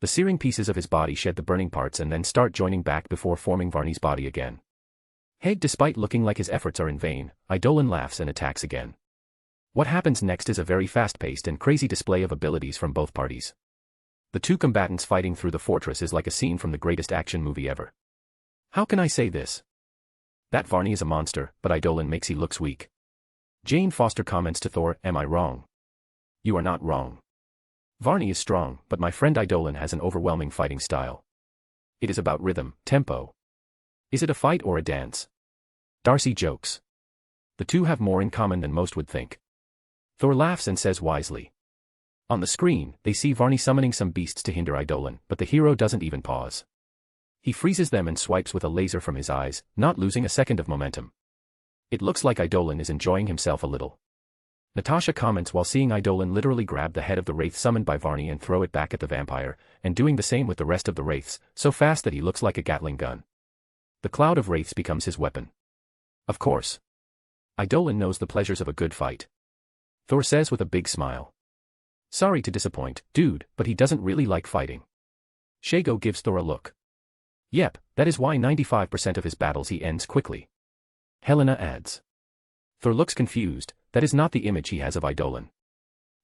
The searing pieces of his body shed the burning parts and then start joining back before forming Varney's body again. Despite looking like his efforts are in vain, Eidolon laughs and attacks again. What happens next is a very fast-paced and crazy display of abilities from both parties. The two combatants fighting through the fortress is like a scene from the greatest action movie ever. How can I say this? That Varney is a monster, but Eidolon makes he looks weak. Jane Foster comments to Thor, "Am I wrong?" "You are not wrong. Varney is strong, but my friend Eidolon has an overwhelming fighting style. It is about rhythm, tempo. Is it a fight or a dance?" Darcy jokes. The two have more in common than most would think. Thor laughs and says wisely. On the screen, they see Varney summoning some beasts to hinder Eidolon, but the hero doesn't even pause. He freezes them and swipes with a laser from his eyes, not losing a second of momentum. It looks like Eidolon is enjoying himself a little. Natasha comments while seeing Eidolon literally grab the head of the wraith summoned by Varney and throw it back at the vampire, and doing the same with the rest of the wraiths, so fast that he looks like a Gatling gun. The cloud of wraiths becomes his weapon. Of course. Eidolon knows the pleasures of a good fight. Thor says with a big smile. "Sorry to disappoint, dude, but he doesn't really like fighting." Shago gives Thor a look. "Yep, that is why 95% of his battles he ends quickly." Helena adds. Thor looks confused. That is not the image he has of Eidolon.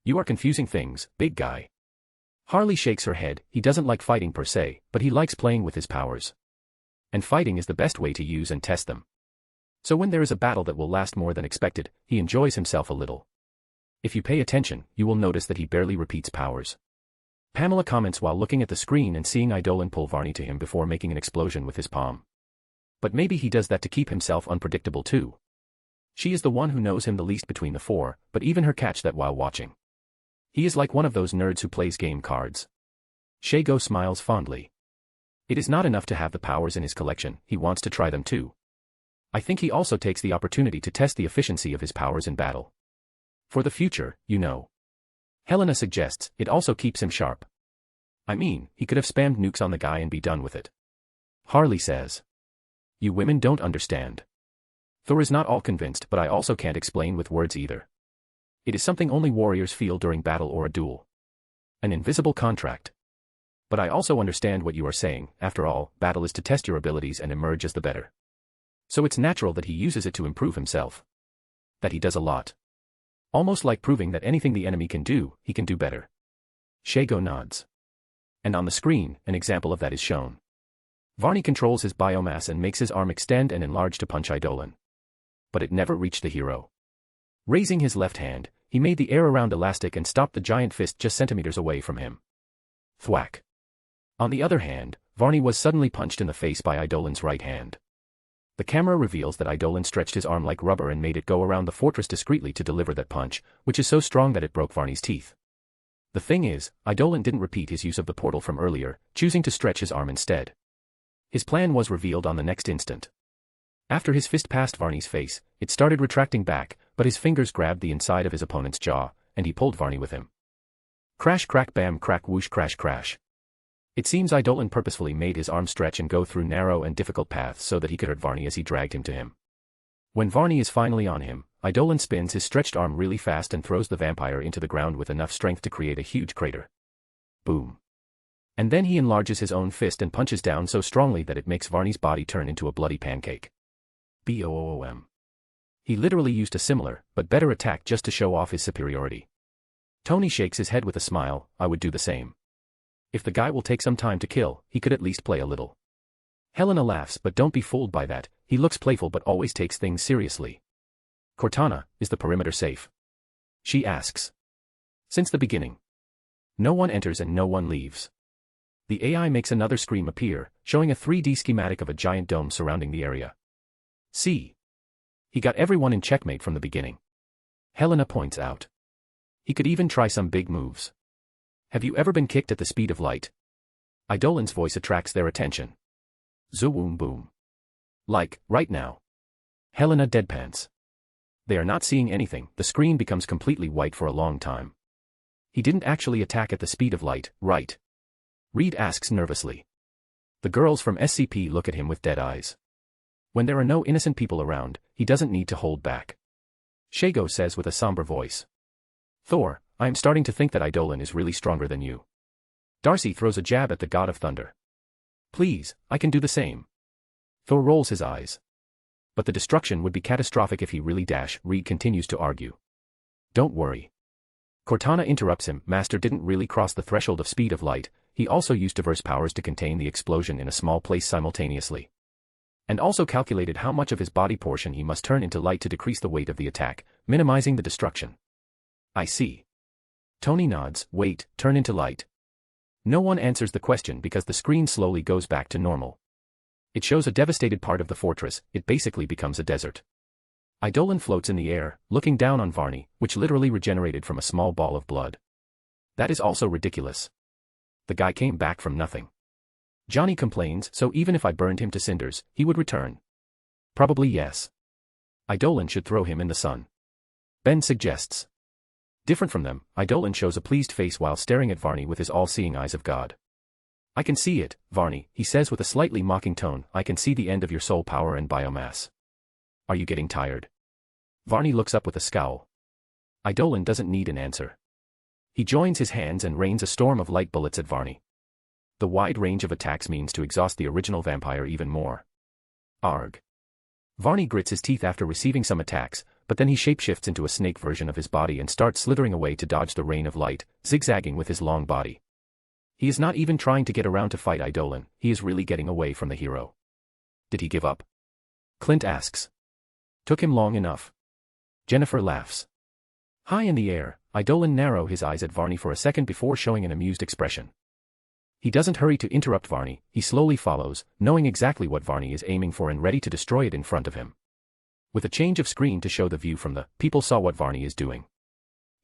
"You are confusing things, big guy." Harley shakes her head. He doesn't like fighting per se, but he likes playing with his powers. And fighting is the best way to use and test them. So when there is a battle that will last more than expected, he enjoys himself a little. If you pay attention, you will notice that he barely repeats powers. Pamela comments while looking at the screen and seeing Eidolon pull Varney to him before making an explosion with his palm. But maybe he does that to keep himself unpredictable too. She is the one who knows him the least between the four, but even her catch that while watching. He is like one of those nerds who plays game cards. Shago smiles fondly. It is not enough to have the powers in his collection, he wants to try them too. I think he also takes the opportunity to test the efficiency of his powers in battle. For the future, you know. Helena suggests, it also keeps him sharp. I mean, he could have spammed nukes on the guy and be done with it. Harley says. You women don't understand. Thor is not all convinced, but I also can't explain with words either. It is something only warriors feel during battle or a duel. An invisible contract. But I also understand what you are saying. After all, battle is to test your abilities and emerge as the better. So it's natural that he uses it to improve himself. That he does a lot. Almost like proving that anything the enemy can do, he can do better. Shago nods. And on the screen, an example of that is shown. Varney controls his biomass and makes his arm extend and enlarge to punch Eidolon. But it never reached the hero. Raising his left hand, he made the air around elastic and stopped the giant fist just centimeters away from him. Thwack. On the other hand, Varney was suddenly punched in the face by Eidolon's right hand. The camera reveals that Eidolon stretched his arm like rubber and made it go around the fortress discreetly to deliver that punch, which is so strong that it broke Varney's teeth. The thing is, Eidolon didn't repeat his use of the portal from earlier, choosing to stretch his arm instead. His plan was revealed on the next instant. After his fist passed Varney's face, it started retracting back, but his fingers grabbed the inside of his opponent's jaw, and he pulled Varney with him. Crash crack bam crack whoosh crash crash. It seems Eidolon purposefully made his arm stretch and go through narrow and difficult paths so that he could hurt Varney as he dragged him to him. When Varney is finally on him, Eidolon spins his stretched arm really fast and throws the vampire into the ground with enough strength to create a huge crater. Boom. And then he enlarges his own fist and punches down so strongly that it makes Varney's body turn into a bloody pancake. Boom. He literally used a similar, but better attack just to show off his superiority. Tony shakes his head with a smile. I would do the same. If the guy will take some time to kill, he could at least play a little. Helena laughs, but don't be fooled by that. He looks playful but always takes things seriously. Cortana, is the perimeter safe? She asks. Since the beginning. No one enters and no one leaves. The AI makes another screen appear, showing a 3D schematic of a giant dome surrounding the area. See. He got everyone in checkmate from the beginning. Helena points out. He could even try some big moves. Have you ever been kicked at the speed of light? Eidolon's voice attracts their attention. Zoom boom. Like, right now. Helena deadpans. They are not seeing anything. The screen becomes completely white for a long time. He didn't actually attack at the speed of light, right? Reed asks nervously. The girls from SCP look at him with dead eyes. When there are no innocent people around, he doesn't need to hold back. Shago says with a somber voice. Thor, I am starting to think that Eidolon is really stronger than you. Darcy throws a jab at the god of thunder. Please, I can do the same. Thor rolls his eyes. But the destruction would be catastrophic if he really Reed continues to argue. Don't worry. Cortana interrupts him. Master didn't really cross the threshold of speed of light, he also used diverse powers to contain the explosion in a small place simultaneously. And also calculated how much of his body portion he must turn into light to decrease the weight of the attack, minimizing the destruction. I see. Tony nods. Wait, turn into light. No one answers the question because the screen slowly goes back to normal. It shows a devastated part of the fortress. It basically becomes a desert. Eidolon floats in the air, looking down on Varney, which literally regenerated from a small ball of blood. That is also ridiculous. The guy came back from nothing. Johnny complains, so even if I burned him to cinders, he would return. Probably yes. Eidolon should throw him in the sun. Ben suggests. Different from them, Eidolon shows a pleased face while staring at Varney with his all-seeing eyes of God. I can see it, Varney, he says with a slightly mocking tone. I can see the end of your soul power and biomass. Are you getting tired? Varney looks up with a scowl. Eidolon doesn't need an answer. He joins his hands and rains a storm of light bullets at Varney. The wide range of attacks means to exhaust the original vampire even more. Arg. Varney grits his teeth after receiving some attacks, but then he shapeshifts into a snake version of his body and starts slithering away to dodge the rain of light, zigzagging with his long body. He is not even trying to get around to fight Eidolon, he is really getting away from the hero. Did he give up? Clint asks. Took him long enough. Jennifer laughs. High in the air, Eidolon narrows his eyes at Varney for a second before showing an amused expression. He doesn't hurry to interrupt Varney, he slowly follows, knowing exactly what Varney is aiming for and ready to destroy it in front of him. With a change of screen to show the view from the people saw what Varney is doing.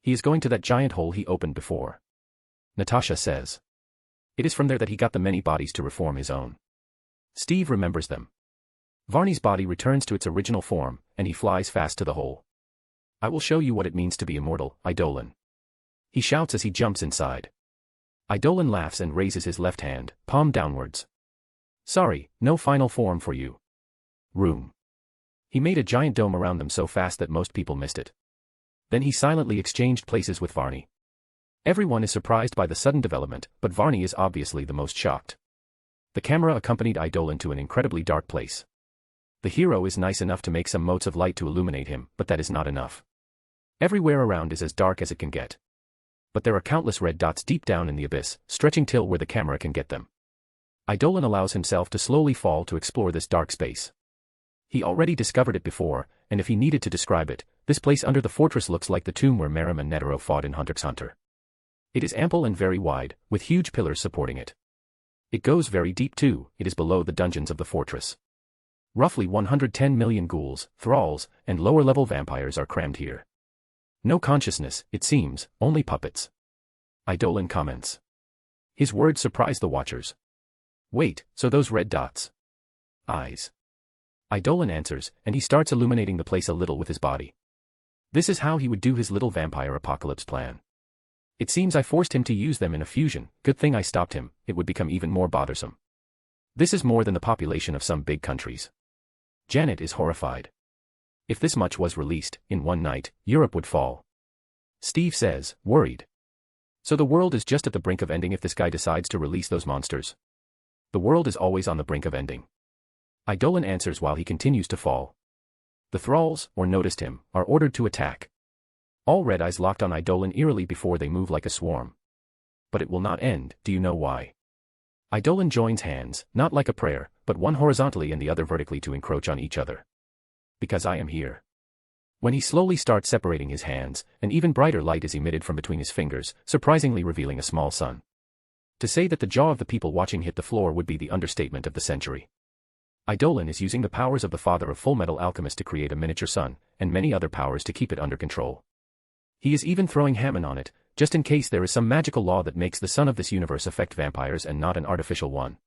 He is going to that giant hole he opened before. Natasha says. It is from there that he got the many bodies to reform his own. Steve remembers them. Varney's body returns to its original form, and he flies fast to the hole. I will show you what it means to be immortal, Eidolon. He shouts as he jumps inside. Eidolon laughs and raises his left hand, palm downwards. Sorry, no final form for you. Room. He made a giant dome around them so fast that most people missed it. Then he silently exchanged places with Varney. Everyone is surprised by the sudden development, but Varney is obviously the most shocked. The camera accompanied Eidolon to an incredibly dark place. The hero is nice enough to make some motes of light to illuminate him, but that is not enough. Everywhere around is as dark as it can get. But there are countless red dots deep down in the abyss, stretching till where the camera can get them. Eidolon allows himself to slowly fall to explore this dark space. He already discovered it before, and if he needed to describe it, this place under the fortress looks like the tomb where Merim and Netero fought in Hunter x Hunter. It is ample and very wide, with huge pillars supporting it. It goes very deep too, it is below the dungeons of the fortress. Roughly 110 million ghouls, thralls, and lower-level vampires are crammed here. No consciousness, it seems, only puppets. Eidolon comments. His words surprise the watchers. Wait, so those red dots? Eyes. Eidolon answers, and he starts illuminating the place a little with his body. This is how he would do his little vampire apocalypse plan. It seems I forced him to use them in a fusion, good thing I stopped him, it would become even more bothersome. This is more than the population of some big countries. Janet is horrified. If this much was released, in one night, Europe would fall. Steve says, worried. So the world is just at the brink of ending if this guy decides to release those monsters. The world is always on the brink of ending. Eidolon answers while he continues to fall. The thralls, or noticed him, are ordered to attack. All red eyes locked on Eidolon eerily before they move like a swarm. But it will not end, do you know why? Eidolon joins hands, not like a prayer, but one horizontally and the other vertically to encroach on each other. Because I am here. When he slowly starts separating his hands, an even brighter light is emitted from between his fingers, surprisingly revealing a small sun. To say that the jaw of the people watching hit the floor would be the understatement of the century. Eidolon is using the powers of the father of Full Metal Alchemist to create a miniature sun, and many other powers to keep it under control. He is even throwing Hammond on it, just in case there is some magical law that makes the sun of this universe affect vampires and not an artificial one.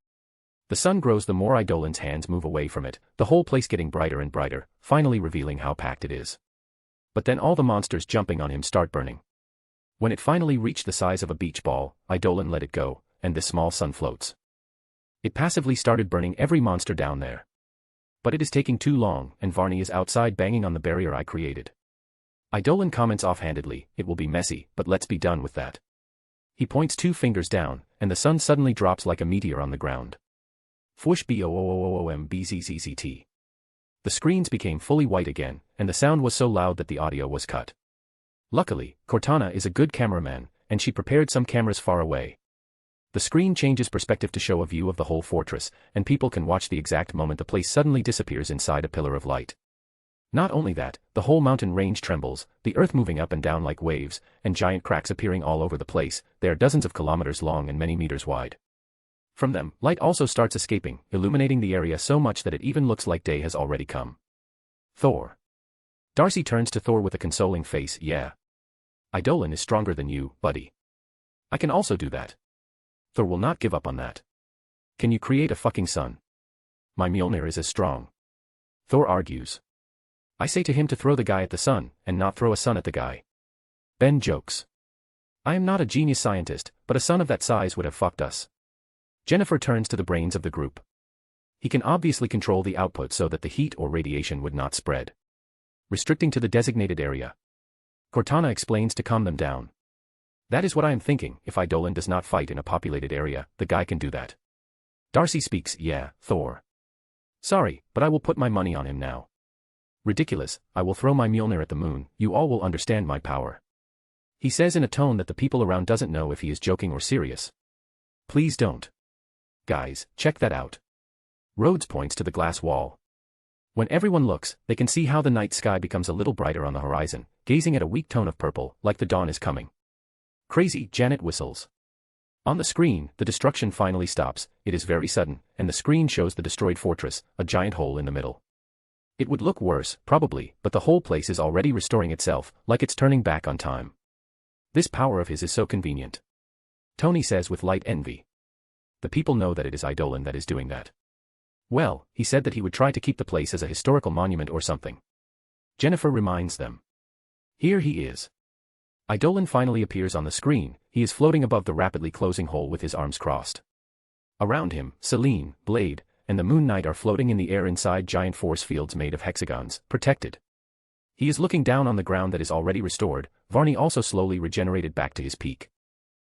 The sun grows the more Eidolon's hands move away from it, the whole place getting brighter and brighter, finally revealing how packed it is. But then all the monsters jumping on him start burning. When it finally reached the size of a beach ball, Eidolon let it go, and this small sun floats. It passively started burning every monster down there. But it is taking too long, and Varney is outside banging on the barrier I created. Eidolon comments offhandedly, it will be messy, but let's be done with that. He points two fingers down, and the sun suddenly drops like a meteor on the ground. Fwoosh boombzzzt. The screens became fully white again, and the sound was so loud that the audio was cut. Luckily, Cortana is a good cameraman, and she prepared some cameras far away. The screen changes perspective to show a view of the whole fortress, and people can watch the exact moment the place suddenly disappears inside a pillar of light. Not only that, the whole mountain range trembles, the earth moving up and down like waves, and giant cracks appearing all over the place. They are dozens of kilometers long and many meters wide. From them, light also starts escaping, illuminating the area so much that it even looks like day has already come. Thor. Darcy turns to Thor with a consoling face. Yeah. Eidolon is stronger than you, buddy. I can also do that. Thor will not give up on that. Can you create a fucking sun? My Mjolnir is as strong. Thor argues. I say to him to throw the guy at the sun, and not throw a sun at the guy. Ben jokes. I am not a genius scientist, but a sun of that size would have fucked us. Jennifer turns to the brains of the group. He can obviously control the output so that the heat or radiation would not spread. Restricting to the designated area. Cortana explains to calm them down. That is what I am thinking. If Eidolon does not fight in a populated area, the guy can do that. Darcy speaks. Yeah, Thor. Sorry, but I will put my money on him now. Ridiculous, I will throw my Mjolnir at the moon, you all will understand my power. He says in a tone that the people around doesn't know if he is joking or serious. Please don't. Guys, check that out. Rhodes points to the glass wall. When everyone looks, they can see how the night sky becomes a little brighter on the horizon, gazing at a weak tone of purple, like the dawn is coming. Crazy, Janet whistles. On the screen, the destruction finally stops. It is very sudden, and the screen shows the destroyed fortress, a giant hole in the middle. It would look worse, probably, but the whole place is already restoring itself, like it's turning back on time. This power of his is so convenient. Tony says with light envy. The people know that it is Eidolon that is doing that. Well, he said that he would try to keep the place as a historical monument or something. Jennifer reminds them. Here he is. Eidolon finally appears on the screen. He is floating above the rapidly closing hole with his arms crossed. Around him, Selene, Blade, and the Moon Knight are floating in the air inside giant force fields made of hexagons, protected. He is looking down on the ground that is already restored. Varney also slowly regenerated back to his peak.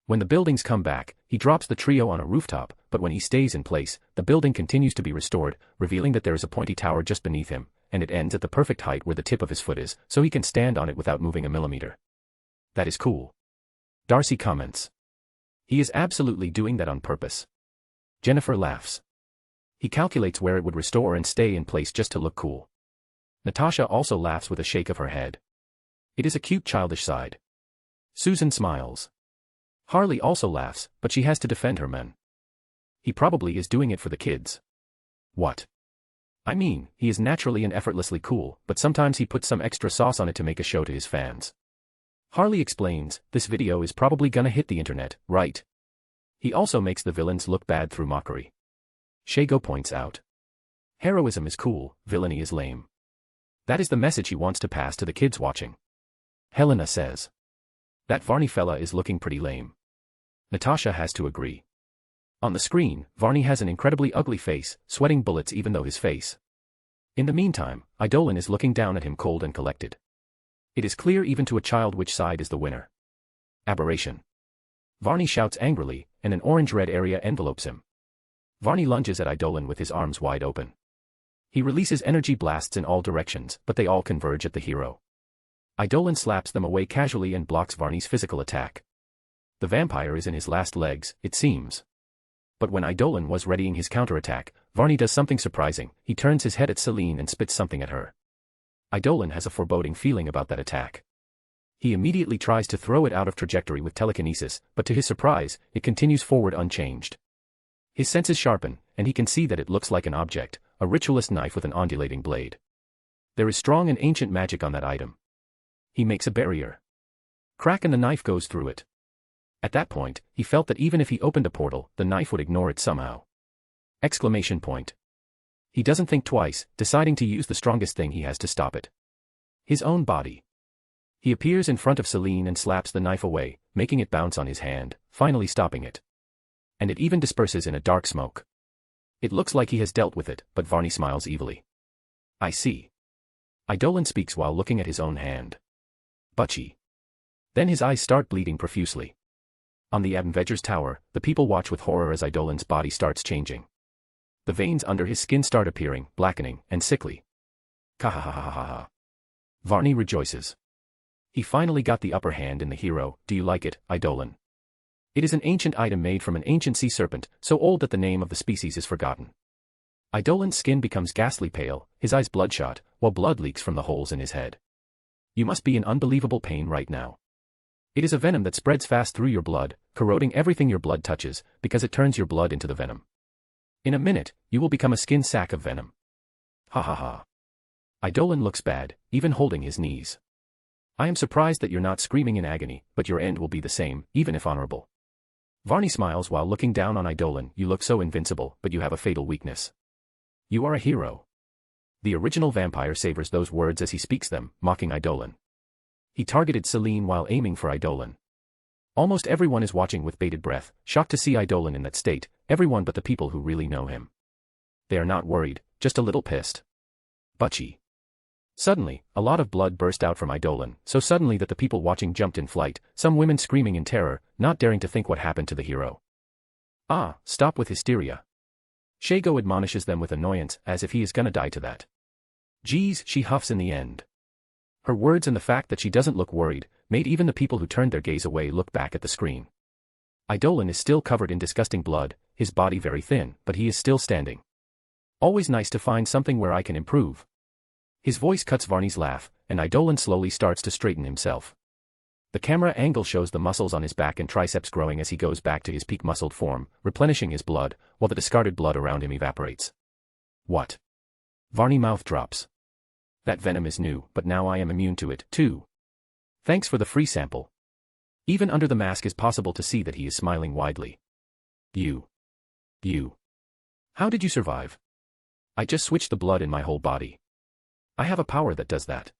When the buildings come back, he drops the trio on a rooftop, but when he stays in place, the building continues to be restored, revealing that there is a pointy tower just beneath him, and it ends at the perfect height where the tip of his foot is, so he can stand on it without moving a millimeter. That is cool. Darcy comments. He is absolutely doing that on purpose. Jennifer laughs. He calculates where it would restore and stay in place just to look cool. Natasha also laughs with a shake of her head. It is a cute childish side. Susan smiles. Harley also laughs, but she has to defend her men. He probably is doing it for the kids. What? I mean, he is naturally and effortlessly cool, but sometimes he puts some extra sauce on it to make a show to his fans. Harley explains, this video is probably gonna hit the internet, right? He also makes the villains look bad through mockery. Shago points out. Heroism is cool, villainy is lame. That is the message he wants to pass to the kids watching. Helena says. That Varney fella is looking pretty lame. Natasha has to agree. On the screen, Varney has an incredibly ugly face, sweating bullets even though his face. In the meantime, Eidolon is looking down at him cold and collected. It is clear even to a child which side is the winner. Aberration. Varney shouts angrily, and an orange-red area envelopes him. Varney lunges at Eidolon with his arms wide open. He releases energy blasts in all directions, but they all converge at the hero. Eidolon slaps them away casually and blocks Varney's physical attack. The vampire is in his last legs, it seems. But when Eidolon was readying his counterattack, Varney does something surprising. He turns his head at Selene and spits something at her. Eidolon has a foreboding feeling about that attack. He immediately tries to throw it out of trajectory with telekinesis, but to his surprise, it continues forward unchanged. His senses sharpen, and he can see that it looks like an object, a ritualist knife with an undulating blade. There is strong and ancient magic on that item. He makes a barrier. Crack and the knife goes through it. At that point, he felt that even if he opened a portal, the knife would ignore it somehow. Exclamation point. He doesn't think twice, deciding to use the strongest thing he has to stop it. His own body. He appears in front of Selene and slaps the knife away, making it bounce on his hand, finally stopping it. And it even disperses in a dark smoke. It looks like he has dealt with it, but Varney smiles evilly. I see. Eidolon speaks while looking at his own hand. Butchie. Then his eyes start bleeding profusely. On the Avengers Tower, the people watch with horror as Eidolon's body starts changing. The veins under his skin start appearing, blackening, and sickly. Kahahahaha. Varney rejoices. He finally got the upper hand in the hero. Do you like it, Eidolon? It is an ancient item made from an ancient sea serpent, so old that the name of the species is forgotten. Eidolon's skin becomes ghastly pale, his eyes bloodshot, while blood leaks from the holes in his head. You must be in unbelievable pain right now. It is a venom that spreads fast through your blood, corroding everything your blood touches, because it turns your blood into the venom. In a minute, you will become a skin sack of venom. Ha ha ha. Eidolon looks bad, even holding his knees. I am surprised that you're not screaming in agony, but your end will be the same, even if honorable. Varney smiles while looking down on Eidolon. You look so invincible, but you have a fatal weakness. You are a hero. The original vampire savors those words as he speaks them, mocking Eidolon. He targeted Celine while aiming for Eidolon. Almost everyone is watching with bated breath, shocked to see Eidolon in that state, everyone but the people who really know him. They are not worried, just a little pissed. Butchie. Suddenly, a lot of blood burst out from Eidolon, so suddenly that the people watching jumped in flight, some women screaming in terror, not daring to think what happened to the hero. Ah, stop with hysteria. Shago admonishes them with annoyance, as if he is gonna die to that. Geez, she huffs in the end. Her words and the fact that she doesn't look worried, made even the people who turned their gaze away look back at the screen. Eidolon is still covered in disgusting blood, his body very thin, but he is still standing. Always nice to find something where I can improve. His voice cuts Varney's laugh, and Eidolon slowly starts to straighten himself. The camera angle shows the muscles on his back and triceps growing as he goes back to his peak muscled form, replenishing his blood, while the discarded blood around him evaporates. What? Varney mouth drops. That venom is new, but now I am immune to it, too. Thanks for the free sample. Even under the mask is possible to see that he is smiling widely. You. How did you survive? I just switched the blood in my whole body. I have a power that does that.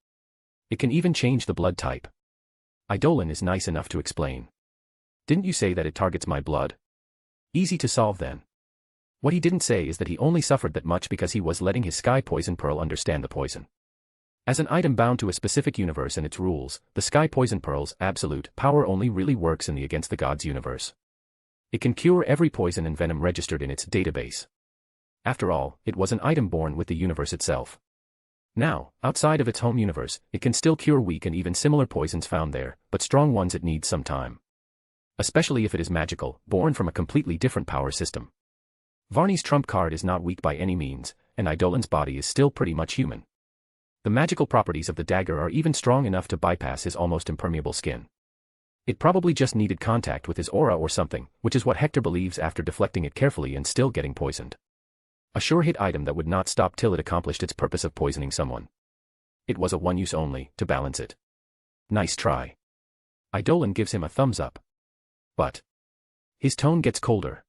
It can even change the blood type. Eidolon is nice enough to explain. Didn't you say that it targets my blood? Easy to solve then. What he didn't say is that he only suffered that much because he was letting his Sky Poison Pearl understand the poison. As an item bound to a specific universe and its rules, the Sky Poison Pearl's absolute power only really works in the Against the Gods universe. It can cure every poison and venom registered in its database. After all, it was an item born with the universe itself. Now, outside of its home universe, it can still cure weak and even similar poisons found there, but strong ones it needs some time. Especially if it is magical, born from a completely different power system. Varney's trump card is not weak by any means, and Eidolon's body is still pretty much human. The magical properties of the dagger are even strong enough to bypass his almost impermeable skin. It probably just needed contact with his aura or something, which is what Hector believes after deflecting it carefully and still getting poisoned. A sure-hit item that would not stop till it accomplished its purpose of poisoning someone. It was a one-use only, to balance it. Nice try. Eidolon gives him a thumbs up. But his tone gets colder.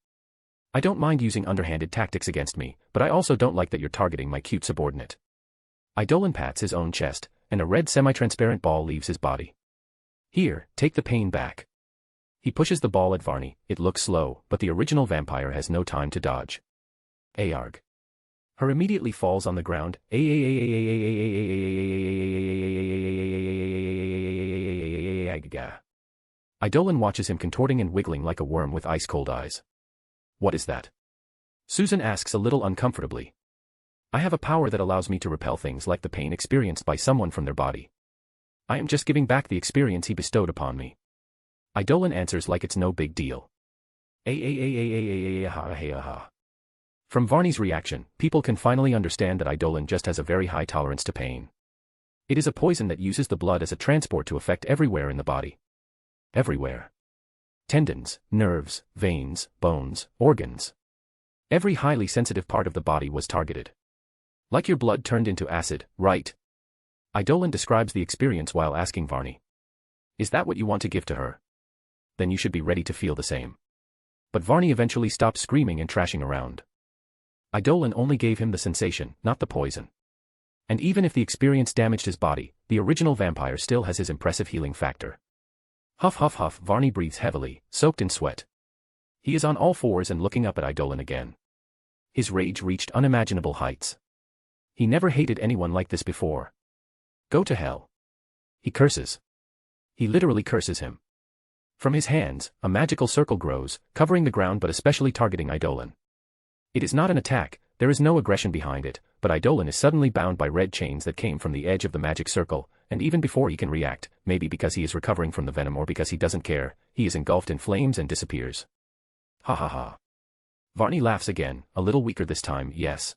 I don't mind using underhanded tactics against me, but I also don't like that you're targeting my cute subordinate. Eidolon pats his own chest, and a red semi-transparent ball leaves his body. Here, take the pain back. He pushes the ball at Varney. It looks slow, but the original vampire has no time to dodge. Aarg. Her immediately falls on the ground. Eidolon watches him contorting and wiggling like a worm with ice-cold eyes. What is that? Susan asks a little uncomfortably. I have a power that allows me to repel things like the pain experienced by someone from their body. I am just giving back the experience he bestowed upon me. Eidolon answers like it's no big deal. From Varney's reaction, people can finally understand that Eidolon just has a very high tolerance to pain. It is a poison that uses the blood as a transport to effect everywhere in the body. Everywhere. Tendons, nerves, veins, bones, organs. Every highly sensitive part of the body was targeted. Like your blood turned into acid, right? Eidolon describes the experience while asking Varney. Is that what you want to give to her? Then you should be ready to feel the same. But Varney eventually stopped screaming and trashing around. Eidolon only gave him the sensation, not the poison. And even if the experience damaged his body, the original vampire still has his impressive healing factor. Huff huff huff, Varney breathes heavily, soaked in sweat. He is on all fours and looking up at Eidolon again. His rage reached unimaginable heights. He never hated anyone like this before. Go to hell. He curses. He literally curses him. From his hands, a magical circle grows, covering the ground but especially targeting Eidolon. It is not an attack, there is no aggression behind it, but Eidolon is suddenly bound by red chains that came from the edge of the magic circle, and even before he can react, maybe because he is recovering from the venom or because he doesn't care, he is engulfed in flames and disappears. Ha ha ha. Varney laughs again, a little weaker this time, yes.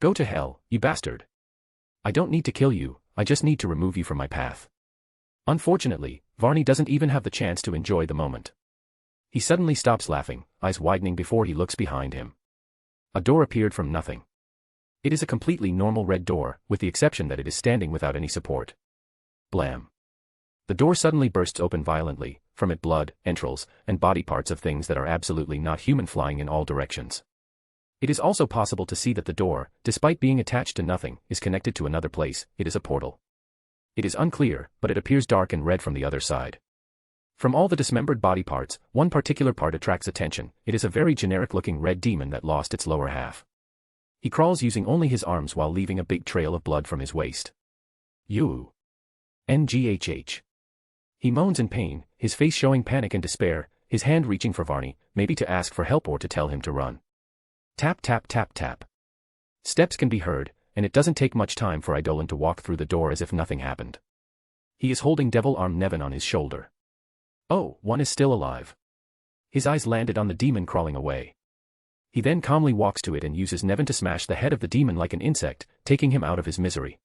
Go to hell, you bastard. I don't need to kill you, I just need to remove you from my path. Unfortunately, Varney doesn't even have the chance to enjoy the moment. He suddenly stops laughing, eyes widening before he looks behind him. A door appeared from nothing. It is a completely normal red door, with the exception that it is standing without any support. Blam. The door suddenly bursts open violently, from it blood, entrails, and body parts of things that are absolutely not human flying in all directions. It is also possible to see that the door, despite being attached to nothing, is connected to another place. It is a portal. It is unclear, but it appears dark and red from the other side. From all the dismembered body parts, one particular part attracts attention. It is a very generic-looking red demon that lost its lower half. He crawls using only his arms while leaving a big trail of blood from his waist. You. NGHH. He moans in pain, his face showing panic and despair, his hand reaching for Varney, maybe to ask for help or to tell him to run. Tap tap tap tap. Steps can be heard, and it doesn't take much time for Eidolon to walk through the door as if nothing happened. He is holding Devil Arm Nevin on his shoulder. Oh, one is still alive. His eyes landed on the demon crawling away. He then calmly walks to it and uses Nevin to smash the head of the demon like an insect, taking him out of his misery.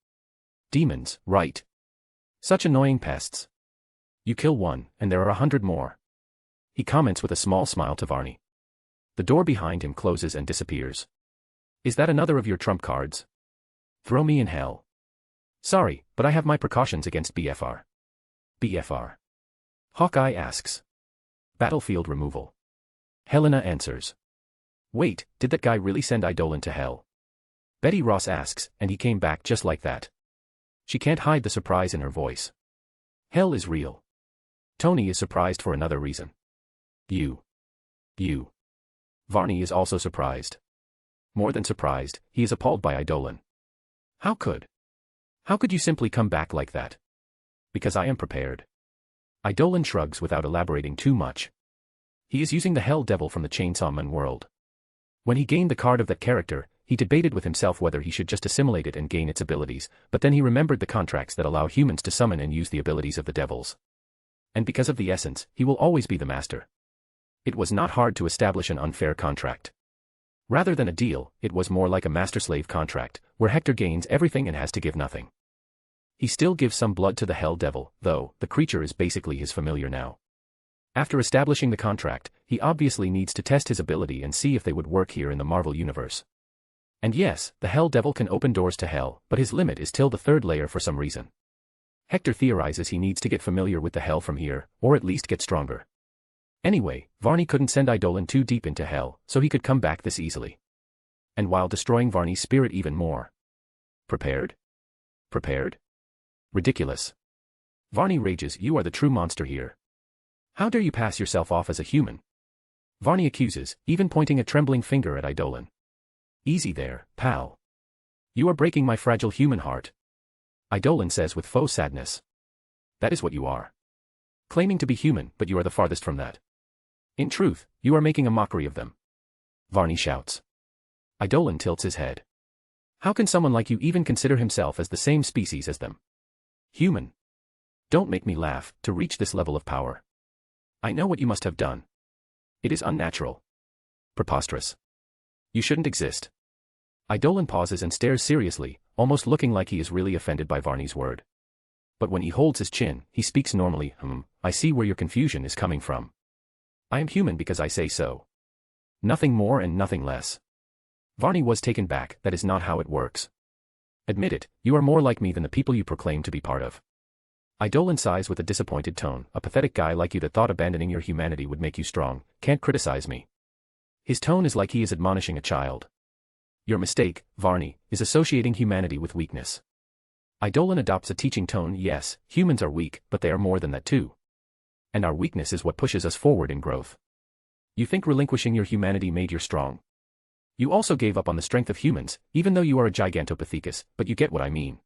Demons, right? Such annoying pests. You kill one, and there are 100 more. He comments with a small smile to Varney. The door behind him closes and disappears. Is that another of your trump cards? Throw me in hell. Sorry, but I have my precautions against BFR. BFR. Hawkeye asks. Battlefield removal. Helena answers. Wait, did that guy really send Eidolon to hell? Betty Ross asks, and he came back just like that. She can't hide the surprise in her voice. Hell is real. Tony is surprised for another reason. You. Varney is also surprised. More than surprised, he is appalled by Eidolon. How could you simply come back like that? Because I am prepared. Eidolon shrugs without elaborating too much. He is using the Hell Devil from the Chainsaw Man world. When he gained the card of that character, he debated with himself whether he should just assimilate it and gain its abilities, but then he remembered the contracts that allow humans to summon and use the abilities of the devils. And because of the essence, he will always be the master. It was not hard to establish an unfair contract. Rather than a deal, it was more like a master-slave contract, where Hector gains everything and has to give nothing. He still gives some blood to the Hell Devil, though, the creature is basically his familiar now. After establishing the contract, he obviously needs to test his ability and see if they would work here in the Marvel Universe. And yes, the Hell Devil can open doors to hell, but his limit is till the 3rd layer for some reason. Hector theorizes he needs to get familiar with the hell from here, or at least get stronger. Anyway, Varney couldn't send Eidolon too deep into hell, so he could come back this easily. And while destroying Varney's spirit even more. Prepared? Prepared? Ridiculous. Varney rages, you are the true monster here. How dare you pass yourself off as a human? Varney accuses, even pointing a trembling finger at Eidolon. Easy there, pal. You are breaking my fragile human heart. Eidolon says with faux sadness. That is what you are. Claiming to be human, but you are the farthest from that. In truth, you are making a mockery of them. Varney shouts. Eidolon tilts his head. How can someone like you even consider himself as the same species as them? Human. Don't make me laugh, to reach this level of power. I know what you must have done. It is unnatural. Preposterous. You shouldn't exist. Eidolon pauses and stares seriously, almost looking like he is really offended by Varney's word. But when he holds his chin, he speaks normally. I see where your confusion is coming from. I am human because I say so. Nothing more and nothing less. Varney was taken back, that is not how it works. Admit it, you are more like me than the people you proclaim to be part of. Eidolon sighs with a disappointed tone, a pathetic guy like you that thought abandoning your humanity would make you strong, can't criticize me. His tone is like he is admonishing a child. Your mistake, Varney, is associating humanity with weakness. Eidolon adopts a teaching tone. Yes, humans are weak, but they are more than that too. And our weakness is what pushes us forward in growth. You think relinquishing your humanity made you strong. You also gave up on the strength of humans, even though you are a gigantopithecus, but you get what I mean.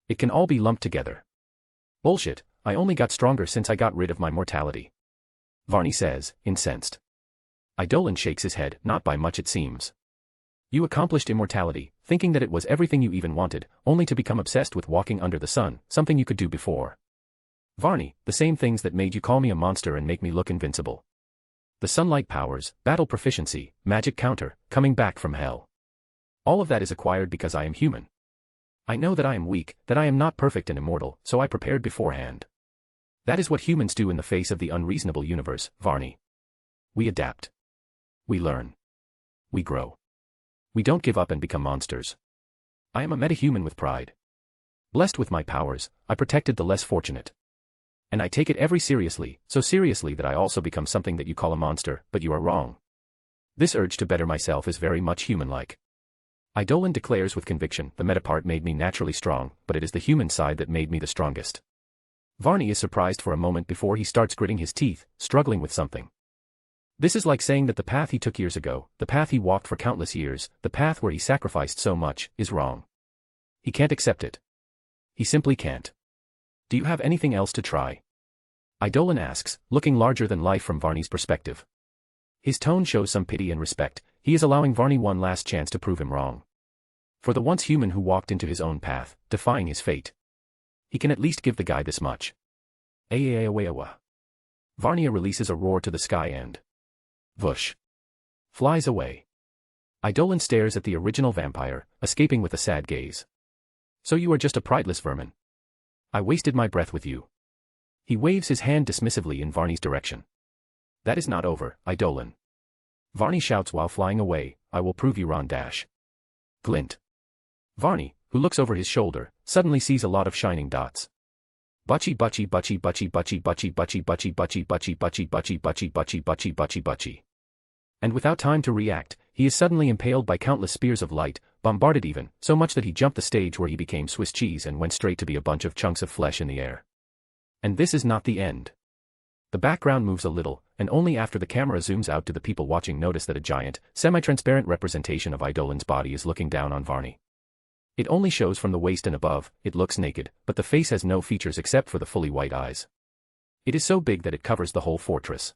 It can all be lumped together. Bullshit, I only got stronger since I got rid of my mortality. Varney says, incensed. Idolin shakes his head, not by much it seems. You accomplished immortality, thinking that it was everything you even wanted, only to become obsessed with walking under the sun, something you could do before. Varney, the same things that made you call me a monster and make me look invincible. The sunlight powers, battle proficiency, magic counter, coming back from hell. All of that is acquired because I am human. I know that I am weak, that I am not perfect and immortal, so I prepared beforehand. That is what humans do in the face of the unreasonable universe, Varney. We adapt. We learn. We grow. We don't give up and become monsters. I am a metahuman with pride. Blessed with my powers, I protected the less fortunate. And I take it every seriously, so seriously that I also become something that you call a monster, but you are wrong. This urge to better myself is very much human-like. Idolin declares with conviction, the meta part made me naturally strong, but it is the human side that made me the strongest. Varney is surprised for a moment before he starts gritting his teeth, struggling with something. This is like saying that the path he took years ago, the path he walked for countless years, the path where he sacrificed so much, is wrong. He can't accept it. He simply can't. Do you have anything else to try? Idolin asks, looking larger than life from Varney's perspective. His tone shows some pity and respect. He is allowing Varney one last chance to prove him wrong. For the once human who walked into his own path, defying his fate. He can at least give the guy this much. Ayayayawayawa. Varney releases a roar to the sky and whoosh. Flies away. Idolin stares at the original vampire, escaping with a sad gaze. So you are just a prideless vermin. I wasted my breath with you. He waves his hand dismissively in Varney's direction. That is not over, Idolin. Varney shouts while flying away, I will prove you wrong. Glint. Varney, who looks over his shoulder, suddenly sees a lot of shining dots. Butchy butchy butchy butchy butchy butchy butchy butchy butchy butchy butchy butchy butchy butchy butchy butchy butchy. And without time to react, he is suddenly impaled by countless spears of light, bombarded even, so much that he jumped the stage where he became Swiss cheese and went straight to be a bunch of chunks of flesh in the air. And this is not the end. The background moves a little, and only after the camera zooms out do the people watching notice that a giant, semi-transparent representation of Idolin's body is looking down on Varney. It only shows from the waist and above, it looks naked, but the face has no features except for the fully white eyes. It is so big that it covers the whole fortress.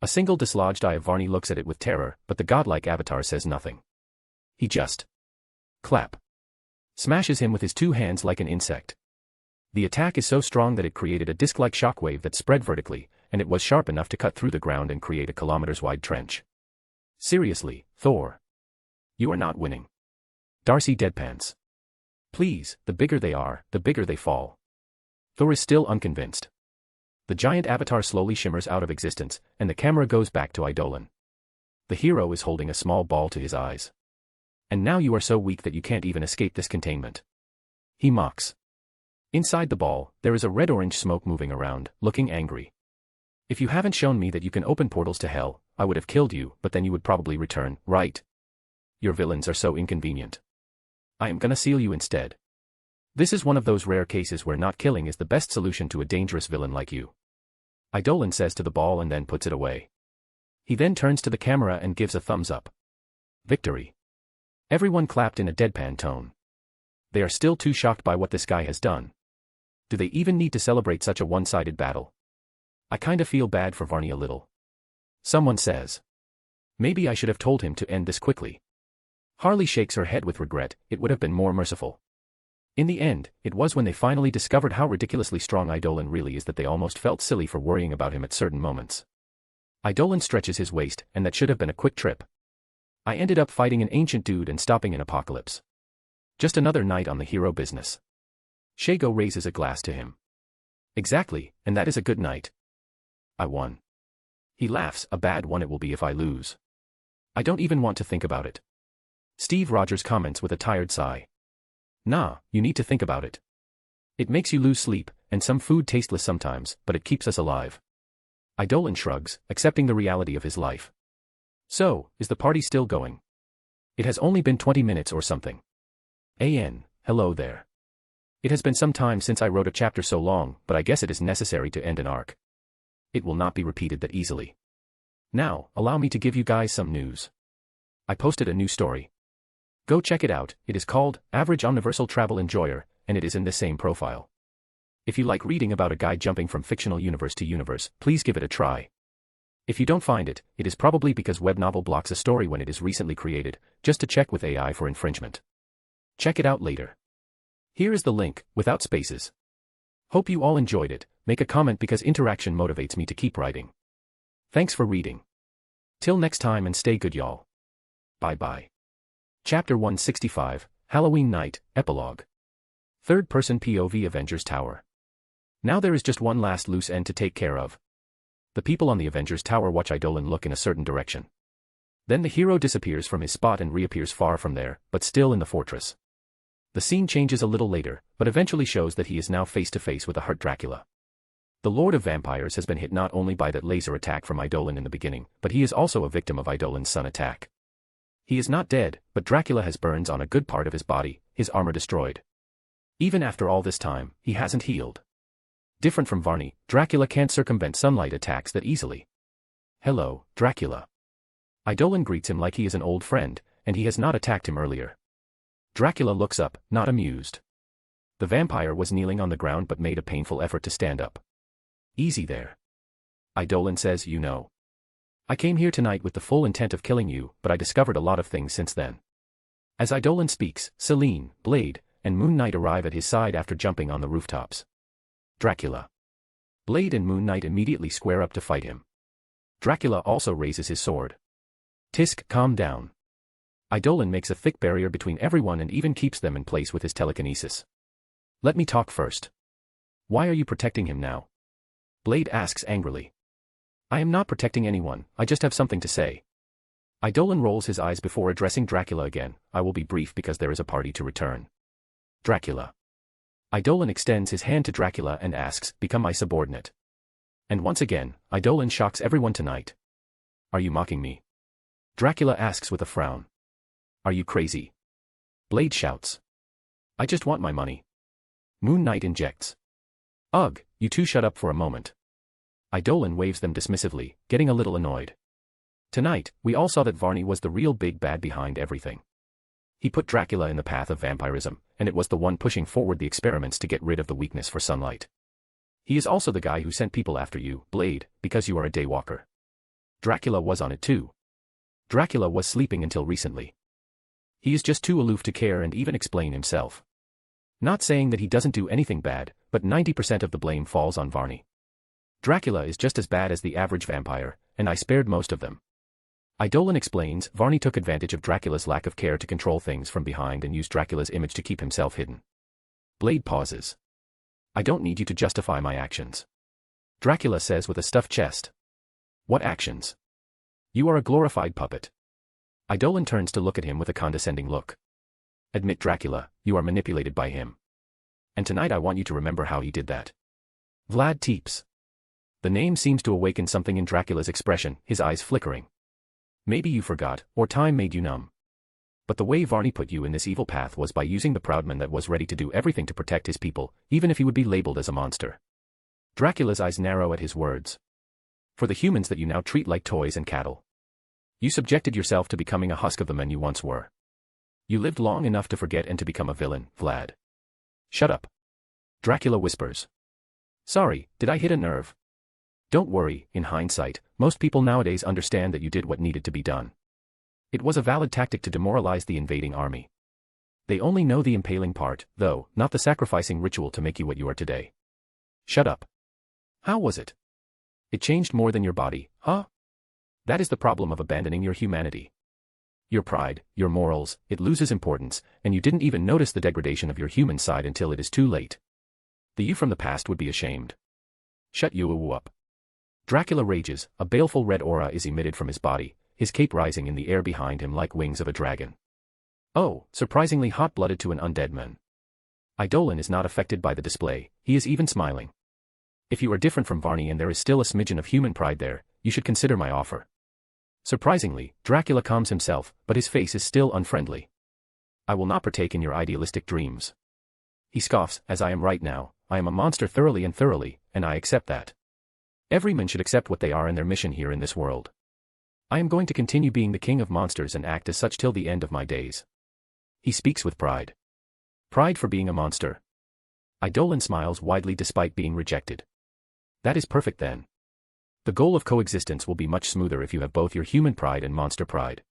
A single dislodged eye of Varney looks at it with terror, but the godlike avatar says nothing. He just clap. Smashes him with his two hands like an insect. The attack is so strong that it created a disc-like shockwave that spread vertically, and it was sharp enough to cut through the ground and create a kilometers-wide trench. Seriously, Thor. You are not winning. Darcy deadpans. Please, the bigger they are, the bigger they fall. Thor is still unconvinced. The giant avatar slowly shimmers out of existence, and the camera goes back to Idolin. The hero is holding a small ball to his eyes. And now you are so weak that you can't even escape this containment. He mocks. Inside the ball, there is a red-orange smoke moving around, looking angry. If you haven't shown me that you can open portals to hell, I would have killed you, but then you would probably return, right? Your villains are so inconvenient. I am gonna seal you instead. This is one of those rare cases where not killing is the best solution to a dangerous villain like you. Idolin says to the ball and then puts it away. He then turns to the camera and gives a thumbs up. Victory. Everyone clapped in a deadpan tone. They are still too shocked by what this guy has done. Do they even need to celebrate such a one-sided battle? I kinda feel bad for Varney a little. Someone says. Maybe I should have told him to end this quickly. Harley shakes her head with regret, it would have been more merciful. In the end, it was when they finally discovered how ridiculously strong Idolin really is that they almost felt silly for worrying about him at certain moments. Idolin stretches his waist, and that should have been a quick trip. I ended up fighting an ancient dude and stopping an apocalypse. Just another night on the hero business. Shago raises a glass to him. Exactly, and that is a good night. I won. He laughs, a bad one it will be if I lose. I don't even want to think about it. Steve Rogers comments with a tired sigh. Nah, you need to think about it. It makes you lose sleep, and some food tasteless sometimes, but it keeps us alive. Idolin shrugs, accepting the reality of his life. So, is the party still going? It has only been 20 minutes or something. Hello there. It has been some time since I wrote a chapter so long, but I guess it is necessary to end an arc. It will not be repeated that easily. Now, allow me to give you guys some news. I posted a new story. Go check it out, it is called Average Omniversal Travel Enjoyer, and it is in the same profile. If you like reading about a guy jumping from fictional universe to universe, please give it a try. If you don't find it, it is probably because web novel blocks a story when it is recently created, just to check with AI for infringement. Check it out later. Here is the link, without spaces. Hope you all enjoyed it. Make a comment because interaction motivates me to keep writing. Thanks for reading. Till next time and stay good y'all. Bye bye. Chapter 165, Halloween Night, Epilogue. Third-person POV Avengers Tower. Now there is just one last loose end to take care of. The people on the Avengers Tower watch Eidolon look in a certain direction. Then the hero disappears from his spot and reappears far from there, but still in the fortress. The scene changes a little later, but eventually shows that he is now face to face with a hurt Dracula. The Lord of Vampires has been hit not only by that laser attack from Eidolon in the beginning, but he is also a victim of Eidolon's sun attack. He is not dead, but Dracula has burns on a good part of his body, his armor destroyed. Even after all this time, he hasn't healed. Different from Varney, Dracula can't circumvent sunlight attacks that easily. Hello, Dracula. Eidolon greets him like he is an old friend, and he has not attacked him earlier. Dracula looks up, not amused. The vampire was kneeling on the ground but made a painful effort to stand up. Easy there. Eidolon says, you know. I came here tonight with the full intent of killing you, but I discovered a lot of things since then. As Eidolon speaks, Selene, Blade, and Moon Knight arrive at his side after jumping on the rooftops. Dracula. Blade and Moon Knight immediately square up to fight him. Dracula also raises his sword. Tisk, calm down. Eidolon makes a thick barrier between everyone and even keeps them in place with his telekinesis. Let me talk first. Why are you protecting him now? Blade asks angrily. I am not protecting anyone, I just have something to say. Eidolon rolls his eyes before addressing Dracula again. I will be brief because there is a party to return. Dracula. Eidolon extends his hand to Dracula and asks, become my subordinate. And once again, Eidolon shocks everyone tonight. Are you mocking me? Dracula asks with a frown. Are you crazy? Blade shouts. I just want my money. Moon Knight injects. Ugh, you two shut up for a moment. Eidolon waves them dismissively, getting a little annoyed. Tonight, we all saw that Varney was the real big bad behind everything. He put Dracula in the path of vampirism, and it was the one pushing forward the experiments to get rid of the weakness for sunlight. He is also the guy who sent people after you, Blade, because you are a daywalker. Dracula was on it too. Dracula was sleeping until recently. He is just too aloof to care and even explain himself. Not saying that he doesn't do anything bad, but 90% of the blame falls on Varney. Dracula is just as bad as the average vampire, and I spared most of them. Eidolon explains, Varney took advantage of Dracula's lack of care to control things from behind and used Dracula's image to keep himself hidden. Blade pauses. I don't need you to justify my actions. Dracula says with a stuffed chest. What actions? You are a glorified puppet. Eidolon turns to look at him with a condescending look. Admit, Dracula, you are manipulated by him. And tonight I want you to remember how he did that. Vlad Tepes. The name seems to awaken something in Dracula's expression, his eyes flickering. Maybe you forgot, or time made you numb. But the way Varney put you in this evil path was by using the proudman that was ready to do everything to protect his people, even if he would be labeled as a monster. Dracula's eyes narrow at his words. For the humans that you now treat like toys and cattle. You subjected yourself to becoming a husk of the men you once were. You lived long enough to forget and to become a villain, Vlad. Shut up. Dracula whispers. Sorry, did I hit a nerve? Don't worry, in hindsight, most people nowadays understand that you did what needed to be done. It was a valid tactic to demoralize the invading army. They only know the impaling part, though, not the sacrificing ritual to make you what you are today. Shut up. How was it? It changed more than your body, huh? That is the problem of abandoning your humanity. Your pride, your morals, it loses importance, and you didn't even notice the degradation of your human side until it is too late. The you from the past would be ashamed. Shut you up. Dracula rages, a baleful red aura is emitted from his body, his cape rising in the air behind him like wings of a dragon. Oh, surprisingly hot-blooded to an undead man. Eidolon is not affected by the display, he is even smiling. If you are different from Varney and there is still a smidgen of human pride there, you should consider my offer. Surprisingly, Dracula calms himself, but his face is still unfriendly. I will not partake in your idealistic dreams. He scoffs, as I am right now, I am a monster thoroughly and thoroughly, and I accept that. Every man should accept what they are and their mission here in this world. I am going to continue being the king of monsters and act as such till the end of my days. He speaks with pride. Pride for being a monster. Eidolon smiles widely despite being rejected. That is perfect then. The goal of coexistence will be much smoother if you have both your human pride and monster pride.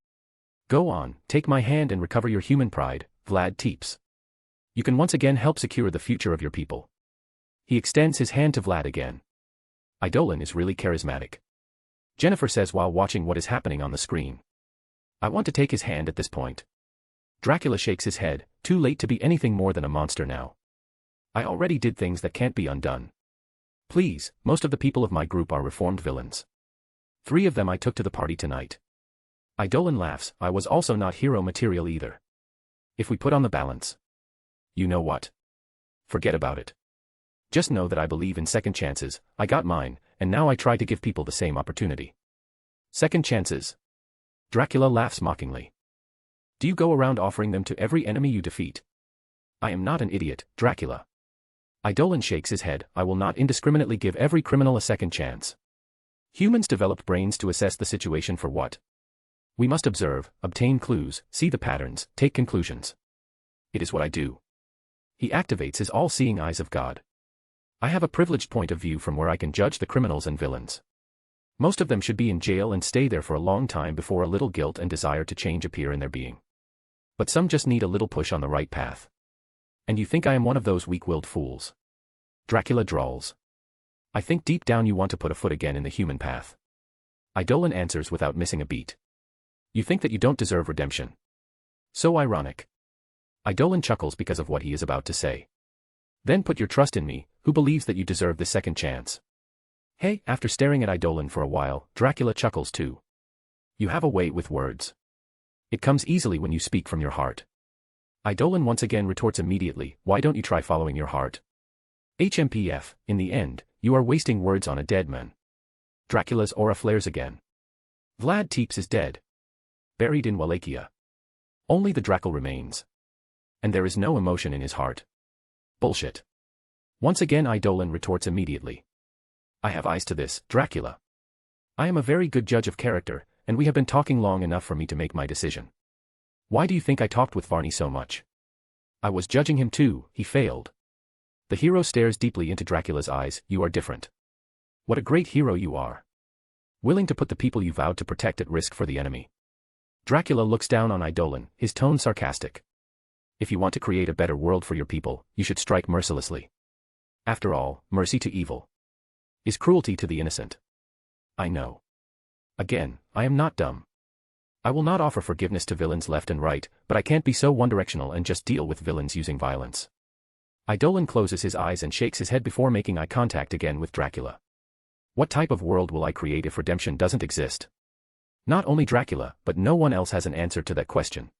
Go on, take my hand and recover your human pride, Vlad Teeps. You can once again help secure the future of your people. He extends his hand to Vlad again. Eidolon is really charismatic. Jennifer says while watching what is happening on the screen. I want to take his hand at this point. Dracula shakes his head, too late to be anything more than a monster now. I already did things that can't be undone. Please, most of the people of my group are reformed villains. 3 of them I took to the party tonight. Eidolon laughs, I was also not hero material either. If we put on the balance. You know what? Forget about it. Just know that I believe in second chances, I got mine, and now I try to give people the same opportunity. Second chances. Dracula laughs mockingly. Do you go around offering them to every enemy you defeat? I am not an idiot, Dracula. Eidolon shakes his head, I will not indiscriminately give every criminal a second chance. Humans developed brains to assess the situation for what? We must observe, obtain clues, see the patterns, take conclusions. It is what I do. He activates his all-seeing eyes of God. I have a privileged point of view from where I can judge the criminals and villains. Most of them should be in jail and stay there for a long time before a little guilt and desire to change appear in their being. But some just need a little push on the right path. And you think I am one of those weak-willed fools? Dracula drawls. I think deep down you want to put a foot again in the human path. Eidolon answers without missing a beat. You think that you don't deserve redemption. So ironic. Eidolon chuckles because of what he is about to say. Then put your trust in me, who believes that you deserve the second chance. Hey, after staring at Eidolon for a while, Dracula chuckles too. You have a way with words. It comes easily when you speak from your heart. Eidolon once again retorts immediately, why don't you try following your heart? HMPF, in the end, you are wasting words on a dead man. Dracula's aura flares again. Vlad Teeps is dead. Buried in Wallachia. Only the Dracal remains. And there is no emotion in his heart. Bullshit. Once again Eidolon retorts immediately. I have eyes to this, Dracula. I am a very good judge of character, and we have been talking long enough for me to make my decision. Why do you think I talked with Varney so much? I was judging him too, he failed. The hero stares deeply into Dracula's eyes, you are different. What a great hero you are. Willing to put the people you vowed to protect at risk for the enemy. Dracula looks down on Eidolon, his tone sarcastic. If you want to create a better world for your people, you should strike mercilessly. After all, mercy to evil is cruelty to the innocent. I know. Again, I am not dumb. I will not offer forgiveness to villains left and right, but I can't be so one-directional and just deal with villains using violence. Eidolon closes his eyes and shakes his head before making eye contact again with Dracula. What type of world will I create if redemption doesn't exist? Not only Dracula, but no one else has an answer to that question.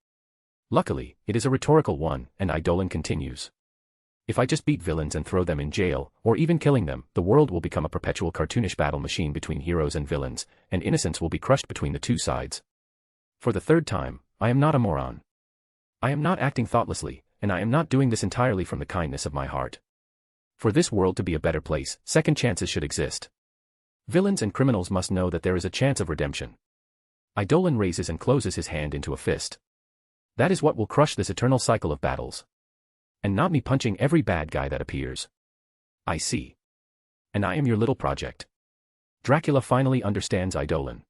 Luckily, it is a rhetorical one, and Eidolon continues. If I just beat villains and throw them in jail, or even killing them, the world will become a perpetual cartoonish battle machine between heroes and villains, and innocence will be crushed between the two sides. For the third time, I am not a moron. I am not acting thoughtlessly, and I am not doing this entirely from the kindness of my heart. For this world to be a better place, second chances should exist. Villains and criminals must know that there is a chance of redemption. Eidolon raises and closes his hand into a fist. That is what will crush this eternal cycle of battles. And not me punching every bad guy that appears. I see. And I am your little project. Dracula finally understands Eidolon.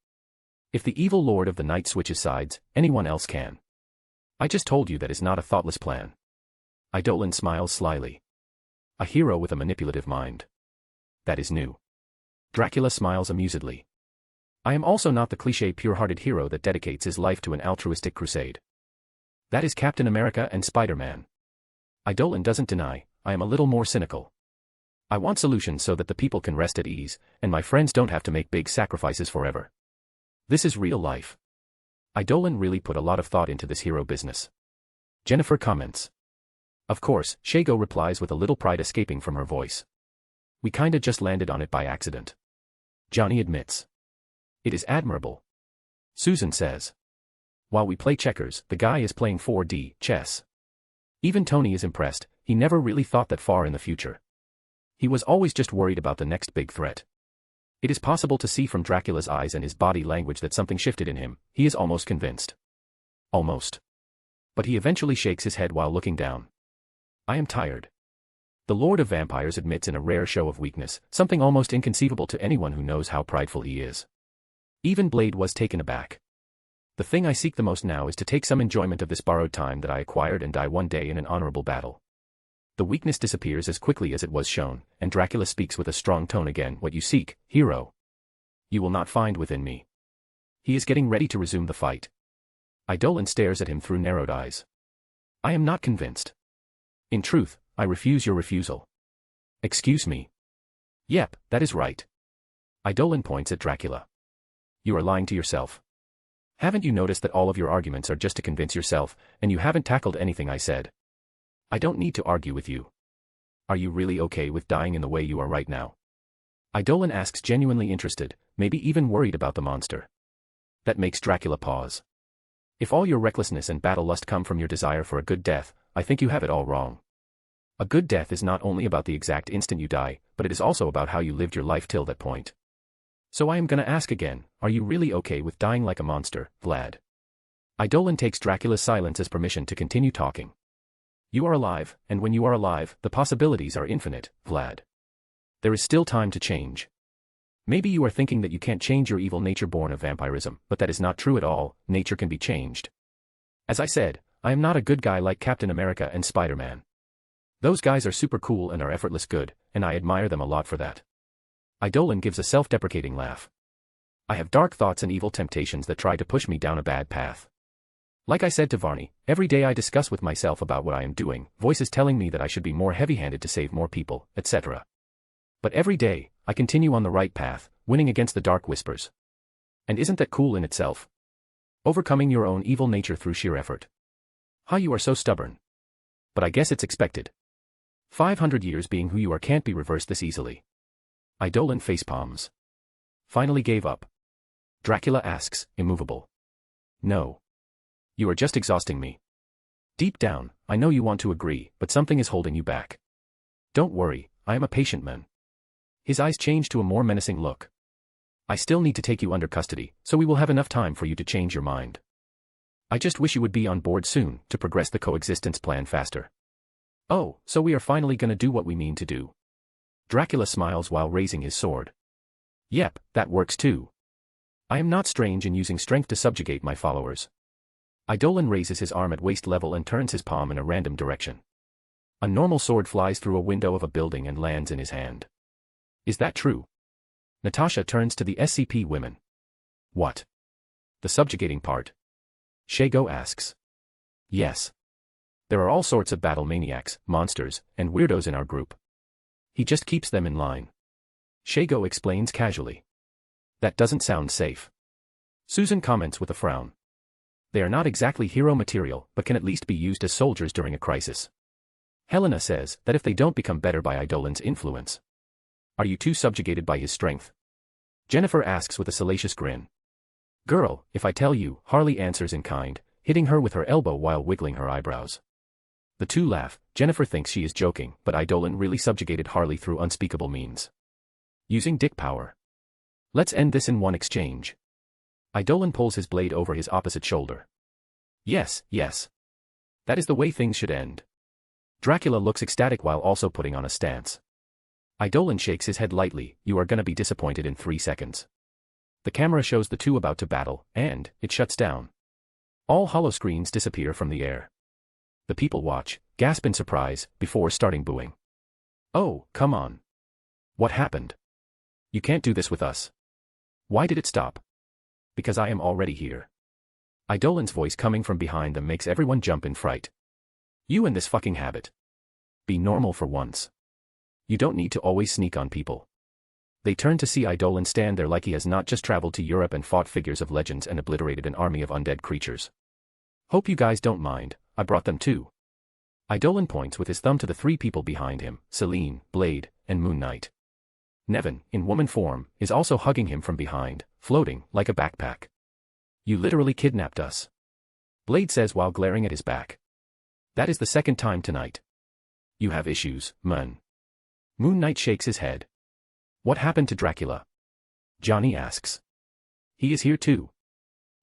If the evil lord of the night switches sides, anyone else can. I just told you that is not a thoughtless plan. Eidolon smiles slyly. A hero with a manipulative mind. That is new. Dracula smiles amusedly. I am also not the cliché pure-hearted hero that dedicates his life to an altruistic crusade. That is Captain America and Spider-Man. Eidolon doesn't deny, I am a little more cynical. I want solutions so that the people can rest at ease, and my friends don't have to make big sacrifices forever. This is real life. Eidolon really put a lot of thought into this hero business. Jennifer comments. Of course, Shago replies with a little pride escaping from her voice. We kinda just landed on it by accident. Johnny admits. It is admirable. Susan says. While we play checkers, the guy is playing 4D chess. Even Tony is impressed, he never really thought that far in the future. He was always just worried about the next big threat. It is possible to see from Dracula's eyes and his body language that something shifted in him, he is almost convinced. Almost. But he eventually shakes his head while looking down. I am tired. The Lord of Vampires admits in a rare show of weakness, something almost inconceivable to anyone who knows how prideful he is. Even Blade was taken aback. The thing I seek the most now is to take some enjoyment of this borrowed time that I acquired and die one day in an honorable battle. The weakness disappears as quickly as it was shown, and Dracula speaks with a strong tone again. What you seek, hero, you will not find within me. He is getting ready to resume the fight. Eidolon stares at him through narrowed eyes. I am not convinced. In truth, I refuse your refusal. Excuse me. Yep, that is right. Eidolon points at Dracula. You are lying to yourself. Haven't you noticed that all of your arguments are just to convince yourself, and you haven't tackled anything I said? I don't need to argue with you. Are you really okay with dying in the way you are right now? Eidolon asks, genuinely interested, maybe even worried about the monster. That makes Dracula pause. If all your recklessness and battle lust come from your desire for a good death, I think you have it all wrong. A good death is not only about the exact instant you die, but it is also about how you lived your life till that point. So I am gonna ask again, are you really okay with dying like a monster, Vlad? Eidolon takes Dracula's silence as permission to continue talking. You are alive, and when you are alive, the possibilities are infinite, Vlad. There is still time to change. Maybe you are thinking that you can't change your evil nature born of vampirism, but that is not true at all. Nature can be changed. As I said, I am not a good guy like Captain America and Spider-Man. Those guys are super cool and are effortless good, and I admire them a lot for that. Eidolon gives a self-deprecating laugh. I have dark thoughts and evil temptations that try to push me down a bad path. Like I said to Varney, every day I discuss with myself about what I am doing, voices telling me that I should be more heavy-handed to save more people, etc. But every day, I continue on the right path, winning against the dark whispers. And isn't that cool in itself? Overcoming your own evil nature through sheer effort. How you are so stubborn. But I guess it's expected. 500 years being who you are can't be reversed this easily. Eidolon facepalms. Finally gave up. Dracula asks, immovable. No. You are just exhausting me. Deep down, I know you want to agree, but something is holding you back. Don't worry, I am a patient man. His eyes change to a more menacing look. I still need to take you under custody, so we will have enough time for you to change your mind. I just wish you would be on board soon, to progress the coexistence plan faster. Oh, so we are finally gonna do what we mean to do. Dracula smiles while raising his sword. Yep, that works too. I am not strange in using strength to subjugate my followers. Eidolon raises his arm at waist level and turns his palm in a random direction. A normal sword flies through a window of a building and lands in his hand. Is that true? Natasha turns to the SCP women. What? The subjugating part? Shago asks. Yes. There are all sorts of battle maniacs, monsters, and weirdos in our group. He just keeps them in line. Shago explains casually. That doesn't sound safe. Susan comments with a frown. They are not exactly hero material, but can at least be used as soldiers during a crisis. Helena says that if they don't become better by Eidolon's influence. Are you too subjugated by his strength? Jennifer asks with a salacious grin. Girl, if I tell you, Harley answers in kind, hitting her with her elbow while wiggling her eyebrows. The two laugh. Jennifer thinks she is joking, but Eidolon really subjugated Harley through unspeakable means. Using dick power. Let's end this in one exchange. Eidolon pulls his blade over his opposite shoulder. Yes, yes. That is the way things should end. Dracula looks ecstatic while also putting on a stance. Eidolon shakes his head lightly. You are gonna be disappointed in 3 seconds. The camera shows the two about to battle, and it shuts down. All holoscreens disappear from the air. The people watch, gasp in surprise, before starting booing. Oh, come on. What happened? You can't do this with us. Why did it stop? Because I am already here. Eidolon's voice coming from behind them makes everyone jump in fright. You and this fucking habit. Be normal for once. You don't need to always sneak on people. They turn to see Eidolon stand there like he has not just traveled to Europe and fought figures of legends and obliterated an army of undead creatures. Hope you guys don't mind, I brought them too. Eidolon points with his thumb to the 3 people behind him, Celine, Blade, and Moon Knight. Nevin, in woman form, is also hugging him from behind, floating like a backpack. You literally kidnapped us. Blade says while glaring at his back. That is the 2nd time tonight. You have issues, man. Moon Knight shakes his head. What happened to Dracula? Johnny asks. He is here too.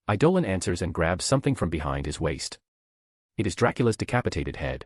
Eidolon answers and grabs something from behind his waist. It is Dracula's decapitated head.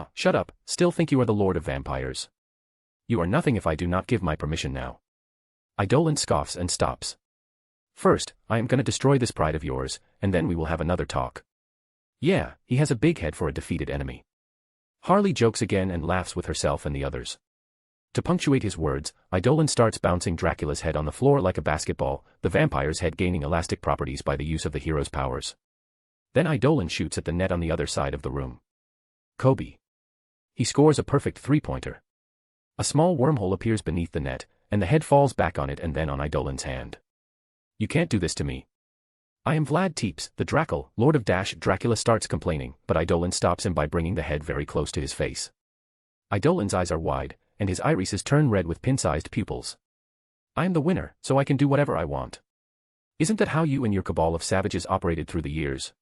Ah, shut up, still think you are the Lord of Vampires. You are nothing if I do not give my permission now. Eidolon scoffs and stops. First, I am gonna destroy this pride of yours, and then we will have another talk. Yeah, he has a big head for a defeated enemy. Harley jokes again and laughs with herself and the others. To punctuate his words, Eidolon starts bouncing Dracula's head on the floor like a basketball, the vampire's head gaining elastic properties by the use of the hero's powers. Then Eidolon shoots at the net on the other side of the room. Kobe. He scores a perfect three-pointer. A small wormhole appears beneath the net, and the head falls back on it and then on Eidolon's hand. You can't do this to me. I am Vlad Tepes, the Dracal, Lord of Dash. Dracula starts complaining, but Eidolon stops him by bringing the head very close to his face. Eidolon's eyes are wide, and his irises turn red with pin-sized pupils. I am the winner, so I can do whatever I want. Isn't that how you and your cabal of savages operated through the years?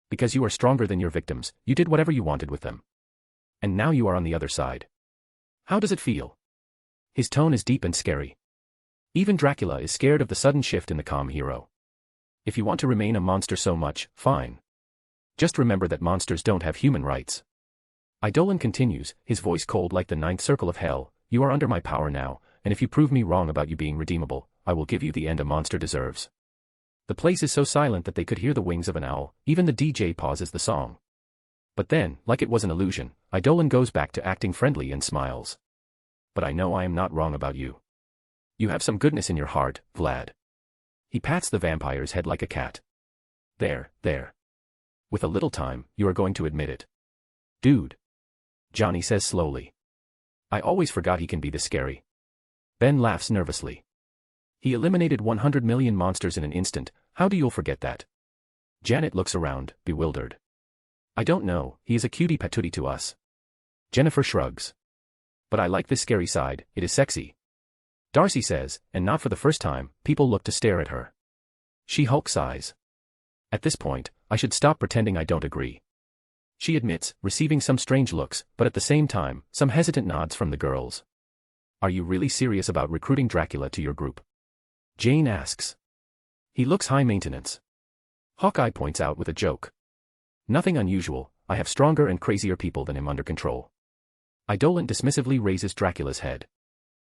Because you are stronger than your victims, you did whatever you wanted with them. And now you are on the other side. How does it feel? His tone is deep and scary. Even Dracula is scared of the sudden shift in the calm hero. If you want to remain a monster so much, fine. Just remember that monsters don't have human rights. Eidolon continues, his voice cold like the ninth circle of hell. You are under my power now, and if you prove me wrong about you being redeemable, I will give you the end a monster deserves. The place is so silent that they could hear the wings of an owl, even the DJ pauses the song. But then, like it was an illusion, Eidolon goes back to acting friendly and smiles. But I know I am not wrong about you. You have some goodness in your heart, Vlad. He pats the vampire's head like a cat. There. With a little time, you are going to admit it. Dude. Johnny says slowly. I always forgot he can be this scary. Ben laughs nervously. He eliminated 100 million monsters in an instant, how do you forget that? Janet looks around, bewildered. I don't know, he is a cutie patootie to us. Jennifer shrugs. But I like this scary side, it is sexy. Darcy says, and not for the first time, people look to stare at her. She-Hulk sighs. At this point, I should stop pretending I don't agree. She admits, receiving some strange looks, but at the same time, some hesitant nods from the girls. Are you really serious about recruiting Dracula to your group? Jane asks. He looks high maintenance. Hawkeye points out with a joke. Nothing unusual, I have stronger and crazier people than him under control. Eidolon dismissively raises Dracula's head.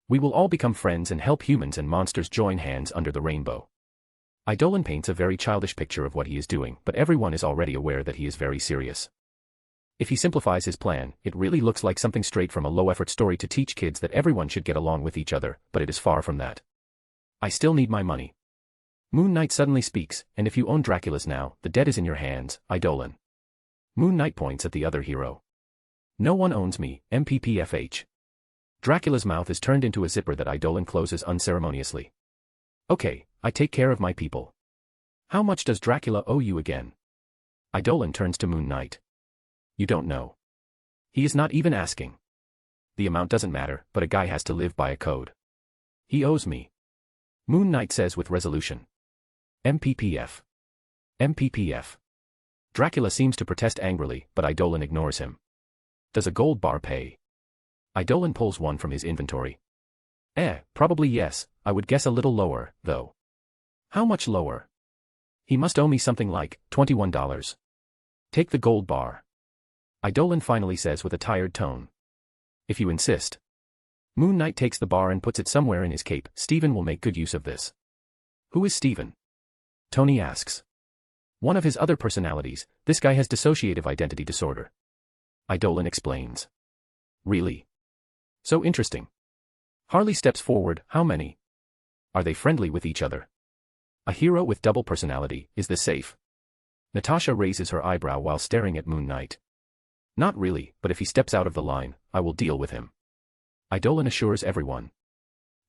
We will all become friends and help humans and monsters join hands under the rainbow. Eidolon paints a very childish picture of what he is doing, but everyone is already aware that he is very serious. If he simplifies his plan, it really looks like something straight from a low-effort story to teach kids that everyone should get along with each other, but it is far from that. I still need my money. Moon Knight suddenly speaks, and if you own Dracula's now, the debt is in your hands, Eidolon. Moon Knight points at the other hero. No one owns me, MPPFH. Dracula's mouth is turned into a zipper that Eidolon closes unceremoniously. Okay, I take care of my people. How much does Dracula owe you again? Eidolon turns to Moon Knight. You don't know. He is not even asking. The amount doesn't matter, but a guy has to live by a code. He owes me. Moon Knight says with resolution. MPPF. MPPF. Dracula seems to protest angrily, but Eidolon ignores him. Does a gold bar pay? Eidolon pulls one from his inventory. Probably yes, I would guess a little lower, though. How much lower? He must owe me something like $21. Take the gold bar. Eidolon finally says with a tired tone. If you insist. Moon Knight takes the bar and puts it somewhere in his cape. Steven will make good use of this. Who is Steven? Tony asks. One of his other personalities, this guy has dissociative identity disorder. Eidolon explains. Really? So interesting. Harley steps forward. How many? Are they friendly with each other? A hero with double personality, is this safe? Natasha raises her eyebrow while staring at Moon Knight. Not really, but if he steps out of the line, I will deal with him. Eidolon assures everyone.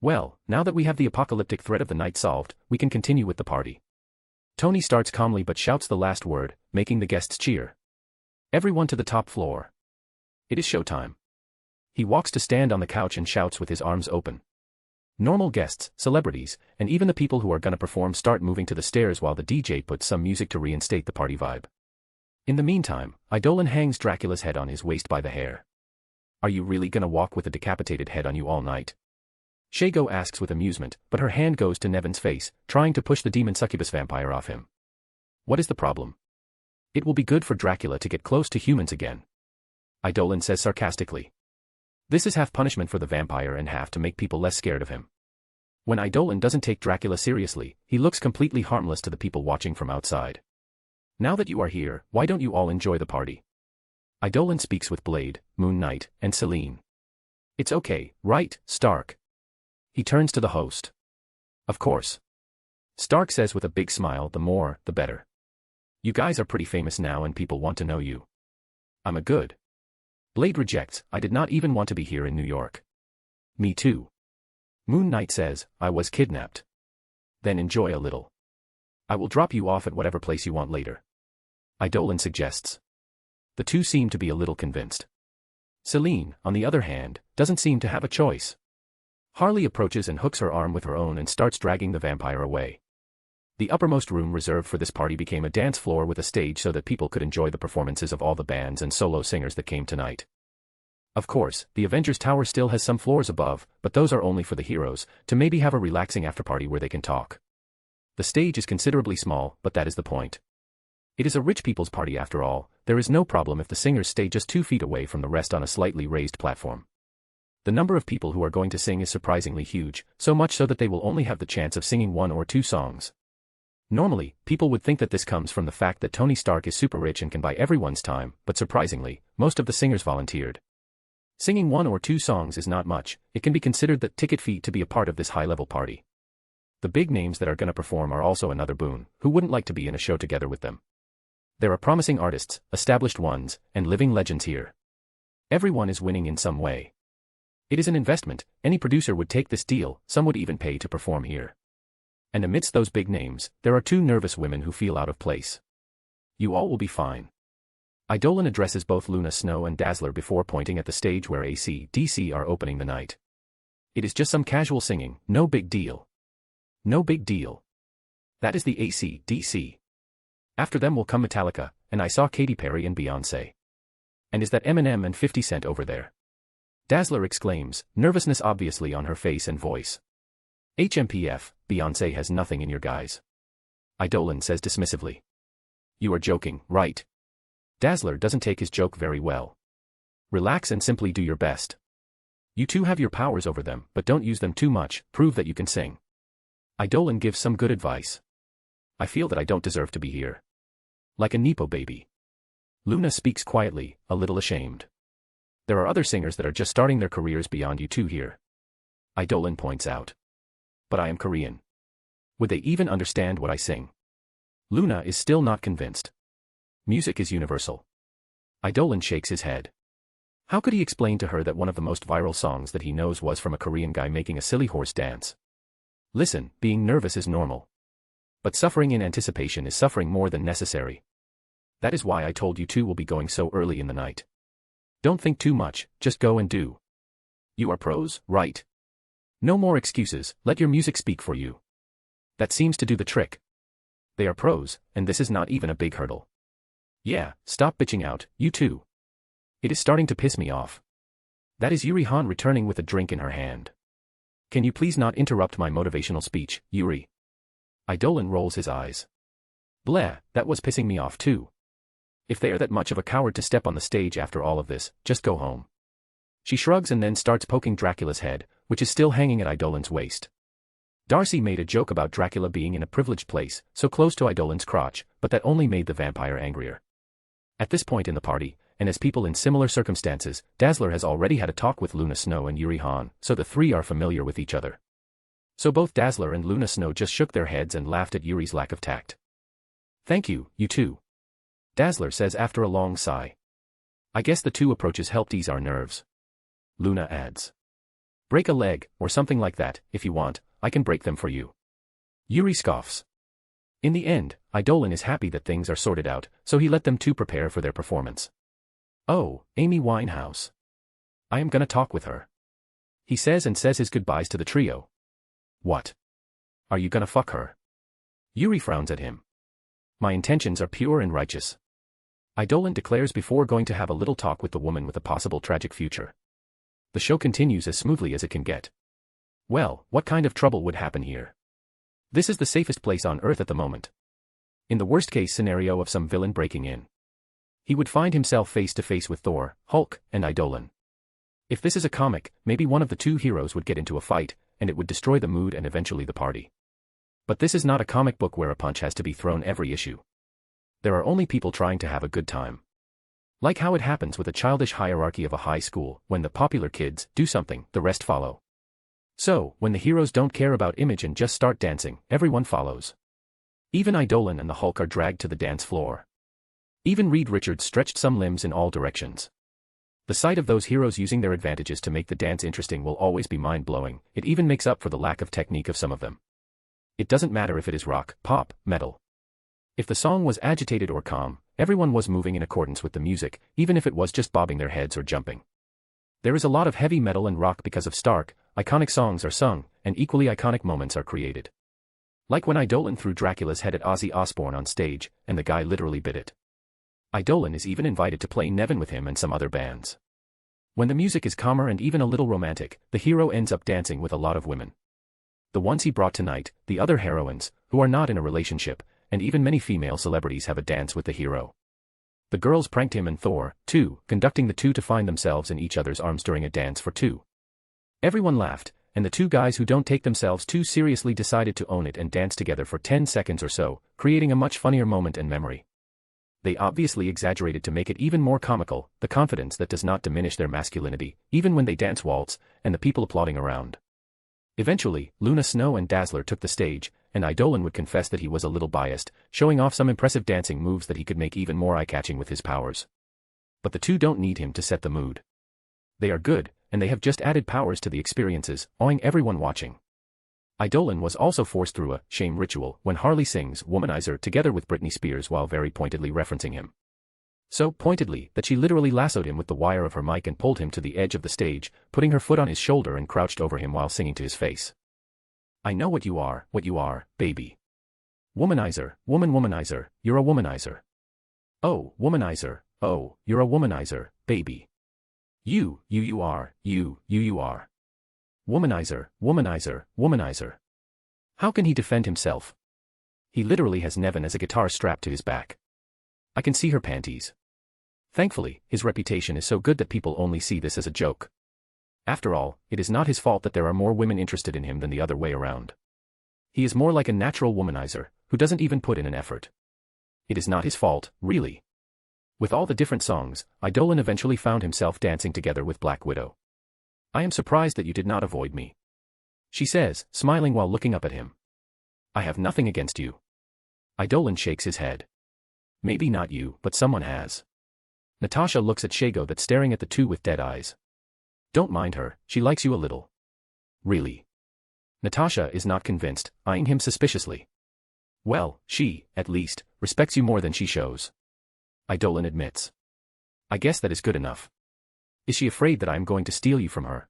Well, now that we have the apocalyptic threat of the night solved, we can continue with the party. Tony starts calmly but shouts the last word, making the guests cheer. Everyone to the top floor. It is showtime. He walks to stand on the couch and shouts with his arms open. Normal guests, celebrities, and even the people who are gonna perform start moving to the stairs while the DJ puts some music to reinstate the party vibe. In the meantime, Eidolon hangs Dracula's head on his waist by the hair. Are you really gonna walk with a decapitated head on you all night? Shago asks with amusement, but her hand goes to Nevin's face, trying to push the demon succubus vampire off him. What is the problem? It will be good for Dracula to get close to humans again. Eidolon says sarcastically. This is half punishment for the vampire and half to make people less scared of him. When Eidolon doesn't take Dracula seriously, he looks completely harmless to the people watching from outside. Now that you are here, why don't you all enjoy the party? Eidolon speaks with Blade, Moon Knight, and Selene. It's okay, right, Stark? He turns to the host. Of course. Stark says with a big smile, the more, the better. You guys are pretty famous now and people want to know you. I'm a good. Blade rejects, I did not even want to be here in New York. Me too. Moon Knight says, I was kidnapped. Then enjoy a little. I will drop you off at whatever place you want later. Eidolon suggests. The two seem to be a little convinced. Selene, on the other hand, doesn't seem to have a choice. Harley approaches and hooks her arm with her own and starts dragging the vampire away. The uppermost room reserved for this party became a dance floor with a stage so that people could enjoy the performances of all the bands and solo singers that came tonight. Of course, the Avengers Tower still has some floors above, but those are only for the heroes, to maybe have a relaxing afterparty where they can talk. The stage is considerably small, but that is the point. It is a rich people's party after all, there is no problem if the singers stay just 2 feet away from the rest on a slightly raised platform. The number of people who are going to sing is surprisingly huge, so much so that they will only have the chance of singing 1 or 2 songs. Normally, people would think that this comes from the fact that Tony Stark is super rich and can buy everyone's time, but surprisingly, most of the singers volunteered. Singing 1 or 2 songs is not much, it can be considered the ticket fee to be a part of this high-level party. The big names that are gonna perform are also another boon, who wouldn't like to be in a show together with them? There are promising artists, established ones, and living legends here. Everyone is winning in some way. It is an investment, any producer would take this deal, some would even pay to perform here. And amidst those big names, there are 2 nervous women who feel out of place. You all will be fine. Eidolon addresses both Luna Snow and Dazzler before pointing at the stage where AC/DC are opening the night. It is just some casual singing, no big deal. No big deal. That is the AC/DC. After them will come Metallica, and I saw Katy Perry and Beyoncé. And is that Eminem and 50 Cent over there? Dazzler exclaims, nervousness obviously on her face and voice. HMPF, Beyoncé has nothing in your guys. Eidolon says dismissively. You are joking, right? Dazzler doesn't take his joke very well. Relax and simply do your best. You two have your powers over them, but don't use them too much, prove that you can sing. Eidolon gives some good advice. I feel that I don't deserve to be here. Like a Nepo baby. Luna speaks quietly, a little ashamed. There are other singers that are just starting their careers beyond you two here. Eidolon points out. But I am Korean. Would they even understand what I sing? Luna is still not convinced. Music is universal. Eidolon shakes his head. How could he explain to her that one of the most viral songs that he knows was from a Korean guy making a silly horse dance? Listen, being nervous is normal. But suffering in anticipation is suffering more than necessary. That is why I told you two will be going so early in the night. Don't think too much, just go and do. You are pros, right? No more excuses, let your music speak for you. That seems to do the trick. They are pros, and this is not even a big hurdle. Yeah, stop bitching out, you two. It is starting to piss me off. That is Yuri Han returning with a drink in her hand. Can you please not interrupt my motivational speech, Yuri? Idolin rolls his eyes. Bleh, that was pissing me off too. If they are that much of a coward to step on the stage after all of this, just go home. She shrugs and then starts poking Dracula's head, which is still hanging at Idolin's waist. Darcy made a joke about Dracula being in a privileged place, so close to Idolin's crotch, but that only made the vampire angrier. At this point in the party, and as people in similar circumstances, Dazzler has already had a talk with Luna Snow and Yuri Han, so the three are familiar with each other. So both Dazzler and Luna Snow just shook their heads and laughed at Yuri's lack of tact. Thank you, you two. Dazzler says after a long sigh. I guess the two approaches helped ease our nerves. Luna adds. Break a leg, or something like that, if you want, I can break them for you. Yuri scoffs. In the end, Idolin is happy that things are sorted out, so he let them two prepare for their performance. Oh, Amy Winehouse. I am gonna talk with her. He says and says his goodbyes to the trio. What? Are you gonna fuck her? Yuri frowns at him. My intentions are pure and righteous. Idolin declares before going to have a little talk with the woman with a possible tragic future. The show continues as smoothly as it can get. Well, what kind of trouble would happen here? This is the safest place on Earth at the moment. In the worst-case scenario of some villain breaking in, he would find himself face-to-face with Thor, Hulk, and Idolin. If this is a comic, maybe one of the two heroes would get into a fight, and it would destroy the mood and eventually the party. But this is not a comic book where a punch has to be thrown every issue. There are only people trying to have a good time. Like how it happens with a childish hierarchy of a high school, when the popular kids do something, the rest follow. So, when the heroes don't care about image and just start dancing, everyone follows. Even Idolin and the Hulk are dragged to the dance floor. Even Reed Richards stretched some limbs in all directions. The sight of those heroes using their advantages to make the dance interesting will always be mind-blowing. It even makes up for the lack of technique of some of them. It doesn't matter if it is rock, pop, metal. If the song was agitated or calm, everyone was moving in accordance with the music, even if it was just bobbing their heads or jumping. There is a lot of heavy metal and rock because of Stark, iconic songs are sung, and equally iconic moments are created. Like when Idolin threw Dracula's head at Ozzy Osbourne on stage, and the guy literally bit it. Idolin is even invited to play Nevin with him and some other bands. When the music is calmer and even a little romantic, the hero ends up dancing with a lot of women. The ones he brought tonight, the other heroines, who are not in a relationship, and even many female celebrities have a dance with the hero. The girls pranked him and Thor, too, conducting the two to find themselves in each other's arms during a dance for two. Everyone laughed, and the two guys who don't take themselves too seriously decided to own it and dance together for 10 seconds or so, creating a much funnier moment and memory. They obviously exaggerated to make it even more comical, the confidence that does not diminish their masculinity, even when they dance waltz, and the people applauding around. Eventually, Luna Snow and Dazzler took the stage, and Idolin would confess that he was a little biased, showing off some impressive dancing moves that he could make even more eye-catching with his powers. But the two don't need him to set the mood. They are good, and they have just added powers to the experiences, awing everyone watching. Idolin was also forced through a shame ritual when Harley sings Womanizer together with Britney Spears while very pointedly referencing him. So pointedly that she literally lassoed him with the wire of her mic and pulled him to the edge of the stage, putting her foot on his shoulder and crouched over him while singing to his face. I know what you are, baby. Womanizer, womanizer, you're a womanizer. Oh, womanizer, oh, you're a womanizer, baby. You are. Womanizer, womanizer, womanizer. How can he defend himself? He literally has Nevin as a guitar strapped to his back. I can see her panties. Thankfully, his reputation is so good that people only see this as a joke. After all, it is not his fault that there are more women interested in him than the other way around. He is more like a natural womanizer, who doesn't even put in an effort. It is not his fault, really. With all the different songs, Idolin eventually found himself dancing together with Black Widow. I am surprised that you did not avoid me. She says, smiling while looking up at him. I have nothing against you. Idolin shakes his head. Maybe not you, but someone has. Natasha looks at Shago that's staring at the two with dead eyes. Don't mind her, she likes you a little. Really? Natasha is not convinced, eyeing him suspiciously. Well, she, at least, respects you more than she shows. Idolin admits. I guess that is good enough. Is she afraid that I am going to steal you from her?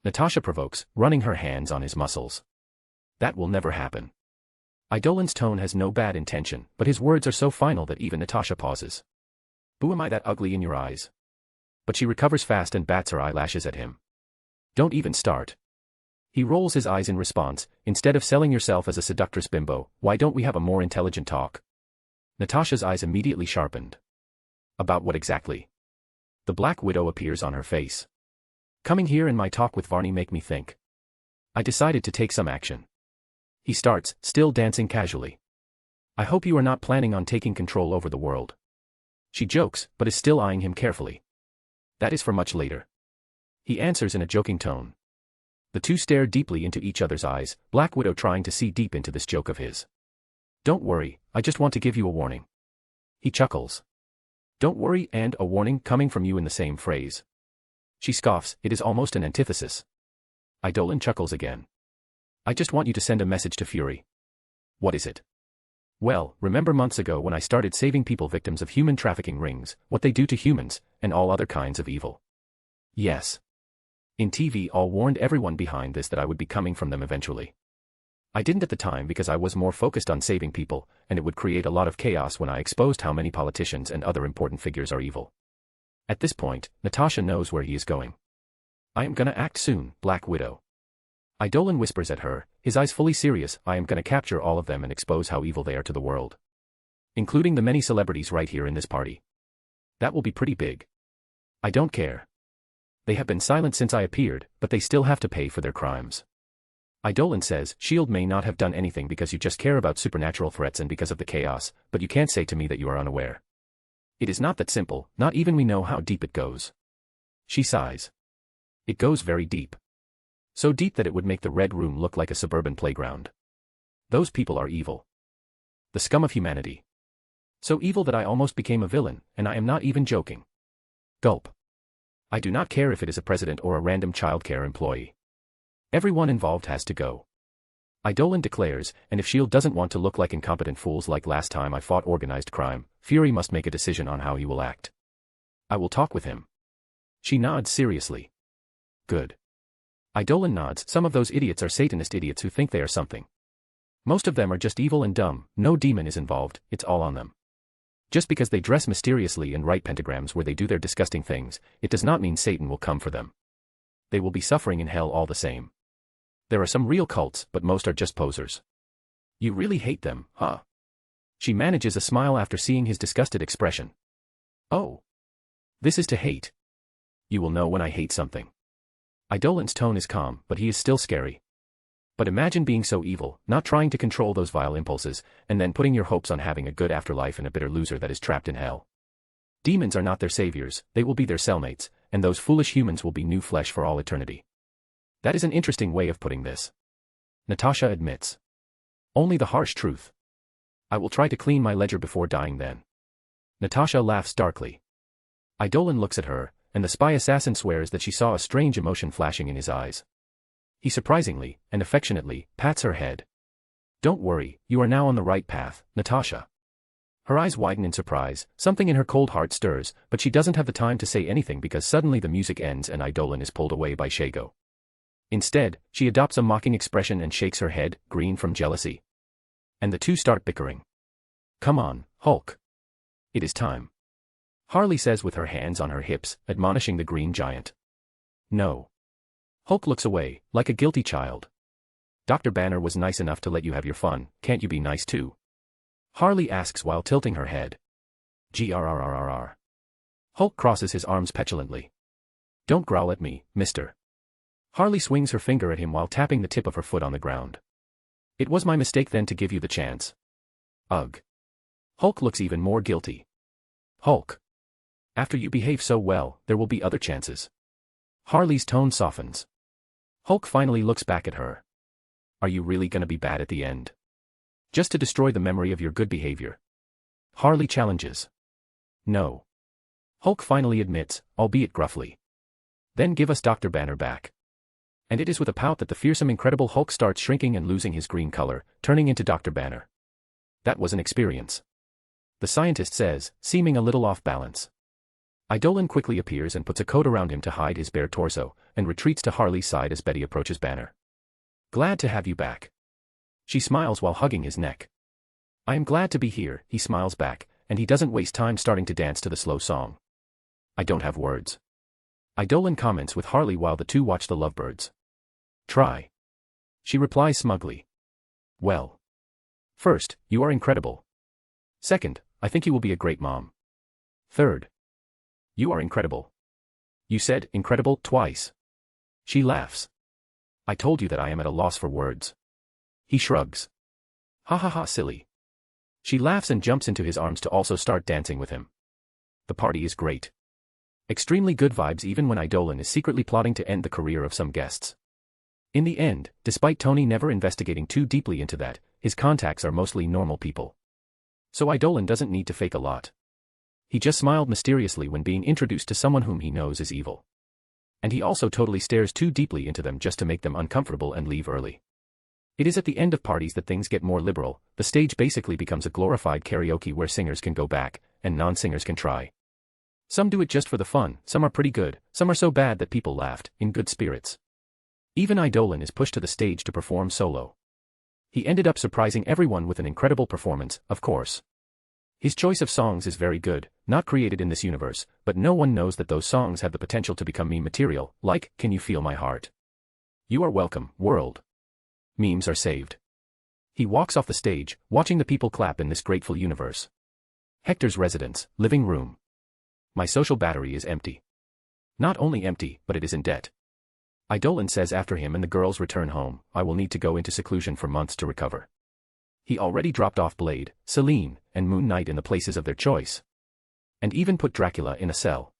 Natasha provokes, running her hands on his muscles. That will never happen. Idolin's tone has no bad intention, but his words are so final that even Natasha pauses. Boo, am I that ugly in your eyes? But she recovers fast and bats her eyelashes at him. Don't even start. He rolls his eyes in response. Instead of selling yourself as a seductress bimbo, why don't we have a more intelligent talk? Natasha's eyes immediately sharpened. About what exactly? The Black Widow appears on her face. Coming here in my talk with Varney make me think. I decided to take some action. He starts, still dancing casually. I hope you are not planning on taking control over the world. She jokes, but is still eyeing him carefully. That is for much later. He answers in a joking tone. The two stare deeply into each other's eyes, Black Widow trying to see deep into this joke of his. Don't worry, I just want to give you a warning. He chuckles. Don't worry, and a warning coming from you in the same phrase. She scoffs, it is almost an antithesis. Eidolon chuckles again. I just want you to send a message to Fury. What is it? Well, remember months ago when I started saving people victims of human trafficking rings, what they do to humans, and all other kinds of evil? Yes. In TV all warned everyone behind this that I would be coming from them eventually. I didn't at the time because I was more focused on saving people, and it would create a lot of chaos when I exposed how many politicians and other important figures are evil. At this point, Natasha knows where he is going. I am gonna act soon, Black Widow. Eidolon whispers at her, his eyes fully serious. I am gonna capture all of them and expose how evil they are to the world. Including the many celebrities right here in this party. That will be pretty big. I don't care. They have been silent since I appeared, but they still have to pay for their crimes. Eidolon says, S.H.I.E.L.D. may not have done anything because you just care about supernatural threats and because of the chaos, but you can't say to me that you are unaware. It is not that simple, not even we know how deep it goes. She sighs. It goes very deep. So deep that it would make the Red Room look like a suburban playground. Those people are evil. The scum of humanity. So evil that I almost became a villain, and I am not even joking. Gulp. I do not care if it is a president or a random childcare employee. Everyone involved has to go. Eidolon declares, and if S.H.I.E.L.D. doesn't want to look like incompetent fools like last time I fought organized crime, Fury must make a decision on how he will act. I will talk with him. She nods seriously. Good. Eidolon nods. Some of those idiots are Satanist idiots who think they are something. Most of them are just evil and dumb, no demon is involved, it's all on them. Just because they dress mysteriously and write pentagrams where they do their disgusting things, it does not mean Satan will come for them. They will be suffering in hell all the same. There are some real cults, but most are just posers. You really hate them, huh? She manages a smile after seeing his disgusted expression. Oh. This is to hate. You will know when I hate something. Eidolon's tone is calm, but he is still scary. But imagine being so evil, not trying to control those vile impulses, and then putting your hopes on having a good afterlife and a bitter loser that is trapped in hell. Demons are not their saviors, they will be their cellmates, and those foolish humans will be new flesh for all eternity. That is an interesting way of putting this. Natasha admits. Only the harsh truth. I will try to clean my ledger before dying then. Natasha laughs darkly. Eidolon looks at her, and the spy assassin swears that she saw a strange emotion flashing in his eyes. He surprisingly, and affectionately, pats her head. Don't worry, you are now on the right path, Natasha. Her eyes widen in surprise, something in her cold heart stirs, but she doesn't have the time to say anything because suddenly the music ends and Eidolon is pulled away by Shago. Instead, she adopts a mocking expression and shakes her head, green from jealousy. And the two start bickering. Come on, Hulk. It is time. Harley says with her hands on her hips, admonishing the green giant. No. Hulk looks away, like a guilty child. Dr. Banner was nice enough to let you have your fun, can't you be nice too? Harley asks while tilting her head. Grrrrrr. Hulk crosses his arms petulantly. Don't growl at me, mister. Harley swings her finger at him while tapping the tip of her foot on the ground. It was my mistake then to give you the chance. Ugh. Hulk looks even more guilty. Hulk. After you behave so well, there will be other chances. Harley's tone softens. Hulk finally looks back at her. Are you really gonna be bad at the end? Just to destroy the memory of your good behavior? Harley challenges. No. Hulk finally admits, albeit gruffly. Then give us Dr. Banner back. And it is with a pout that the fearsome Incredible Hulk starts shrinking and losing his green color, turning into Dr. Banner. That was an experience. The scientist says, seeming a little off balance. Eidolon quickly appears and puts a coat around him to hide his bare torso, and retreats to Harley's side as Betty approaches Banner. Glad to have you back. She smiles while hugging his neck. I am glad to be here, he smiles back, and he doesn't waste time starting to dance to the slow song. I don't have words. Idolin comments with Harley while the two watch the lovebirds. Try. She replies smugly. Well. First, you are incredible. Second, I think you will be a great mom. Third. You are incredible. You said incredible twice. She laughs. I told you that I am at a loss for words. He shrugs. Ha ha ha, silly. She laughs and jumps into his arms to also start dancing with him. The party is great. Extremely good vibes even when Idolin is secretly plotting to end the career of some guests. In the end, despite Tony never investigating too deeply into that, his contacts are mostly normal people. So Idolin doesn't need to fake a lot. He just smiled mysteriously when being introduced to someone whom he knows is evil. And he also totally stares too deeply into them just to make them uncomfortable and leave early. It is at the end of parties that things get more liberal. The stage basically becomes a glorified karaoke where singers can go back, and non-singers can try. Some do it just for the fun, some are pretty good, some are so bad that people laughed, in good spirits. Even Idolin is pushed to the stage to perform solo. He ended up surprising everyone with an incredible performance, of course. His choice of songs is very good, not created in this universe, but no one knows that those songs have the potential to become meme material, like, Can You Feel My Heart? You Are Welcome, World. Memes are saved. He walks off the stage, watching the people clap in this grateful universe. Hector's residence, living room. My social battery is empty. Not only empty, but it is in debt. Idolin says after him and the girls return home, I will need to go into seclusion for months to recover. He already dropped off Blade, Celine, and Moon Knight in the places of their choice. And even put Dracula in a cell.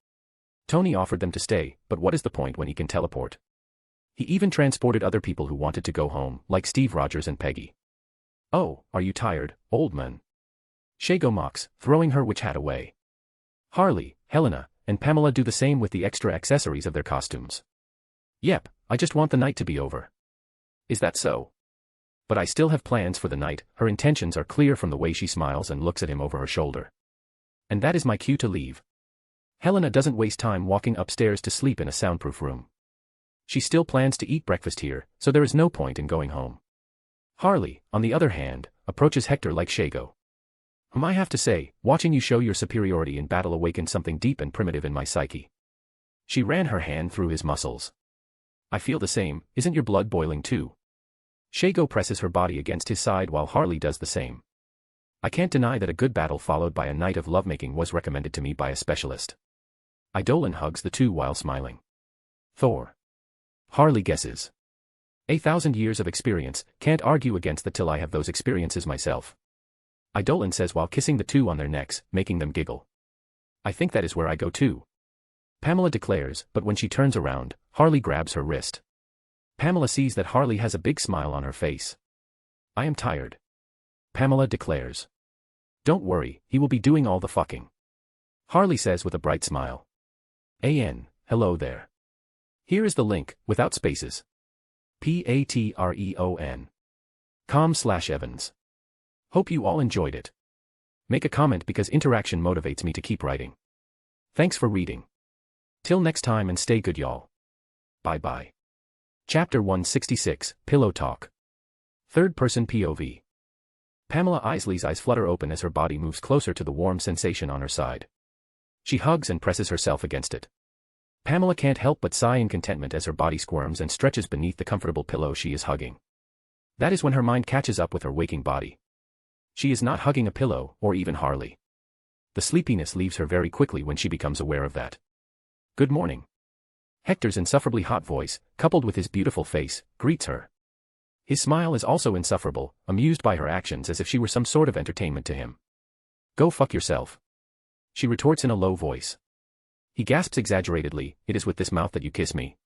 Tony offered them to stay, but what is the point when he can teleport? He even transported other people who wanted to go home, like Steve Rogers and Peggy. Oh, are you tired, old man? Shago mocks, throwing her witch hat away. Harley, Helena, and Pamela do the same with the extra accessories of their costumes. Yep, I just want the night to be over. Is that so? But I still have plans for the night. Her intentions are clear from the way she smiles and looks at him over her shoulder. And that is my cue to leave. Helena doesn't waste time walking upstairs to sleep in a soundproof room. She still plans to eat breakfast here, so there is no point in going home. Harley, on the other hand, approaches Hector like Shago. I have to say, watching you show your superiority in battle awakened something deep and primitive in my psyche. She ran her hand through his muscles. I feel the same, isn't your blood boiling too? Shago presses her body against his side while Harley does the same. I can't deny that a good battle followed by a night of lovemaking was recommended to me by a specialist. Idolin hugs the two while smiling. Thor. Harley guesses. 1,000 years of experience, can't argue against that till I have those experiences myself. Idolin says while kissing the two on their necks, making them giggle. I think that is where I go too. Pamela declares, but when she turns around, Harley grabs her wrist. Pamela sees that Harley has a big smile on her face. I am tired. Pamela declares. Don't worry, he will be doing all the fucking. Harley says with a bright smile. Hello there. Here is the link, without spaces. Patreon. com/Evans. Hope you all enjoyed it. Make a comment because interaction motivates me to keep writing. Thanks for reading. Till next time and stay good y'all. Bye bye. Chapter 166, Pillow Talk. Third-person POV. Pamela Isley's eyes flutter open as her body moves closer to the warm sensation on her side. She hugs and presses herself against it. Pamela can't help but sigh in contentment as her body squirms and stretches beneath the comfortable pillow she is hugging. That is when her mind catches up with her waking body. She is not hugging a pillow, or even Harley. The sleepiness leaves her very quickly when she becomes aware of that. Good morning. Hector's insufferably hot voice, coupled with his beautiful face, greets her. His smile is also insufferable, amused by her actions as if she were some sort of entertainment to him. Go fuck yourself. She retorts in a low voice. He gasps exaggeratedly, it is with this mouth that you kiss me.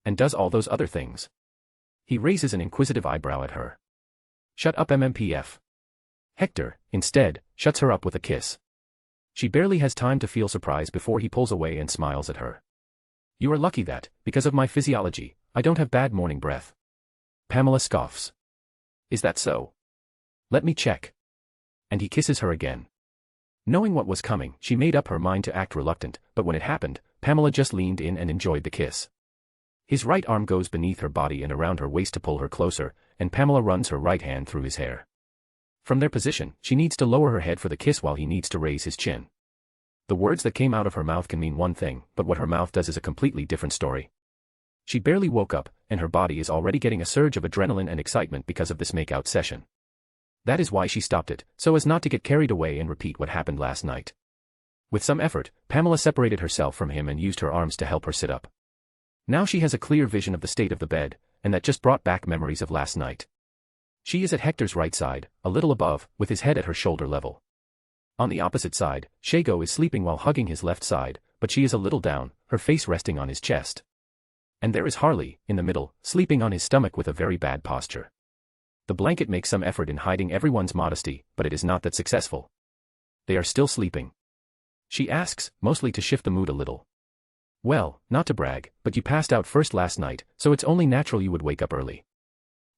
And does all those other things. He raises an inquisitive eyebrow at her. Shut up MMPF. Hector, instead, shuts her up with a kiss. She barely has time to feel surprise before he pulls away and smiles at her. You are lucky that, because of my physiology, I don't have bad morning breath. Pamela scoffs. Is that so? Let me check. And he kisses her again. Knowing what was coming, she made up her mind to act reluctant, but when it happened, Pamela just leaned in and enjoyed the kiss. His right arm goes beneath her body and around her waist to pull her closer, and Pamela runs her right hand through his hair. From their position, she needs to lower her head for the kiss while he needs to raise his chin. The words that came out of her mouth can mean one thing, but what her mouth does is a completely different story. She barely woke up, and her body is already getting a surge of adrenaline and excitement because of this makeout session. That is why she stopped it, so as not to get carried away and repeat what happened last night. With some effort, Pamela separated herself from him and used her arms to help her sit up. Now she has a clear vision of the state of the bed, and that just brought back memories of last night. She is at Hector's right side, a little above, with his head at her shoulder level. On the opposite side, Shago is sleeping while hugging his left side, but she is a little down, her face resting on his chest. And there is Harley, in the middle, sleeping on his stomach with a very bad posture. The blanket makes some effort in hiding everyone's modesty, but it is not that successful. They are still sleeping. She asks, mostly to shift the mood a little. Well, not to brag, but you passed out first last night, so it's only natural you would wake up early.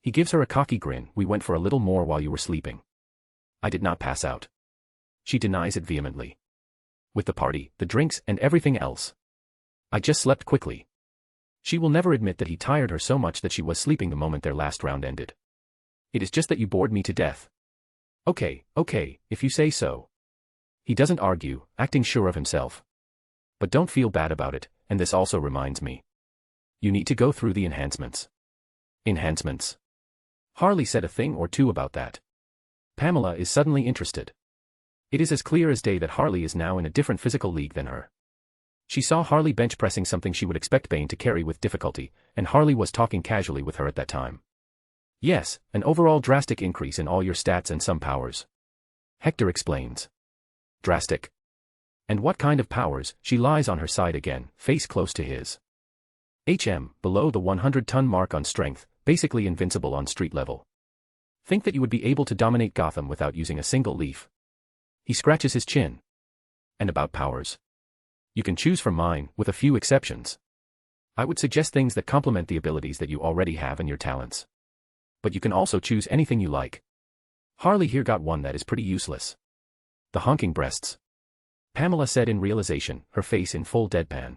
He gives her a cocky grin. We went for a little more while you were sleeping. I did not pass out. She denies it vehemently. With the party, the drinks, and everything else. I just slept quickly. She will never admit that he tired her so much that she was sleeping the moment their last round ended. It is just that you bored me to death. Okay, if you say so. He doesn't argue, acting sure of himself. But don't feel bad about it, and this also reminds me. You need to go through the enhancements. Enhancements. Harley said a thing or two about that. Pamela is suddenly interested. It is as clear as day that Harley is now in a different physical league than her. She saw Harley bench pressing something she would expect Bane to carry with difficulty, and Harley was talking casually with her at that time. Yes, an overall drastic increase in all your stats and some powers. Hector explains. Drastic. And what kind of powers? She lies on her side again, face close to his. Below the 100-ton mark on strength, basically invincible on street level. Think that you would be able to dominate Gotham without using a single leaf. He scratches his chin. And about powers. You can choose from mine, with a few exceptions. I would suggest things that complement the abilities that you already have and your talents. But you can also choose anything you like. Harley here got one that is pretty useless. The honking breasts. Pamela said in realization, her face in full deadpan.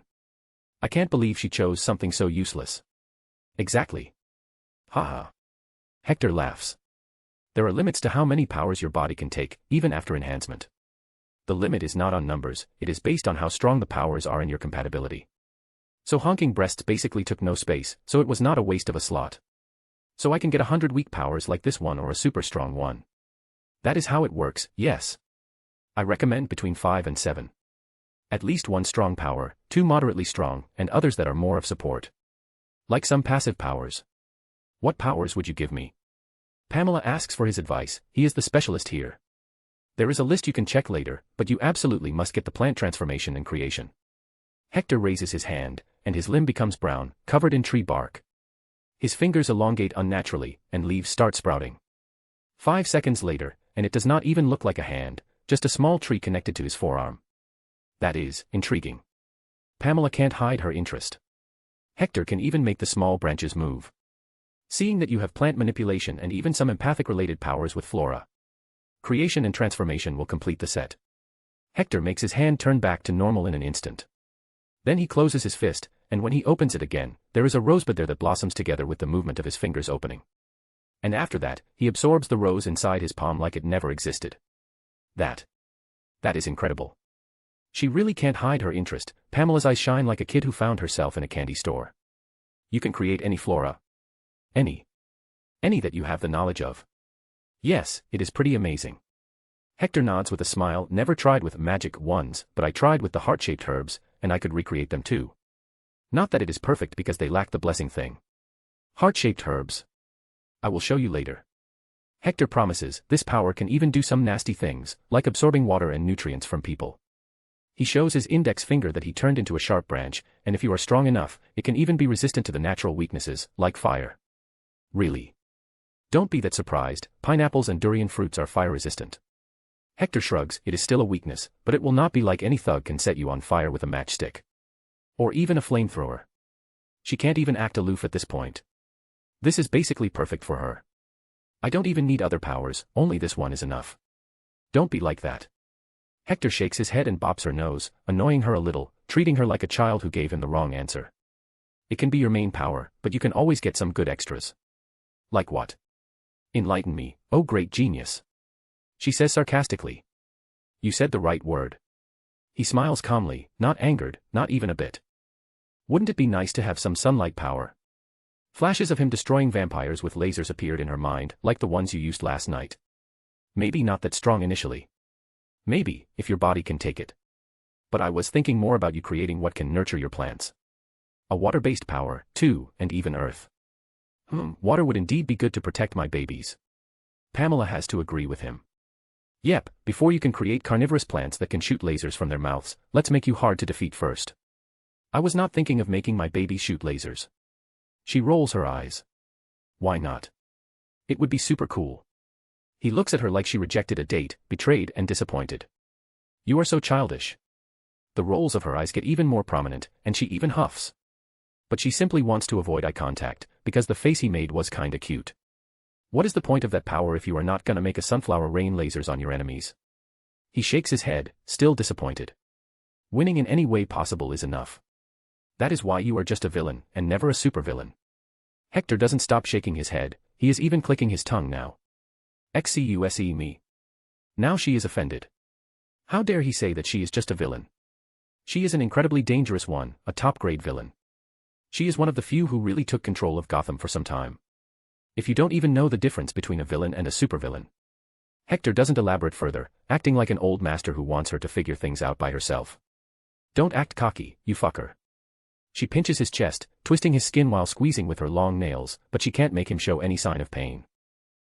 I can't believe she chose something so useless. Exactly. Haha. Hector laughs. There are limits to how many powers your body can take, even after enhancement. The limit is not on numbers, it is based on how strong the powers are in your compatibility. So honking breasts basically took no space, so it was not a waste of a slot. So I can get 100 weak powers like this one or a super strong one. That is how it works, yes. I recommend between 5 and 7. At least one strong power, 2 moderately strong, and others that are more of support. Like some passive powers. What powers would you give me? Pamela asks for his advice, he is the specialist here. There is a list you can check later, but you absolutely must get the plant transformation and creation. Hector raises his hand, and his limb becomes brown, covered in tree bark. His fingers elongate unnaturally, and leaves start sprouting. 5 seconds later, and it does not even look like a hand, just a small tree connected to his forearm. That is intriguing. Pamela can't hide her interest. Hector can even make the small branches move. Seeing that you have plant manipulation and even some empathic-related powers with flora. Creation and transformation will complete the set. Hector makes his hand turn back to normal in an instant. Then he closes his fist, and when he opens it again, there is a rosebud there that blossoms together with the movement of his fingers opening. And after that, he absorbs the rose inside his palm like it never existed. That is incredible. She really can't hide her interest. Pamela's eyes shine like a kid who found herself in a candy store. You can create any flora. Any that you have the knowledge of. Yes, it is pretty amazing. Hector nods with a smile. Never tried with magic wands, but I tried with the heart-shaped herbs, and I could recreate them too. Not that it is perfect because they lack the blessing thing. Heart-shaped herbs. I will show you later. Hector promises, this power can even do some nasty things, like absorbing water and nutrients from people. He shows his index finger that he turned into a sharp branch, and if you are strong enough, it can even be resistant to the natural weaknesses, like fire. Really? Don't be that surprised, pineapples and durian fruits are fire-resistant. Hector shrugs, it is still a weakness, but it will not be like any thug can set you on fire with a matchstick. Or even a flamethrower. She can't even act aloof at this point. This is basically perfect for her. I don't even need other powers, only this one is enough. Don't be like that. Hector shakes his head and bops her nose, annoying her a little, treating her like a child who gave him the wrong answer. It can be your main power, but you can always get some good extras. Like what? Enlighten me, oh great genius. she says sarcastically. You said the right word. He smiles calmly, not angered, not even a bit. Wouldn't it be nice to have some sunlight power? Flashes of him destroying vampires with lasers appeared in her mind, like the ones you used last night. Maybe not that strong initially. Maybe, if your body can take it. But I was thinking more about you creating what can nurture your plants. A water-based power, too, and even earth. Water would indeed be good to protect my babies. Pamela has to agree with him. Yep, before you can create carnivorous plants that can shoot lasers from their mouths, let's make you hard to defeat first. I was not thinking of making my baby shoot lasers. She rolls her eyes. Why not? It would be super cool. He looks at her like she rejected a date, betrayed and disappointed. You are so childish. The rolls of her eyes get even more prominent, and she even huffs. But she simply wants to avoid eye contact, because the face he made was kinda cute. What is the point of that power if you are not gonna make a sunflower rain lasers on your enemies? He shakes his head, still disappointed. Winning in any way possible is enough. That is why you are just a villain, and never a supervillain. Hector doesn't stop shaking his head, he is even clicking his tongue now. Excuse me. Now she is offended. How dare he say that she is just a villain? She is an incredibly dangerous one, a top-grade villain. She is one of the few who really took control of Gotham for some time. If you don't even know the difference between a villain and a supervillain. Hector doesn't elaborate further, acting like an old master who wants her to figure things out by herself. Don't act cocky, you fucker. She pinches his chest, twisting his skin while squeezing with her long nails, but she can't make him show any sign of pain.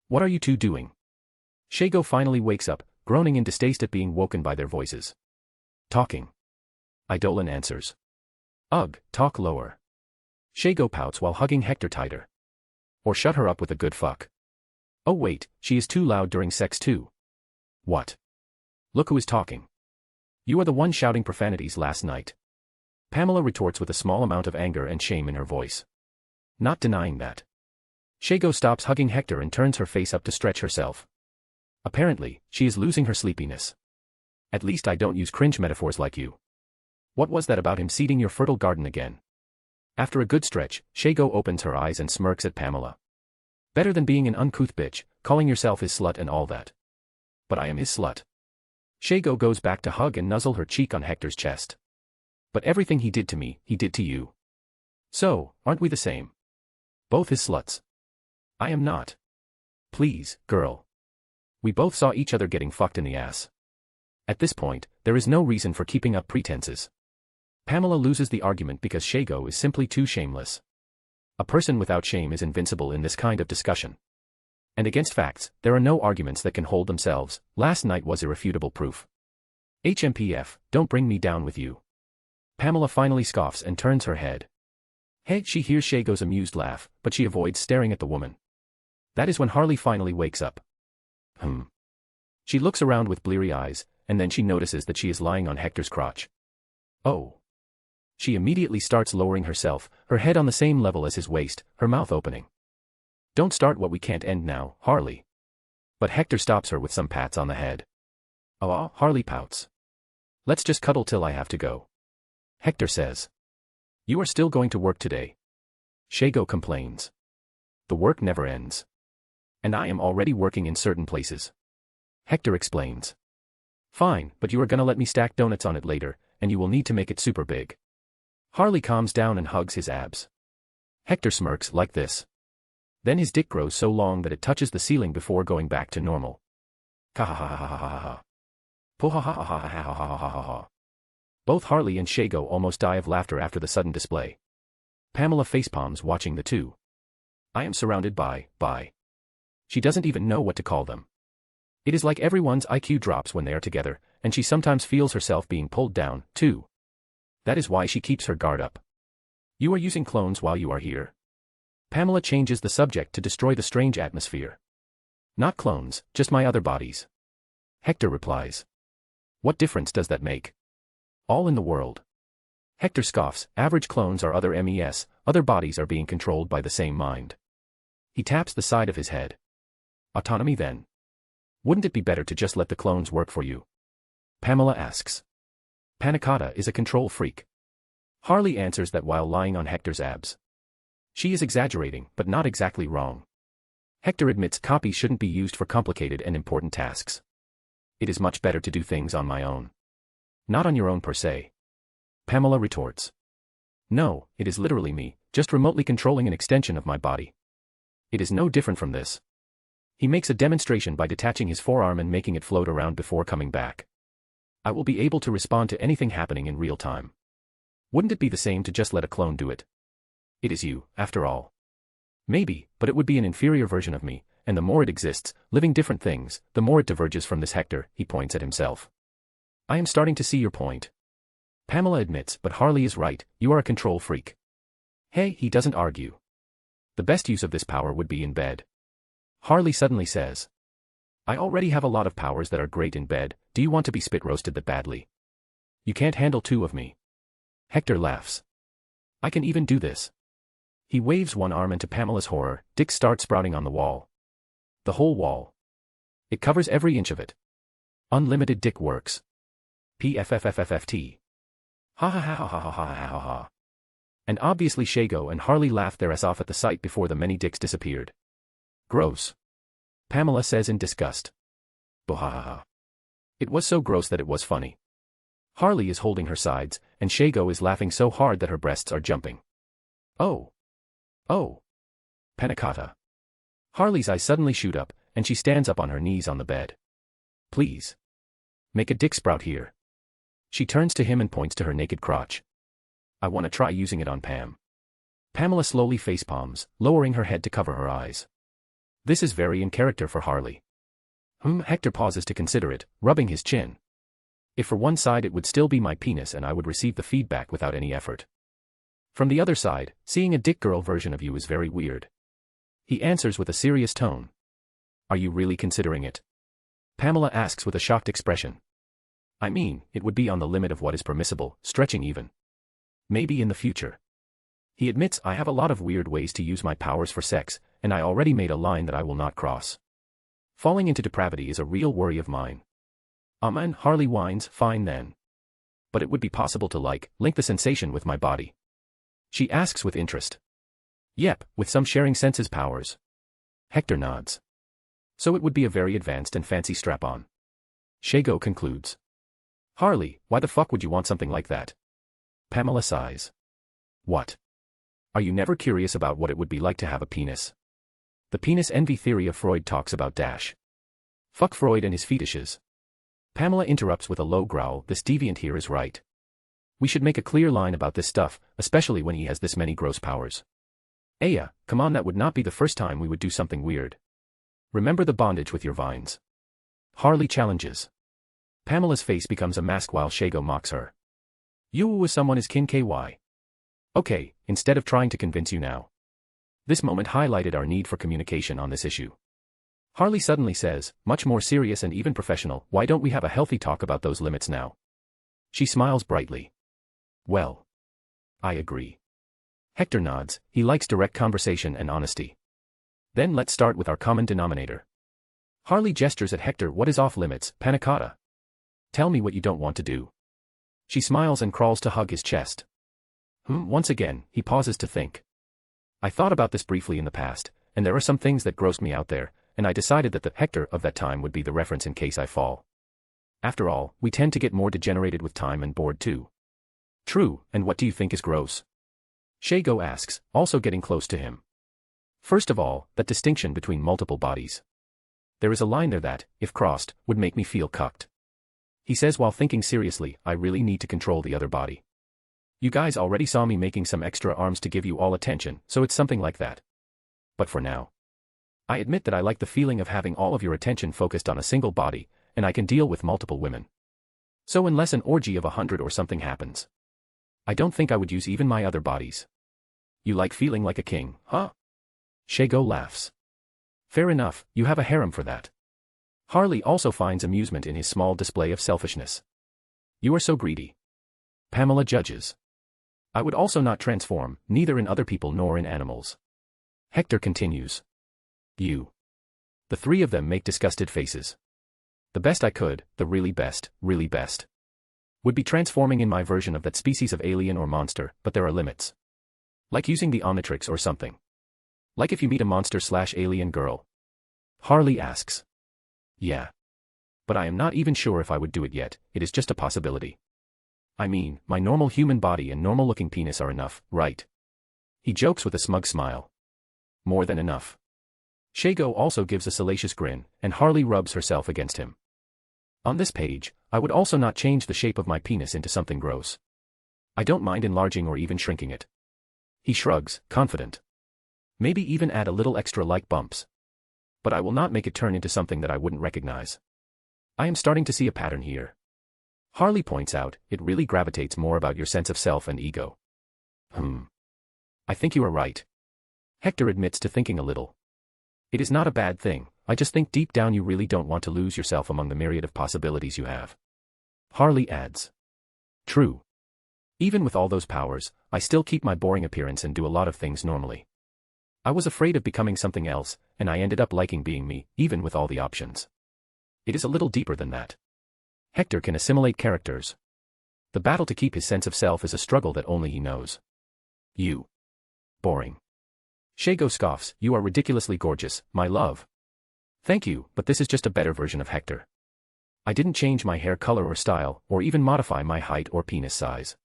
What are you two doing? Shago finally wakes up, groaning in distaste at being woken by their voices. Talking. Eidolon answers. Ugh, talk lower. Shago pouts while hugging Hector tighter. Or shut her up with a good fuck. Oh wait, she is too loud during sex too. What? Look who is talking. You are the one shouting profanities last night. Pamela retorts with a small amount of anger and shame in her voice. Not denying that. Shago stops hugging Hector and turns her face up to stretch herself. Apparently, she is losing her sleepiness. At least I don't use cringe metaphors like you. What was that about him seeding your fertile garden again? After a good stretch, Shago opens her eyes and smirks at Pamela. Better than being an uncouth bitch, calling yourself his slut and all that. But I am his slut. Shago goes back to hug and nuzzle her cheek on Hector's chest. But everything he did to me, he did to you. So, aren't we the same? Both his sluts. I am not. Please, girl. We both saw each other getting fucked in the ass. At this point, there is no reason for keeping up pretenses. Pamela loses the argument because Shago is simply too shameless. A person without shame is invincible in this kind of discussion. And against facts, there are no arguments that can hold themselves. Last night was irrefutable proof. HMPF, don't bring me down with you. Pamela finally scoffs and turns her head. Hey, she hears Shago's amused laugh, but she avoids staring at the woman. That is when Harley finally wakes up. She looks around with bleary eyes, and then she notices that she is lying on Hector's crotch. Oh. She immediately starts lowering herself, her head on the same level as his waist, her mouth opening. Don't start what we can't end now, Harley. But Hector stops her with some pats on the head. Oh, Harley pouts. Let's just cuddle till I have to go. Hector says. You are still going to work today. Shago complains. The work never ends. And I am already working in certain places. Hector explains. Fine, but you are gonna let me stack donuts on it later, and you will need to make it super big. Harley calms down and hugs his abs. Hector smirks like this. Then his dick grows so long that it touches the ceiling before going back to normal. Ha. Both Harley and Shago almost die of laughter after the sudden display. Pamela facepalms watching the two. I am surrounded by. She doesn't even know what to call them. It is like everyone's IQ drops when they are together, and she sometimes feels herself being pulled down, too. That is why she keeps her guard up. You are using clones while you are here. Pamela changes the subject to destroy the strange atmosphere. Not clones, just my other bodies. Hector replies. What difference does that make? All in the world. Hector scoffs, average clones are other MES, other bodies are being controlled by the same mind. He taps the side of his head. Autonomy then. Wouldn't it be better to just let the clones work for you? Pamela asks. Panicotta is a control freak. Harley answers that while lying on Hector's abs. She is exaggerating, but not exactly wrong. Hector admits copies shouldn't be used for complicated and important tasks. It is much better to do things on my own. Not on your own per se. Pamela retorts. No, it is literally me, just remotely controlling an extension of my body. It is no different from this. He makes a demonstration by detaching his forearm and making it float around before coming back. I will be able to respond to anything happening in real time. Wouldn't it be the same to just let a clone do it? It is you, after all. Maybe, but it would be an inferior version of me, and the more it exists, living different things, the more it diverges from this Hector, he points at himself. I am starting to see your point. Pamela admits, but Harley is right, you are a control freak. Hey, he doesn't argue. The best use of this power would be in bed. Harley suddenly says. I already have a lot of powers that are great in bed, do you want to be spit roasted that badly? You can't handle two of me. Hector laughs. I can even do this. He waves one arm, and to Pamela's horror, dicks start sprouting on the wall. The whole wall. It covers every inch of it. Unlimited dick works. PFFFFFT. Ha ha ha ha ha ha ha ha ha. And obviously Shago and Harley laughed their ass off at the sight before the many dicks disappeared. Gross. Pamela says in disgust. Bohahaha. It was so gross that it was funny. Harley is holding her sides, and Shago is laughing so hard that her breasts are jumping. Oh. Oh. Panna Harley's eyes suddenly shoot up, and she stands up on her knees on the bed. Please. Make a dick sprout here. She turns to him and points to her naked crotch. I want to try using it on Pam. Pamela slowly facepalms, lowering her head to cover her eyes. This is very in character for Harley. Hector pauses to consider it, rubbing his chin. If for one side it would still be my penis and I would receive the feedback without any effort. From the other side, seeing a dick girl version of you is very weird. He answers with a serious tone. Are you really considering it? Pamela asks with a shocked expression. I mean, it would be on the limit of what is permissible, stretching even. Maybe in the future. He admits I have a lot of weird ways to use my powers for sex, and I already made a line that I will not cross. Falling into depravity is a real worry of mine. And Harley whines, fine then. But it would be possible to link the sensation with my body. She asks with interest. Yep, with some sharing senses powers. Hector nods. So it would be a very advanced and fancy strap-on. Shago concludes. Harley, why the fuck would you want something like that? Pamela sighs. What? Are you never curious about what it would be like to have a penis? The penis envy theory of Freud talks about dash. Fuck Freud and his fetishes. Pamela interrupts with a low growl, this deviant here is right. We should make a clear line about this stuff, especially when he has this many gross powers. Aya, come on, that would not be the first time we would do something weird. Remember the bondage with your vines. Harley challenges. Pamela's face becomes a mask while Shago mocks her. You with someone is kin KY. Okay, instead of trying to convince you now. This moment highlighted our need for communication on this issue. Harley suddenly says, much more serious and even professional, why don't we have a healthy talk about those limits now? She smiles brightly. Well. I agree. Hector nods, he likes direct conversation and honesty. Then let's start with our common denominator. Harley gestures at Hector, what is off limits, Panna? Tell me what you don't want to do. She smiles and crawls to hug his chest. Once again, he pauses to think. I thought about this briefly in the past, and there are some things that grossed me out there, and I decided that the Hector of that time would be the reference in case I fall. After all, we tend to get more degenerated with time and bored too. True, and what do you think is gross? Shago asks, also getting close to him. First of all, that distinction between multiple bodies. There is a line there that, if crossed, would make me feel cucked. He says while thinking seriously, I really need to control the other body. You guys already saw me making some extra arms to give you all attention, so it's something like that. But for now. I admit that I like the feeling of having all of your attention focused on a single body, and I can deal with multiple women. So unless an orgy of 100 or something happens, I don't think I would use even my other bodies. You like feeling like a king, huh? Shago laughs. Fair enough, you have a harem for that. Harley also finds amusement in his small display of selfishness. You are so greedy. Pamela judges. I would also not transform, neither in other people nor in animals. Hector continues. You. The three of them make disgusted faces. The best I could, the really best, would be transforming in my version of that species of alien or monster, but there are limits. Like using the Omnitrix or something. Like if you meet a monster/alien girl. Harley asks. Yeah. But I am not even sure if I would do it yet, it is just a possibility. I mean, my normal human body and normal-looking penis are enough, right? He jokes with a smug smile. More than enough. Shago also gives a salacious grin, and Harley rubs herself against him. On this page, I would also not change the shape of my penis into something gross. I don't mind enlarging or even shrinking it. He shrugs, confident. Maybe even add a little extra like bumps. But I will not make it turn into something that I wouldn't recognize. I am starting to see a pattern here. Harley points out, it really gravitates more about your sense of self and ego. I think you are right. Hector admits to thinking a little. It is not a bad thing, I just think deep down you really don't want to lose yourself among the myriad of possibilities you have. Harley adds. True. Even with all those powers, I still keep my boring appearance and do a lot of things normally. I was afraid of becoming something else, and I ended up liking being me, even with all the options. It is a little deeper than that. Hector can assimilate characters. The battle to keep his sense of self is a struggle that only he knows. You. Boring. Shago scoffs, you are ridiculously gorgeous, my love. Thank you, but this is just a better version of Hector. I didn't change my hair color or style, or even modify my height or penis size.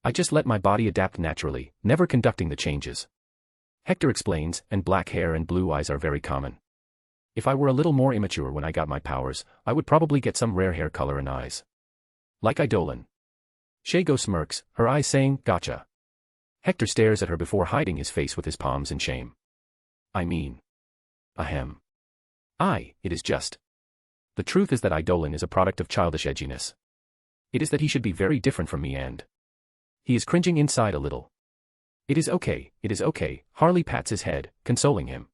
I just let my body adapt naturally, never conducting the changes. Hector explains, and black hair and blue eyes are very common. If I were a little more immature when I got my powers, I would probably get some rare hair color and eyes. Like Eidolon. Shago smirks, her eyes saying, gotcha. Hector stares at her before hiding his face with his palms in shame. I mean. Ahem. It is just. The truth is that Eidolon is a product of childish edginess. It is that he should be very different from me and. He is cringing inside a little. It is okay, Harley pats his head, consoling him.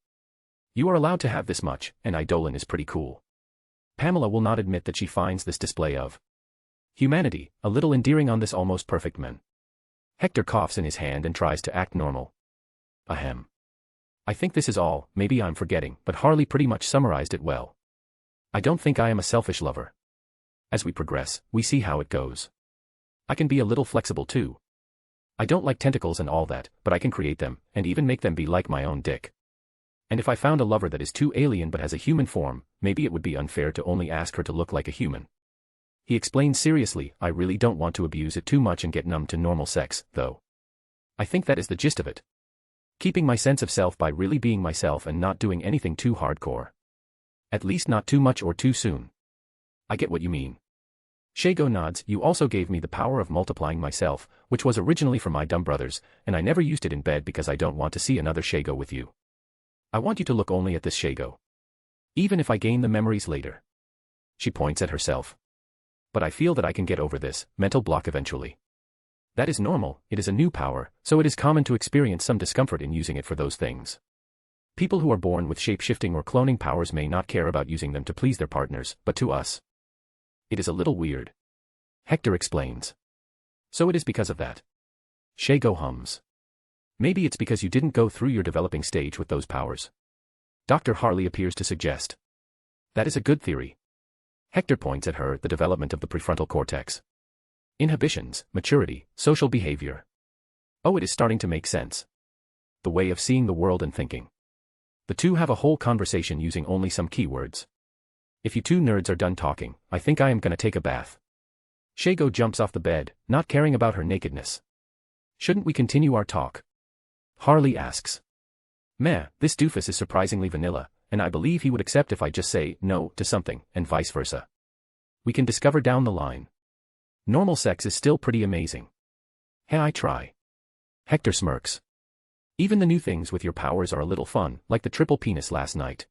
You are allowed to have this much, and Eidolon is pretty cool. Pamela will not admit that she finds this display of humanity a little endearing on this almost perfect man. Hector coughs in his hand and tries to act normal. Ahem. I think this is all, maybe I'm forgetting, but Harley pretty much summarized it well. I don't think I am a selfish lover. As we progress, we see how it goes. I can be a little flexible too. I don't like tentacles and all that, but I can create them, and even make them be like my own dick. And if I found a lover that is too alien but has a human form, maybe it would be unfair to only ask her to look like a human. He explains seriously, I really don't want to abuse it too much and get numb to normal sex, though. I think that is the gist of it. Keeping my sense of self by really being myself and not doing anything too hardcore. At least not too much or too soon. I get what you mean. Shago nods, you also gave me the power of multiplying myself, which was originally for my dumb brothers, and I never used it in bed because I don't want to see another Shago with you. I want you to look only at this Shago. Even if I gain the memories later. She points at herself. But I feel that I can get over this mental block eventually. That is normal, it is a new power, so it is common to experience some discomfort in using it for those things. People who are born with shape-shifting or cloning powers may not care about using them to please their partners, but to us. It is a little weird. Hector explains. So it is because of that. Shago hums. Maybe it's because you didn't go through your developing stage with those powers. Dr. Harley appears to suggest. That is a good theory. Hector points at her, the development of the prefrontal cortex. Inhibitions, maturity, social behavior. Oh, it is starting to make sense. The way of seeing the world and thinking. The two have a whole conversation using only some keywords. If you two nerds are done talking, I think I am gonna take a bath. Shago jumps off the bed, not caring about her nakedness. Shouldn't we continue our talk? Harley asks. Meh, this doofus is surprisingly vanilla, and I believe he would accept if I just say no to something, and vice versa. We can discover down the line. Normal sex is still pretty amazing. Hey, I try. Hector smirks. Even the new things with your powers are a little fun, like the triple penis last night.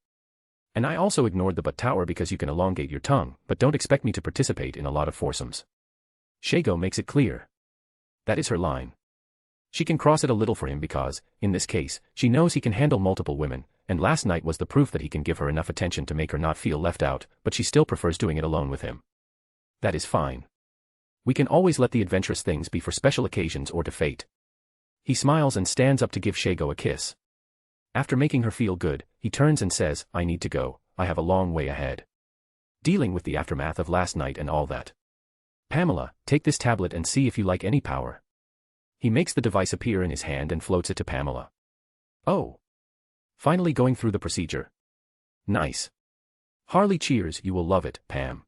And I also ignored the butt tower because you can elongate your tongue, but don't expect me to participate in a lot of foursomes. Shago makes it clear. That is her line. She can cross it a little for him because, in this case, she knows he can handle multiple women, and last night was the proof that he can give her enough attention to make her not feel left out, but she still prefers doing it alone with him. That is fine. We can always let the adventurous things be for special occasions or to fate. He smiles and stands up to give Shago a kiss. After making her feel good, he turns and says, I need to go, I have a long way ahead. Dealing with the aftermath of last night and all that. Pamela, take this tablet and see if you like any power. He makes the device appear in his hand and floats it to Pamela. Oh. Finally going through the procedure. Nice. Harley cheers, you will love it, Pam.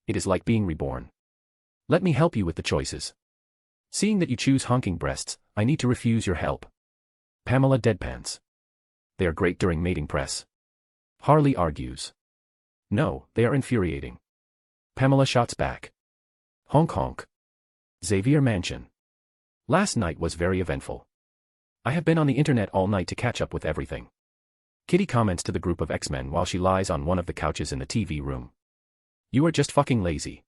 It is like being reborn. Let me help you with the choices. Seeing that you choose honking breasts, I need to refuse your help. Pamela deadpans. They are great during mating press. Harley argues. No, they are infuriating. Pamela shots back. Honk honk. Xavier Mansion. Last night was very eventful. I have been on the internet all night to catch up with everything. Kitty comments to the group of X-Men while she lies on one of the couches in the TV room. You are just fucking lazy.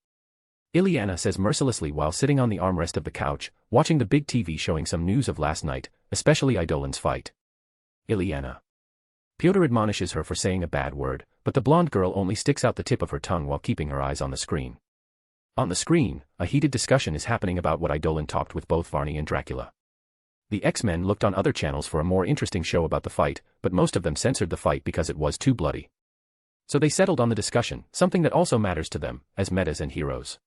Ileana says mercilessly while sitting on the armrest of the couch, watching the big TV showing some news of last night, especially Idolin's fight. Ileana. Pyotr admonishes her for saying a bad word, but the blonde girl only sticks out the tip of her tongue while keeping her eyes on the screen. On the screen, a heated discussion is happening about what Idolin talked with both Varney and Dracula. The X-Men looked on other channels for a more interesting show about the fight, but most of them censored the fight because it was too bloody. So they settled on the discussion, something that also matters to them, as metas and heroes.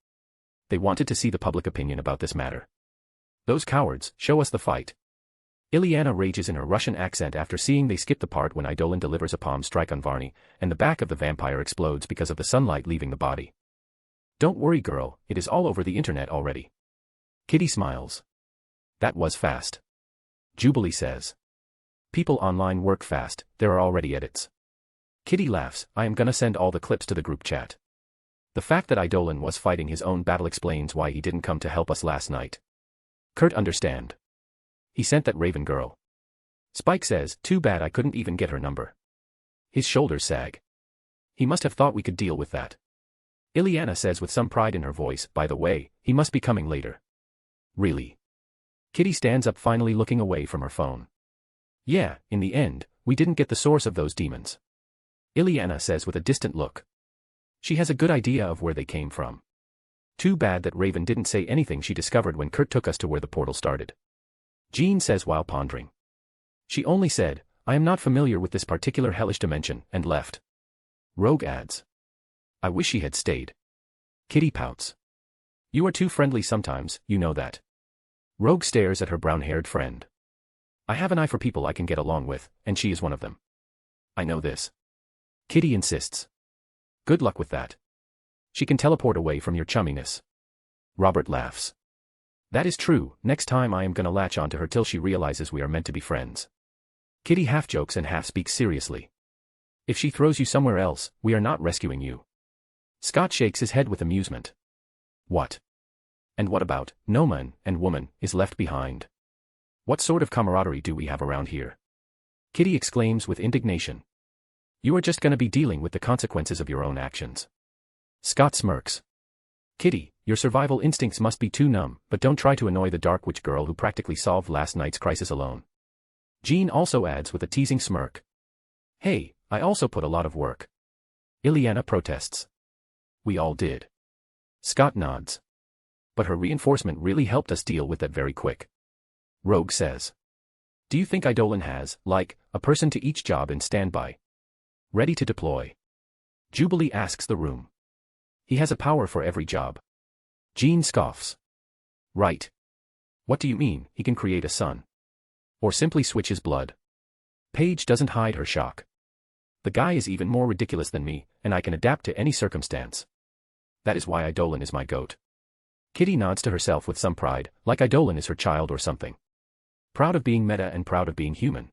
They wanted to see the public opinion about this matter. Those cowards, show us the fight. Ileana rages in her Russian accent after seeing they skip the part when Idolin delivers a palm strike on Varney, and the back of the vampire explodes because of the sunlight leaving the body. Don't worry girl, it is all over the internet already. Kitty smiles. That was fast. Jubilee says. People online work fast, there are already edits. Kitty laughs, I am gonna send all the clips to the group chat. The fact that Idolin was fighting his own battle explains why he didn't come to help us last night. Kurt understand. He sent that Raven girl. Spike says, too bad I couldn't even get her number. His shoulders sag. He must have thought we could deal with that. Ileana says with some pride in her voice, by the way, he must be coming later. Really? Kitty stands up finally looking away from her phone. Yeah, in the end, we didn't get the source of those demons. Ileana says with a distant look. She has a good idea of where they came from. Too bad that Raven didn't say anything she discovered when Kurt took us to where the portal started. Jean says while pondering. She only said, I am not familiar with this particular hellish dimension, and left. Rogue adds. I wish she had stayed. Kitty pouts. You are too friendly sometimes, you know that. Rogue stares at her brown-haired friend. I have an eye for people I can get along with, and she is one of them. I know this. Kitty insists. Good luck with that. She can teleport away from your chumminess. Robert laughs. That is true, next time I am gonna latch onto her till she realizes we are meant to be friends. Kitty half jokes and half speaks seriously. If she throws you somewhere else, we are not rescuing you. Scott shakes his head with amusement. What? And what about, no man and woman is left behind? What sort of camaraderie do we have around here? Kitty exclaims with indignation. You are just gonna be dealing with the consequences of your own actions. Scott smirks. Kitty, your survival instincts must be too numb, but don't try to annoy the Dark Witch girl who practically solved last night's crisis alone. Jean also adds with a teasing smirk. Hey, I also put a lot of work. Ileana protests. We all did. Scott nods. But her reinforcement really helped us deal with that very quick. Rogue says. Do you think Idolin has, like, a person to each job in standby? Ready to deploy? Jubilee asks the room. He has a power for every job. Jean scoffs. Right. What do you mean, he can create a sun? Or simply switch his blood? Paige doesn't hide her shock. The guy is even more ridiculous than me, and I can adapt to any circumstance. That is why Idolin is my goat. Kitty nods to herself with some pride, like Idolin is her child or something. Proud of being meta and proud of being human.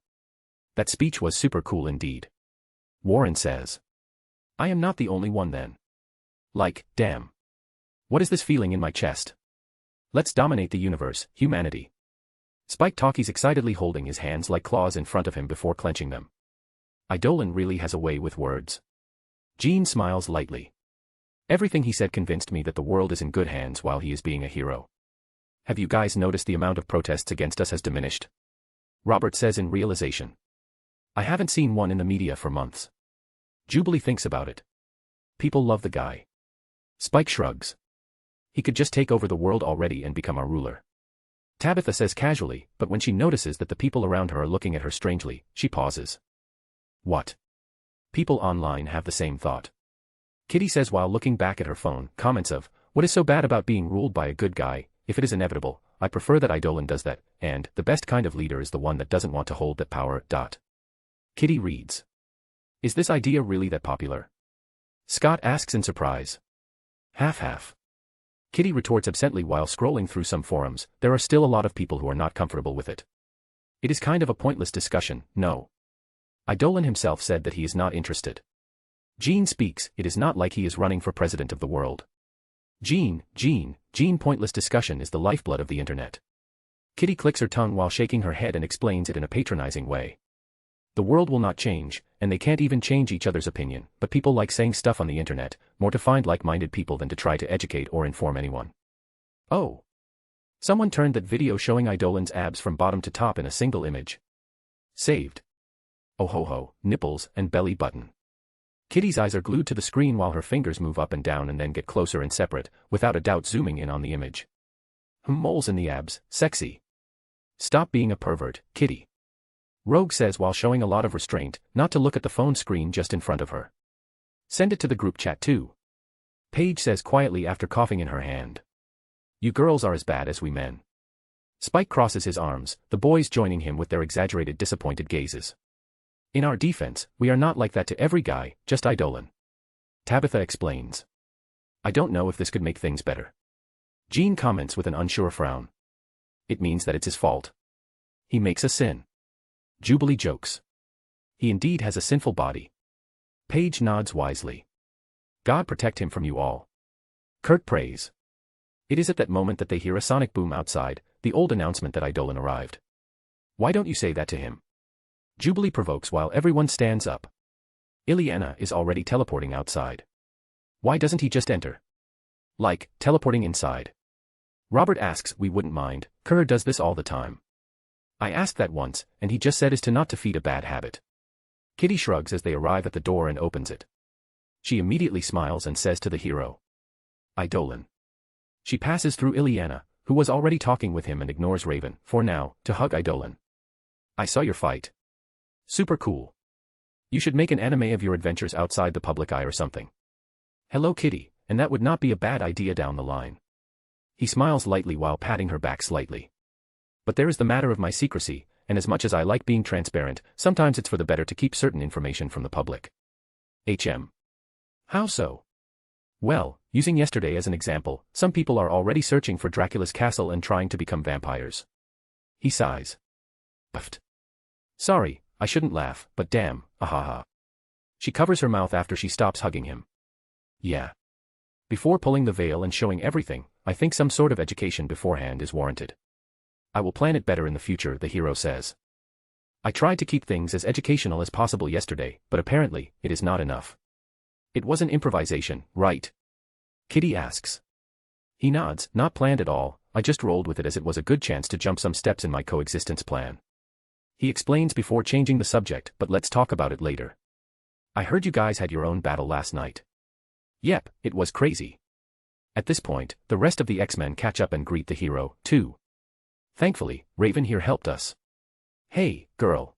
That speech was super cool indeed. Warren says. I am not the only one then. Like, damn. What is this feeling in my chest? Let's dominate the universe, humanity. Spike talkies excitedly holding his hands like claws in front of him before clenching them. Idolin really has a way with words. Jean smiles lightly. Everything he said convinced me that the world is in good hands while he is being a hero. Have you guys noticed the amount of protests against us has diminished? Robert says in realization. I haven't seen one in the media for months. Jubilee thinks about it. People love the guy. Spike shrugs. He could just take over the world already and become our ruler. Tabitha says casually, but when she notices that the people around her are looking at her strangely, she pauses. What? People online have the same thought. Kitty says while looking back at her phone, comments of, what is so bad about being ruled by a good guy, if it is inevitable, I prefer that Idolin does that, and, the best kind of leader is the one that doesn't want to hold that power. Kitty reads. Is this idea really that popular? Scott asks in surprise. Half-half. Kitty retorts absently while scrolling through some forums. There are still a lot of people who are not comfortable with it. It is kind of a pointless discussion, no. Eidolon himself said that he is not interested. Gene speaks. It is not like he is running for president of the world. Gene, pointless discussion is the lifeblood of the internet. Kitty clicks her tongue while shaking her head and explains it in a patronizing way. The world will not change, and they can't even change each other's opinion, but people like saying stuff on the internet, more to find like-minded people than to try to educate or inform anyone. Oh. Someone turned that video showing Eidolon's abs from bottom to top in a single image. Saved. Oh ho ho, nipples and belly button. Kitty's eyes are glued to the screen while her fingers move up and down and then get closer and separate, without a doubt zooming in on the image. Moles in the abs, sexy. Stop being a pervert, Kitty. Rogue says while showing a lot of restraint, not to look at the phone screen just in front of her. Send it to the group chat too. Paige says quietly after coughing in her hand. You girls are as bad as we men. Spike crosses his arms, the boys joining him with their exaggerated disappointed gazes. In our defense, we are not like that to every guy, just Eidolon. Tabitha explains. I don't know if this could make things better. Gene comments with an unsure frown. It means that it's his fault. He makes a sin. Jubilee jokes. He indeed has a sinful body. Paige nods wisely. God protect him from you all. Kurt prays. It is at that moment that they hear a sonic boom outside, the old announcement that Eidolon arrived. Why don't you say that to him? Jubilee provokes while everyone stands up. Ileana is already teleporting outside. Why doesn't he just enter? Like, teleporting inside. Robert asks we wouldn't mind, Kerr does this all the time. I asked that once, and he just said is to not to feed a bad habit. Kitty shrugs as they arrive at the door and opens it. She immediately smiles and says to the hero. Eidolon. She passes through Ileana, who was already talking with him and ignores Raven, for now, to hug Eidolon. I saw your fight. Super cool. You should make an anime of your adventures outside the public eye or something. Hello Kitty, and that would not be a bad idea down the line. He smiles lightly while patting her back slightly. But there is the matter of my secrecy, and as much as I like being transparent, sometimes it's for the better to keep certain information from the public. How so? Well, using yesterday as an example, some people are already searching for Dracula's castle and trying to become vampires. He sighs. Puffed. Sorry, I shouldn't laugh, but damn, ahaha. She covers her mouth after she stops hugging him. Yeah. Before pulling the veil and showing everything, I think some sort of education beforehand is warranted. I will plan it better in the future, the hero says. I tried to keep things as educational as possible yesterday, but apparently, it is not enough. It was an improvisation, right? Kitty asks. He nods, not planned at all, I just rolled with it as it was a good chance to jump some steps in my coexistence plan. He explains before changing the subject, but let's talk about it later. I heard you guys had your own battle last night. Yep, it was crazy. At this point, the rest of the X-Men catch up and greet the hero, too. Thankfully, Raven here helped us. Hey, girl.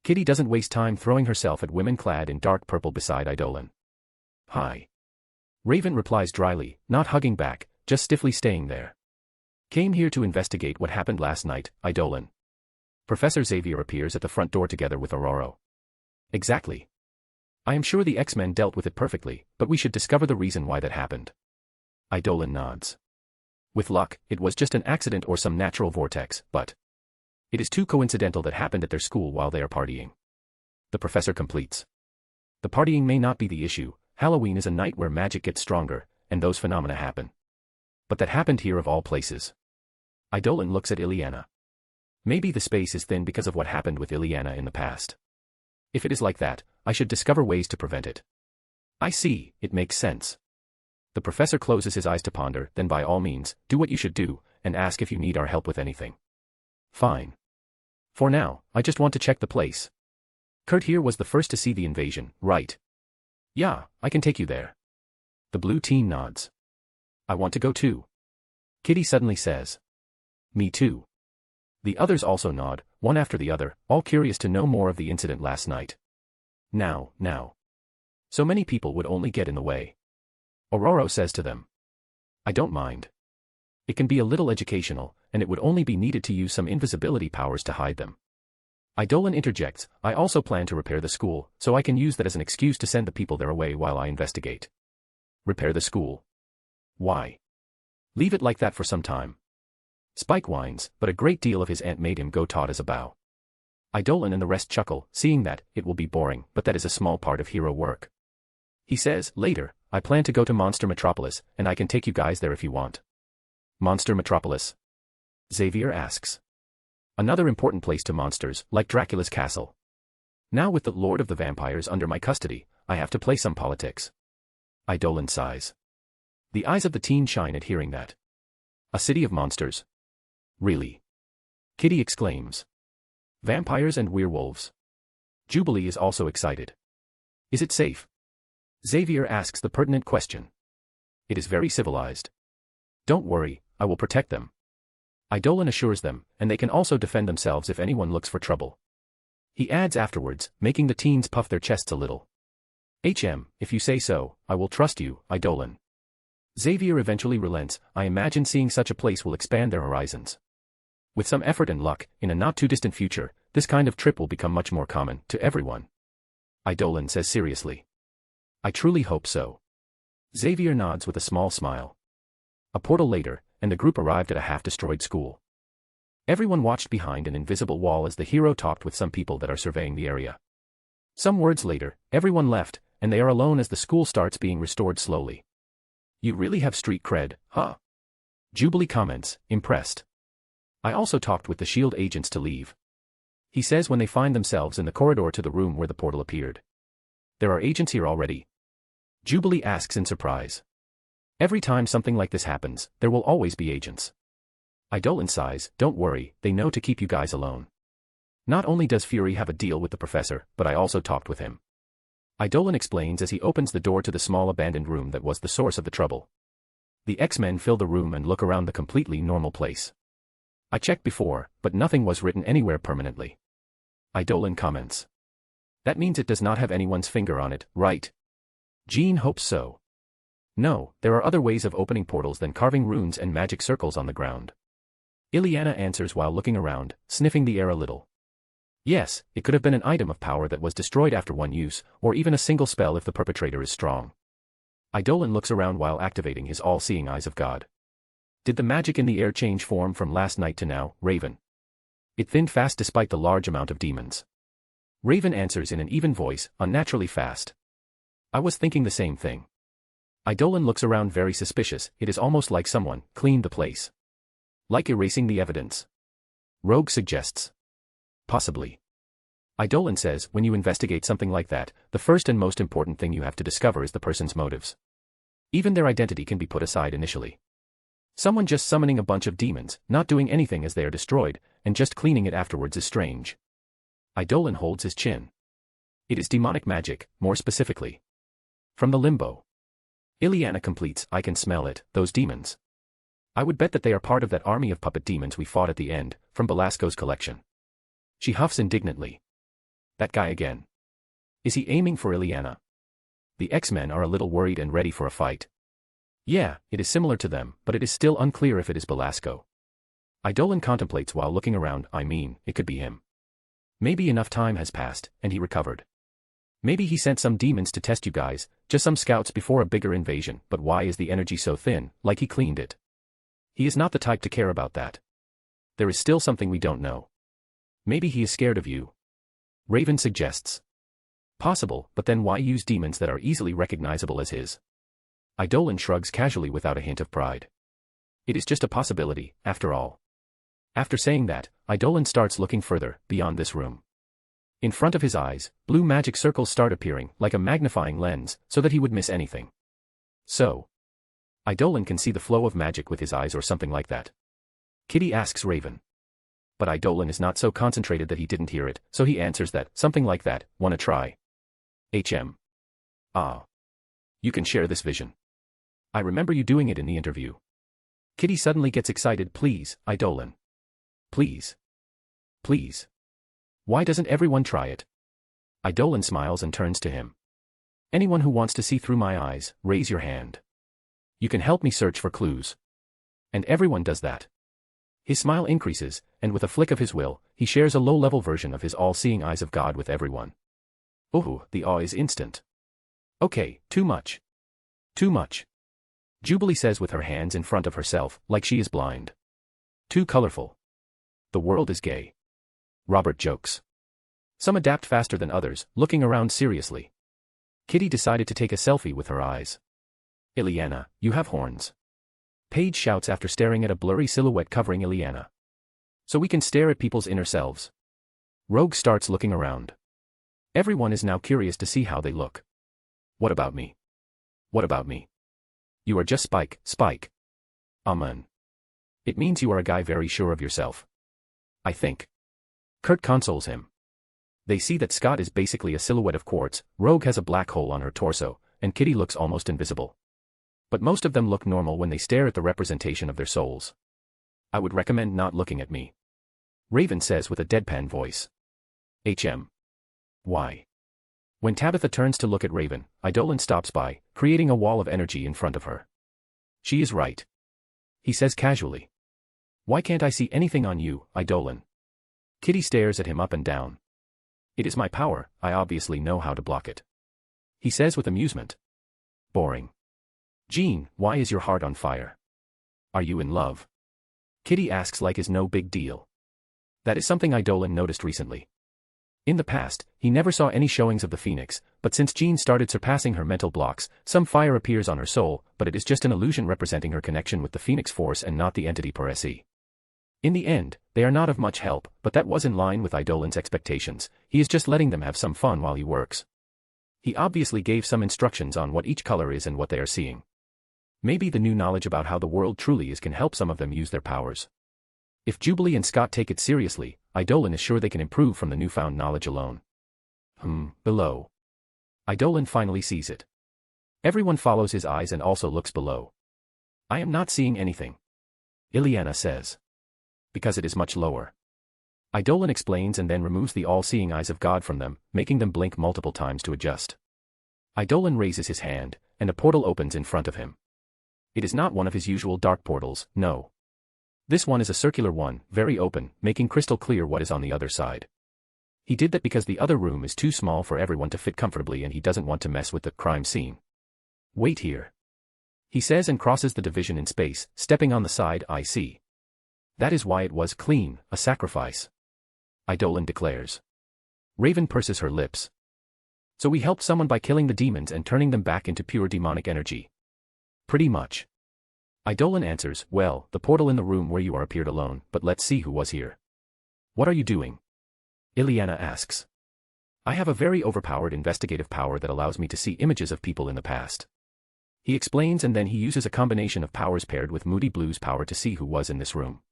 Kitty doesn't waste time throwing herself at women clad in dark purple beside Eidolon. Hi. Raven replies dryly, not hugging back, just stiffly staying there. Came here to investigate what happened last night, Eidolon. Professor Xavier appears at the front door together with Aurora. Exactly. I am sure the X-Men dealt with it perfectly, but we should discover the reason why that happened. Eidolon nods. With luck, it was just an accident or some natural vortex, but it is too coincidental that happened at their school while they are partying. The professor completes. The partying may not be the issue, Halloween is a night where magic gets stronger, and those phenomena happen. But that happened here of all places. Eidolon looks at Ileana. Maybe the space is thin because of what happened with Ileana in the past. If it is like that, I should discover ways to prevent it. I see, it makes sense. The professor closes his eyes to ponder, then by all means, do what you should do, and ask if you need our help with anything. Fine. For now, I just want to check the place. Kurt here was the first to see the invasion, right? Yeah, I can take you there. The blue teen nods. I want to go too. Kitty suddenly says. Me too. The others also nod, one after the other, all curious to know more of the incident last night. Now. So many people would only get in the way. Aurora says to them. I don't mind. It can be a little educational, and it would only be needed to use some invisibility powers to hide them. Idolin interjects, I also plan to repair the school, so I can use that as an excuse to send the people there away while I investigate. Repair the school? Why? Leave it like that for some time. Spike whines, but a great deal of his aunt made him go taut as a bow. Idolin and the rest chuckle, seeing that it will be boring, but that is a small part of hero work. He says, later, I plan to go to Monster Metropolis, and I can take you guys there if you want. Monster Metropolis? Xavier asks. Another important place to monsters, like Dracula's castle. Now with the Lord of the Vampires under my custody, I have to play some politics. Idolin sighs. The eyes of the teen shine at hearing that. A city of monsters? Really? Kitty exclaims. Vampires and werewolves. Jubilee is also excited. Is it safe? Xavier asks the pertinent question. It is very civilized. Don't worry, I will protect them. Idolin assures them, and they can also defend themselves if anyone looks for trouble. He adds afterwards, making the teens puff their chests a little. If you say so, I will trust you, Idolin. Xavier eventually relents. I imagine seeing such a place will expand their horizons. With some effort and luck, in a not-too-distant future, this kind of trip will become much more common, to everyone. Idolin says seriously. I truly hope so. Xavier nods with a small smile. A portal later, and the group arrived at a half-destroyed school. Everyone watched behind an invisible wall as the hero talked with some people that are surveying the area. Some words later, everyone left, and they are alone as the school starts being restored slowly. You really have street cred, huh? Jubilee comments, impressed. I also talked with the SHIELD agents to leave. He says when they find themselves in the corridor to the room where the portal appeared. There are agents here already? Jubilee asks in surprise. Every time something like this happens, there will always be agents. Idolin sighs, don't worry, they know to keep you guys alone. Not only does Fury have a deal with the professor, but I also talked with him. Idolin explains as he opens the door to the small abandoned room that was the source of the trouble. The X-Men fill the room and look around the completely normal place. I checked before, but nothing was written anywhere permanently. Idolin comments. That means it does not have anyone's finger on it, right? Jean hopes so. No, there are other ways of opening portals than carving runes and magic circles on the ground. Ileana answers while looking around, sniffing the air a little. Yes, it could have been an item of power that was destroyed after one use, or even a single spell if the perpetrator is strong. Idolin looks around while activating his all-seeing eyes of God. Did the magic in the air change form from last night to now, Raven? It thinned fast despite the large amount of demons. Raven answers in an even voice, unnaturally fast. I was thinking the same thing. Idolin looks around very suspicious, it is almost like someone cleaned the place. Like erasing the evidence. Rogue suggests. Possibly. Idolin says, when you investigate something like that, the first and most important thing you have to discover is the person's motives. Even their identity can be put aside initially. Someone just summoning a bunch of demons, not doing anything as they are destroyed, and just cleaning it afterwards is strange. Idolin holds his chin. It is demonic magic, more specifically. From the limbo. Ileana completes, I can smell it, those demons. I would bet that they are part of that army of puppet demons we fought at the end, from Belasco's collection. She huffs indignantly. That guy again. Is he aiming for Ileana? The X-Men are a little worried and ready for a fight. Yeah, it is similar to them, but it is still unclear if it is Belasco. Idolin contemplates while looking around, I mean, it could be him. Maybe enough time has passed, and he recovered. Maybe he sent some demons to test you guys, just some scouts before a bigger invasion, but why is the energy so thin, like he cleaned it? He is not the type to care about that. There is still something we don't know. Maybe he is scared of you. Raven suggests. Possible, but then why use demons that are easily recognizable as his? Idolin shrugs casually without a hint of pride. It is just a possibility, after all. After saying that, Idolin starts looking further, beyond this room. In front of his eyes, blue magic circles start appearing, like a magnifying lens, so that he would miss anything. So. Idolin can see the flow of magic with his eyes or something like that. Kitty asks Raven. But Idolin is not so concentrated that he didn't hear it, so he answers that, something like that, wanna try? Ah. You can share this vision. I remember you doing it in the interview. Kitty suddenly gets excited, please, Idolin. Please. Please. Why doesn't everyone try it? Idolin smiles and turns to him. Anyone who wants to see through my eyes, raise your hand. You can help me search for clues. And everyone does that. His smile increases, and with a flick of his will, he shares a low-level version of his all-seeing eyes of God with everyone. Ooh, the awe is instant. Okay, too much. Too much. Jubilee says with her hands in front of herself, like she is blind. Too colorful. The world is gay. Robert jokes. Some adapt faster than others, looking around seriously. Kitty decided to take a selfie with her eyes. Ileana, you have horns. Paige shouts after staring at a blurry silhouette covering Ileana. So we can stare at people's inner selves. Rogue starts looking around. Everyone is now curious to see how they look. What about me? What about me? You are just Spike. Amen. It means you are a guy very sure of yourself. I think. Kurt consoles him. They see that Scott is basically a silhouette of quartz, Rogue has a black hole on her torso, and Kitty looks almost invisible. But most of them look normal when they stare at the representation of their souls. I would recommend not looking at me. Raven says with a deadpan voice. Why? When Tabitha turns to look at Raven, Eidolon stops by, creating a wall of energy in front of her. She is right. He says casually. Why can't I see anything on you, Eidolon? Kitty stares at him up and down. It is my power, I obviously know how to block it. He says with amusement. Boring. Jean, why is your heart on fire? Are you in love? Kitty asks like it's no big deal. That is something Eidolon noticed recently. In the past, he never saw any showings of the Phoenix, but since Jean started surpassing her mental blocks, some fire appears on her soul, but it is just an illusion representing her connection with the Phoenix Force and not the entity per se. In the end, they are not of much help, but that was in line with Eidolon's expectations. He is just letting them have some fun while he works. He obviously gave some instructions on what each color is and what they are seeing. Maybe the new knowledge about how the world truly is can help some of them use their powers. If Jubilee and Scott take it seriously, Eidolon is sure they can improve from the newfound knowledge alone. Below. Eidolon finally sees it. Everyone follows his eyes and also looks below. I am not seeing anything. Ileana says. Because it is much lower. Eidolon explains and then removes the all-seeing eyes of God from them, making them blink multiple times to adjust. Eidolon raises his hand, and a portal opens in front of him. It is not one of his usual dark portals, no. This one is a circular one, very open, making crystal clear what is on the other side. He did that because the other room is too small for everyone to fit comfortably and he doesn't want to mess with the crime scene. Wait here. He says and crosses the division in space, stepping on the side I see. That is why it was clean, a sacrifice. Eidolon declares. Raven purses her lips. So we helped someone by killing the demons and turning them back into pure demonic energy. Pretty much. Eidolon answers, well, the portal in the room where you are appeared alone, but let's see who was here. What are you doing? Ileana asks. I have a very overpowered investigative power that allows me to see images of people in the past. He explains and then he uses a combination of powers paired with Moody Blue's power to see who was in this room.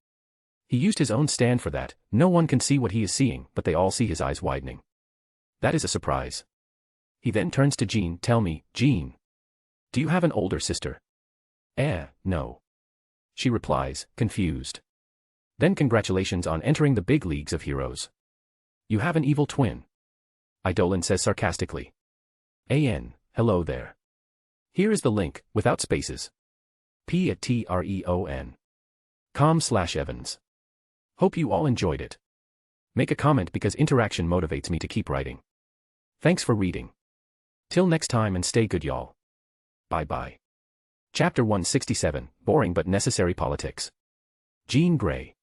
He used his own stand for that, no one can see what he is seeing, but they all see his eyes widening. That is a surprise. He then turns to Jean, tell me, Jean. Do you have an older sister? No. She replies, confused. Then congratulations on entering the big leagues of heroes. You have an evil twin. Eidolon says sarcastically. Hello there. Here is the link, without spaces. p@treon.com/Evans. Hope you all enjoyed it. Make a comment because interaction motivates me to keep writing. Thanks for reading. Till next time and stay good y'all. Bye-bye. Chapter 167, Boring but Necessary Politics. Jean Grey.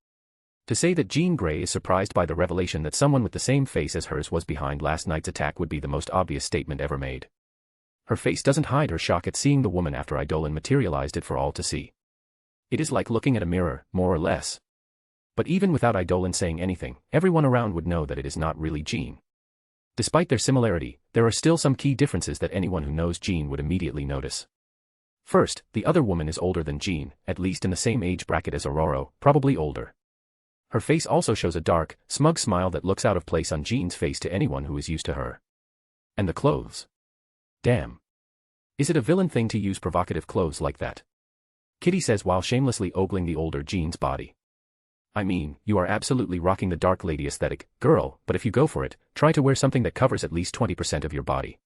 To say that Jean Grey is surprised by the revelation that someone with the same face as hers was behind last night's attack would be the most obvious statement ever made. Her face doesn't hide her shock at seeing the woman after Eidolon materialized it for all to see. It is like looking at a mirror, more or less. But even without Eidolon saying anything, everyone around would know that it is not really Jean. Despite their similarity, there are still some key differences that anyone who knows Jean would immediately notice. First, the other woman is older than Jean, at least in the same age bracket as Aurora, probably older. Her face also shows a dark, smug smile that looks out of place on Jean's face to anyone who is used to her. And the clothes. Damn. Is it a villain thing to use provocative clothes like that? Kitty says while shamelessly ogling the older Jean's body. I mean, you are absolutely rocking the dark lady aesthetic, girl, but if you go for it, try to wear something that covers at least 20% of your body.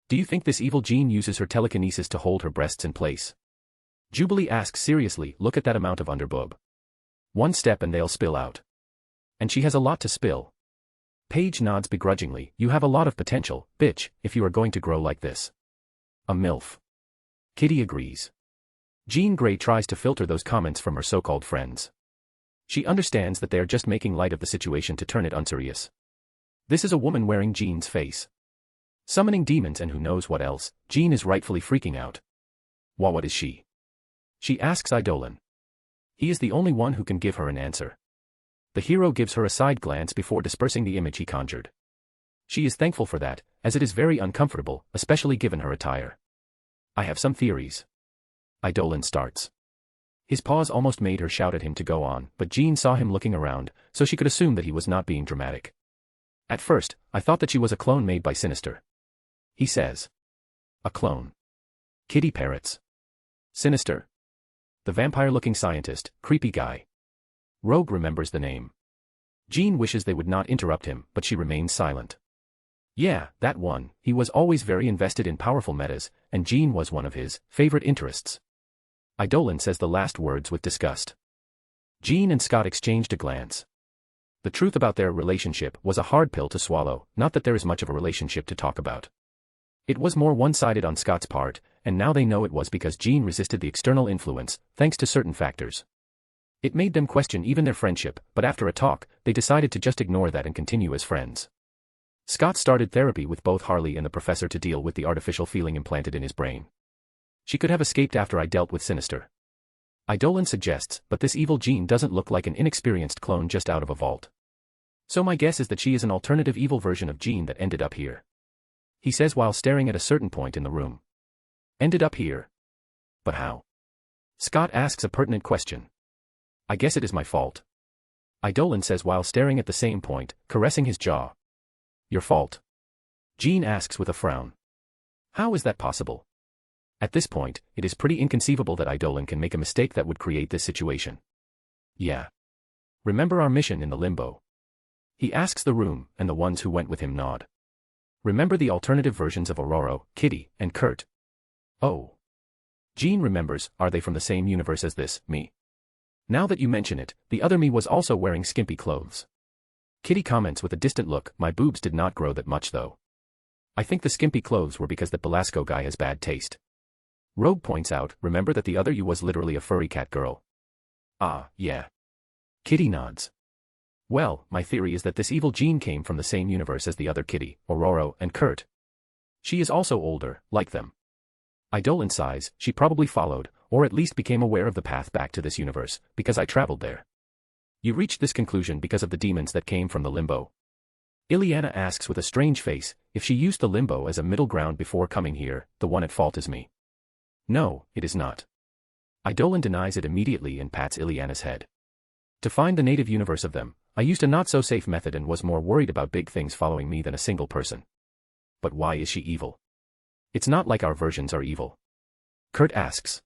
Do you think this evil Jean uses her telekinesis to hold her breasts in place? Jubilee asks seriously, look at that amount of underboob. One step and they'll spill out. And she has a lot to spill. Paige nods begrudgingly. You have a lot of potential, bitch, if you are going to grow like this. A MILF. Kitty agrees. Jean Grey tries to filter those comments from her so-called friends. She understands that they are just making light of the situation to turn it unserious. This is a woman wearing Jean's face. Summoning demons and who knows what else. Jean is rightfully freaking out. What is she? She asks Eidolon. He is the only one who can give her an answer. The hero gives her a side glance before dispersing the image he conjured. She is thankful for that, as it is very uncomfortable, especially given her attire. I have some theories. Eidolon starts. His pause almost made her shout at him to go on, but Jean saw him looking around, so she could assume that he was not being dramatic. At first, I thought that she was a clone made by Sinister. He says. A clone. Kitty parrots. Sinister. The vampire-looking scientist, creepy guy. Rogue remembers the name. Jean wishes they would not interrupt him, but she remains silent. Yeah, that one. He was always very invested in powerful metas, and Jean was one of his favorite interests. Eidolon says the last words with disgust. Jean and Scott exchanged a glance. The truth about their relationship was a hard pill to swallow, not that there is much of a relationship to talk about. It was more one-sided on Scott's part, and now they know it was because Jean resisted the external influence, thanks to certain factors. It made them question even their friendship, but after a talk, they decided to just ignore that and continue as friends. Scott started therapy with both Harley and the professor to deal with the artificial feeling implanted in his brain. She could have escaped after I dealt with Sinister. Eidolon suggests, but this evil Jean doesn't look like an inexperienced clone just out of a vault. So my guess is that she is an alternative evil version of Jean that ended up here. He says while staring at a certain point in the room. Ended up here? But how? Scott asks a pertinent question. I guess it is my fault. Eidolon says while staring at the same point, caressing his jaw. Your fault? Jean asks with a frown. How is that possible? At this point, it is pretty inconceivable that Eidolon can make a mistake that would create this situation. Yeah. Remember our mission in the limbo? He asks the room, and the ones who went with him nod. Remember the alternative versions of Aurora, Kitty, and Kurt? Oh. Jean remembers, are they from the same universe as this, me? Now that you mention it, the other me was also wearing skimpy clothes. Kitty comments with a distant look, my boobs did not grow that much though. I think the skimpy clothes were because that Belasco guy has bad taste. Rogue points out, remember that the other you was literally a furry cat girl. Ah, yeah. Kitty nods. Well, my theory is that this evil Jean came from the same universe as the other Kitty, Aurora, and Kurt. She is also older, like them. Eidolon sighs, she probably followed, or at least became aware of the path back to this universe, because I traveled there. You reached this conclusion because of the demons that came from the limbo. Ileana asks with a strange face, if she used the limbo as a middle ground before coming here, the one at fault is me. No, it is not. Eidolon denies it immediately and pats Ileana's head. To find the native universe of them, I used a not-so-safe method and was more worried about big things following me than a single person. But why is she evil? It's not like our versions are evil. Kurt asks.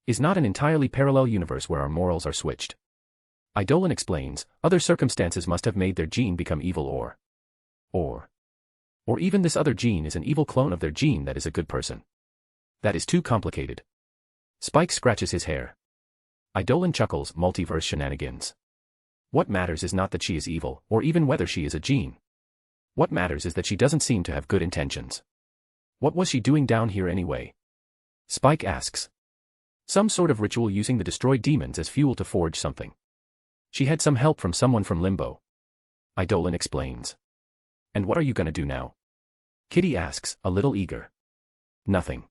Is not an entirely parallel universe where our morals are switched. Eidolon explains, other circumstances must have made their Jean become evil or even this other Jean is an evil clone of their Jean that is a good person. That is too complicated. Spike scratches his hair. Eidolon chuckles, multiverse shenanigans. What matters is not that she is evil, or even whether she is a Jean. What matters is that she doesn't seem to have good intentions. What was she doing down here anyway? Spike asks. Some sort of ritual using the destroyed demons as fuel to forge something. She had some help from someone from Limbo. Eidolon explains. And what are you gonna do now? Kitty asks, a little eager. Nothing.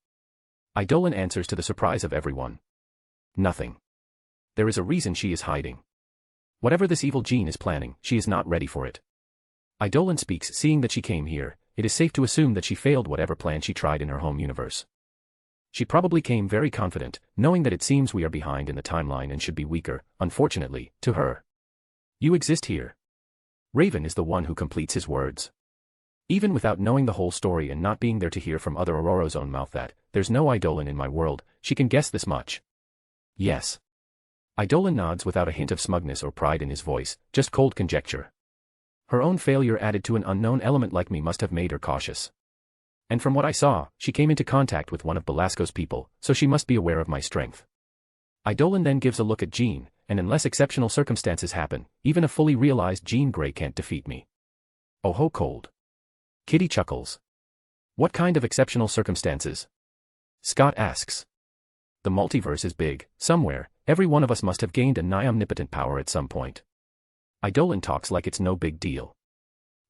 Eidolon answers to the surprise of everyone. Nothing. There is a reason she is hiding. Whatever this evil Jean is planning, she is not ready for it. Eidolon speaks, seeing that she came here, it is safe to assume that she failed whatever plan she tried in her home universe. She probably came very confident, knowing that it seems we are behind in the timeline and should be weaker, unfortunately, to her. You exist here. Raven is the one who completes his words. Even without knowing the whole story and not being there to hear from other Aurora's own mouth that, there's no Eidolon in my world, she can guess this much. Yes. Eidolon nods without a hint of smugness or pride in his voice, just cold conjecture. Her own failure added to an unknown element like me must have made her cautious. And from what I saw, she came into contact with one of Belasco's people, so she must be aware of my strength. Eidolon then gives a look at Jean, and unless exceptional circumstances happen, even a fully realized Jean Grey can't defeat me. Oh ho cold. Kitty chuckles. What kind of exceptional circumstances? Scott asks. The multiverse is big, somewhere, every one of us must have gained a nigh omnipotent power at some point. Idolin talks like it's no big deal.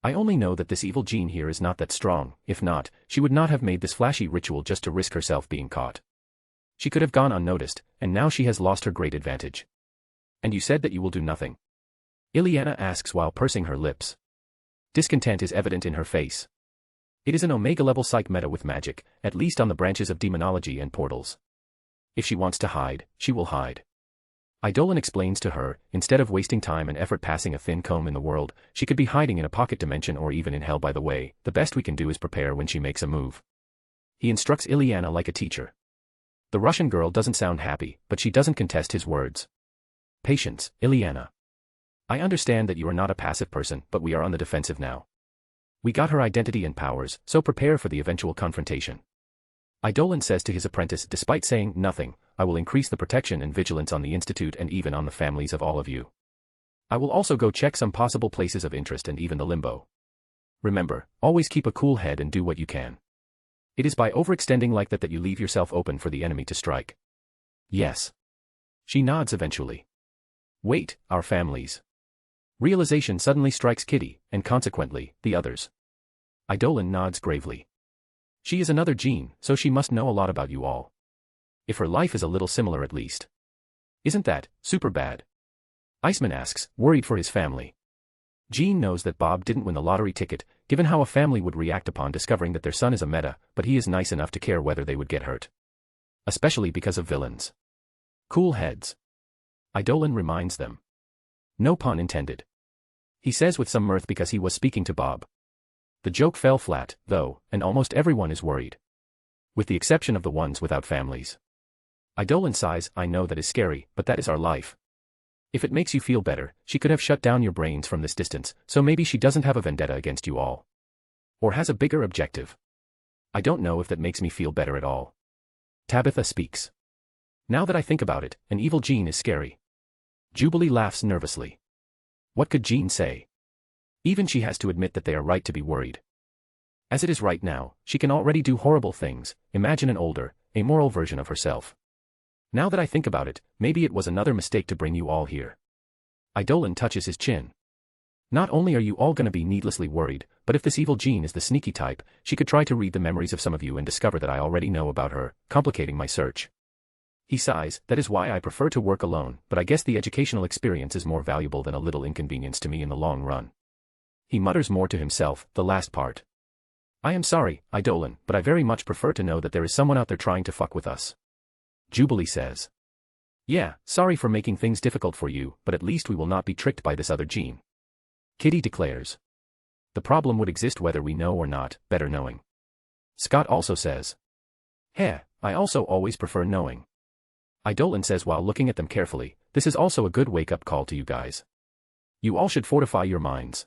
I only know that this evil Jean here is not that strong, if not, she would not have made this flashy ritual just to risk herself being caught. She could have gone unnoticed, and now she has lost her great advantage. And you said that you will do nothing? Ileana asks while pursing her lips. Discontent is evident in her face. It is an Omega-level psych meta with magic, at least on the branches of demonology and portals. If she wants to hide, she will hide. Idolin explains to her, instead of wasting time and effort passing a thin comb in the world, she could be hiding in a pocket dimension or even in hell. By the way, the best we can do is prepare when she makes a move. He instructs Ileana like a teacher. The Russian girl doesn't sound happy, but she doesn't contest his words. Patience, Ileana. I understand that you are not a passive person, but we are on the defensive now. We got her identity and powers, so prepare for the eventual confrontation. Idolin says to his apprentice, despite saying nothing, I will increase the protection and vigilance on the Institute and even on the families of all of you. I will also go check some possible places of interest and even the limbo. Remember, always keep a cool head and do what you can. It is by overextending like that you leave yourself open for the enemy to strike. Yes. She nods eventually. Wait, our families. Realization suddenly strikes Kitty, and consequently, the others. Idolin nods gravely. She is another Jean, so she must know a lot about you all. If her life is a little similar at least. Isn't that super bad? Iceman asks, worried for his family. Jean knows that Bob didn't win the lottery ticket, given how a family would react upon discovering that their son is a meta, but he is nice enough to care whether they would get hurt. Especially because of villains. Cool heads. Idolin reminds them. No pun intended. He says with some mirth because he was speaking to Bob. The joke fell flat, though, and almost everyone is worried. With the exception of the ones without families. Idolin sighs, I know that is scary, but that is our life. If it makes you feel better, she could have shut down your brains from this distance, so maybe she doesn't have a vendetta against you all. Or has a bigger objective. I don't know if that makes me feel better at all. Tabitha speaks. Now that I think about it, an evil Jean is scary. Jubilee laughs nervously. What could Jean say? Even she has to admit that they are right to be worried. As it is right now, she can already do horrible things, imagine an older, amoral version of herself. Now that I think about it, maybe it was another mistake to bring you all here. Idolin touches his chin. Not only are you all gonna be needlessly worried, but if this evil Jean is the sneaky type, she could try to read the memories of some of you and discover that I already know about her, complicating my search. He sighs, that is why I prefer to work alone, but I guess the educational experience is more valuable than a little inconvenience to me in the long run. He mutters more to himself, the last part. I am sorry, Idolin, but I very much prefer to know that there is someone out there trying to fuck with us. Jubilee says. Yeah, sorry for making things difficult for you, but at least we will not be tricked by this other Jean. Kitty declares. The problem would exist whether we know or not, better knowing. Scott also says. Heh, I also always prefer knowing. Idolin says while looking at them carefully, this is also a good wake-up call to you guys. You all should fortify your minds.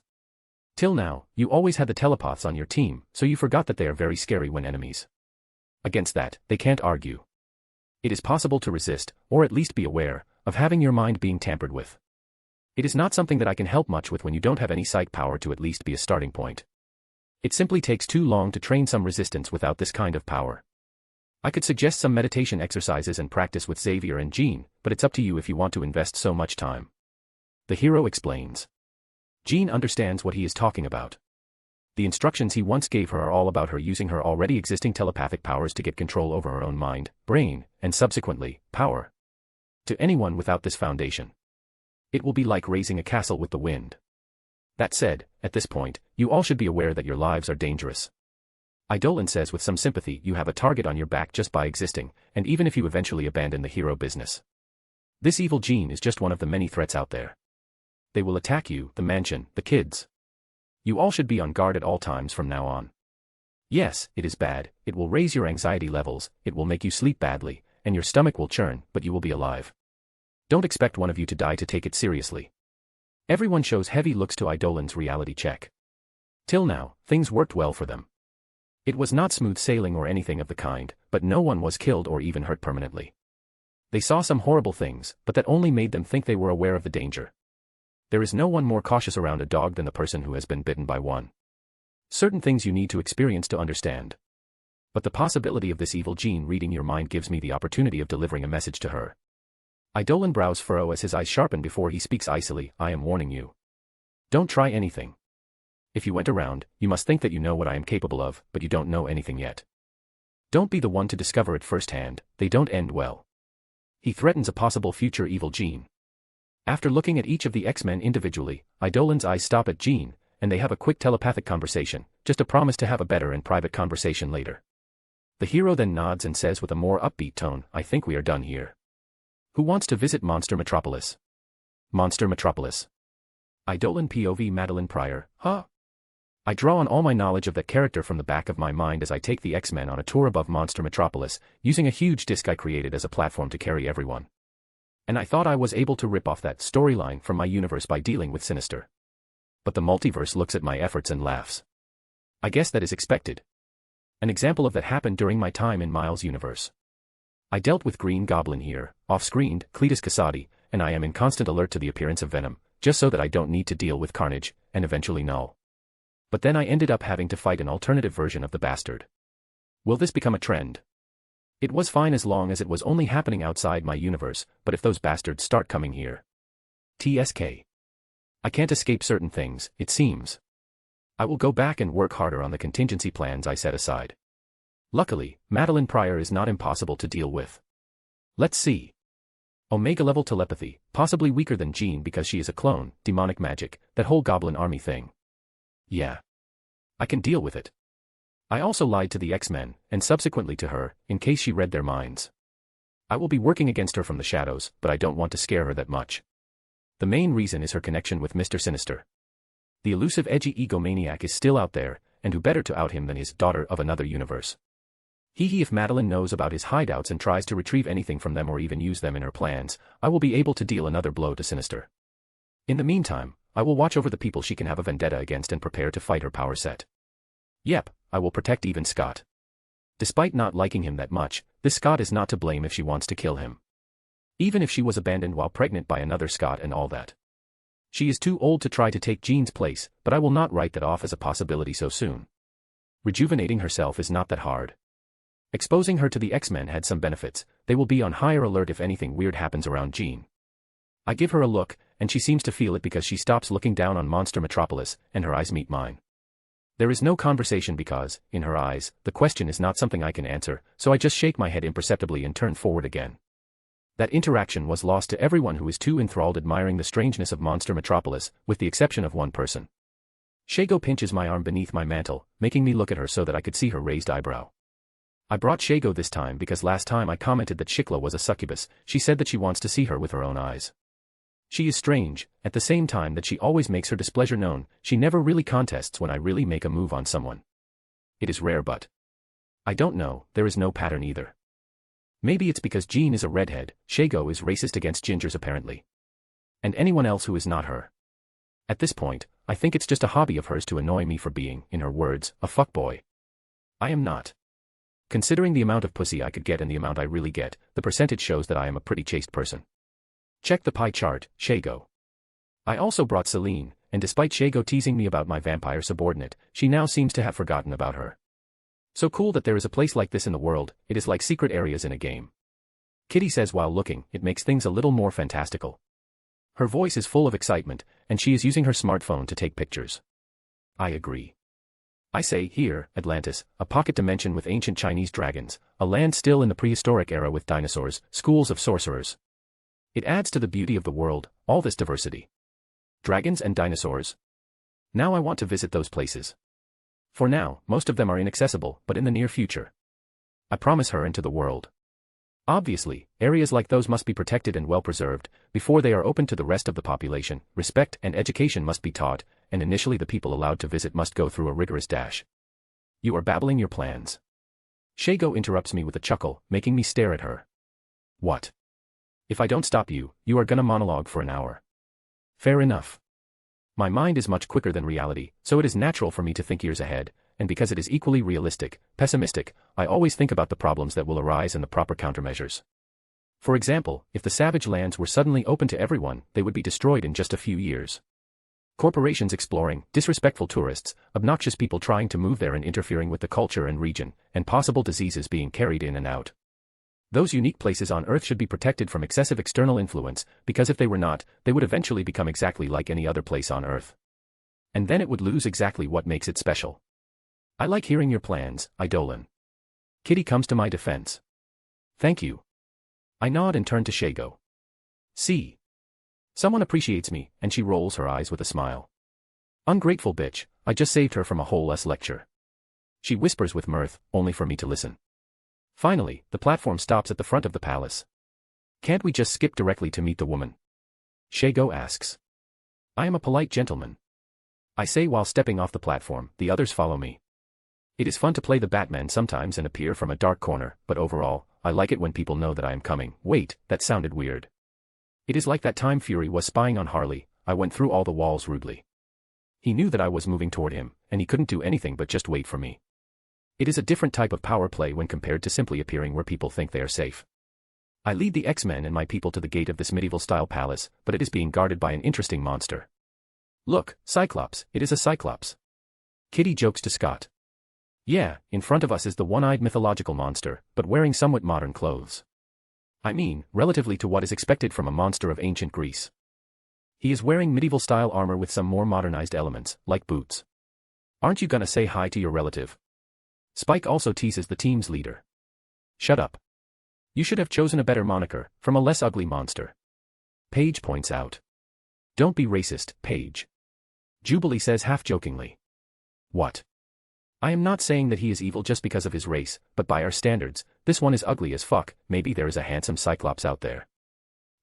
Till now, you always had the telepaths on your team, so you forgot that they are very scary when enemies. Against that, they can't argue. It is possible to resist, or at least be aware, of having your mind being tampered with. It is not something that I can help much with when you don't have any psych power to at least be a starting point. It simply takes too long to train some resistance without this kind of power. I could suggest some meditation exercises and practice with Xavier and Jean, but it's up to you if you want to invest so much time. The hero explains. Jean understands what he is talking about. The instructions he once gave her are all about her using her already existing telepathic powers to get control over her own mind, brain, and subsequently, power. To anyone without this foundation, it will be like raising a castle with the wind. That said, at this point, you all should be aware that your lives are dangerous. Idolin says with some sympathy, you have a target on your back just by existing, and even if you eventually abandon the hero business. This evil Jean is just one of the many threats out there. They will attack you, the mansion, the kids. You all should be on guard at all times from now on. Yes, it is bad, it will raise your anxiety levels, it will make you sleep badly, and your stomach will churn, but you will be alive. Don't expect one of you to die to take it seriously. Everyone shows heavy looks to Idolin's reality check. Till now, things worked well for them. It was not smooth sailing or anything of the kind, but no one was killed or even hurt permanently. They saw some horrible things, but that only made them think they were aware of the danger. There is no one more cautious around a dog than the person who has been bitten by one. Certain things you need to experience to understand. But the possibility of this evil gene reading your mind gives me the opportunity of delivering a message to her. Eidolon brows furrow as his eyes sharpen before he speaks icily. I am warning you. Don't try anything. If you went around, you must think that you know what I am capable of, but you don't know anything yet. Don't be the one to discover it firsthand, they don't end well. He threatens a possible future evil gene. After looking at each of the X-Men individually, Eidolon's eyes stop at Jean, and they have a quick telepathic conversation, just a promise to have a better and private conversation later. The hero then nods and says with a more upbeat tone, I think we are done here. Who wants to visit Monster Metropolis? Monster Metropolis. Eidolon POV Madeline Pryor, huh? I draw on all my knowledge of that character from the back of my mind as I take the X-Men on a tour above Monster Metropolis, using a huge disc I created as a platform to carry everyone. And I thought I was able to rip off that storyline from my universe by dealing with Sinister. But the multiverse looks at my efforts and laughs. I guess that is expected. An example of that happened during my time in Miles' universe. I dealt with Green Goblin here, off-screened, Cletus Kasady, and I am in constant alert to the appearance of Venom, just so that I don't need to deal with Carnage, and eventually Null. But then I ended up having to fight an alternative version of the bastard. Will this become a trend? It was fine as long as it was only happening outside my universe, but if those bastards start coming here. TSK. I can't escape certain things, it seems. I will go back and work harder on the contingency plans I set aside. Luckily, Madeline Pryor is not impossible to deal with. Let's see. Omega-level telepathy, possibly weaker than Jean because she is a clone, demonic magic, that whole goblin army thing. Yeah. I can deal with it. I also lied to the X-Men, and subsequently to her, in case she read their minds. I will be working against her from the shadows, but I don't want to scare her that much. The main reason is her connection with Mr. Sinister. The elusive edgy egomaniac is still out there, and who better to out him than his daughter of another universe. If Madeline knows about his hideouts and tries to retrieve anything from them or even use them in her plans, I will be able to deal another blow to Sinister. In the meantime, I will watch over the people she can have a vendetta against and prepare to fight her power set. Yep, I will protect even Scott. Despite not liking him that much, this Scott is not to blame if she wants to kill him. Even if she was abandoned while pregnant by another Scott and all that. She is too old to try to take Jean's place, but I will not write that off as a possibility so soon. Rejuvenating herself is not that hard. Exposing her to the X-Men had some benefits, they will be on higher alert if anything weird happens around Jean. I give her a look, and she seems to feel it because she stops looking down on Monster Metropolis, and her eyes meet mine. There is no conversation because, in her eyes, the question is not something I can answer, so I just shake my head imperceptibly and turn forward again. That interaction was lost to everyone who is too enthralled admiring the strangeness of Monster Metropolis, with the exception of one person. Shago pinches my arm beneath my mantle, making me look at her so that I could see her raised eyebrow. I brought Shago this time because last time I commented that Shikla was a succubus, she said that she wants to see her with her own eyes. She is strange, at the same time that she always makes her displeasure known, she never really contests when I really make a move on someone. It is rare but I don't know, there is no pattern either. Maybe it's because Jean is a redhead, Shago is racist against gingers apparently. And anyone else who is not her. At this point, I think it's just a hobby of hers to annoy me for being, in her words, a fuckboy. I am not. Considering the amount of pussy I could get and the amount I really get, the percentage shows that I am a pretty chaste person. Check the pie chart, Shago. I also brought Celine, and despite Shago teasing me about my vampire subordinate, she now seems to have forgotten about her. So cool that there is a place like this in the world, it is like secret areas in a game. Kitty says while looking, it makes things a little more fantastical. Her voice is full of excitement, and she is using her smartphone to take pictures. I agree. I say, here, Atlantis, a pocket dimension with ancient Chinese dragons, a land still in the prehistoric era with dinosaurs, schools of sorcerers. It adds to the beauty of the world, all this diversity. Dragons and dinosaurs. Now I want to visit those places. For now, most of them are inaccessible, but in the near future. I promise her into the world. Obviously, areas like those must be protected and well preserved, before they are open to the rest of the population, respect and education must be taught, and initially the people allowed to visit must go through a rigorous dash. You are babbling your plans. Shago interrupts me with a chuckle, making me stare at her. What? If I don't stop you, you are gonna monologue for an hour. Fair enough. My mind is much quicker than reality, so it is natural for me to think years ahead, and because it is equally realistic, pessimistic, I always think about the problems that will arise and the proper countermeasures. For example, if the savage lands were suddenly open to everyone, they would be destroyed in just a few years. Corporations exploring, disrespectful tourists, obnoxious people trying to move there and interfering with the culture and region, and possible diseases being carried in and out. Those unique places on Earth should be protected from excessive external influence, because if they were not, they would eventually become exactly like any other place on Earth. And then it would lose exactly what makes it special. I like hearing your plans, Eidolon. Kitty comes to my defense. Thank you. I nod and turn to Shago. See. Someone appreciates me, and she rolls her eyes with a smile. Ungrateful bitch, I just saved her from a whole lecture. She whispers with mirth, only for me to listen. Finally, the platform stops at the front of the palace. Can't we just skip directly to meet the woman? Shago asks. I am a polite gentleman. I say while stepping off the platform, the others follow me. It is fun to play the Batman sometimes and appear from a dark corner, but overall, I like it when people know that I am coming. Wait, that sounded weird. It is like that time Fury was spying on Harley. I went through all the walls rudely. He knew that I was moving toward him, and he couldn't do anything but just wait for me. It is a different type of power play when compared to simply appearing where people think they are safe. I lead the X-Men and my people to the gate of this medieval-style palace, but it is being guarded by an interesting monster. Look, Cyclops, it is a Cyclops. Kitty jokes to Scott. Yeah, in front of us is the one-eyed mythological monster, but wearing somewhat modern clothes. I mean, relatively to what is expected from a monster of ancient Greece. He is wearing medieval-style armor with some more modernized elements, like boots. Aren't you gonna say hi to your relative? Spike also teases the team's leader. Shut up. You should have chosen a better moniker, from a less ugly monster. Paige points out. Don't be racist, Paige. Jubilee says half-jokingly. What? I am not saying that he is evil just because of his race, but by our standards, this one is ugly as fuck. Maybe there is a handsome Cyclops out there.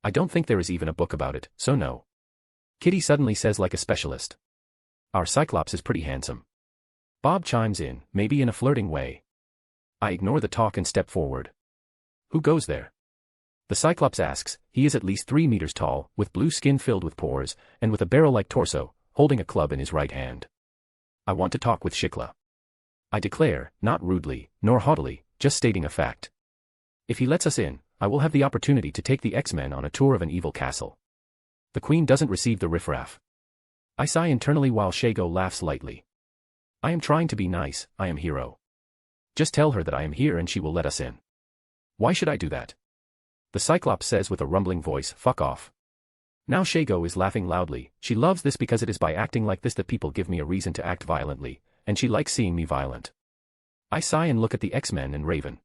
I don't think there is even a book about it, so no. Kitty suddenly says like a specialist. Our Cyclops is pretty handsome. Bob chimes in, maybe in a flirting way. I ignore the talk and step forward. Who goes there? The Cyclops asks. He is at least 3 meters tall, with blue skin filled with pores, and with a barrel-like torso, holding a club in his right hand. I want to talk with Shikla. I declare, not rudely, nor haughtily, just stating a fact. If he lets us in, I will have the opportunity to take the X-Men on a tour of an evil castle. The Queen doesn't receive the riffraff. I sigh internally while Shago laughs lightly. I am trying to be nice, I am hero. Just tell her that I am here and she will let us in. Why should I do that? The Cyclops says with a rumbling voice, fuck off. Now Shago is laughing loudly. She loves this because it is by acting like this that people give me a reason to act violently, and she likes seeing me violent. I sigh and look at the X-Men and Raven.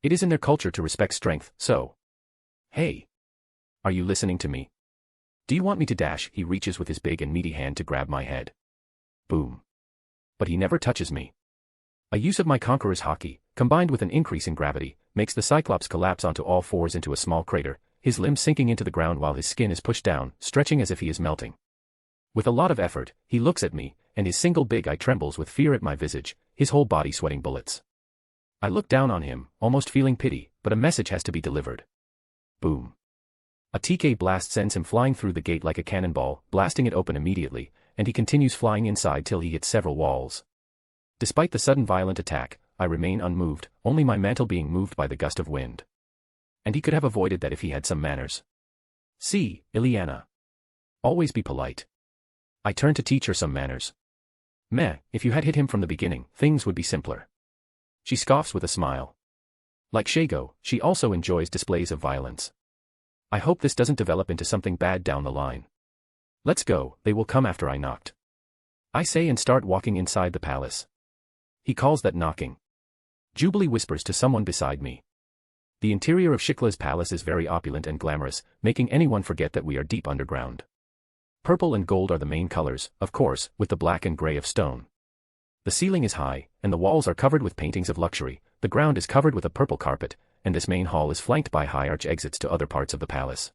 It is in their culture to respect strength, so. Hey. Are you listening to me? Do you want me to dash? He reaches with his big and meaty hand to grab my head. Boom. But he never touches me. A use of my Conqueror's hockey, combined with an increase in gravity, makes the Cyclops collapse onto all fours into a small crater, his limbs sinking into the ground while his skin is pushed down, stretching as if he is melting. With a lot of effort, he looks at me, and his single big eye trembles with fear at my visage, his whole body sweating bullets. I look down on him, almost feeling pity, but a message has to be delivered. Boom. A TK blast sends him flying through the gate like a cannonball, blasting it open immediately, and he continues flying inside till he hits several walls. Despite the sudden violent attack, I remain unmoved, only my mantle being moved by the gust of wind. And he could have avoided that if he had some manners. See, Ileana. Always be polite. I turn to teach her some manners. Meh, if you had hit him from the beginning, things would be simpler. She scoffs with a smile. Like Shago, she also enjoys displays of violence. I hope this doesn't develop into something bad down the line. Let's go, they will come after I knocked. I say and start walking inside the palace. He calls that knocking. Jubilee whispers to someone beside me. The interior of Shikla's palace is very opulent and glamorous, making anyone forget that we are deep underground. Purple and gold are the main colors, of course, with the black and gray of stone. The ceiling is high, and the walls are covered with paintings of luxury, the ground is covered with a purple carpet, and this main hall is flanked by high arch exits to other parts of the palace.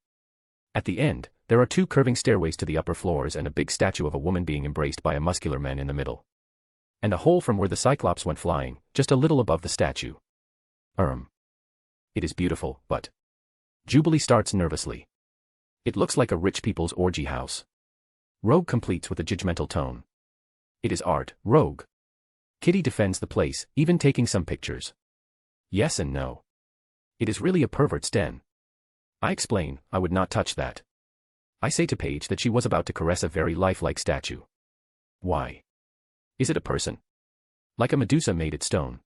At the end, there are 2 curving stairways to the upper floors and a big statue of a woman being embraced by a muscular man in the middle. And a hole from where the Cyclops went flying, just a little above the statue. It is beautiful, but... Jubilee starts nervously. It looks like a rich people's orgy house. Rogue completes with a judgmental tone. It is art, Rogue. Kitty defends the place, even taking some pictures. Yes and no. It is really a pervert's den. I explain, I would not touch that. I say to Paige that she was about to caress a very lifelike statue. Why? Is it a person? Like a Medusa made of stone?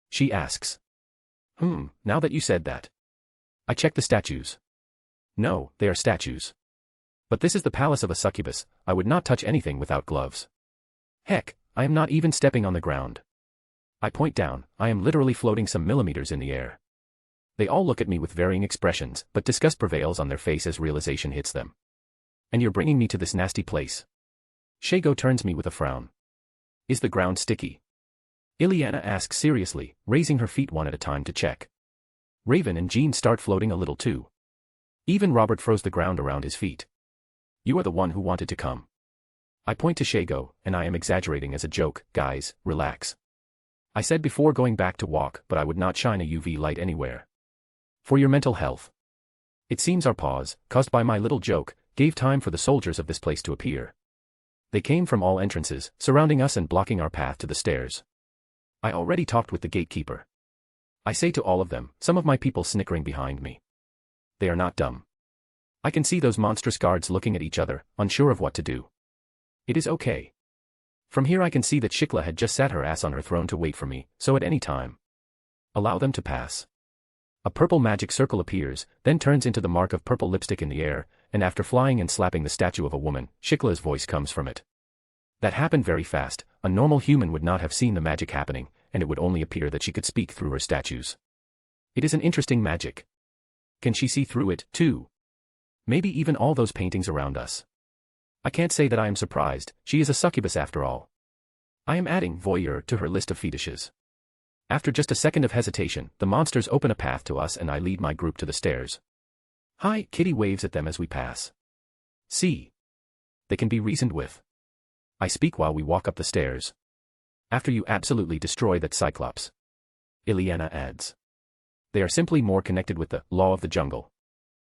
She asks. Now that you said that. I check the statues. No, they are statues. But this is the palace of a succubus, I would not touch anything without gloves. Heck, I am not even stepping on the ground. I point down, I am literally floating some millimeters in the air. They all look at me with varying expressions, but disgust prevails on their face as realization hits them. And you're bringing me to this nasty place. Shago turns me with a frown. Is the ground sticky? Ileana asks seriously, raising her feet one at a time to check. Raven and Jean start floating a little too. Even Robert froze the ground around his feet. You are the one who wanted to come. I point to Shago, and I am exaggerating as a joke, guys, relax. I said before going back to walk, but I would not shine a UV light anywhere. For your mental health. It seems our pause, caused by my little joke, gave time for the soldiers of this place to appear. They came from all entrances, surrounding us and blocking our path to the stairs. I already talked with the gatekeeper. I say to all of them, some of my people snickering behind me. They are not dumb. I can see those monstrous guards looking at each other, unsure of what to do. It is okay. From here I can see that Shikla had just sat her ass on her throne to wait for me, so at any time. Allow them to pass. A purple magic circle appears, then turns into the mark of purple lipstick in the air, and after flying and slapping the statue of a woman, Shikla's voice comes from it. That happened very fast, a normal human would not have seen the magic happening, and it would only appear that she could speak through her statues. It is an interesting magic. Can she see through it, too? Maybe even all those paintings around us. I can't say that I am surprised, she is a succubus after all. I am adding voyeur to her list of fetishes. After just a second of hesitation, the monsters open a path to us and I lead my group to the stairs. Hi, Kitty waves at them as we pass. See. They can be reasoned with. I speak while we walk up the stairs. After you absolutely destroy that Cyclops. Ileana adds. They are simply more connected with the law of the jungle.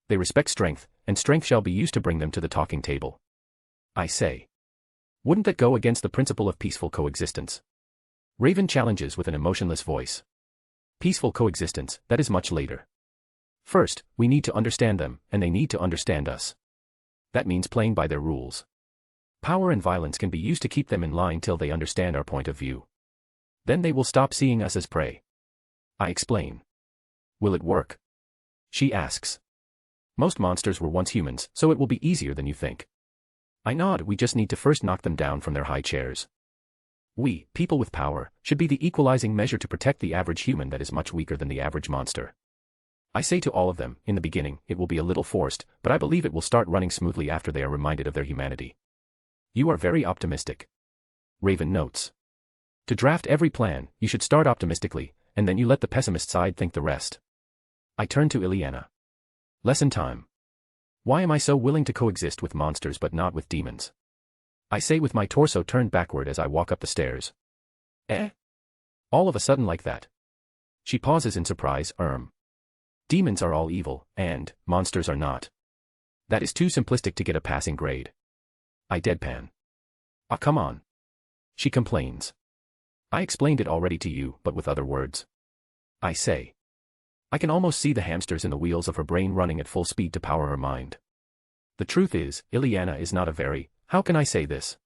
They respect strength, and strength shall be used to bring them to the talking table. I say. Wouldn't that go against the principle of peaceful coexistence? Raven challenges with an emotionless voice. Peaceful coexistence, that is much later. First, we need to understand them, and they need to understand us. That means playing by their rules. Power and violence can be used to keep them in line till they understand our point of view. Then they will stop seeing us as prey. I explain. Will it work? She asks. Most monsters were once humans, so it will be easier than you think. I nod, we just need to first knock them down from their high chairs. We, people with power, should be the equalizing measure to protect the average human that is much weaker than the average monster. I say to all of them, in the beginning, it will be a little forced, but I believe it will start running smoothly after they are reminded of their humanity. You are very optimistic. Raven notes. To draft every plan, you should start optimistically, and then you let the pessimist side think the rest. I turn to Ileana. Lesson time. Why am I so willing to coexist with monsters but not with demons? I say with my torso turned backward as I walk up the stairs. All of a sudden like that. She pauses in surprise, Demons are all evil, and monsters are not. That is too simplistic to get a passing grade. I deadpan. Ah, come on. She complains. I explained it already to you, but with other words. I say. I can almost see the hamsters in the wheels of her brain running at full speed to power her mind. The truth is, Ileana is not a very, how can I say this?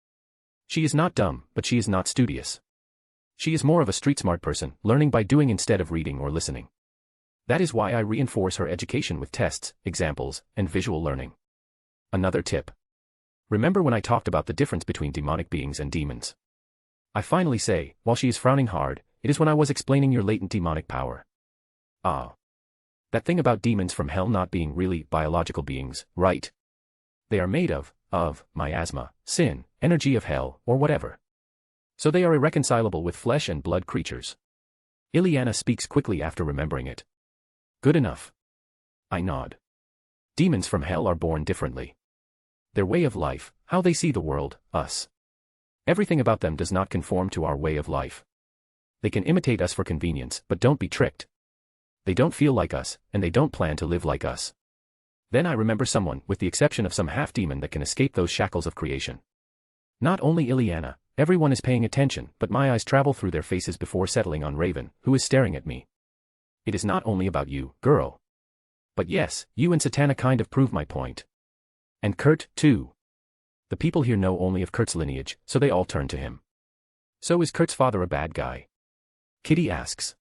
She is not dumb, but she is not studious. She is more of a street-smart person, learning by doing instead of reading or listening. That is why I reinforce her education with tests, examples, and visual learning. Another tip. Remember when I talked about the difference between demonic beings and demons? I finally say, while she is frowning hard, it is when I was explaining your latent demonic power. Ah. That thing about demons from hell not being really biological beings, right? They are made of miasma, sin, energy of hell, or whatever. So they are irreconcilable with flesh and blood creatures. Ileana speaks quickly after remembering it. Good enough. I nod. Demons from hell are born differently. Their way of life, how they see the world, us. Everything about them does not conform to our way of life. They can imitate us for convenience, but don't be tricked. They don't feel like us, and they don't plan to live like us. Then I remember someone, with the exception of some half-demon that can escape those shackles of creation. Not only Ileana, everyone is paying attention, but my eyes travel through their faces before settling on Raven, who is staring at me. It is not only about you, girl. But yes, you and Satana kind of prove my point. And Kurt, too. The people here know only of Kurt's lineage, so they all turn to him. So is Kurt's father a bad guy? Kitty asks.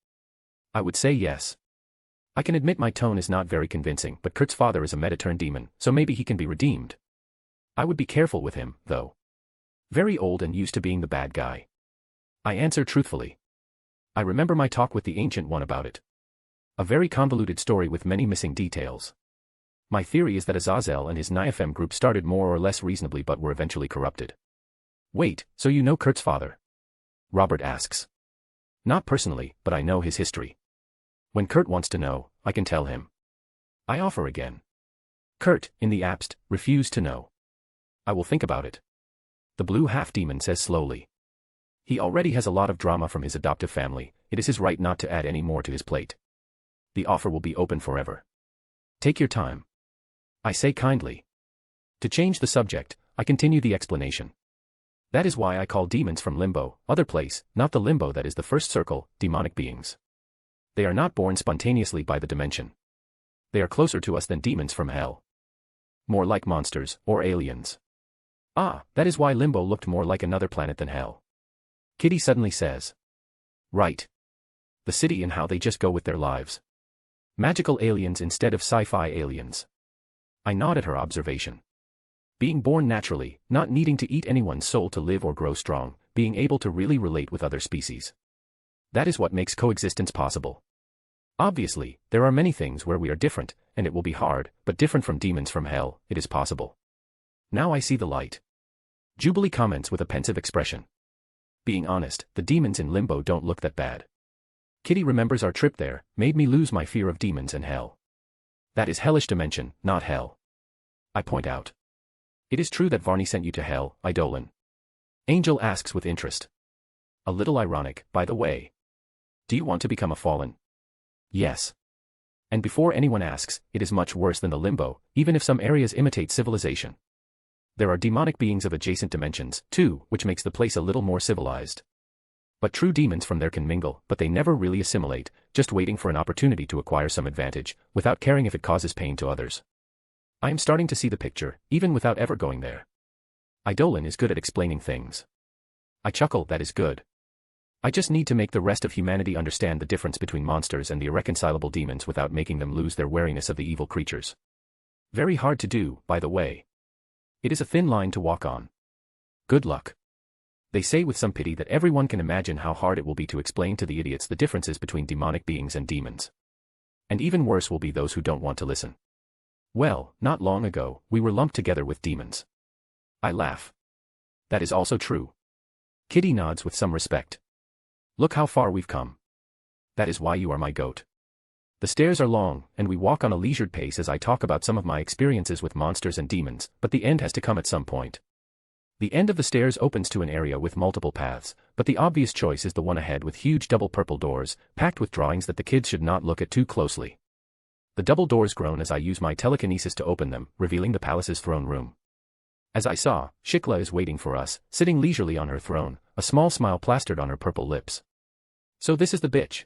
I would say yes. I can admit my tone is not very convincing, but Kurt's father is a meta-turned demon, so maybe he can be redeemed. I would be careful with him, though. Very old and used to being the bad guy. I answer truthfully. I remember my talk with the Ancient One about it. A very convoluted story with many missing details. My theory is that Azazel and his Niafem group started more or less reasonably but were eventually corrupted. Wait, so you know Kurt's father? Robert asks. Not personally, but I know his history. When Kurt wants to know, I can tell him. I offer again. Kurt, in the abst, refused to know. I will think about it. The blue half-demon says slowly. He already has a lot of drama from his adoptive family, it is his right not to add any more to his plate. The offer will be open forever. Take your time. I say kindly. To change the subject, I continue the explanation. That is why I call demons from limbo, other place, not the limbo that is the first circle, demonic beings. They are not born spontaneously by the dimension. They are closer to us than demons from hell. More like monsters, or aliens. Ah, that is why limbo looked more like another planet than hell. Kitty suddenly says. Right. The city and how they just go with their lives. Magical aliens instead of sci-fi aliens. I nod at her observation. Being born naturally, not needing to eat anyone's soul to live or grow strong, being able to really relate with other species. That is what makes coexistence possible. Obviously, there are many things where we are different, and it will be hard, but different from demons from hell, it is possible. Now I see the light. Jubilee comments with a pensive expression. Being honest, the demons in limbo don't look that bad. Kitty remembers our trip there, made me lose my fear of demons and hell. That is hellish dimension, not hell. I point out. It is true that Varney sent you to hell, Eidolon. Angel asks with interest. A little ironic, by the way. Do you want to become a fallen? Yes. And before anyone asks, it is much worse than the limbo, even if some areas imitate civilization. There are demonic beings of adjacent dimensions, too, which makes the place a little more civilized. But true demons from there can mingle, but they never really assimilate, just waiting for an opportunity to acquire some advantage, without caring if it causes pain to others. I am starting to see the picture, even without ever going there. Eidolon is good at explaining things. I chuckle, that is good. I just need to make the rest of humanity understand the difference between monsters and the irreconcilable demons without making them lose their wariness of the evil creatures. Very hard to do, by the way. It is a thin line to walk on. Good luck. They say with some pity that everyone can imagine how hard it will be to explain to the idiots the differences between demonic beings and demons. And even worse will be those who don't want to listen. Well, not long ago, we were lumped together with demons. I laugh. That is also true. Kitty nods with some respect. Look how far we've come. That is why you are my goat. The stairs are long, and we walk on a leisured pace as I talk about some of my experiences with monsters and demons, but the end has to come at some point. The end of the stairs opens to an area with multiple paths, but the obvious choice is the one ahead with huge double purple doors, packed with drawings that the kids should not look at too closely. The double doors groan as I use my telekinesis to open them, revealing the palace's throne room. As I saw, Shikla is waiting for us, sitting leisurely on her throne, a small smile plastered on her purple lips. So this is the bitch.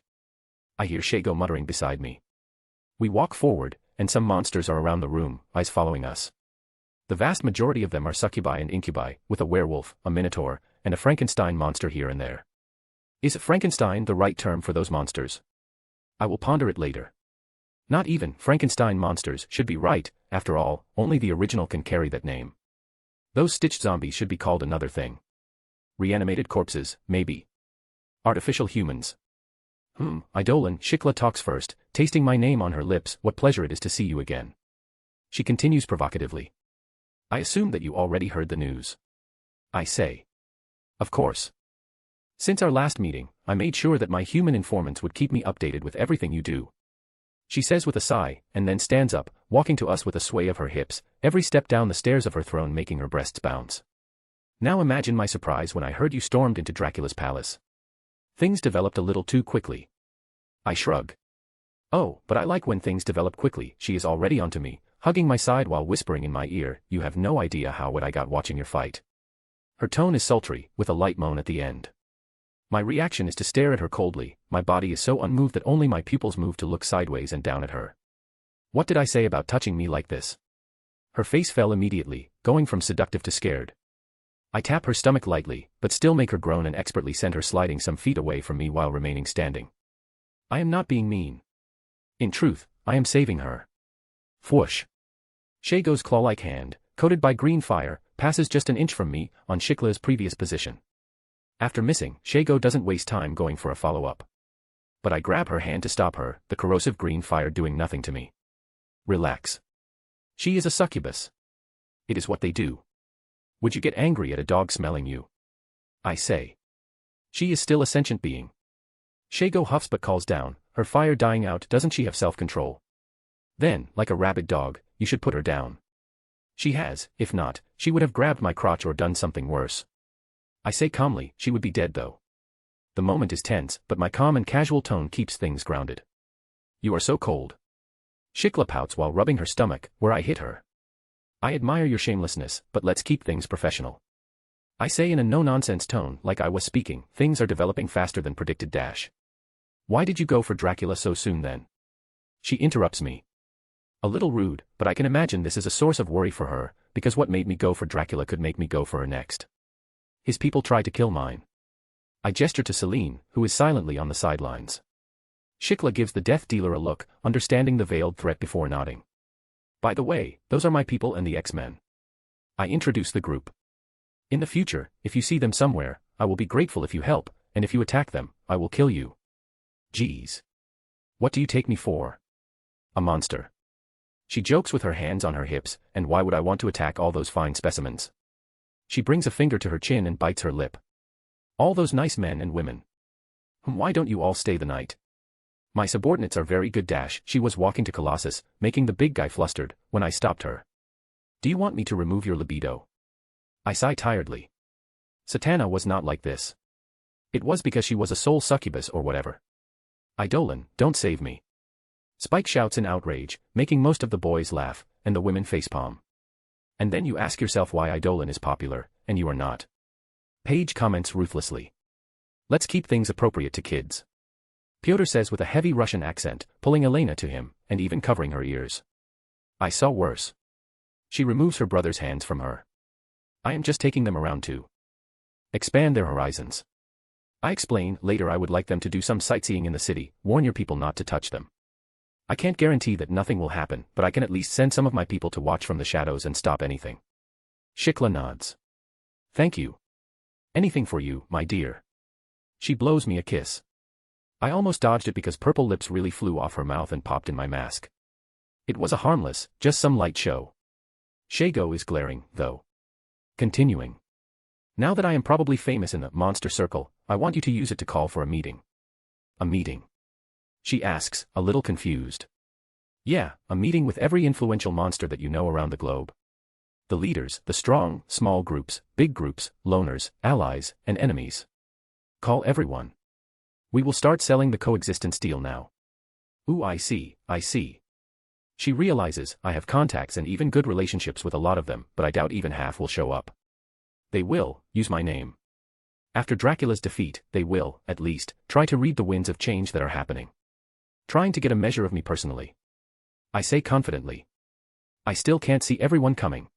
I hear Shago muttering beside me. We walk forward, and some monsters are around the room, eyes following us. The vast majority of them are succubi and incubi, with a werewolf, a minotaur, and a Frankenstein monster here and there. Is Frankenstein the right term for those monsters? I will ponder it later. Not even Frankenstein monsters should be right, after all, only the original can carry that name. Those stitched zombies should be called another thing. Reanimated corpses, maybe. Artificial humans. Eidolon, Shikla talks first, tasting my name on her lips. What pleasure it is to see you again. She continues provocatively. I assume that you already heard the news. I say. Of course. Since our last meeting, I made sure that my human informants would keep me updated with everything you do. She says with a sigh, and then stands up, walking to us with a sway of her hips, every step down the stairs of her throne making her breasts bounce. Now imagine my surprise when I heard you stormed into Dracula's palace. Things developed a little too quickly. I shrug. Oh, but I like when things develop quickly. She is already onto me, hugging my side while whispering in my ear, you have no idea how what I got watching your fight. Her tone is sultry, with a light moan at the end. My reaction is to stare at her coldly, my body is so unmoved that only my pupils move to look sideways and down at her. What did I say about touching me like this? Her face fell immediately, going from seductive to scared. I tap her stomach lightly, but still make her groan and expertly send her sliding some feet away from me while remaining standing. I am not being mean. In truth, I am saving her. Whoosh. Shago's claw-like hand, coated by green fire, passes just an inch from me, on Shikla's previous position. After missing, Shago doesn't waste time going for a follow-up. But I grab her hand to stop her, the corrosive green fire doing nothing to me. Relax. She is a succubus. It is what they do. Would you get angry at a dog smelling you? I say. She is still a sentient being. Shago huffs but calls down, her fire dying out. Doesn't she have self-control? Then, like a rabid dog, you should put her down. She has, if not, she would have grabbed my crotch or done something worse. I say calmly, she would be dead though. The moment is tense, but my calm and casual tone keeps things grounded. You are so cold. Shikla pouts while rubbing her stomach, where I hit her. I admire your shamelessness, but let's keep things professional. I say in a no-nonsense tone, like I was speaking, things are developing faster than predicted. Why did you go for Dracula so soon then? She interrupts me. A little rude, but I can imagine this is a source of worry for her, because what made me go for Dracula could make me go for her next. His people tried to kill mine. I gesture to Celine, who is silently on the sidelines. Shikla gives the death dealer a look, understanding the veiled threat before nodding. By the way, those are my people and the X-Men. I introduce the group. In the future, if you see them somewhere, I will be grateful if you help, and if you attack them, I will kill you. Geez. What do you take me for? A monster. She jokes with her hands on her hips, and why would I want to attack all those fine specimens? She brings a finger to her chin and bites her lip. All those nice men and women. Why don't you all stay the night? My subordinates are very good. She was walking to Colossus, making the big guy flustered, when I stopped her. Do you want me to remove your libido? I sigh tiredly. Satana was not like this. It was because she was a soul succubus or whatever. Eidolon, don't save me. Spike shouts in outrage, making most of the boys laugh, and the women facepalm. And then you ask yourself why Eidolon is popular, and you are not. Paige comments ruthlessly. Let's keep things appropriate to kids. Pyotr says with a heavy Russian accent, pulling Elena to him, and even covering her ears. I saw worse. She removes her brother's hands from her. I am just taking them around to expand their horizons. I explain, later I would like them to do some sightseeing in the city, warn your people not to touch them. I can't guarantee that nothing will happen, but I can at least send some of my people to watch from the shadows and stop anything. Shikla nods. Thank you. Anything for you, my dear. She blows me a kiss. I almost dodged it because purple lips really flew off her mouth and popped in my mask. It was a harmless, just some light show. Shago is glaring, though. Continuing. Now that I am probably famous in the monster circle, I want you to use it to call for a meeting. A meeting? She asks, a little confused. Yeah, a meeting with every influential monster that you know around the globe. The leaders, the strong, small groups, big groups, loners, allies, and enemies. Call everyone. We will start selling the coexistence deal now. Ooh, I see. She realizes I have contacts and even good relationships with a lot of them, but I doubt even half will show up. They will use my name. After Dracula's defeat, they will, at least, try to read the winds of change that are happening. Trying to get a measure of me personally. I say confidently. I still can't see everyone coming.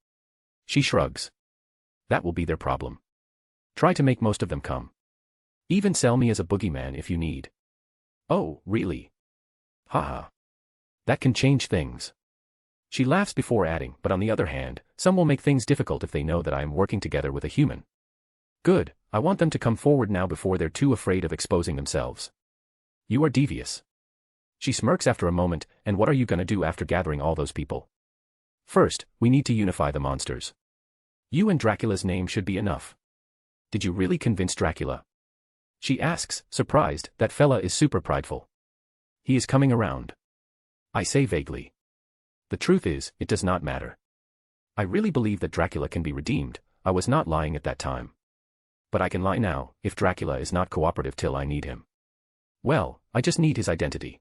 She shrugs. That will be their problem. Try to make most of them come. Even sell me as a boogeyman if you need. Oh, really? Haha. That can change things. She laughs before adding, but on the other hand, some will make things difficult if they know that I am working together with a human. Good, I want them to come forward now before they're too afraid of exposing themselves. You are devious. She smirks after a moment, and what are you gonna do after gathering all those people? First, we need to unify the monsters. You and Dracula's name should be enough. Did you really convince Dracula? She asks, surprised, that fella is super prideful. He is coming around. I say vaguely. The truth is, it does not matter. I really believe that Dracula can be redeemed. I was not lying at that time. But I can lie now, if Dracula is not cooperative till I need him. Well, I just need his identity.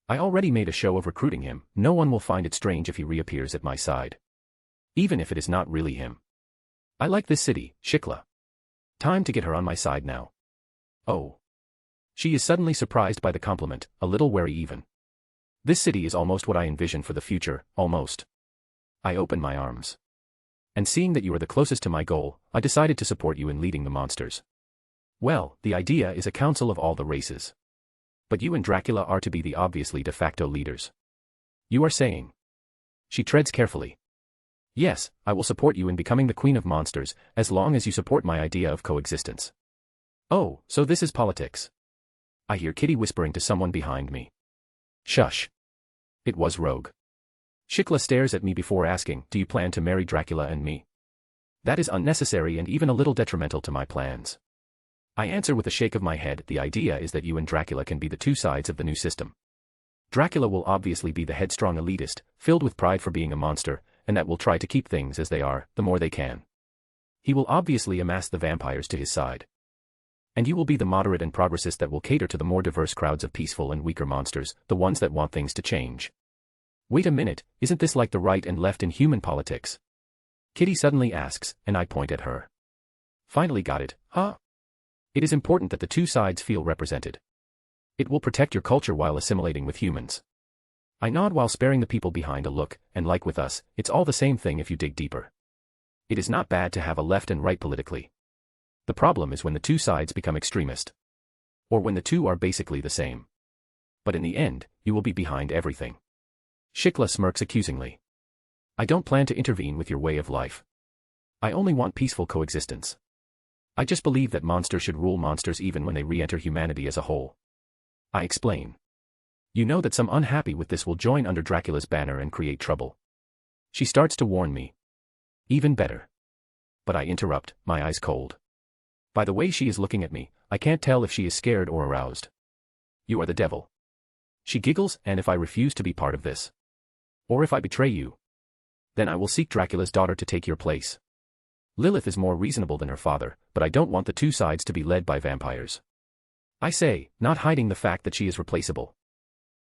I already made a show of recruiting him, no one will find it strange if he reappears at my side. Even if it is not really him. I like this city, Shikla. Time to get her on my side now. Oh. She is suddenly surprised by the compliment, a little wary even. This city is almost what I envision for the future, almost. I open my arms. And seeing that you are the closest to my goal, I decided to support you in leading the monsters. Well, the idea is a council of all the races. But you and Dracula are to be the obviously de facto leaders. You are saying. She treads carefully. Yes, I will support you in becoming the queen of monsters, as long as you support my idea of coexistence. Oh, so this is politics. I hear Kitty whispering to someone behind me. Shush. It was Rogue. Shikla stares at me before asking, do you plan to marry Dracula and me? That is unnecessary and even a little detrimental to my plans. I answer with a shake of my head, the idea is that you and Dracula can be the two sides of the new system. Dracula will obviously be the headstrong elitist, filled with pride for being a monster, and that will try to keep things as they are, the more they can. He will obviously amass the vampires to his side. And you will be the moderate and progressist that will cater to the more diverse crowds of peaceful and weaker monsters, the ones that want things to change. Wait a minute, isn't this like the right and left in human politics? Kitty suddenly asks, and I point at her. Finally got it, huh? It is important that the two sides feel represented. It will protect your culture while assimilating with humans. I nod while sparing the people behind a look, and like with us, it's all the same thing if you dig deeper. It is not bad to have a left and right politically. The problem is when the two sides become extremist. Or when the two are basically the same. But in the end, you will be behind everything. Shikla smirks accusingly. I don't plan to intervene with your way of life. I only want peaceful coexistence. I just believe that monsters should rule monsters even when they re-enter humanity as a whole. I explain. You know that some unhappy with this will join under Dracula's banner and create trouble. She starts to warn me. Even better. But I interrupt, my eyes cold. By the way she is looking at me, I can't tell if she is scared or aroused. You are the devil. She giggles, and if I refuse to be part of this, or if I betray you, then I will seek Dracula's daughter to take your place. Lilith is more reasonable than her father, but I don't want the two sides to be led by vampires. I say, not hiding the fact that she is replaceable.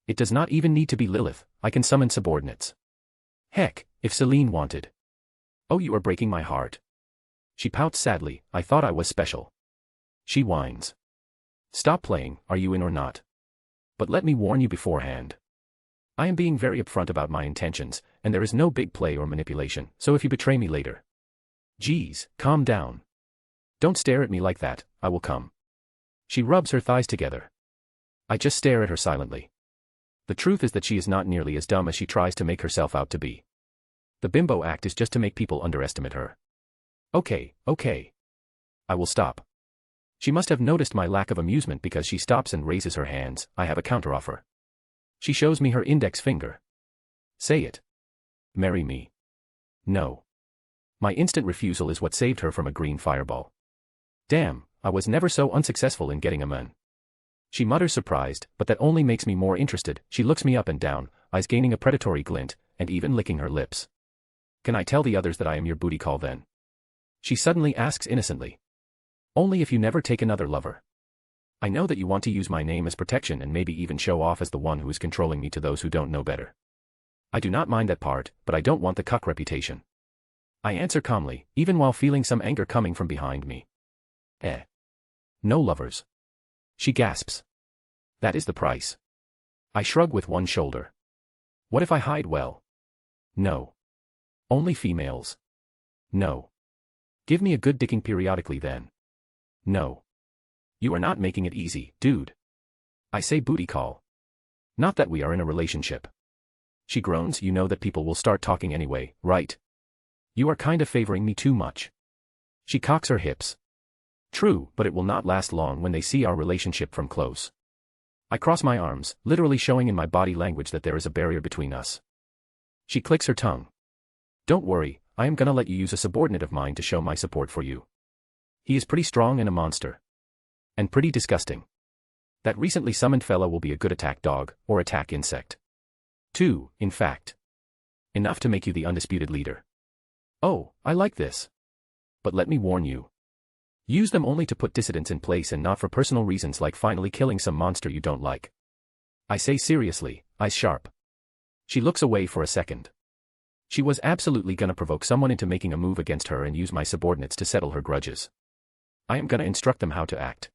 It does not even need to be Lilith, I can summon subordinates. Heck, if Celine wanted. Oh, you are breaking my heart. She pouts sadly, I thought I was special. She whines. Stop playing, are you in or not? But let me warn you beforehand. I am being very upfront about my intentions, and there is no big play or manipulation, so if you betray me later. Geez, calm down. Don't stare at me like that, I will come. She rubs her thighs together. I just stare at her silently. The truth is that she is not nearly as dumb as she tries to make herself out to be. The bimbo act is just to make people underestimate her. Okay. I will stop. She must have noticed my lack of amusement because she stops and raises her hands. I have a counteroffer. She shows me her index finger. Say it. Marry me. No. My instant refusal is what saved her from a green fireball. Damn, I was never so unsuccessful in getting a man. She mutters surprised, but that only makes me more interested. She looks me up and down, eyes gaining a predatory glint, and even licking her lips. Can I tell the others that I am your booty call then? She suddenly asks innocently. Only if you never take another lover. I know that you want to use my name as protection and maybe even show off as the one who is controlling me to those who don't know better. I do not mind that part, but I don't want the cuck reputation. I answer calmly, even while feeling some anger coming from behind me. No lovers. She gasps. That is the price. I shrug with one shoulder. What if I hide well? No. Only females. No. Give me a good dicking periodically then. No. You are not making it easy, dude. I say booty call. Not that we are in a relationship. She groans, you know that people will start talking anyway, right? You are kind of favoring me too much. She cocks her hips. True, but it will not last long when they see our relationship from close. I cross my arms, literally showing in my body language that there is a barrier between us. She clicks her tongue. Don't worry, I am gonna let you use a subordinate of mine to show my support for you. He is pretty strong and a monster. And pretty disgusting. That recently summoned fella will be a good attack dog, or attack insect. 2, in fact. Enough to make you the undisputed leader. Oh, I like this. But let me warn you. Use them only to put dissidents in place and not for personal reasons like finally killing some monster you don't like. I say seriously, eyes sharp. She looks away for a second. She was absolutely gonna provoke someone into making a move against her and use my subordinates to settle her grudges. I am gonna instruct them how to act.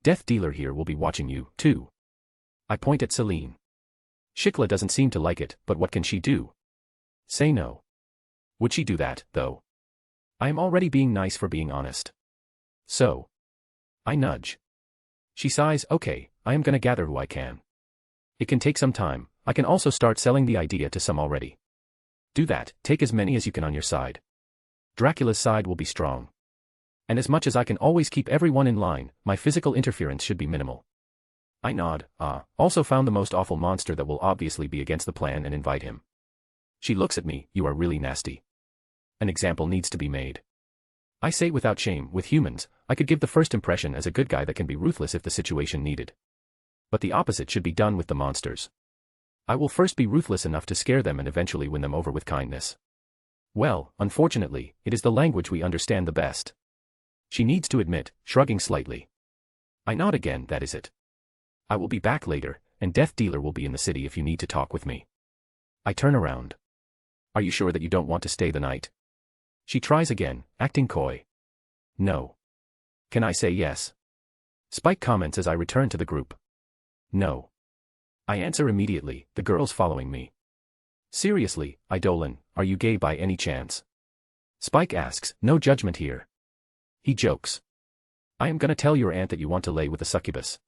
Death Dealer here will be watching you, too. I point at Celine. Shikla doesn't seem to like it, but what can she do? Say no. Would she do that, though? I am already being nice for being honest. So. I nudge. She sighs, okay, I am gonna gather who I can. It can take some time, I can also start selling the idea to some already. Do that, take as many as you can on your side. Dracula's side will be strong. And as much as I can always keep everyone in line, my physical interference should be minimal. I nod, also found the most awful monster that will obviously be against the plan and invite him. She looks at me, you are really nasty. An example needs to be made. I say without shame, with humans, I could give the first impression as a good guy that can be ruthless if the situation needed. But the opposite should be done with the monsters. I will first be ruthless enough to scare them and eventually win them over with kindness. Well, unfortunately, it is the language we understand the best. She needs to admit, shrugging slightly. I nod again, that is it. I will be back later, and Death Dealer will be in the city if you need to talk with me. I turn around. Are you sure that you don't want to stay the night? She tries again, acting coy. No. Can I say yes? Spike comments as I return to the group. No. I answer immediately, the girls following me. Seriously, Eidolon, are you gay by any chance? Spike asks, no judgment here. He jokes. I am gonna tell your aunt that you want to lay with a succubus.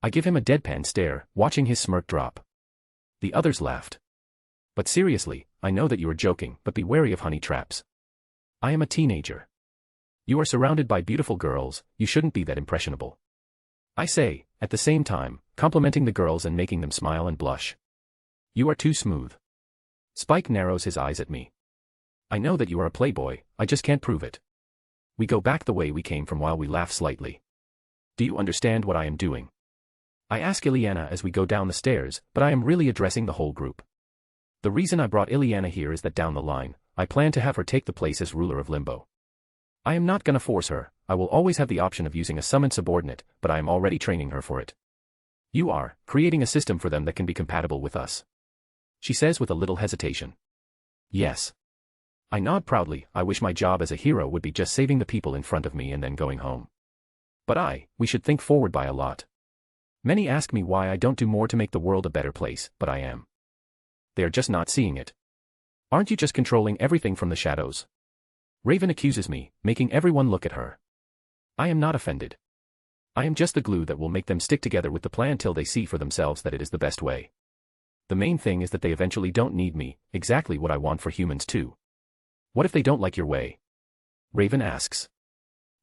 I give him a deadpan stare, watching his smirk drop. The others laughed. But seriously, I know that you are joking, but be wary of honey traps. I am a teenager. You are surrounded by beautiful girls, you shouldn't be that impressionable. I say, at the same time, complimenting the girls and making them smile and blush. You are too smooth. Spike narrows his eyes at me. I know that you are a playboy, I just can't prove it. We go back the way we came from while we laugh slightly. Do you understand what I am doing? I ask Ileana as we go down the stairs, but I am really addressing the whole group. The reason I brought Ileana here is that down the line, I plan to have her take the place as ruler of Limbo. I am not gonna force her, I will always have the option of using a summoned subordinate, but I am already training her for it. You are, creating a system for them that can be compatible with us. She says with a little hesitation. Yes. I nod proudly, I wish my job as a hero would be just saving the people in front of me and then going home. But we should think forward by a lot. Many ask me why I don't do more to make the world a better place, but I am. They are just not seeing it. Aren't you just controlling everything from the shadows? Raven accuses me, making everyone look at her. I am not offended. I am just the glue that will make them stick together with the plan till they see for themselves that it is the best way. The main thing is that they eventually don't need me, exactly what I want for humans too. What if they don't like your way? Raven asks.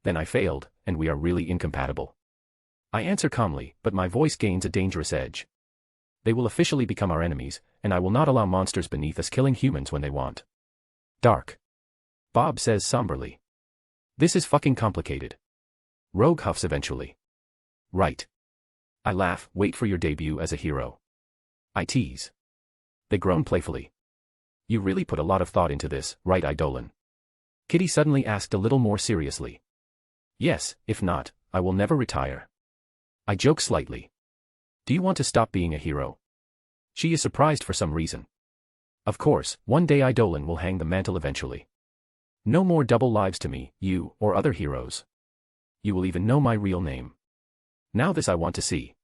Then I failed, and we are really incompatible. I answer calmly, but my voice gains a dangerous edge. They will officially become our enemies, and I will not allow monsters beneath us killing humans when they want. Dark. Bob says somberly. This is fucking complicated. Rogue huffs eventually. Right. I laugh, wait for your debut as a hero. I tease. They groan playfully. You really put a lot of thought into this, right, Eidolon? Kitty suddenly asked a little more seriously. Yes, if not, I will never retire. I joke slightly. Do you want to stop being a hero? She is surprised for some reason. Of course, one day Eidolon will hang the mantle eventually. No more double lives to me, you, or other heroes. You will even know my real name. Now this I want to see.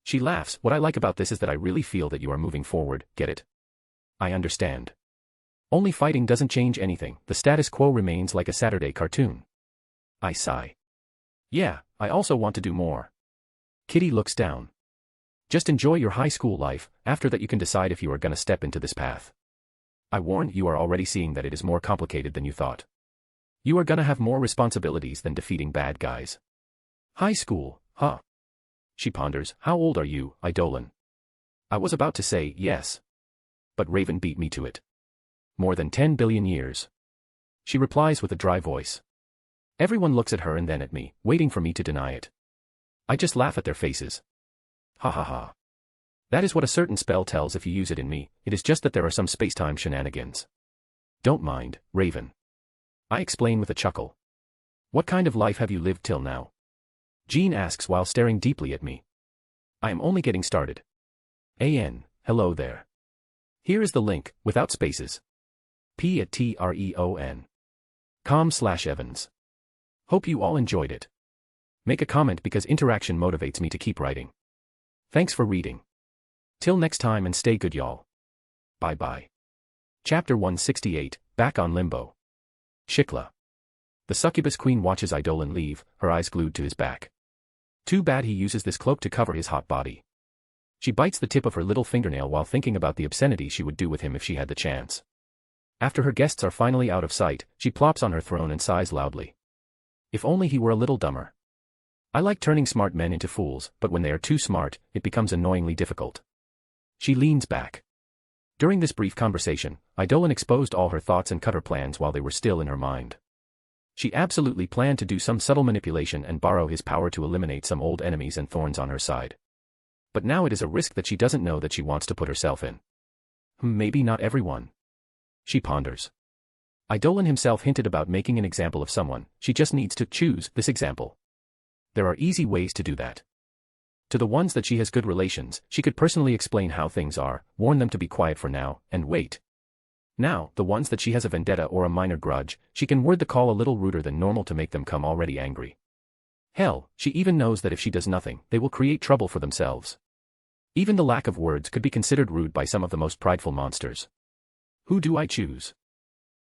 She laughs, what I like about this is that I really feel that you are moving forward, get it? I understand. Only fighting doesn't change anything, the status quo remains like a Saturday cartoon. I sigh. Yeah, I also want to do more. Kitty looks down. Just enjoy your high school life, after that you can decide if you are gonna step into this path. I warn you are already seeing that it is more complicated than you thought. You are gonna have more responsibilities than defeating bad guys. High school, huh? She ponders, how old are you, Eidolon? I was about to say yes. But Raven beat me to it. More than 10 billion years. She replies with a dry voice. Everyone looks at her and then at me, waiting for me to deny it. I just laugh at their faces. Ha ha ha. That is what a certain spell tells if you use it in me, it is just that there are some space-time shenanigans. Don't mind, Raven. I explain with a chuckle. What kind of life have you lived till now? Jean asks while staring deeply at me. I am only getting started. Hello there. Here is the link, without spaces. p@treon.com/Evans. Hope you all enjoyed it. Make a comment because interaction motivates me to keep writing. Thanks for reading. Till next time and stay good y'all. Bye bye. Chapter 168, Back on Limbo. Shikla. The succubus queen watches Eidolon leave, her eyes glued to his back. Too bad he uses this cloak to cover his hot body. She bites the tip of her little fingernail while thinking about the obscenity she would do with him if she had the chance. After her guests are finally out of sight, she plops on her throne and sighs loudly. If only he were a little dumber. I like turning smart men into fools, but when they are too smart, it becomes annoyingly difficult. She leans back. During this brief conversation, Eidolon exposed all her thoughts and cut her plans while they were still in her mind. She absolutely planned to do some subtle manipulation and borrow his power to eliminate some old enemies and thorns on her side. But now it is a risk that she doesn't know that she wants to put herself in. Maybe not everyone. She ponders. Eidolon himself hinted about making an example of someone, she just needs to choose this example. There are easy ways to do that. To the ones that she has good relations, she could personally explain how things are, warn them to be quiet for now, and wait. Now, the ones that she has a vendetta or a minor grudge, she can word the call a little ruder than normal to make them come already angry. Hell, she even knows that if she does nothing, they will create trouble for themselves. Even the lack of words could be considered rude by some of the most prideful monsters. Who do I choose?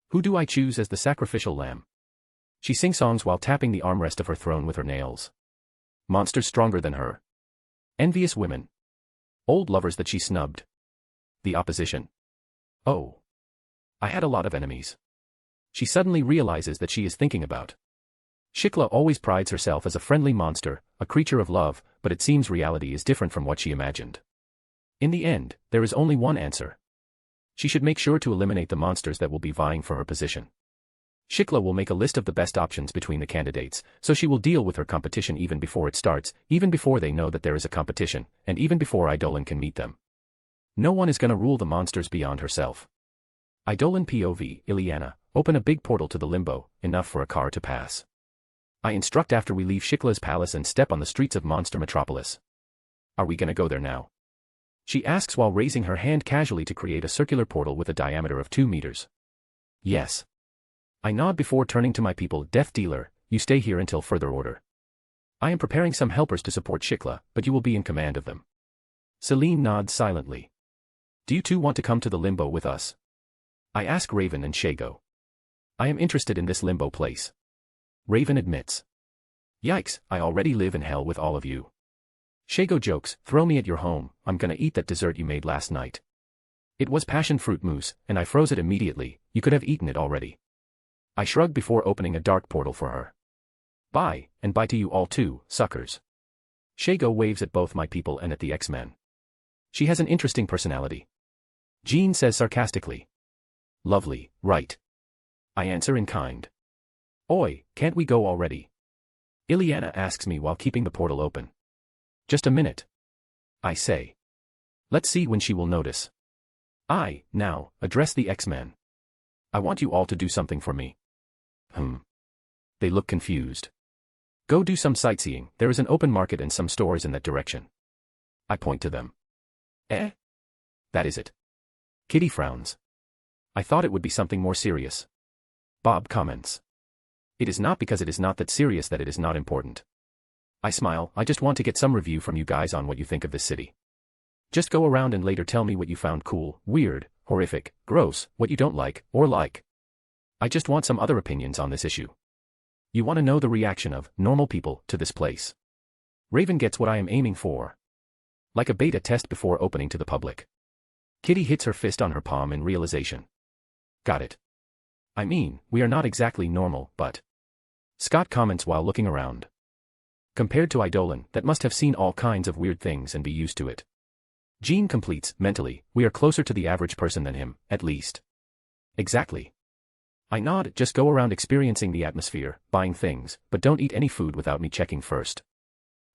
Who do I choose as the sacrificial lamb? She sing-songs while tapping the armrest of her throne with her nails. Monsters stronger than her. Envious women. Old lovers that she snubbed. The opposition. Oh. I had a lot of enemies. She suddenly realizes that she is thinking about. Shikla always prides herself as a friendly monster, a creature of love, but it seems reality is different from what she imagined. In the end, there is only one answer. She should make sure to eliminate the monsters that will be vying for her position. Shikla will make a list of the best options between the candidates, so she will deal with her competition even before it starts, even before they know that there is a competition, and even before Eidolon can meet them. No one is gonna rule the monsters beyond herself. Eidolon POV, Ileana, open a big portal to the limbo, enough for a car to pass. I instruct after we leave Shikla's palace and step on the streets of Monster Metropolis. Are we gonna go there now? She asks while raising her hand casually to create a circular portal with a diameter of 2 meters. Yes. I nod before turning to my people. Death Dealer, you stay here until further order. I am preparing some helpers to support Shikla, but you will be in command of them. Celine nods silently. Do you two want to come to the limbo with us? I ask Raven and Shago. I am interested in this limbo place. Raven admits. Yikes, I already live in hell with all of you. Shago jokes, throw me at your home, I'm gonna eat that dessert you made last night. It was passion fruit mousse, and I froze it immediately, you could have eaten it already. I shrug before opening a dark portal for her. Bye, and bye to you all too, suckers. Shago waves at both my people and at the X-Men. She has an interesting personality. Jean says sarcastically. Lovely, right? I answer in kind. Oi, can't we go already? Ileana asks me while keeping the portal open. Just a minute. I say. Let's see when she will notice. I, now, address the X-Men. I want you all to do something for me. They look confused. Go do some sightseeing, there is an open market and some stores in that direction. I point to them. Eh? That is it. Kitty frowns. I thought it would be something more serious. Bob comments. It is not because it is not that serious that it is not important. I smile, I just want to get some review from you guys on what you think of this city. Just go around and later tell me what you found cool, weird, horrific, gross, what you don't like, or like. I just want some other opinions on this issue. You want to know the reaction of normal people to this place. Raven gets what I am aiming for. Like a beta test before opening to the public. Kitty hits her fist on her palm in realization. Got it. I mean, we are not exactly normal, but... Scott comments while looking around. Compared to Eidolon, that must have seen all kinds of weird things and be used to it. Jean completes, mentally, we are closer to the average person than him, at least. Exactly. I nod, just go around experiencing the atmosphere, buying things, but don't eat any food without me checking first.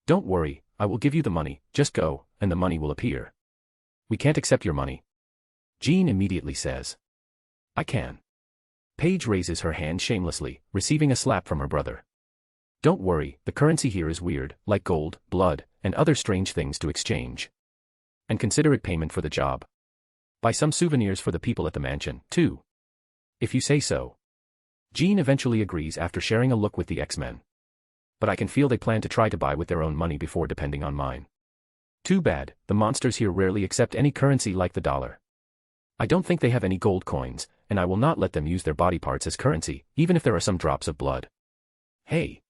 Don't worry, I will give you the money, just go, and the money will appear. We can't accept your money. Jean immediately says. I can. Paige raises her hand shamelessly, receiving a slap from her brother. Don't worry, the currency here is weird, like gold, blood, and other strange things to exchange. And consider it payment for the job. Buy some souvenirs for the people at the mansion, too. If you say so. Jean eventually agrees after sharing a look with the X-Men. But I can feel they plan to try to buy with their own money before depending on mine. Too bad, the monsters here rarely accept any currency like the dollar. I don't think they have any gold coins, and I will not let them use their body parts as currency, even if there are some drops of blood. Hey!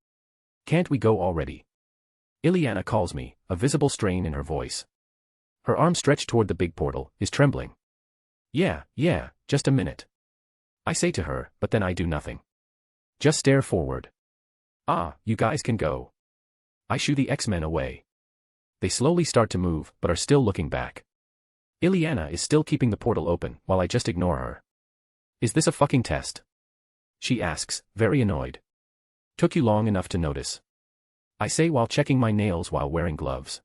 Can't we go already? Ileana calls me, a visible strain in her voice. Her arm stretched toward the big portal, is trembling. Yeah, just a minute. I say to her, but then I do nothing. Just stare forward. Ah, you guys can go. I shoo the X-Men away. They slowly start to move, but are still looking back. Ileana is still keeping the portal open, while I just ignore her. Is this a fucking test? She asks, very annoyed. Took you long enough to notice. I say while checking my nails while wearing gloves.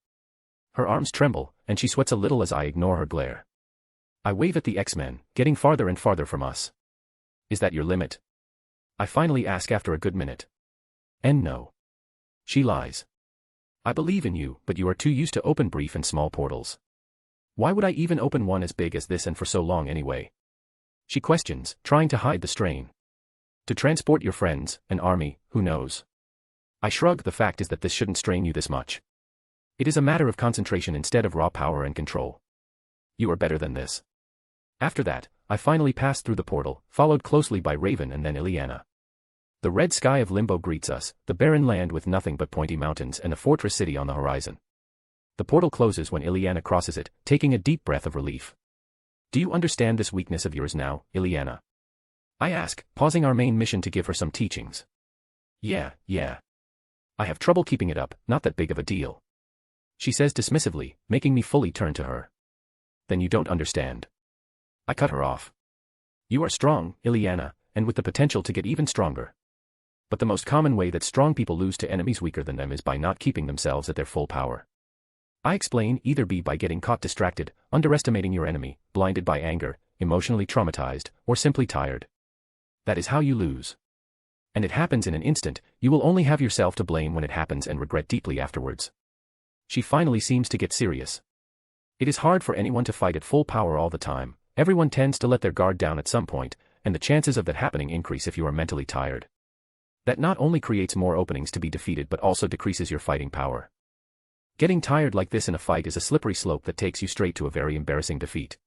Her arms tremble, and she sweats a little as I ignore her glare. I wave at the X-Men, getting farther and farther from us. Is that your limit? I finally ask after a good minute. And no. She lies. I believe in you, but you are too used to open brief and small portals. Why would I even open one as big as this and for so long anyway? She questions, trying to hide the strain. To transport your friends, an army, who knows? I shrug. The fact is that this shouldn't strain you this much. It is a matter of concentration instead of raw power and control. You are better than this. After that, I finally pass through the portal, followed closely by Raven and then Ileana. The red sky of Limbo greets us, the barren land with nothing but pointy mountains and a fortress city on the horizon. The portal closes when Ileana crosses it, taking a deep breath of relief. Do you understand this weakness of yours now, Ileana? I ask, pausing our main mission to give her some teachings. Yeah. I have trouble keeping it up, not that big of a deal. She says dismissively, making me fully turn to her. Then you don't understand. I cut her off. You are strong, Ileana, and with the potential to get even stronger. But the most common way that strong people lose to enemies weaker than them is by not keeping themselves at their full power. I explain, either by getting caught distracted, underestimating your enemy, blinded by anger, emotionally traumatized, or simply tired. That is how you lose. And it happens in an instant. You will only have yourself to blame when it happens and regret deeply afterwards. She finally seems to get serious. It is hard for anyone to fight at full power all the time. Everyone tends to let their guard down at some point, and the chances of that happening increase if you are mentally tired. That not only creates more openings to be defeated but also decreases your fighting power. Getting tired like this in a fight is a slippery slope that takes you straight to a very embarrassing defeat.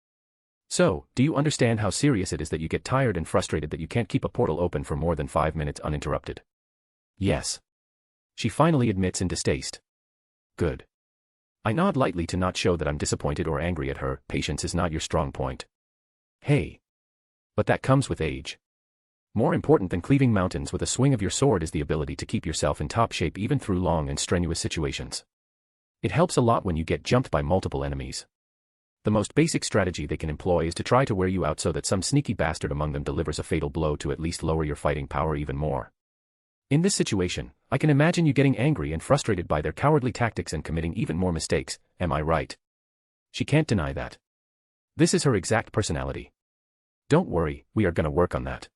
So, do you understand how serious it is that you get tired and frustrated that you can't keep a portal open for more than 5 minutes uninterrupted? Yes. She finally admits in distaste. Good. I nod lightly to not show that I'm disappointed or angry at her. Patience is not your strong point. Hey. But that comes with age. More important than cleaving mountains with a swing of your sword is the ability to keep yourself in top shape even through long and strenuous situations. It helps a lot when you get jumped by multiple enemies. The most basic strategy they can employ is to try to wear you out so that some sneaky bastard among them delivers a fatal blow to at least lower your fighting power even more. In this situation, I can imagine you getting angry and frustrated by their cowardly tactics and committing even more mistakes, am I right? She can't deny that. This is her exact personality. Don't worry, we are gonna work on that.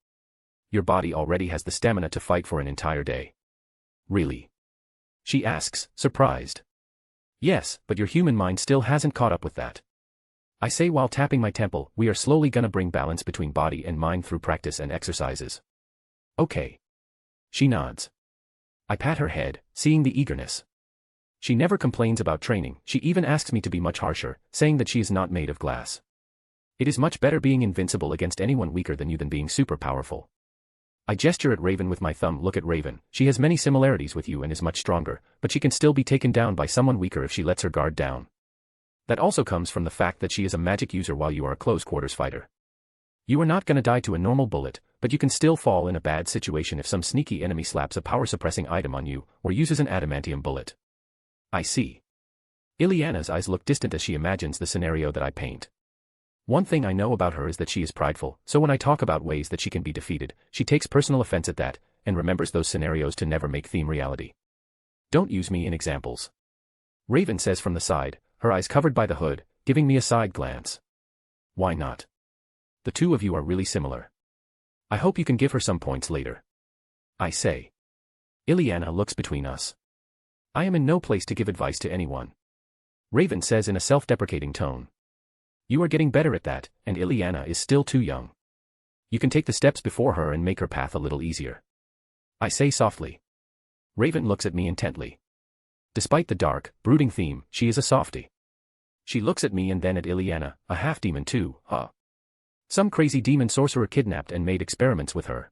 Your body already has the stamina to fight for an entire day. Really? She asks, surprised. Yes, but your human mind still hasn't caught up with that. I say while tapping my temple, we are slowly gonna bring balance between body and mind through practice and exercises. Okay. She nods. I pat her head, seeing the eagerness. She never complains about training. She even asks me to be much harsher, saying that she is not made of glass. It is much better being invincible against anyone weaker than you than being super powerful. I gesture at Raven with my thumb. Look at Raven. She has many similarities with you and is much stronger, but she can still be taken down by someone weaker if she lets her guard down. That also comes from the fact that she is a magic user while you are a close-quarters fighter. You are not gonna die to a normal bullet, but you can still fall in a bad situation if some sneaky enemy slaps a power-suppressing item on you, or uses an adamantium bullet. I see. Ileana's eyes look distant as she imagines the scenario that I paint. One thing I know about her is that she is prideful, so when I talk about ways that she can be defeated, she takes personal offense at that, and remembers those scenarios to never make theme reality. Don't use me in examples. Raven says from the side, her eyes covered by the hood, giving me a side glance. Why not? The two of you are really similar. I hope you can give her some points later. I say. Ileana looks between us. I am in no place to give advice to anyone. Raven says in a self-deprecating tone. You are getting better at that, and Ileana is still too young. You can take the steps before her and make her path a little easier. I say softly. Raven looks at me intently. Despite the dark, brooding theme, she is a softie. She looks at me and then at Ileana, a half-demon too, huh? Some crazy demon sorcerer kidnapped and made experiments with her.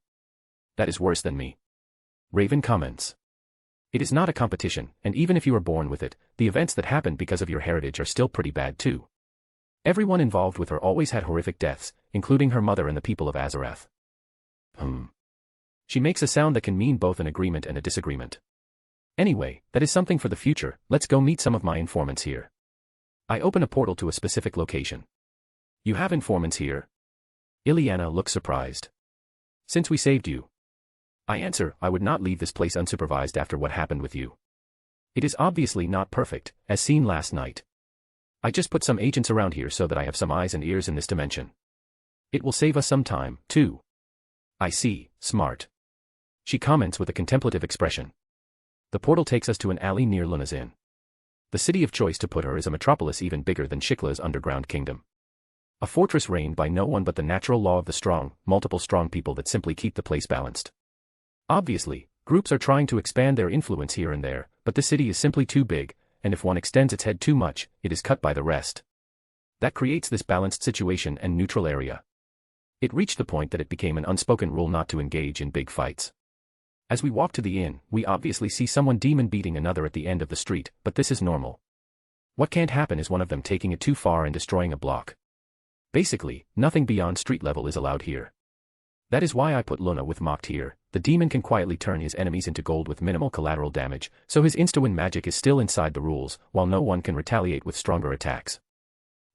That is worse than me. Raven comments. It is not a competition, and even if you are born with it, the events that happened because of your heritage are still pretty bad too. Everyone involved with her always had horrific deaths, including her mother and the people of Azarath. She makes a sound that can mean both an agreement and a disagreement. Anyway, that is something for the future. Let's go meet some of my informants here. I open a portal to a specific location. You have informants here? Ileana looks surprised. Since we saved you. I answer, I would not leave this place unsupervised after what happened with you. It is obviously not perfect, as seen last night. I just put some agents around here so that I have some eyes and ears in this dimension. It will save us some time, too. I see, smart. She comments with a contemplative expression. The portal takes us to an alley near Luna's Inn. The city of choice to put her is a metropolis even bigger than Shikla's underground kingdom. A fortress reigned by no one but the natural law of the strong, multiple strong people that simply keep the place balanced. Obviously, groups are trying to expand their influence here and there, but the city is simply too big, and if one extends its head too much, it is cut by the rest. That creates this balanced situation and neutral area. It reached the point that it became an unspoken rule not to engage in big fights. As we walk to the inn, we obviously see someone demon beating another at the end of the street, but this is normal. What can't happen is one of them taking it too far and destroying a block. Basically, nothing beyond street level is allowed here. That is why I put Luna with Mocked here. The demon can quietly turn his enemies into gold with minimal collateral damage, so his insta-win magic is still inside the rules, while no one can retaliate with stronger attacks.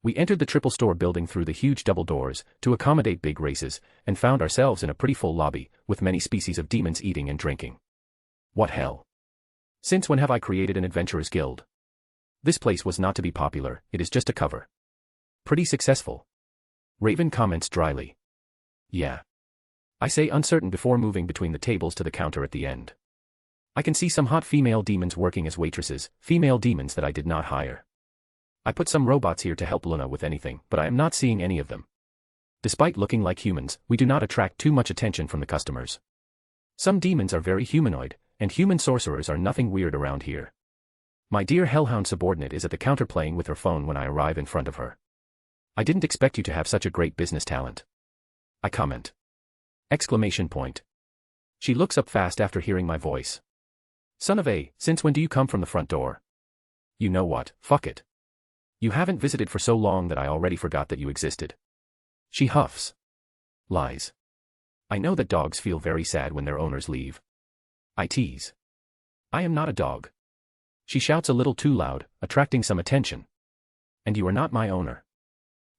We entered the triple store building through the huge double doors, to accommodate big races, and found ourselves in a pretty full lobby, with many species of demons eating and drinking. What hell? Since when have I created an adventurers guild? This place was not to be popular, it is just a cover. Pretty successful. Raven comments dryly. Yeah. I say uncertain before moving between the tables to the counter at the end. I can see some hot female demons working as waitresses, female demons that I did not hire. I put some robots here to help Luna with anything, but I am not seeing any of them. Despite looking like humans, we do not attract too much attention from the customers. Some demons are very humanoid, and human sorcerers are nothing weird around here. My dear Hellhound subordinate is at the counter playing with her phone when I arrive in front of her. I didn't expect you to have such a great business talent. I comment. Exclamation point. She looks up fast after hearing my voice. Son of a, since when do you come from the front door? You know what, fuck it. You haven't visited for so long that I already forgot that you existed. She huffs. Lies. I know that dogs feel very sad when their owners leave. I tease. I am not a dog. She shouts a little too loud, attracting some attention. And you are not my owner.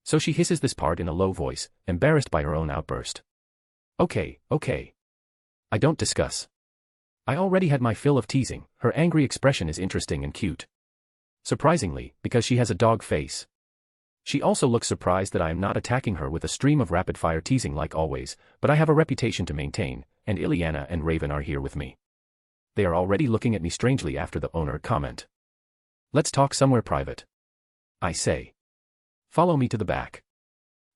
So she hisses this part in a low voice, embarrassed by her own outburst. Okay. I don't discuss. I already had my fill of teasing, her angry expression is interesting and cute. Surprisingly, because she has a dog face. She also looks surprised that I am not attacking her with a stream of rapid-fire teasing like always, but I have a reputation to maintain, and Ileana and Raven are here with me. They are already looking at me strangely after the owner comment. Let's talk somewhere private. I say. Follow me to the back.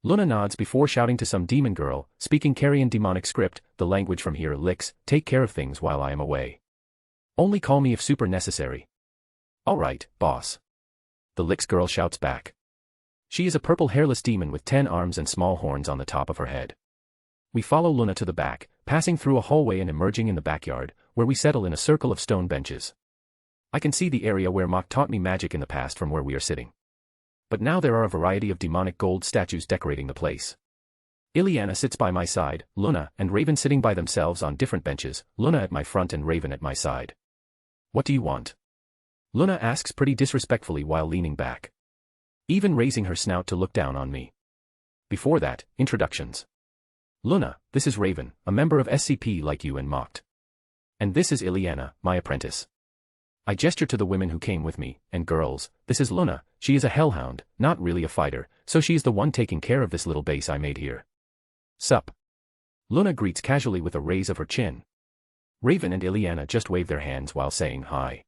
Luna nods before shouting to some demon girl, speaking Carrion demonic script, the language from here licks, take care of things while I am away. Only call me if super necessary. Alright, boss. The Licks girl shouts back. She is a purple hairless demon with 10 arms and small horns on the top of her head. We follow Luna to the back, passing through a hallway and emerging in the backyard, where we settle in a circle of stone benches. I can see the area where Mock taught me magic in the past from where we are sitting. But now there are a variety of demonic gold statues decorating the place. Ileana sits by my side, Luna and Raven sitting by themselves on different benches, Luna at my front and Raven at my side. What do you want? Luna asks pretty disrespectfully while leaning back. Even raising her snout to look down on me. Before that, introductions. Luna, this is Raven, a member of SCP like you and Mocked. And this is Ileana, my apprentice. I gesture to the women who came with me, and girls, this is Luna, she is a hellhound, not really a fighter, so she is the one taking care of this little base I made here. Sup. Luna greets casually with a raise of her chin. Raven and Ileana just wave their hands while saying hi.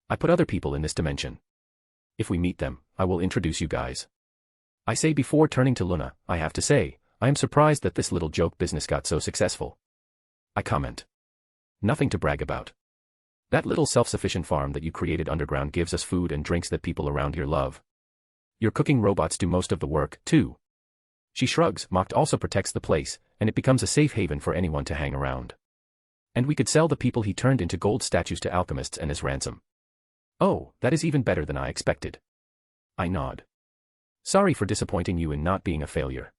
I put other people in this dimension. If we meet them, I will introduce you guys. I say before turning to Luna, I have to say, I am surprised that this little joke business got so successful. I comment. Nothing to brag about. That little self-sufficient farm that you created underground gives us food and drinks that people around here love. Your cooking robots do most of the work, too. She shrugs. Mocked also protects the place, and it becomes a safe haven for anyone to hang around. And we could sell the people he turned into gold statues to alchemists and as ransom. Oh, that is even better than I expected. I nod. Sorry for disappointing you in not being a failure.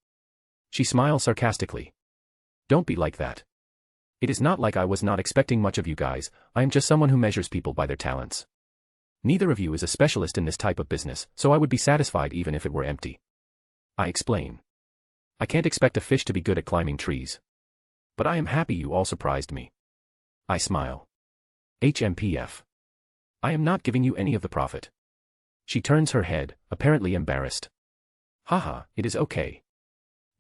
She smiles sarcastically. Don't be like that. It is not like I was not expecting much of you guys. I am just someone who measures people by their talents. Neither of you is a specialist in this type of business, so I would be satisfied even if it were empty. I explain. I can't expect a fish to be good at climbing trees. But I am happy you all surprised me. I smile. HMPF. I am not giving you any of the profit. She turns her head, apparently embarrassed. Haha, it is okay.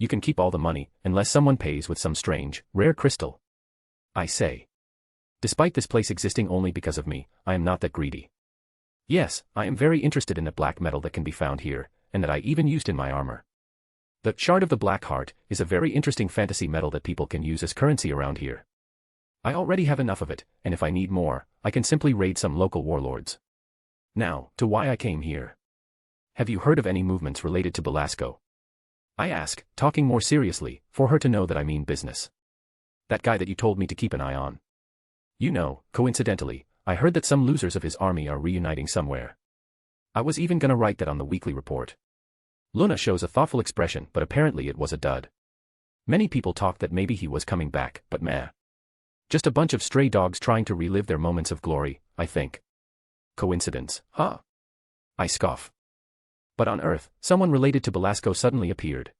You can keep all the money, unless someone pays with some strange, rare crystal. I say. Despite this place existing only because of me, I am not that greedy. Yes, I am very interested in the black metal that can be found here, and that I even used in my armor. The Shard of the Black Heart is a very interesting fantasy metal that people can use as currency around here. I already have enough of it, and if I need more, I can simply raid some local warlords. Now, to why I came here. Have you heard of any movements related to Belasco? I ask, talking more seriously, for her to know that I mean business. That guy that you told me to keep an eye on. You know, coincidentally, I heard that some losers of his army are reuniting somewhere. I was even gonna write that on the weekly report. Luna shows a thoughtful expression, but apparently it was a dud. Many people talked that maybe he was coming back, but meh. Just a bunch of stray dogs trying to relive their moments of glory, I think. Coincidence, huh? I scoff. But on Earth, someone related to Belasco suddenly appeared.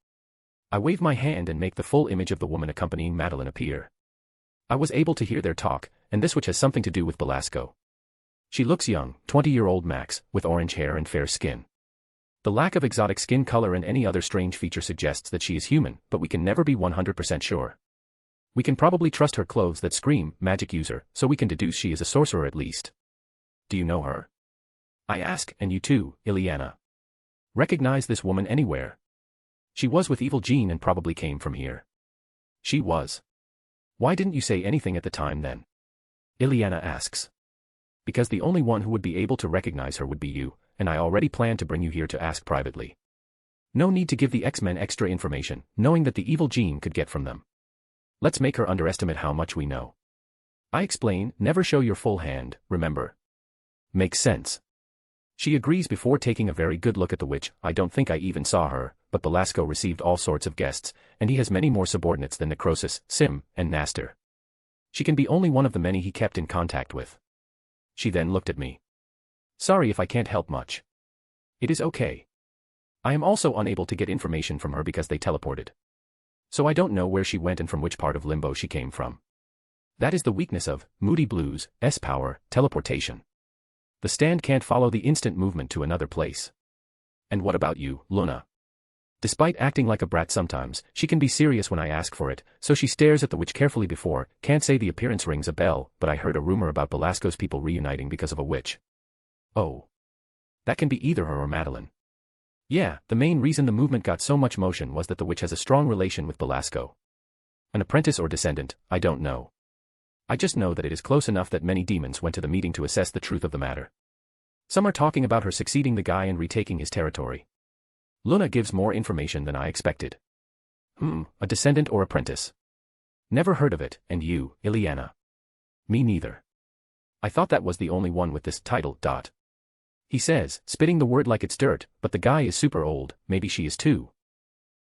I wave my hand and make the full image of the woman accompanying Madeline appear. I was able to hear their talk, and this which has something to do with Belasco. She looks young, 20-year-old max, with orange hair and fair skin. The lack of exotic skin color and any other strange feature suggests that she is human, but we can never be 100% sure. We can probably trust her clothes that scream, magic user, so we can deduce she is a sorcerer at least. Do you know her? I ask, and you too, Ileana. Recognize this woman anywhere? She was with Evil Jean and probably came from here. She was. Why didn't you say anything at the time then? Ileana asks. Because the only one who would be able to recognize her would be you, and I already planned to bring you here to ask privately. No need to give the X-Men extra information, knowing that the Evil Jean could get from them. Let's make her underestimate how much we know. I explain, never show your full hand, remember? Makes sense. She agrees before taking a very good look at the witch. I don't think I even saw her, but Belasco received all sorts of guests, and he has many more subordinates than Necrosis, Sim, and Naster. She can be only one of the many he kept in contact with. She then looked at me. Sorry if I can't help much. It is okay. I am also unable to get information from her because they teleported. So I don't know where she went and from which part of Limbo she came from. That is the weakness of Moody Blues' S-power, teleportation. The stand can't follow the instant movement to another place. And what about you, Luna? Despite acting like a brat sometimes, she can be serious when I ask for it, so she stares at the witch carefully before. Can't say the appearance rings a bell, but I heard a rumor about Belasco's people reuniting because of a witch. Oh. That can be either her or Madeline. Yeah, the main reason the movement got so much motion was that the witch has a strong relation with Belasco. An apprentice or descendant, I don't know. I just know that it is close enough that many demons went to the meeting to assess the truth of the matter. Some are talking about her succeeding the guy and retaking his territory. Luna gives more information than I expected. A descendant or apprentice? Never heard of it, and you, Ileana? Me neither. I thought that was the only one with this title. He says, spitting the word like it's dirt, but the guy is super old, maybe she is too.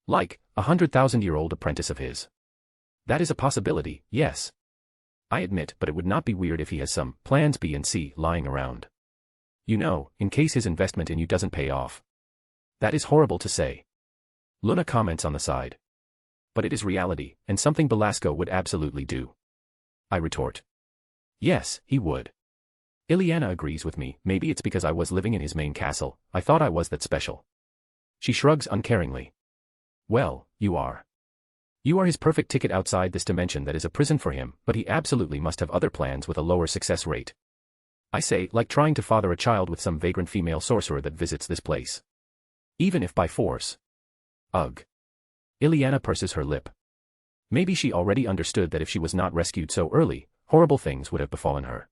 Like, 100,000-year-old apprentice of his. That is a possibility, yes. I admit, but it would not be weird if he has some plans B and C lying around. You know, in case his investment in you doesn't pay off. That is horrible to say. Luna comments on the side. But it is reality, and something Belasco would absolutely do. I retort. Yes, he would. Ileana agrees with me. Maybe it's because I was living in his main castle. I thought I was that special. She shrugs uncaringly. Well, you are. You are his perfect ticket outside this dimension that is a prison for him, but he absolutely must have other plans with a lower success rate. I say, like trying to father a child with some vagrant female sorcerer that visits this place. Even if by force. Ugh. Ileana purses her lip. Maybe she already understood that if she was not rescued so early, horrible things would have befallen her.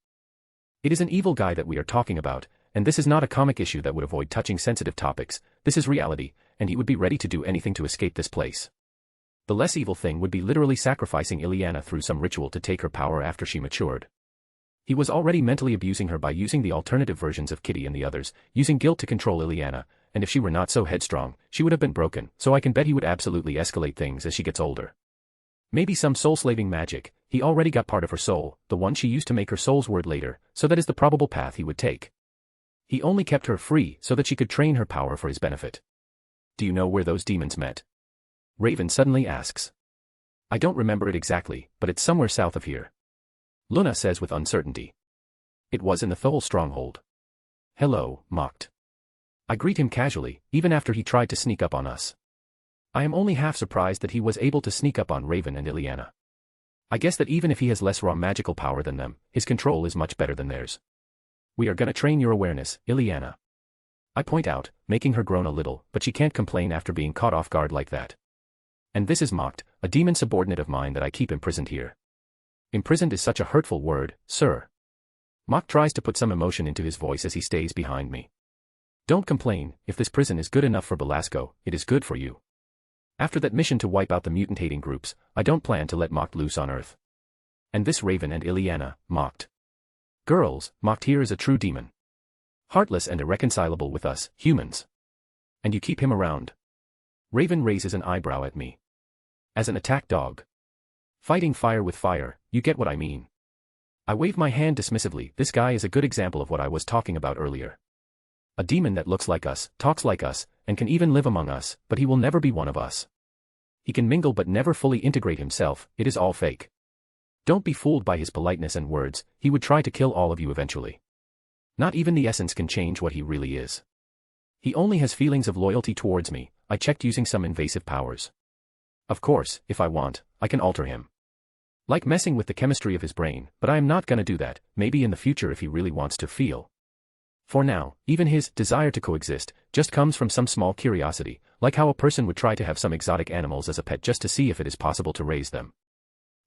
It is an evil guy that we are talking about, and this is not a comic issue that would avoid touching sensitive topics. This is reality, and he would be ready to do anything to escape this place. The less evil thing would be literally sacrificing Ileana through some ritual to take her power after she matured. He was already mentally abusing her by using the alternative versions of Kitty and the others, using guilt to control Ileana, and if she were not so headstrong, she would have been broken, so I can bet he would absolutely escalate things as she gets older. Maybe some soul-slaving magic. He already got part of her soul, the one she used to make her soul's word later, so that is the probable path he would take. He only kept her free so that she could train her power for his benefit. Do you know where those demons met? Raven suddenly asks. I don't remember it exactly, but it's somewhere south of here. Luna says with uncertainty. It was in the Thole stronghold. Hello, mocked. I greet him casually, even after he tried to sneak up on us. I am only half surprised that he was able to sneak up on Raven and Ileana. I guess that even if he has less raw magical power than them, his control is much better than theirs. We are gonna train your awareness, Ileana. I point out, making her groan a little, but she can't complain after being caught off guard like that. And this is mocked, a demon subordinate of mine that I keep imprisoned here. Imprisoned is such a hurtful word, sir. Mock tries to put some emotion into his voice as he stays behind me. Don't complain, if this prison is good enough for Belasco, it is good for you. After that mission to wipe out the mutant-hating groups, I don't plan to let Mocked loose on Earth. And this Raven and Ileana, Mocked. Girls, Mocked here is a true demon. Heartless and irreconcilable with us, humans. And you keep him around. Raven raises an eyebrow at me. As an attack dog. Fighting fire with fire, you get what I mean. I wave my hand dismissively. This guy is a good example of what I was talking about earlier. A demon that looks like us, talks like us, and can even live among us, but he will never be one of us. He can mingle but never fully integrate himself, it is all fake. Don't be fooled by his politeness and words, he would try to kill all of you eventually. Not even the essence can change what he really is. He only has feelings of loyalty towards me. I checked using some invasive powers. Of course, if I want, I can alter him. Like messing with the chemistry of his brain, but I am not gonna do that, maybe in the future if he really wants to feel. For now, even his desire to coexist just comes from some small curiosity, like how a person would try to have some exotic animals as a pet just to see if it is possible to raise them.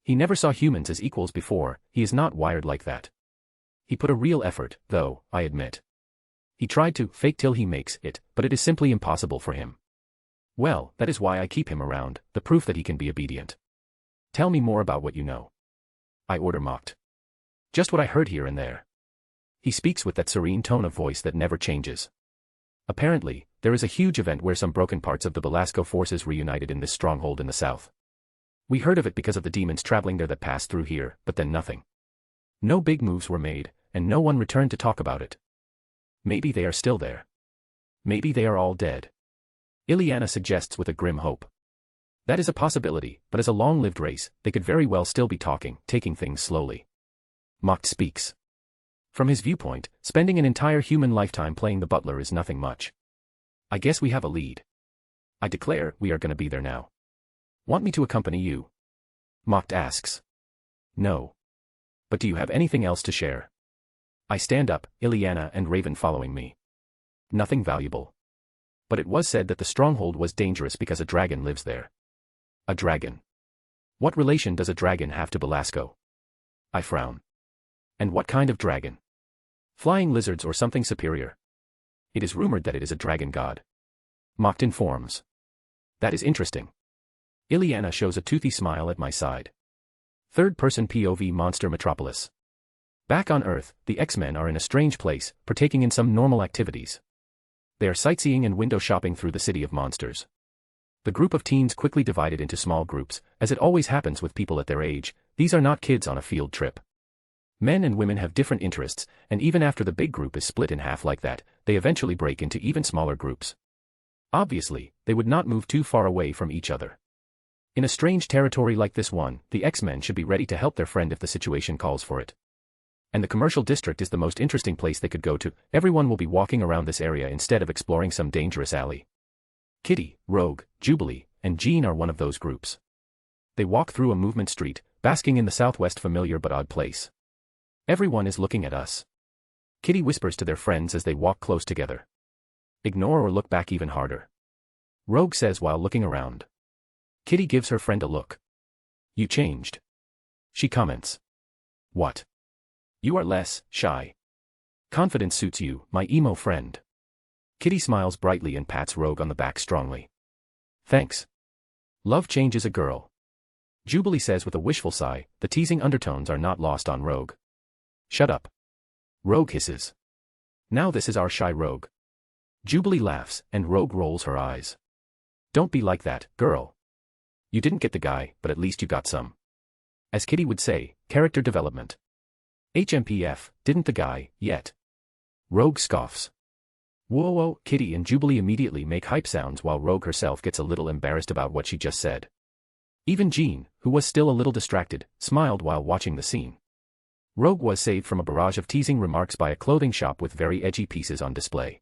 He never saw humans as equals before, he is not wired like that. He put a real effort, though, I admit. He tried to fake till he makes it, but it is simply impossible for him. Well, that is why I keep him around, the proof that he can be obedient. Tell me more about what you know. I order Mocked. Just what I heard here and there. He speaks with that serene tone of voice that never changes. Apparently, there is a huge event where some broken parts of the Belasco forces reunited in this stronghold in the south. We heard of it because of the demons traveling there that passed through here, but then nothing. No big moves were made, and no one returned to talk about it. Maybe they are still there. Maybe they are all dead. Ileana suggests with a grim hope. That is a possibility, but as a long-lived race, they could very well still be talking, taking things slowly. Mocked speaks. From his viewpoint, spending an entire human lifetime playing the butler is nothing much. I guess we have a lead. I declare we are gonna be there now. Want me to accompany you? Mocked asks. No. But do you have anything else to share? I stand up, Ileana and Raven following me. Nothing valuable. But it was said that the stronghold was dangerous because a dragon lives there. A dragon. What relation does a dragon have to Belasco? I frown. And what kind of dragon? Flying lizards or something superior? It is rumored that it is a dragon god. Mocked informs. That is interesting. Ileana shows a toothy smile at my side. Third-person POV Monster Metropolis. Back on Earth, the X-Men are in a strange place, partaking in some normal activities. They are sightseeing and window shopping through the city of monsters. The group of teens quickly divided into small groups, as it always happens with people at their age. These are not kids on a field trip. Men and women have different interests, and even after the big group is split in half like that, they eventually break into even smaller groups. Obviously, they would not move too far away from each other. In a strange territory like this one, the X-Men should be ready to help their friend if the situation calls for it. And the commercial district is the most interesting place they could go to. Everyone will be walking around this area instead of exploring some dangerous alley. Kitty, Rogue, Jubilee, and Jean are one of those groups. They walk through a movement street, basking in the southwest familiar but odd place. Everyone is looking at us. Kitty whispers to their friends as they walk close together. Ignore or look back even harder. Rogue says while looking around. Kitty gives her friend a look. You changed. She comments. What? You are less shy. Confidence suits you, my emo friend. Kitty smiles brightly and pats Rogue on the back strongly. Thanks. Love changes a girl. Jubilee says with a wishful sigh, the teasing undertones are not lost on Rogue. Shut up. Rogue hisses. Now this is our shy Rogue. Jubilee laughs, and Rogue rolls her eyes. Don't be like that, girl. You didn't get the guy, but at least you got some. As Kitty would say, character development. HMPF, didn't the guy, yet. Rogue scoffs. Whoa, Kitty and Jubilee immediately make hype sounds while Rogue herself gets a little embarrassed about what she just said. Even Jean, who was still a little distracted, smiled while watching the scene. Rogue was saved from a barrage of teasing remarks by a clothing shop with very edgy pieces on display.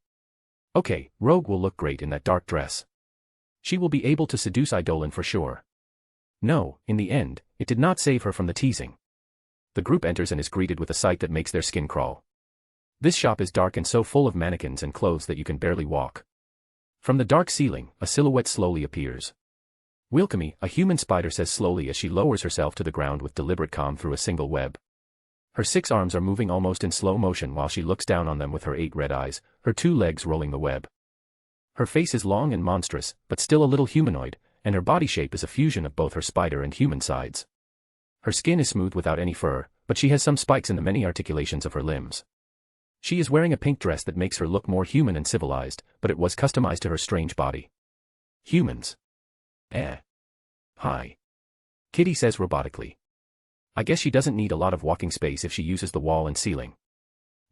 Okay, Rogue will look great in that dark dress. She will be able to seduce Eidolon for sure. No, in the end, it did not save her from the teasing. The group enters and is greeted with a sight that makes their skin crawl. This shop is dark and so full of mannequins and clothes that you can barely walk. From the dark ceiling, a silhouette slowly appears. Wilkemy, a human spider, says slowly as she lowers herself to the ground with deliberate calm through a single web. Her 6 arms are moving almost in slow motion while she looks down on them with her 8 red eyes, her 2 legs rolling the web. Her face is long and monstrous, but still a little humanoid, and her body shape is a fusion of both her spider and human sides. Her skin is smooth without any fur, but she has some spikes in the many articulations of her limbs. She is wearing a pink dress that makes her look more human and civilized, but it was customized to her strange body. Humans. Hi. Kitty says robotically. I guess she doesn't need a lot of walking space if she uses the wall and ceiling.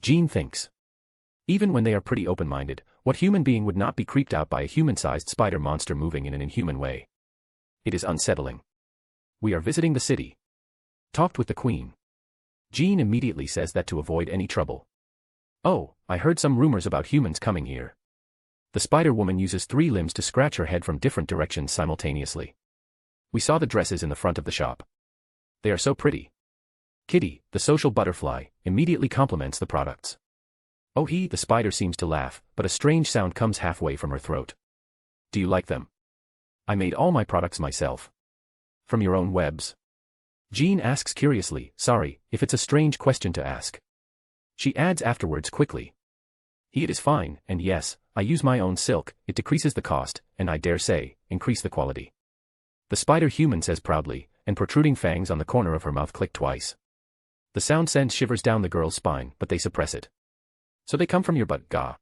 Jean thinks. Even when they are pretty open-minded, what human being would not be creeped out by a human-sized spider monster moving in an inhuman way? It is unsettling. We are visiting the city. Talked with the Queen. Jean immediately says that to avoid any trouble. Oh, I heard some rumors about humans coming here. The Spider-Woman uses 3 limbs to scratch her head from different directions simultaneously. We saw the dresses in the front of the shop. They are so pretty. Kitty, the social butterfly, immediately compliments the products. Oh, the spider seems to laugh, but a strange sound comes halfway from her throat. Do you like them? I made all my products myself. From your own webs? Jean asks curiously, sorry, if it's a strange question to ask. She adds afterwards quickly. It is fine, and yes, I use my own silk, it decreases the cost, and I dare say, increase the quality. The spider-human says proudly, and protruding fangs on the corner of her mouth click twice. The sound sends shivers down the girl's spine, but they suppress it. So they come from your butt, Ga.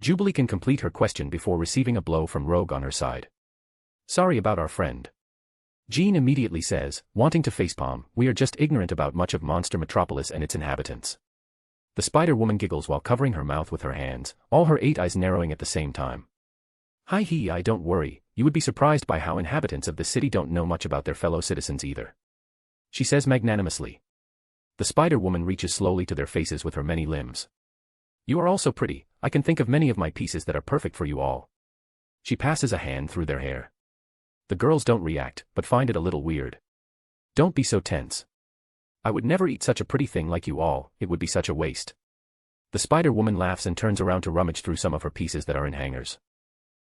Jubilee can complete her question before receiving a blow from Rogue on her side. Sorry about our friend. Jean immediately says, wanting to facepalm, we are just ignorant about much of Monster Metropolis and its inhabitants. The Spider-Woman giggles while covering her mouth with her hands, all her 8 eyes narrowing at the same time. I don't worry, you would be surprised by how inhabitants of the city don't know much about their fellow citizens either. She says magnanimously. The Spider-Woman reaches slowly to their faces with her many limbs. You are all so pretty, I can think of many of my pieces that are perfect for you all. She passes a hand through their hair. The girls don't react, but find it a little weird. Don't be so tense. I would never eat such a pretty thing like you all, it would be such a waste. The Spider-Woman laughs and turns around to rummage through some of her pieces that are in hangers.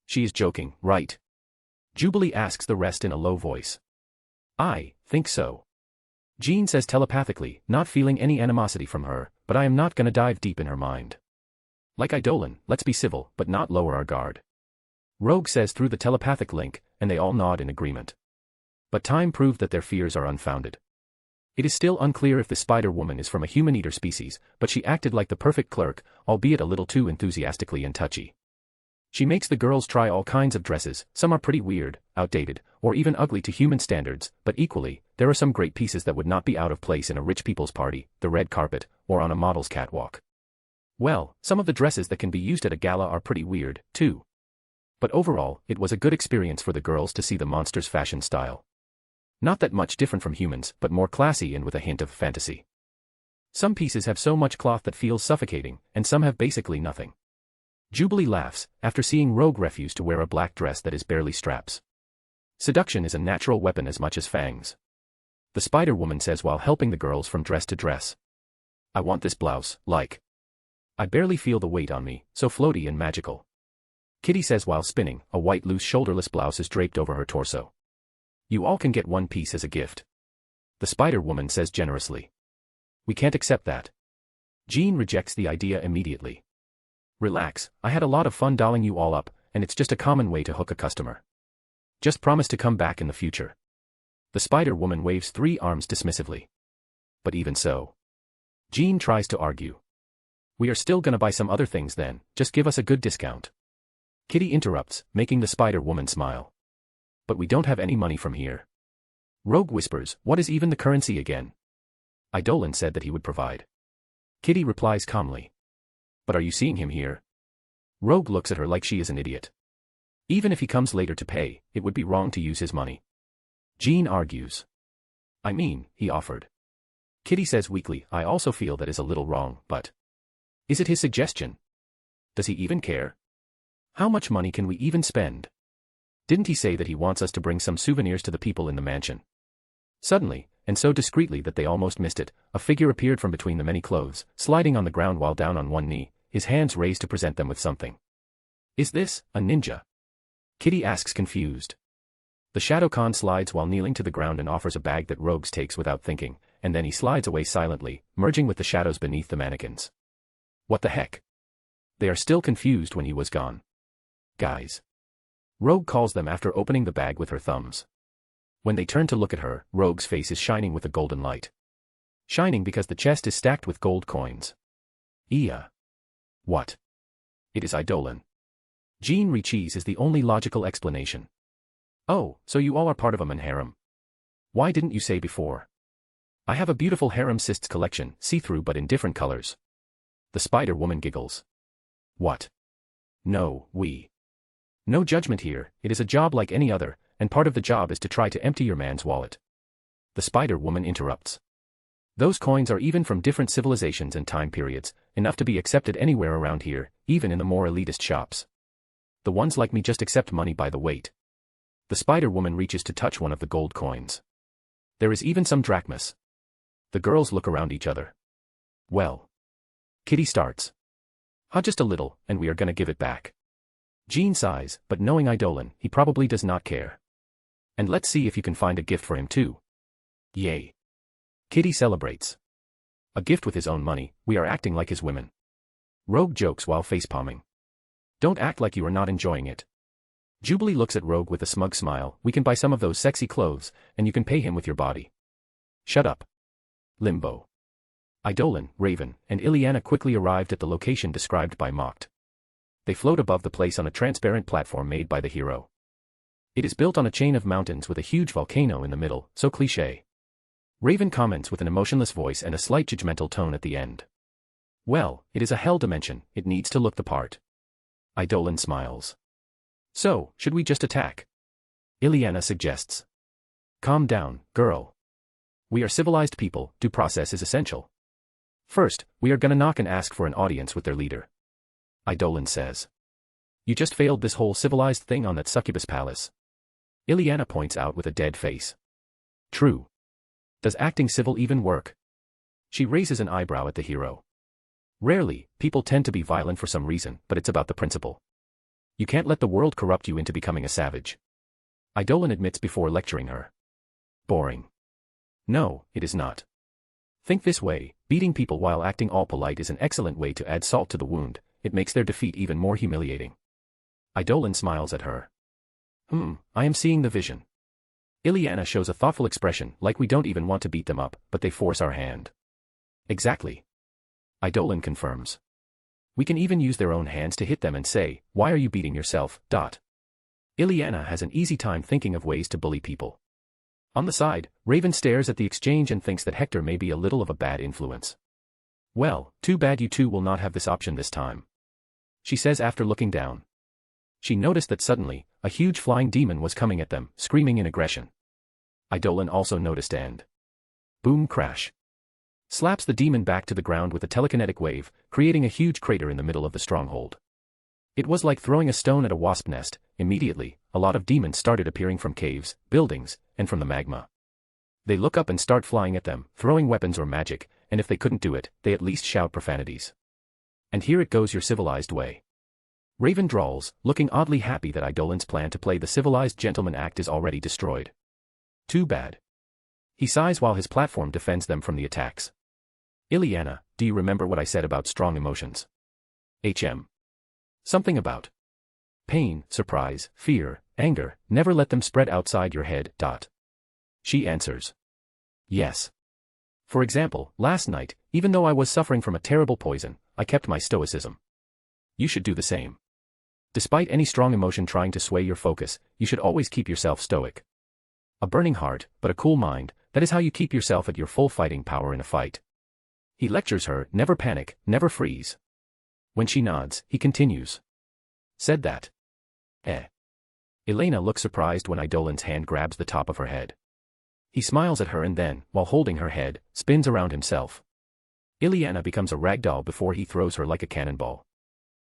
She is joking, right? Jubilee asks the rest in a low voice. I think so. Jean says telepathically, not feeling any animosity from her, but I am not gonna dive deep in her mind. Like Eidolon, let's be civil, but not lower our guard. Rogue says through the telepathic link, and they all nod in agreement. But time proved that their fears are unfounded. It is still unclear if the Spider-Woman is from a human-eater species, but she acted like the perfect clerk, albeit a little too enthusiastically and touchy. She makes the girls try all kinds of dresses, some are pretty weird, outdated, or even ugly to human standards, but equally, there are some great pieces that would not be out of place in a rich people's party, the red carpet, or on a model's catwalk. Well, some of the dresses that can be used at a gala are pretty weird, too. But overall, it was a good experience for the girls to see the monster's fashion style. Not that much different from humans, but more classy and with a hint of fantasy. Some pieces have so much cloth that feels suffocating, and some have basically nothing. Jubilee laughs, after seeing Rogue refuse to wear a black dress that is barely straps. Seduction is a natural weapon as much as fangs. The Spider-Woman says while helping the girls from dress to dress. I want this blouse, like. I barely feel the weight on me, so floaty and magical. Kitty says while spinning, a white loose shoulderless blouse is draped over her torso. You all can get one piece as a gift. The Spider-Woman says generously. We can't accept that. Jean rejects the idea immediately. Relax, I had a lot of fun dolling you all up, and it's just a common way to hook a customer. Just promise to come back in the future. The Spider-Woman waves 3 arms dismissively. But even so, Jean tries to argue. We are still gonna buy some other things then, just give us a good discount. Kitty interrupts, making the Spider-Woman smile. But we don't have any money from here. Rogue whispers, what is even the currency again? Eidolon said that he would provide. Kitty replies calmly. But are you seeing him here? Rogue looks at her like she is an idiot. Even if he comes later to pay, it would be wrong to use his money. Jean argues. I mean, he offered. Kitty says weakly, I also feel that is a little wrong, but... Is it his suggestion? Does he even care? How much money can we even spend? Didn't he say that he wants us to bring some souvenirs to the people in the mansion? Suddenly, and so discreetly that they almost missed it, a figure appeared from between the many clothes, sliding on the ground while down on one knee, his hands raised to present them with something. Is this a ninja? Kitty asks confused. The Shadowcon slides while kneeling to the ground and offers a bag that Rogues takes without thinking, and then he slides away silently, merging with the shadows beneath the mannequins. What the heck? They are still confused when he was gone. Guys. Rogue calls them after opening the bag with her thumbs. When they turn to look at her, Rogue's face is shining with a golden light. Shining because the chest is stacked with gold coins. What? It is Eidolon. Jean Richeese is the only logical explanation. Oh, so you all are part of a harem. Why didn't you say before? I have a beautiful harem cysts collection, see-through but in different colors. The Spider-Woman giggles. What? No, No judgment here, it is a job like any other, and part of the job is to try to empty your man's wallet. The Spider-Woman interrupts. Those coins are even from different civilizations and time periods, enough to be accepted anywhere around here, even in the more elitist shops. The ones like me just accept money by the weight. The Spider-Woman reaches to touch one of the gold coins. There is even some drachmas. The girls look around each other. Well. Kitty starts. Just a little, and we are gonna give it back. Jean sighs, but knowing Eidolon, he probably does not care. And let's see if you can find a gift for him too. Yay. Kitty celebrates. A gift with his own money, we are acting like his women. Rogue jokes while facepalming. Don't act like you are not enjoying it. Jubilee looks at Rogue with a smug smile, we can buy some of those sexy clothes, and you can pay him with your body. Shut up. Limbo. Eidolon, Raven, and Ileana quickly arrived at the location described by Mocked. They float above the place on a transparent platform made by the hero. It is built on a chain of mountains with a huge volcano in the middle, so cliché. Raven comments with an emotionless voice and a slight judgmental tone at the end. Well, it is a hell dimension, it needs to look the part. Eidolon smiles. So, should we just attack? Ileana suggests. Calm down, girl. We are civilized people, due process is essential. First, we are gonna knock and ask for an audience with their leader. Eidolon says. You just failed this whole civilized thing on that succubus palace. Ileana points out with a dead face. True. Does acting civil even work? She raises an eyebrow at the hero. Rarely, people tend to be violent for some reason, but it's about the principle. You can't let the world corrupt you into becoming a savage. Eidolon admits before lecturing her. Boring. No, it is not. Think this way, beating people while acting all polite is an excellent way to add salt to the wound, it makes their defeat even more humiliating. Eidolon smiles at her. I am seeing the vision. Ileana shows a thoughtful expression, like we don't even want to beat them up, but they force our hand. Exactly. Eidolon confirms. We can even use their own hands to hit them and say, why are you beating yourself, ... Ileana has an easy time thinking of ways to bully people. On the side, Raven stares at the exchange and thinks that Hector may be a little of a bad influence. Well, too bad you two will not have this option this time. She says after looking down. She noticed that suddenly, a huge flying demon was coming at them, screaming in aggression. Eidolon also noticed and... Boom crash. Slaps the demon back to the ground with a telekinetic wave, creating a huge crater in the middle of the stronghold. It was like throwing a stone at a wasp nest. Immediately, a lot of demons started appearing from caves, buildings, and from the magma. They look up and start flying at them, throwing weapons or magic, and if they couldn't do it, they at least shout profanities. And here it goes your civilized way. Raven drawls, looking oddly happy that Eidolon's plan to play the civilized gentleman act is already destroyed. Too bad. He sighs while his platform defends them from the attacks. Ileana, do you remember what I said about strong emotions? Something about pain, surprise, fear, anger, never let them spread outside your head. She answers. Yes. For example, last night, even though I was suffering from a terrible poison, I kept my stoicism. You should do the same. Despite any strong emotion trying to sway your focus, you should always keep yourself stoic. A burning heart, but a cool mind, that is how you keep yourself at your full fighting power in a fight. He lectures her, never panic, never freeze. When she nods, he continues. Said that. Elena looks surprised when Idolin's hand grabs the top of her head. He smiles at her and then, while holding her head, spins around himself. Ileana becomes a ragdoll before he throws her like a cannonball.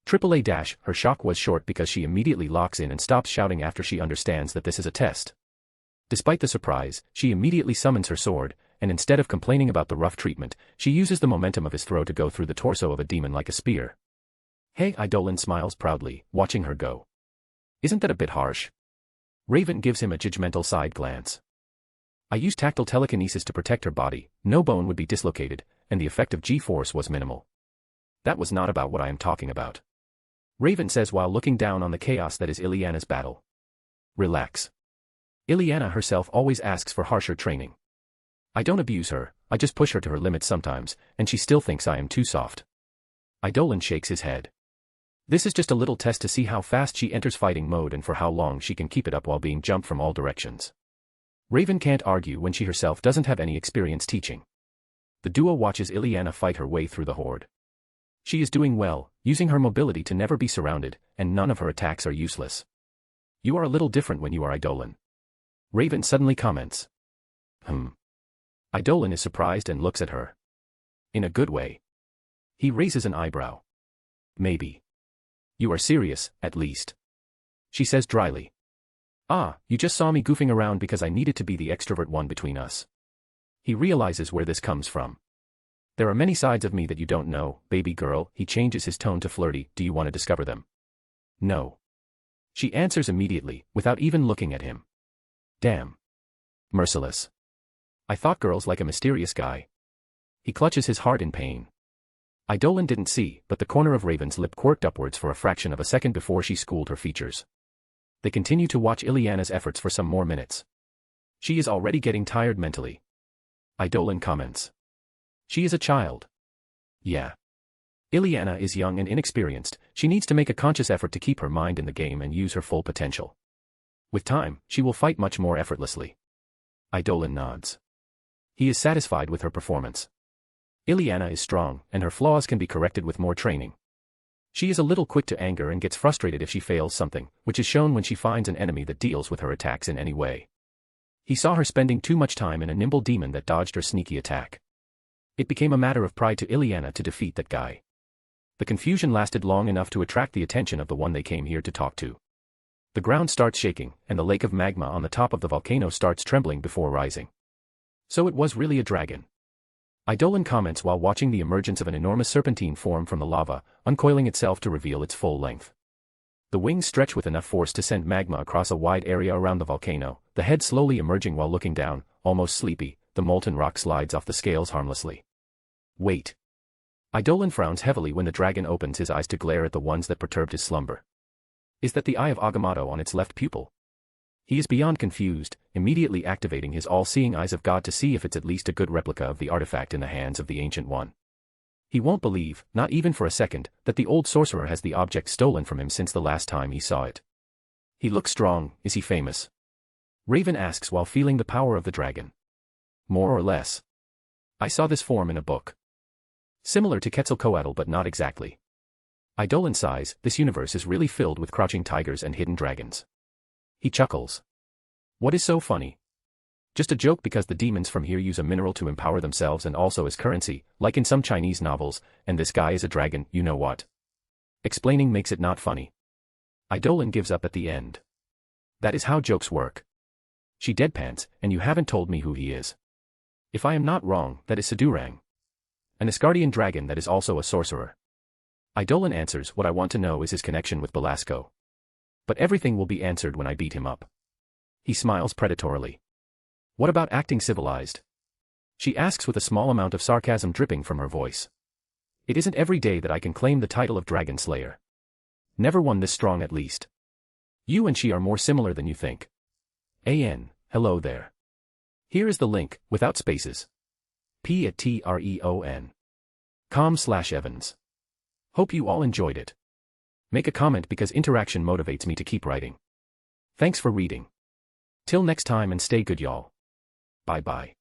Her shock was short because she immediately locks in and stops shouting after she understands that this is a test. Despite the surprise, she immediately summons her sword, and instead of complaining about the rough treatment, she uses the momentum of his throw to go through the torso of a demon like a spear. Hey, Idolin smiles proudly, watching her go. Isn't that a bit harsh? Raven gives him a judgmental side glance. I used tactile telekinesis to protect her body, no bone would be dislocated, and the effect of G-force was minimal. That was not about what I am talking about. Raven says while looking down on the chaos that is Ileana's battle. Relax. Ileana herself always asks for harsher training. I don't abuse her, I just push her to her limits sometimes, and she still thinks I am too soft. Idolin shakes his head. This is just a little test to see how fast she enters fighting mode and for how long she can keep it up while being jumped from all directions. Raven can't argue when she herself doesn't have any experience teaching. The duo watches Ileana fight her way through the horde. She is doing well, using her mobility to never be surrounded, and none of her attacks are useless. You are a little different when you are Idolin. Raven suddenly comments. Idolin is surprised and looks at her. In a good way. He raises an eyebrow. Maybe. You are serious, at least. She says dryly. Ah, you just saw me goofing around because I needed to be the extrovert one between us. He realizes where this comes from. There are many sides of me that you don't know, baby girl. He changes his tone to flirty. Do you want to discover them? No. She answers immediately, without even looking at him. Damn. Merciless. I thought girls like a mysterious guy. He clutches his heart in pain. Idolin didn't see, but the corner of Raven's lip quirked upwards for a fraction of a second before she schooled her features. They continue to watch Ileana's efforts for some more minutes. She is already getting tired mentally. Idolin comments. She is a child. Yeah. Ileana is young and inexperienced, she needs to make a conscious effort to keep her mind in the game and use her full potential. With time, she will fight much more effortlessly. Idolin nods. He is satisfied with her performance. Ileana is strong, and her flaws can be corrected with more training. She is a little quick to anger and gets frustrated if she fails something, which is shown when she finds an enemy that deals with her attacks in any way. He saw her spending too much time in a nimble demon that dodged her sneaky attack. It became a matter of pride to Ileana to defeat that guy. The confusion lasted long enough to attract the attention of the one they came here to talk to. The ground starts shaking, and the lake of magma on the top of the volcano starts trembling before rising. So it was really a dragon. Idolin comments while watching the emergence of an enormous serpentine form from the lava, uncoiling itself to reveal its full length. The wings stretch with enough force to send magma across a wide area around the volcano, the head slowly emerging while looking down, almost sleepy. The molten rock slides off the scales harmlessly. Wait. Idolin frowns heavily when the dragon opens his eyes to glare at the ones that perturbed his slumber. Is that the eye of Agamotto on its left pupil? He is beyond confused, immediately activating his all-seeing eyes of God to see if it's at least a good replica of the artifact in the hands of the Ancient One. He won't believe, not even for a second, that the old sorcerer has the object stolen from him since the last time he saw it. He looks strong, is he famous? Raven asks while feeling the power of the dragon. More or less. I saw this form in a book. Similar to Quetzalcoatl but not exactly. Idolin sighs, this universe is really filled with crouching tigers and hidden dragons. He chuckles. What is so funny? Just a joke because the demons from here use a mineral to empower themselves and also as currency, like in some Chinese novels, and this guy is a dragon, you know what? Explaining makes it not funny. Idolin gives up at the end. That is how jokes work. She deadpans, and you haven't told me who he is. If I am not wrong, that is Sidurang. An Asgardian dragon that is also a sorcerer. Idolin answers, what I want to know is his connection with Belasco. But everything will be answered when I beat him up. He smiles predatorily. What about acting civilized? She asks with a small amount of sarcasm dripping from her voice. It isn't every day that I can claim the title of Dragon Slayer. Never one this strong at least. You and she are more similar than you think. Hello there. Here is the link, without spaces. p@treon.com/Evans. Hope you all enjoyed it. Make a comment because interaction motivates me to keep writing. Thanks for reading. Till next time and stay good y'all. Bye bye.